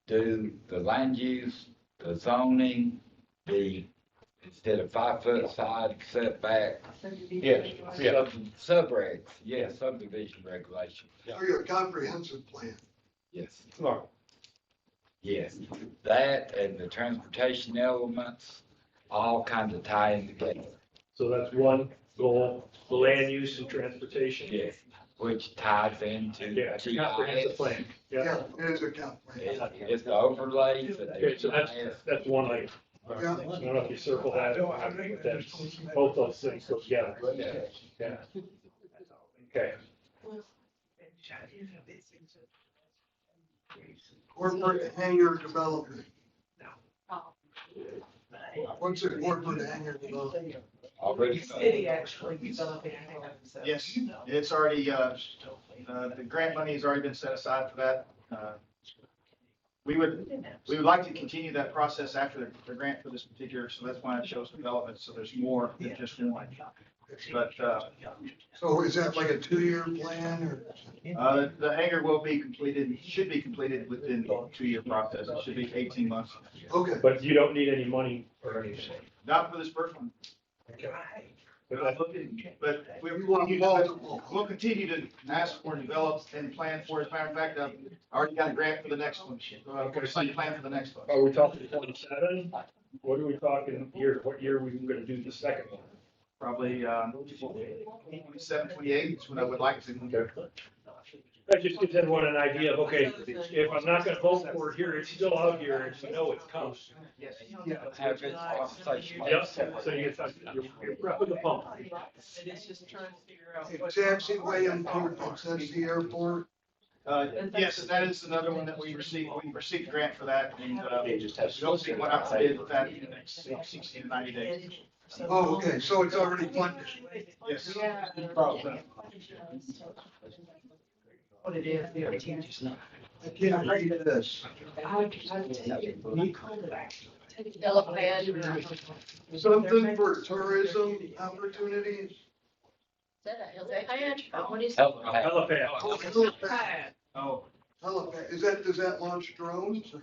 do the land use, the zoning, instead of 5-foot side setback. Yes, yeah. Subregs, yes, subdivision regulation. For your comprehensive plan. Yes. Right. Yes, that and the transportation elements all kind of tie in together. So that's one goal, the land use and transportation. Yes, which ties into. Yeah, it's a comprehensive plan. Yeah, it is a comp plan. It's the overlay for the. Okay, so that's one item. I don't know if you circle that, but that's, both those things go together. Yeah. Okay. Corporate hangar development. What's a corporate hangar development? Already. City actually developing a hangar themselves. Yes, it's already, the grant money has already been set aside for that. We would like to continue that process after the grant for this particular, so that's why it shows development, so there's more than just one. But, So is that like a 2-year plan or? the hangar will be completed, should be completed within the 2-year process. It should be 18 months. Okay. But you don't need any money or anything. Not for this first one. Okay. But we'll continue to ask for, develop and plan for it. As a matter of fact, I already got a grant for the next one. For a site plan for the next one. Are we talking 27? What are we talking here? What year are we gonna do the second one? Probably, 27, 28 is what I would like to. Okay. That just gives everyone an idea of, okay, if I'm not gonna vote for it here, it's still out here, and you know it's coming. Yes. Have this conversation. Yep, so you're prepping the pump. And it's just trying to figure out. what- Taxiway improvements, that's the airport. Yes, that is another one that we received a grant for that, and, we'll see what else bid with that in the next 60 to 90 days. Oh, okay, so it's already funded. Yes. What it is, the teachers know. I can't read this. Something for tourism opportunities. Is that a helipad? What is it? Helipad. Oh, helipad. Oh, Helipad, does that launch drones?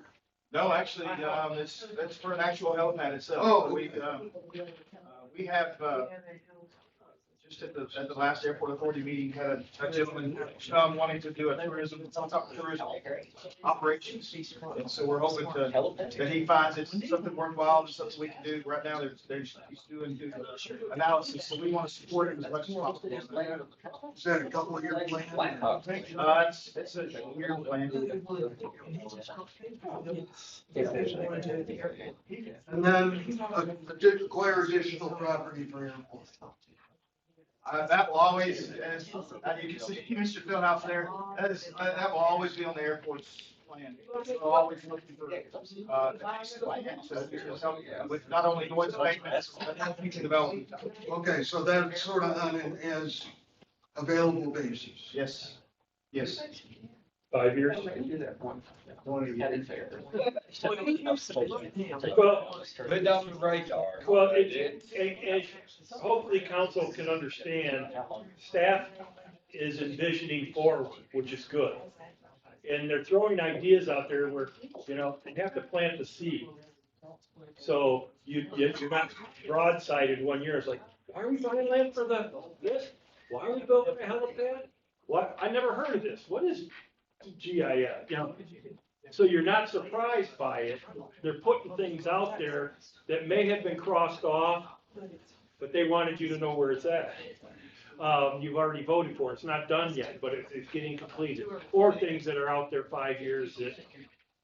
no, actually, it's for an actual helipad itself. Oh, We have, just at the last airport authority meeting, had a gentleman, wanting to do a tourism operations. And so we're hoping that he finds it's something worthwhile, and something we can do. Right now, he's doing analysis, so we want to support him as much as possible. Is that a couple of year plan? It's a year plan. And then declare additional property for airport. That will always, as you can see, Mr. Fieldhouse there, that will always be on the airport's plan. We're always looking for, with not only noise abatement, but future development. Okay, so that's sort of on an as available basis. Yes, yes. 5 years? Well, Put down the radar. Well, hopefully council can understand, staff is envisioning forward, which is good. And they're throwing ideas out there where, you know, they have to plant the seed. So you're not broadsided 1 year, it's like, why are we buying land for this? Why are we building a helipad? What, I never heard of this, what is GIS, you know? So you're not surprised by it. They're putting things out there that may have been crossed off, but they wanted you to know where it's at. You've already voted for it. It's not done yet, but it's getting completed. Or things that are out there 5 years that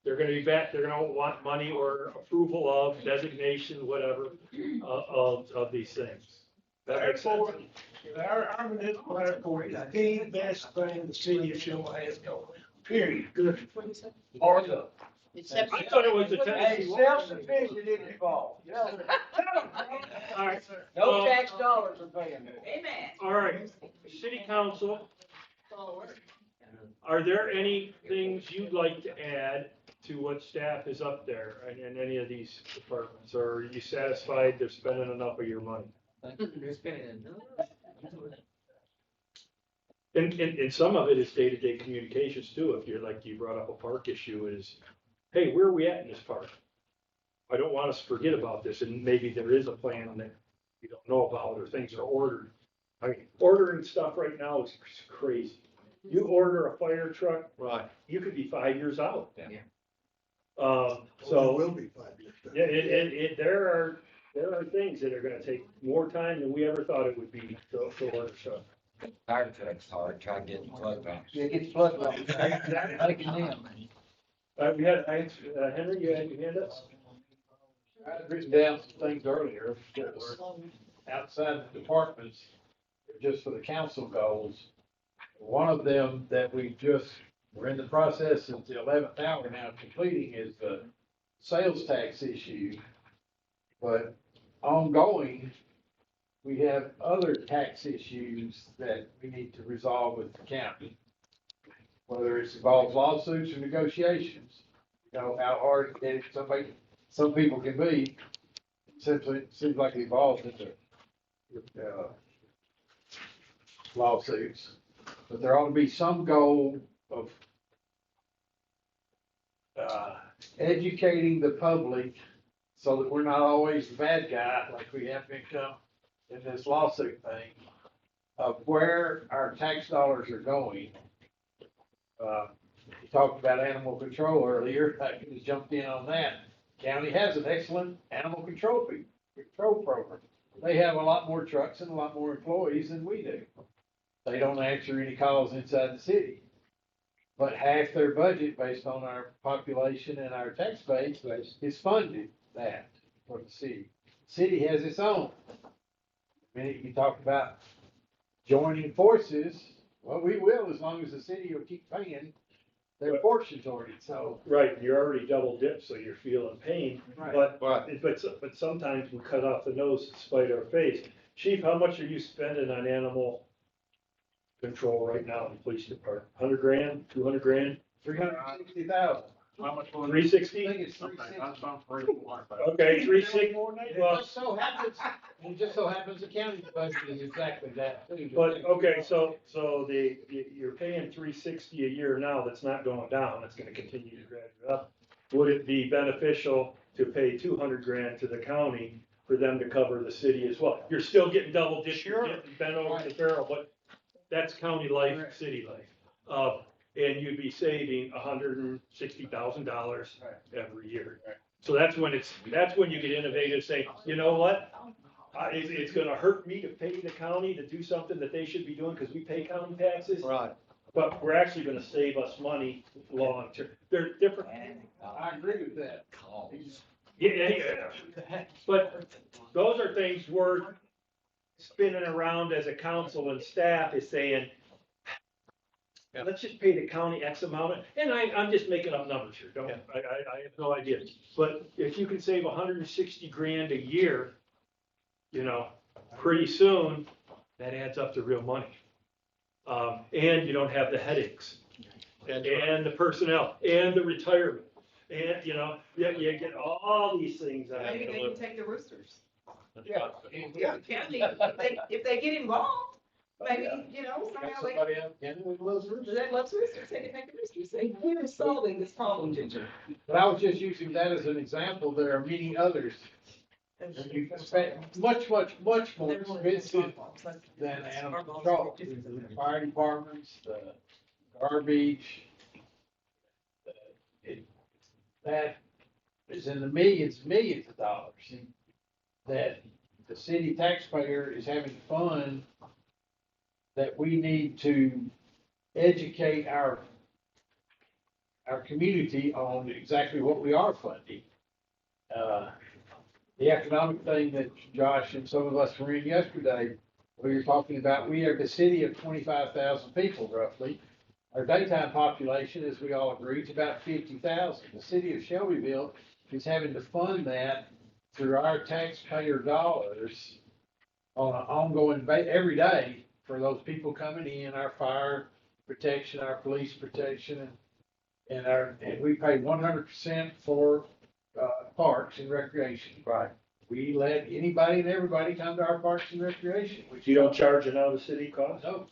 they're gonna be back, they're gonna want money or approval of, designation, whatever, of these things. That makes sense. Our municipal airport is the best thing the city of Shelbyville has going, period, good. Or the. I thought it was a Tennessee. Self-sufficient in the fall. All right. No tax dollars are paying it. Amen. All right, city council, are there any things you'd like to add to what staff is up there in any of these departments? Or are you satisfied they're spending enough of your money? And some of it is day-to-day communications too. If you're like, you brought up a park issue is, hey, where are we at in this park? I don't want us to forget about this, and maybe there is a plan that you don't know about, or things are ordered. I mean, ordering stuff right now is crazy. You order a fire truck, Right. you could be 5 years out. Yeah. It So, will be 5 years. yeah, there are things that are gonna take more time than we ever thought it would be to order stuff. fire truck's hard, try to get the plug on. Yeah, get the plug on. We had, Henry, you had your hand up? I had written down some things earlier that were outside the departments, just for the council goals. One of them that we're in the process since the 11th hour now completing is the sales tax issue. But ongoing, we have other tax issues that we need to resolve with the county. Whether it involves lawsuits or negotiations, you know, how hard some people can be. Simply, it seems like it evolves into lawsuits. But there ought to be some goal of educating the public so that we're not always the bad guy like we have become in this lawsuit thing of where our tax dollars are going. You talked about animal control earlier. I just jumped in on that. County has an excellent animal control program. They have a lot more trucks and a lot more employees than we do. They don't answer any calls inside the city. But half their budget, based on our population and our tax base, is funded that for the city. The city has its own. The minute you talk about joining forces, well, we will, as long as the city will keep paying their portion toward it, so. Right, you're already double dipped, so you're feeling pain, Right. but sometimes we cut off the nose to spite our face. Chief, how much are you spending on animal control right now in the police department? 100 grand, 200 grand? 360,000. How much more? 360? I think it's 360. Okay, 360. Well, It just so happens the county's budget is exactly that too. but, okay, so you're paying 360 a year now, that's not going down, that's gonna continue to graduate up. Would it be beneficial to pay 200 grand to the county for them to cover the city as well. You're still getting double dipped, Sure. you're getting bent over the barrel, but that's county life, city life. And you'd be saving $160,000 every year. So that's when you get innovative, saying, you know what? It's gonna hurt me to pay the county to do something that they should be doing, because we pay county taxes. Right. But we're actually gonna save us money long term. They're different. I agree with that. Yeah. But those are things we're spinning around as a council and staff is saying, let's just pay the county X amount, and I'm just making up numbers here, don't, I have no idea. But if you can save $160,000 a year, you know, pretty soon, that adds up to real money. And you don't have the headaches, and the personnel, and the retirement, and, you know, you get all these things out of Maybe they it. can take the roosters. Yeah. Yeah, county, if they get involved, maybe, you know, somehow they. Somebody else, can we lose roosters? That loves roosters, they can take the roosters, say, we're solving this problem, Ginger. But I was just using that as an example. There are many others. And you can spend much more expensive than animal control. The fire departments, the garbage. That is in the millions of dollars that the city taxpayer is having to fund, that we need to educate our community on exactly what we are funding. The economic thing that Josh and some of us were in yesterday, we were talking about, we are the city of 25,000 people roughly. Our daytime population, as we all agree, is about 50,000. The city of Shelbyville is having to fund that through our taxpayer dollars on an ongoing every day for those people coming in, our fire protection, our police protection, and we pay 100% for parks and recreation. Right. We let anybody and everybody come to our parks and recreation. You don't charge it out of the city cost? No.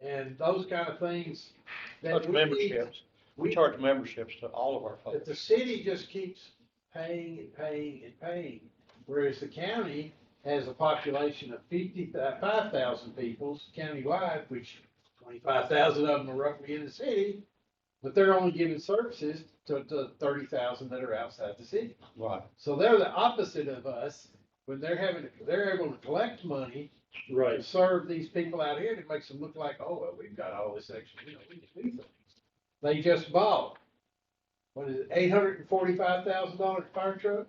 And those kind of things. Those memberships. We charge memberships to all of our But folks. the city just keeps paying and paying and paying, whereas the county has a population of 5,000 people countywide, which 25,000 of them are roughly in the city, but they're only giving services to 30,000 that are outside the city. Right. So they're the opposite of us. When they're able to collect money to serve these people out here, and it makes them look like, oh, well, we've got all this extra, we can do things. They just bought, what is it, $845,000 fire truck?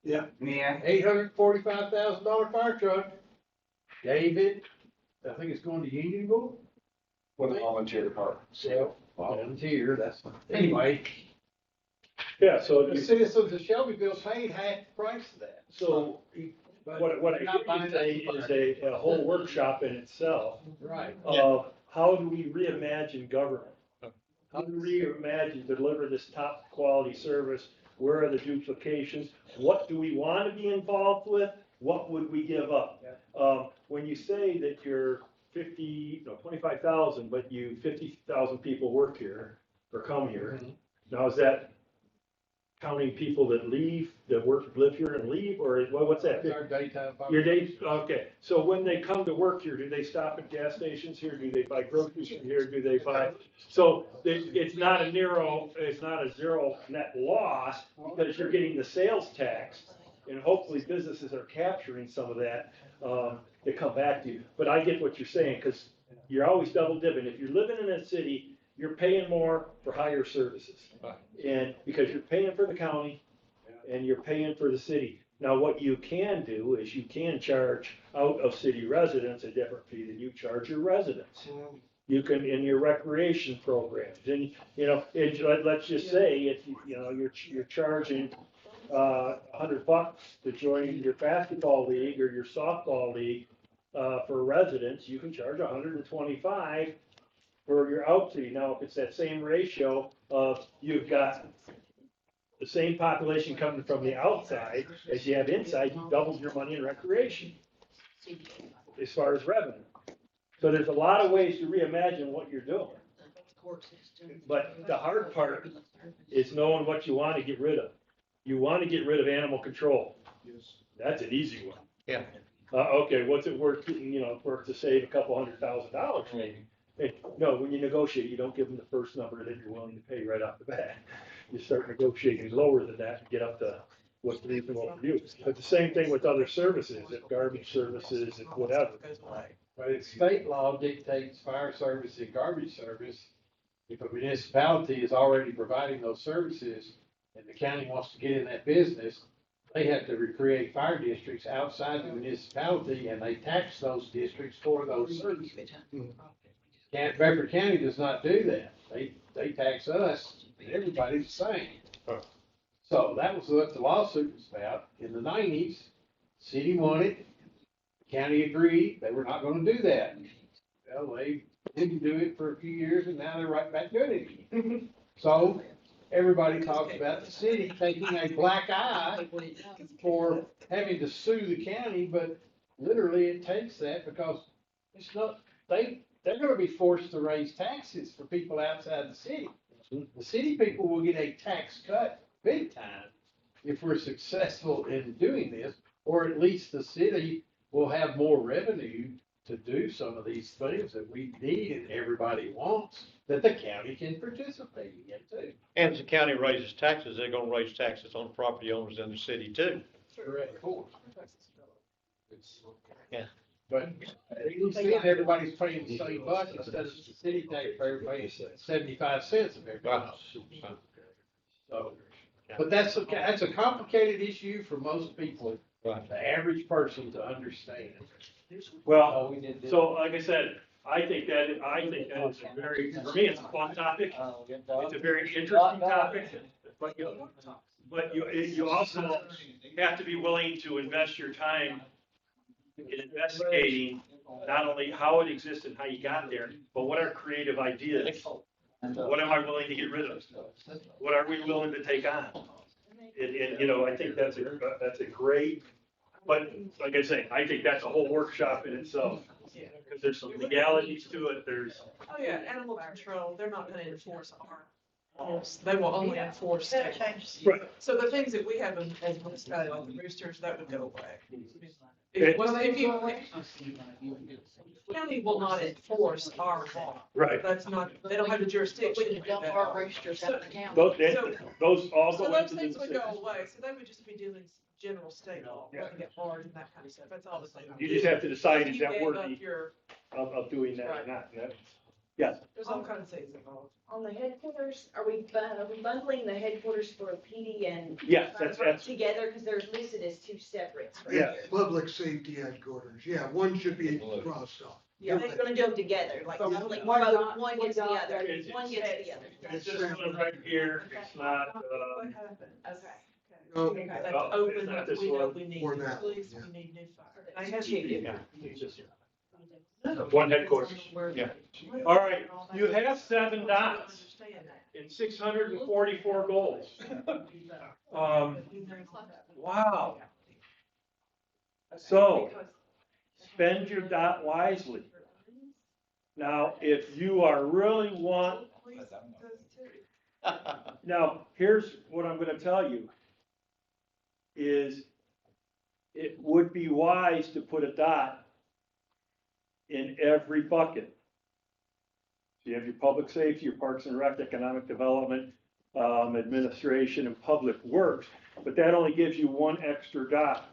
Yeah. $845,000 fire truck. David, I think it's going to Unionville. With a volunteer department. So, volunteer, anyway. Yeah, so The citizens of Shelbyville paid half the price of that. So what I hear you say is a whole workshop in itself. Right. Of how do we reimagine government? How do we reimagine, deliver this top quality service? Where are the duplications? What do we want to be involved with? What would we give up? When you say that you're 25,000, but 50,000 people work here or come here. Now, is that counting people that leave, that live here and leave, or what's that? That's our daytime Your population. day, okay. So when they come to work here, do they stop at gas stations here? Do they buy groceries from here? Do they buy? So it's not a zero net loss, because you're getting the sales tax, and hopefully businesses are capturing some of that to come back to you. But I get what you're saying, because you're always double dipping. If you're living in a city, you're paying more for higher services, and because you're paying for the county and you're paying for the city. Now, what you can do is you can charge out of city residents a different fee than you charge your residents. You can, in your recreation programs, and let's just say if you're charging $100 to join your basketball league or your softball league for residents, you can charge $125 for your out fee. Now, if it's that same ratio of you've got the same population coming from the outside as you have inside, you doubled your money in recreation as far as revenue. So there's a lot of ways to reimagine what you're doing. But the hard part is knowing what you want to get rid of. You want to get rid of animal control. That's an easy one. Yeah. Okay, what's it worth, for it to save a couple $100,000 maybe? Hey, no, when you negotiate, you don't give them the first number that you're willing to pay right off the bat. You start negotiating lower than that and get up to what's reasonable for you. But the same thing with other services, if garbage services, if whatever. But it's state law dictates fire service and garbage service. If a municipality is already providing those services and the county wants to get in that business, they have to recreate fire districts outside the municipality and they tax those districts for those services. Bedford County does not do that. They tax us, and everybody's the same. So that was what the lawsuit was about. In the 90s, city wanted, county agreed, they were not gonna do that. Well, they didn't do it for a few years and now they're right back doing it again. So everybody talks about the city taking a black eye for having to sue the county, but literally it takes that because it's not, they're gonna be forced to raise taxes for people outside the city. The city people will get a tax cut big time if we're successful in doing this, or at least the city will have more revenue to do some of these things that we need and everybody wants, that the county can participate in too. And as the county raises taxes, they're gonna raise taxes on property owners in the city too. Correct. Yeah. But you see, everybody's paying the same buck instead of the city taxpayer paying 75 cents of everybody. So, but that's a complicated issue for most people, the average person to understand. Well, so like I said, I think that is a very, for me, it's a fun topic. It's a very interesting topic, but you also have to be willing to invest your time in investigating not only how it exists and how you got there, but what are creative ideas? What am I willing to get rid of? What are we willing to take on? And I think that's a great, but like I say, I think that's a whole workshop in itself. Because there's some legalities to it, Oh, yeah, animal control, they're not gonna enforce our laws, they will only enforce state laws. Right. So the things that we have as municipality, like the roosters, that would go away. County will not enforce our law. Right. That's not, they don't have the jurisdiction. We can dump our roosters at the county. Those all So go those into things the would city. go away, so they would just be doing general state law, looking at bars and that kind of stuff, that's all the same. You just have to decide, is You that gave up worthy your- of doing that or not? Yes. There's all kinds of things involved. On the headquarters, are we bundling the headquarters for PD and? Yes, that's. Together, because they're listed as two separate. Yeah. Public safety headquarters, yeah, one should be crossed off. Yeah, they're gonna do them together, like So both, one one gets the other, It's- one gets the other. It's just right here, it's not, What happened? Okay. Okay, Oh, that's open, it's not up. this We know one. we need Or new that, police, yeah. we need new fire. I have you. yeah, it's just, one headquarters. Yeah. All right, you have 7 dots in 644 goals. Wow. So, spend your dot wisely. Now, if you are really now, here's what I'm gonna tell you, is it would be wise to put a dot in every bucket. So you have your public safety, your parks and rec, economic development, administration, and public works, but that only gives you 1 extra dot.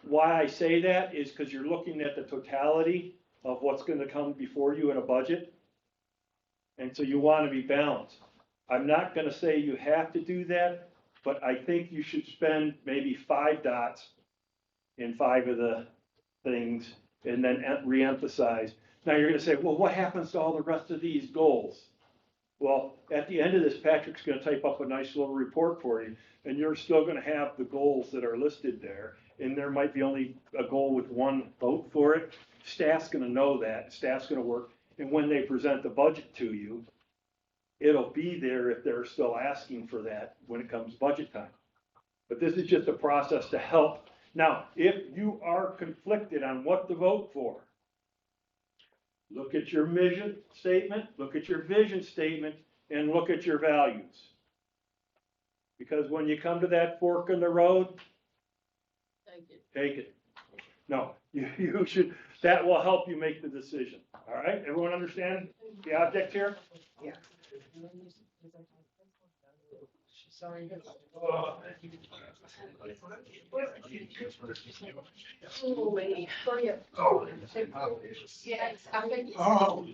Why I say that is because you're looking at the totality of what's gonna come before you in a budget. And so you want to be balanced. I'm not going to say you have to do that, but I think you should spend maybe 5 dots in 5 of the things and then reemphasize. Now you're going to say, well, what happens to all the rest of these goals? Well, at the end of this, Patrick's going to type up a nice little report for you, and you're still going to have the goals that are listed there. And there might be only a goal with 1 vote for it. Staff's going to know that. Staff's going to work. And when they present the budget to you, it'll be there if they're still asking for that when it comes budget time. But this is just a process to help. Now, if you are conflicted on what to vote for, look at your mission statement, look at your vision statement, and look at your values. Because when you come to that fork in the road, Take it. take it. No, you should, that will help you make the decision. All right, everyone understand the object here? Yeah. Sorry. Yes, I think. Oh,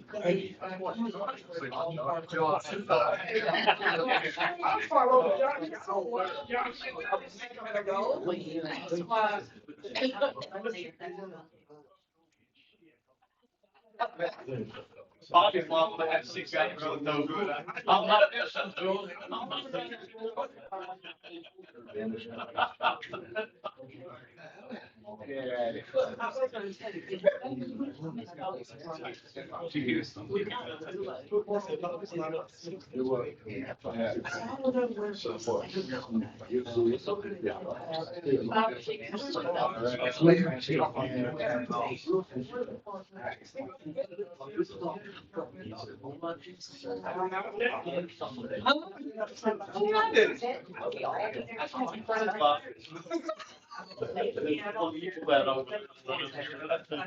Bobby's mom had 6 acres of no good. I'm not this.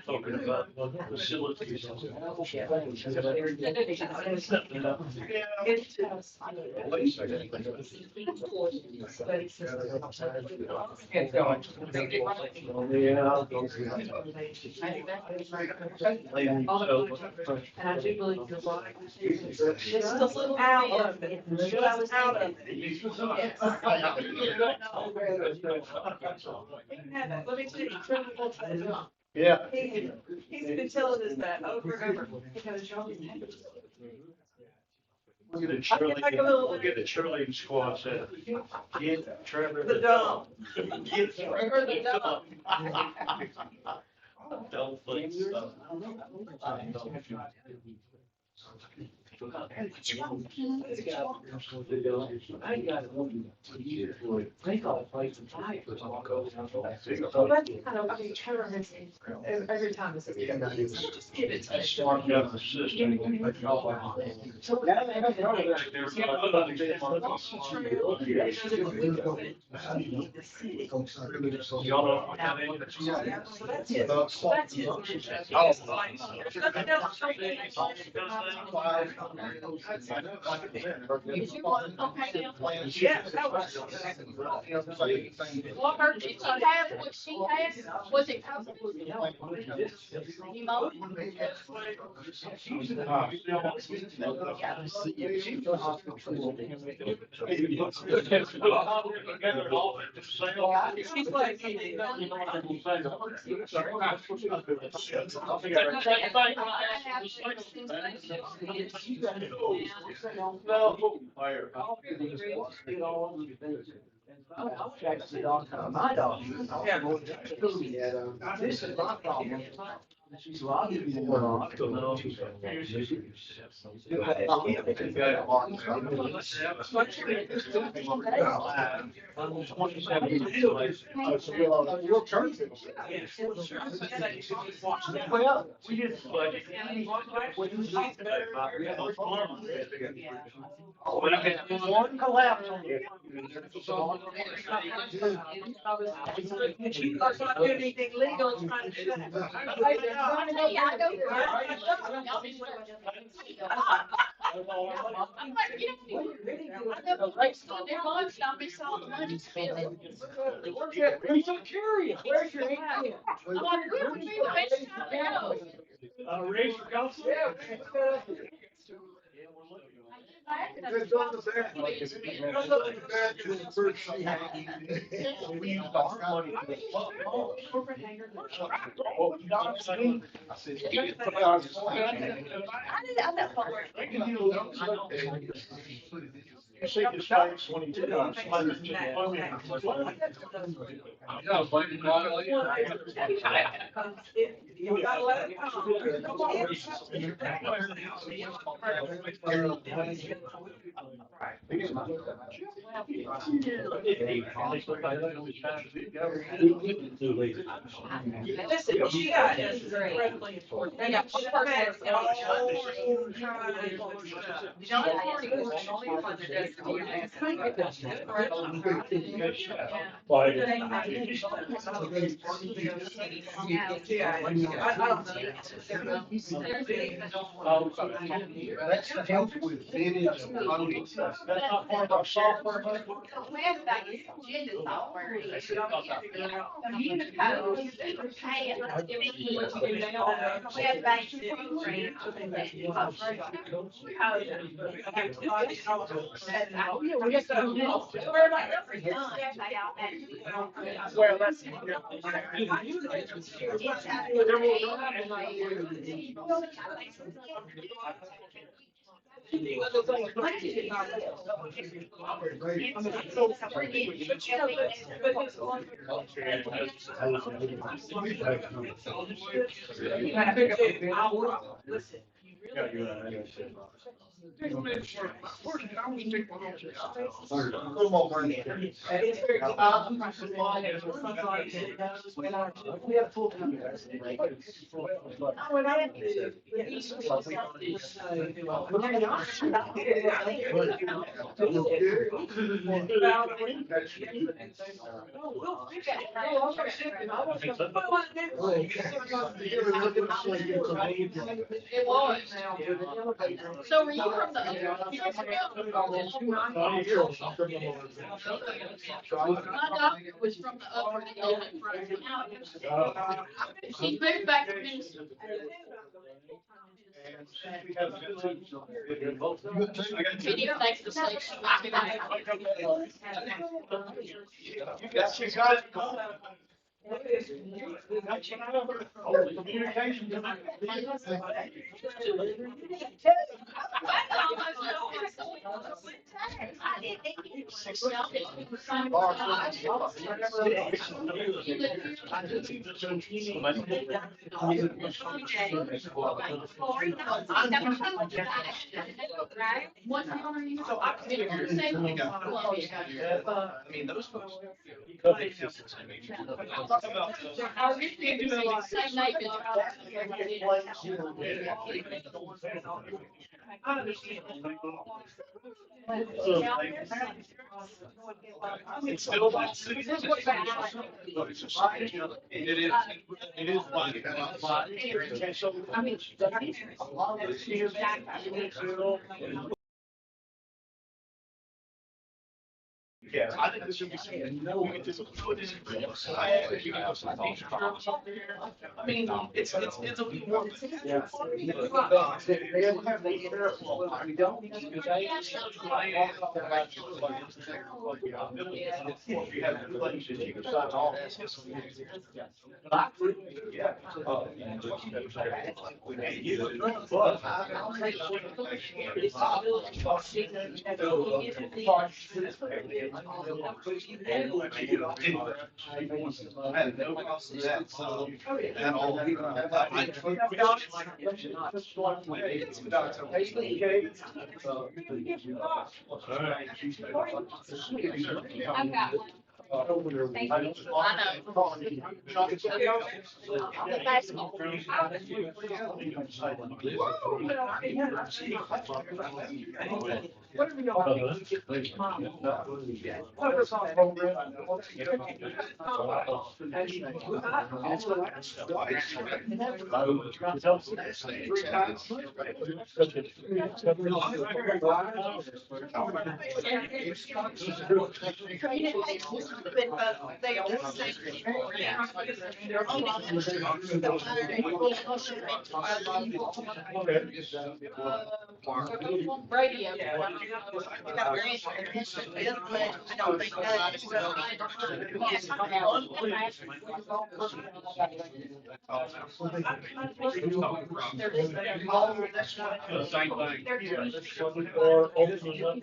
Talking about facilities. And I do believe you're right. Just a little out of it, just out of it. Let me tell you, Trevor will tell you. Yeah. He's been telling us that over and over. He goes, y'all can have it. We'll get a cheerleading squad set. Get Trevor The dog. Get Trevor the dog. Don't think so. Well, that's kind of, I mean, Trevor has, every time this is. Just give it to Smart government system. Y'all don't have any. So that's his, that's his. Yeah, that was. What her, did she have, what she had, was it custom? You know? She's like, My dog. This is my problem. She's lobbying for Well, we didn't budget. Oh, but I had one collapse on it. and she was not doing anything legal, trying to do that. I go there. I'm like, you know, I never raced on their lunch, I'll be selling money spending. Where's your curious? Where's your hand? I'm like, where would be the best time to go? Raise your council? You see the stripes when he did it. If You gotta let it Listen, she got is incredibly important. And she has all kinds of That's the help with bidding and voting. That's not part of our software. Web-based agenda software is Unicode, and web-based Well, that's. Listen, We have full time. It was. So were you from the other? My doctor was from the upper Development program. She moved back to Minnesota. Can you thank the station? Communication. Those folks. I understand. It's still like. It is like. I mean, a lot of this is. Yeah, I think this should be saying, no, we get this, put this. I mean, it's a bit more. They don't have the careful, we don't. You have the places you can sign off. Yeah. I've got one. Thank They always say. Radio. Same thing. Or opening up.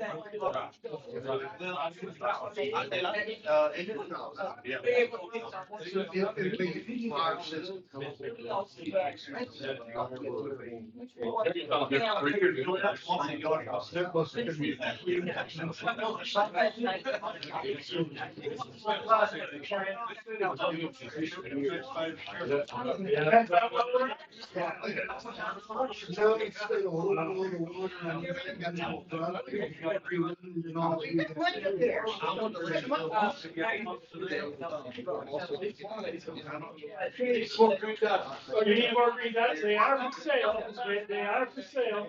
Oh, you need more green dots? They are for sale. They are for sale.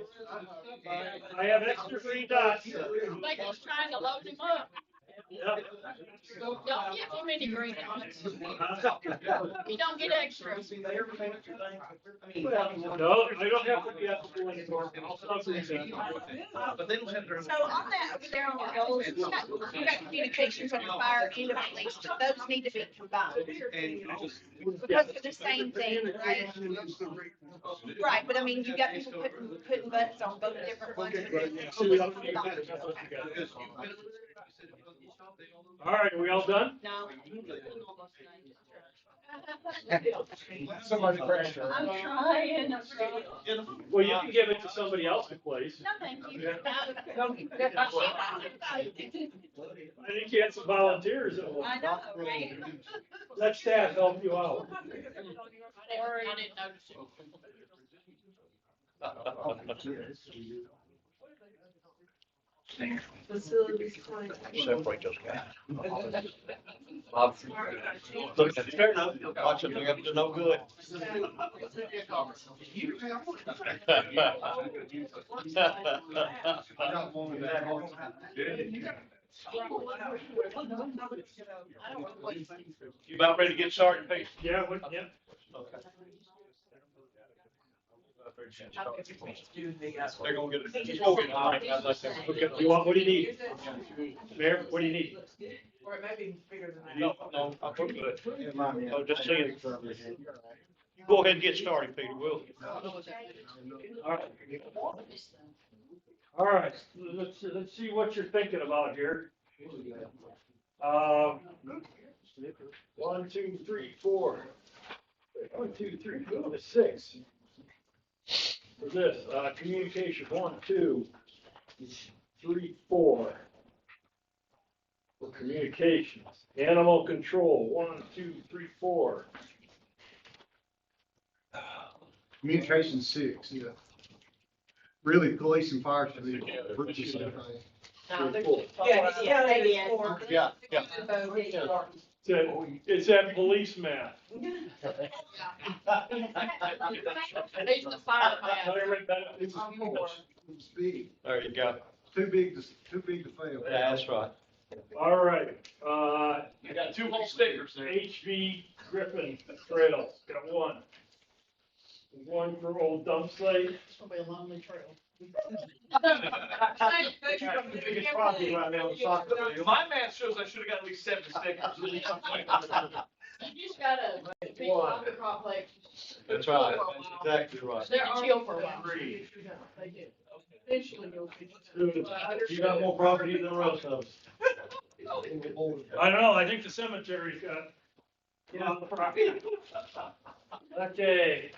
I have extra green dots. Like he's trying to load him up. Yep. Don't get too many green dots. You don't get extras. No, I don't have to be ethical anymore. But they don't have their. So on that, over there on the goals, you got communications on the fire and the police, but those need to be combined. Because they're the same thing, right? Right, but I mean, you got people putting buttons on both different ones. All right, are we all done? No. Somebody pressure. I'm trying. Well, you can give it to somebody else to place. No, thank you. I think you had some volunteers. I know, right? Let staff help you out. I didn't notice it. Facilities plan. Separate those guys. Look at the fair enough. Watch them, they're up to no good. You about ready to get started, Pete? Yeah, yeah. Okay. They're gonna get it. We'll get it. Okay, you want, what do you need? Mayor, what do you need? Or it may be bigger than that. No, I'm good. Oh, just seeing. You go ahead and get started, Peter, will you? All right. All right, let's see what you're thinking about here. 1, 2, 3, 4. 1, 2, 3, 4, 6. For this, communication, 1, 2, 3, 4. For communications, animal control, 1, 2, 3, 4. Communication 6, yeah. Really, police and fire should be pretty the same thing. Yeah, they did. Yeah. It's that police math. It's the fire math. Speed. There you go. Too big to fail. Yeah, that's right. All right, you got 2 whole stickers there. HV Griffin Trail, got 1. 1 for old dump site. It's gonna be a lonely trail. My math shows I should have got at least 7 stickers. You just gotta be on the complex. That's right, that's exactly right. They're chill for a while. 3. They do. Eventually you'll be. 2. You got more property than the rest of us. I know, I think the cemetery's got. Okay,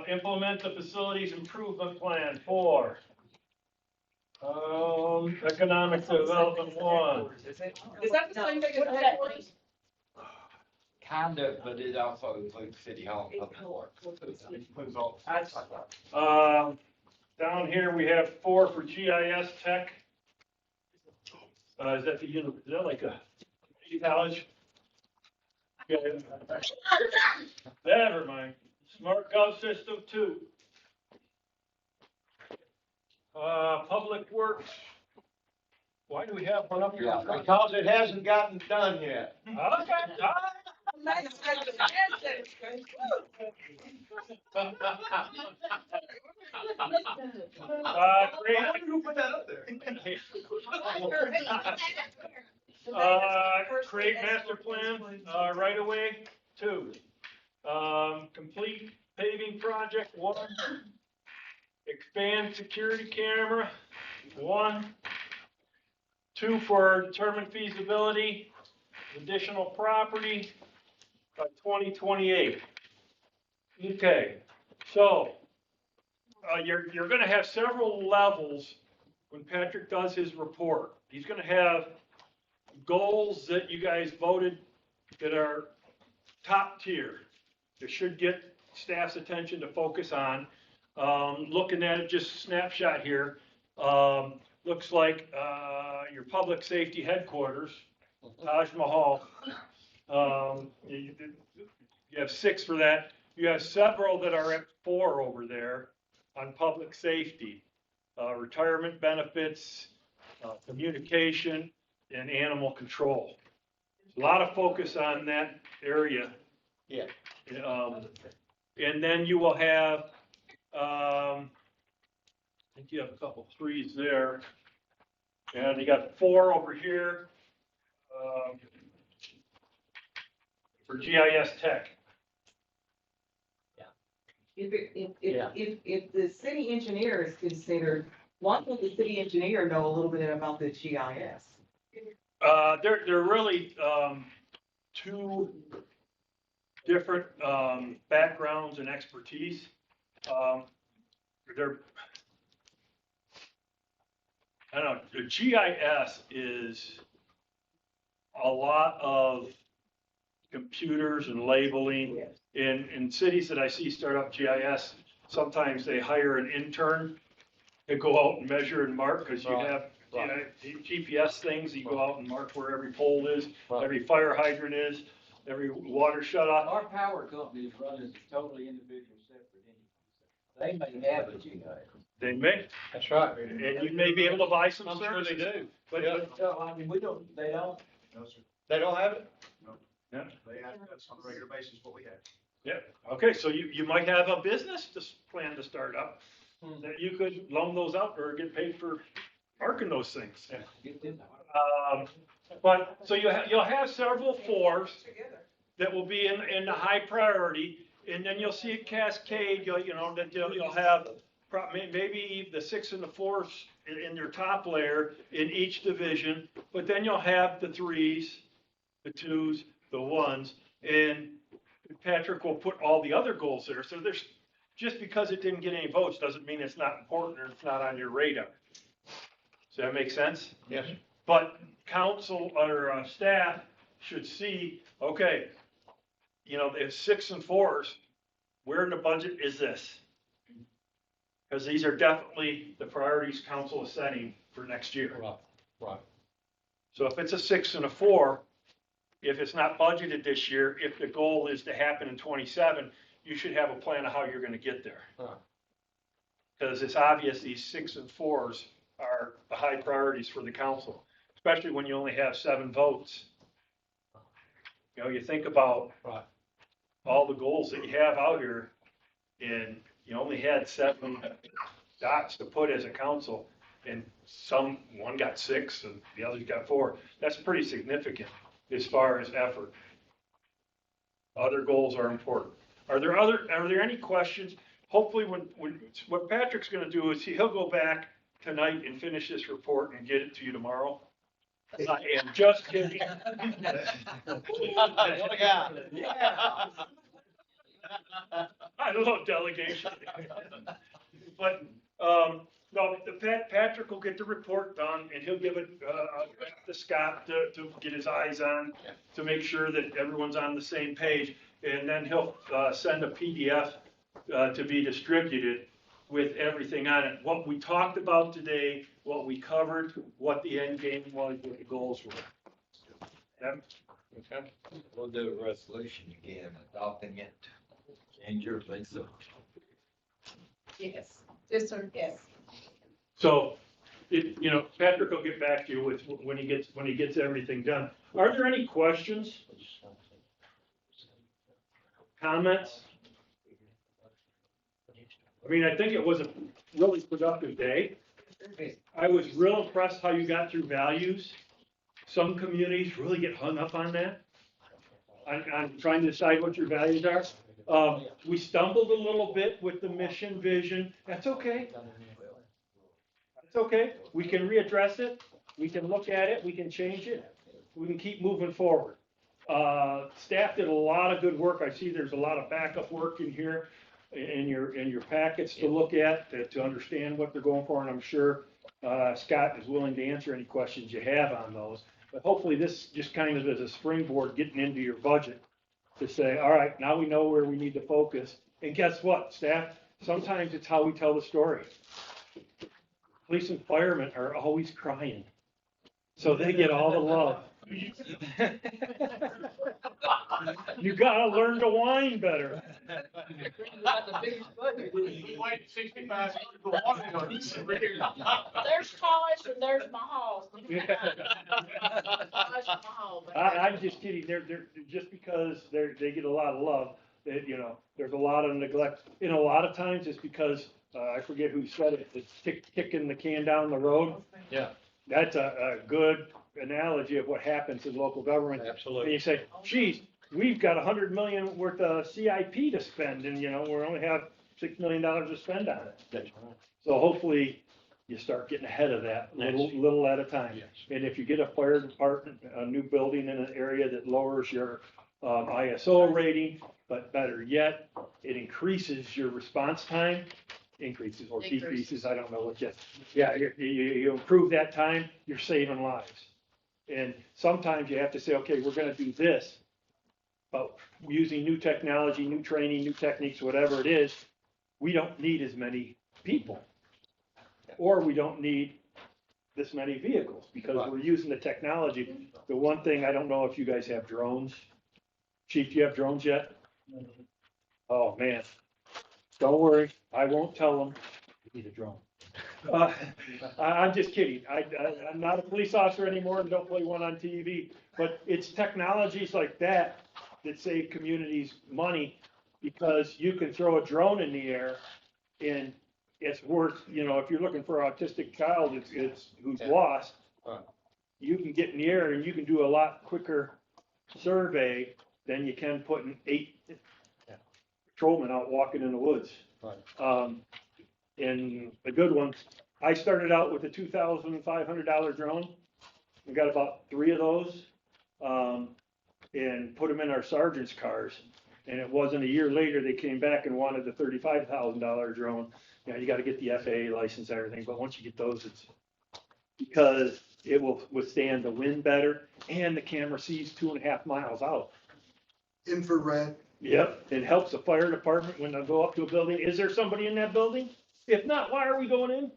implement the facilities improvement plan 4. Economic development 1. Is that the same thing as headquarters? Kind of, but it also includes City Hall and Public Works. Down here we have 4 for GIS tech. Is that is that like a college? Yeah. Never mind. Smart gov system 2. Public works. Why do we have one up here? Because it hasn't gotten done yet. Okay. Who put that up there? Create master plan, right away, 2. Complete paving project, 1. Expand security camera, 1. 2 for determine feasibility, additional property by 2028. Okay, so, you're gonna have several levels when Patrick does his report. He's gonna have goals that you guys voted that are top tier. That should get staff's attention to focus on. Looking at it, just a snapshot here, looks like, your public safety headquarters, Taj Mahal. You have 6 for that. You have several that are at 4 over there on public safety, retirement benefits, communication, and animal control. A lot of focus on that area. Yeah. And then you will have, I think you have a couple 3s there. And you got 4 over here, for GIS tech. If the city engineer is considered, why would the city engineer know a little bit about the GIS? They're really, 2 different, backgrounds and expertise. They're, I don't know, the GIS is a lot of computers and labeling. In cities that I see start up GIS, sometimes they hire an intern to go out and measure and mark, because you have, you know, GPS things, you go out and mark where every pole is, every fire hydrant is, every water shut off. Our power company is run as a totally individual separate entity. They may have a GIS. They may. That's right. And you may be able to buy some I'm sure services. they do. But, Yeah. but, I mean, they don't. No, sir. They don't have it? yeah. They have, that's on a regular basis what we have. Yeah, okay, so you might have a business to plan to start up, that you could loan those out or get paid for marking those things. But, so you'll have several 4s that will be in the high priority, and then you'll see it cascade, you know, that you'll have maybe the 6 and the 4s in your top layer in each division, but then you'll have the 3s, the 2s, the 1s, and Patrick will put all the other goals there. So there's, just because it didn't get any votes doesn't mean it's not important or it's not on your radar. Does that make sense? Yes. But council or staff should see, okay, you know, if 6 and 4s, where in the budget is this? Because these are definitely the priorities council is setting for next year. Right. So if it's a 6 and a 4, if it's not budgeted this year, if the goal is to happen in 27, you should have a plan of how you're going to get there. Because it's obvious these 6 and 4s are the high priorities for the council, especially when you only have 7 votes. You know, you think about all the goals that you have out here, and you only had 7 dots to put as a council, and one got 6 and the others got 4. That's pretty significant as far as effort. Other goals are important. Are there any questions? Hopefully what Patrick's gonna do is he'll go back tonight and finish this report and get it to you tomorrow. I am just kidding. What a guy. Yeah. I love delegation. But, no, Patrick will get the report done and he'll give it, to Scott to get his eyes on, to make sure that everyone's on the same page. And then he'll, send a PDF, to be distributed with everything on it. What we talked about today, what we covered, what the end game was, what the goals were. Yep. Okay. We'll do a resolution again, adopting it. Change your place up. Yes, yes, sir, yes. So, you know, Patrick will get back to you with, when he gets everything done. Are there any questions? Comments? I mean, I think it was a really productive day. I was real impressed how you got through values. Some communities really get hung up on that, on trying to decide what your values are. We stumbled a little bit with the mission vision. That's okay. That's okay. We can readdress it. We can look at it. We can change it. We can keep moving forward. Staff did a lot of good work. I see there's a lot of backup work in here in your packets to look at to understand what they're going for. And I'm sure Scott is willing to answer any questions you have on those. But hopefully this just kind of is a springboard getting into your budget to say, all right, now we know where we need to focus. And guess what, staff? Sometimes it's how we tell the story. Police and firemen are always crying. So they get all the love. You gotta learn to whine better. There's Taj and there's Mahal. I'm just kidding. They're just because they get a lot of love. That there's a lot of neglect. And a lot of times it's because I forget who said it. It's kicking the can down the road. Yeah. That's a good analogy of what happens in local government. Absolutely. And you say, geez, we've got $100 million worth of CIP to spend, and we only have $6 million to spend on it. That's right. So hopefully you start getting ahead of that little at a time. Yes. And if you get a fire department, a new building in an area that lowers your ISO rating, but better yet, it increases your response time, increases or decreases, I don't know what yet. Yeah, you improve that time, you're saving lives. And sometimes you have to say, okay, we're gonna do this, but using new technology, new training, new techniques, whatever it is, we don't need as many people. Or we don't need this many vehicles because we're using the technology. The one thing, I don't know if you guys have drones. Chief, do you have drones yet? Oh, man. Don't worry, I won't tell them. You need a drone. I'm just kidding. I'm not a police officer anymore and don't play one on TV. But it's technologies like that that save communities money because you can throw a drone in the air and it's worth, if you're looking for an autistic child who's lost, you can get in the air and you can do a lot quicker survey than you can putting 8 patrolmen out walking in the woods. And a good one, I started out with a $2,500 drone. We got about 3 of those and put them in our sergeant's cars. And it wasn't a year later, they came back and wanted the $35,000 drone. You got to get the FAA license and everything, but once you get those, it's because it will withstand the wind better and the camera sees 2.5 miles out. Infrared. Yep, it helps the fire department when they go up to a building. Is there somebody in that building? If not, why are we going in?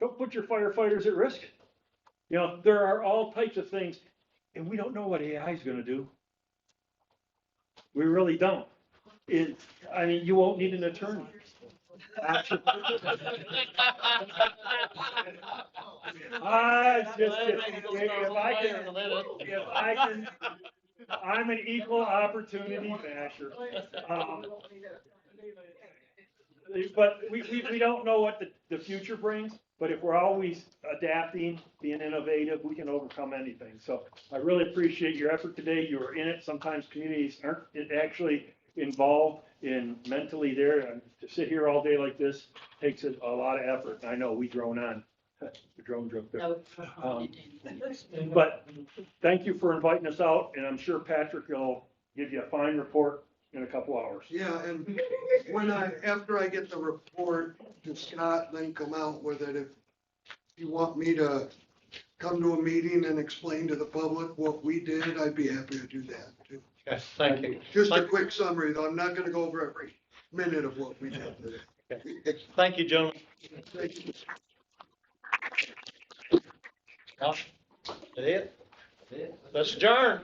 Don't put your firefighters at risk. There are all types of things, and we don't know what AI is going to do. We really don't. You won't need an attorney. I'm an equal opportunity basher. But we don't know what the future brings, but if we're always adapting, being innovative, we can overcome anything. So I really appreciate your effort today. You were in it. Sometimes communities aren't actually involved in mentally there. And to sit here all day like this takes a lot of effort. I know we drone on. The drone joke there. But thank you for inviting us out, and I'm sure Patrick will give you a fine report in a couple hours. Yeah, and after I get the report to Scott, then come out with it. If you want me to come to a meeting and explain to the public what we did, I'd be happy to do that too. Yes, thank you. Just a quick summary though, I'm not gonna go over every minute of what we did today. Thank you, gentlemen. Is that it? Let's adjourn.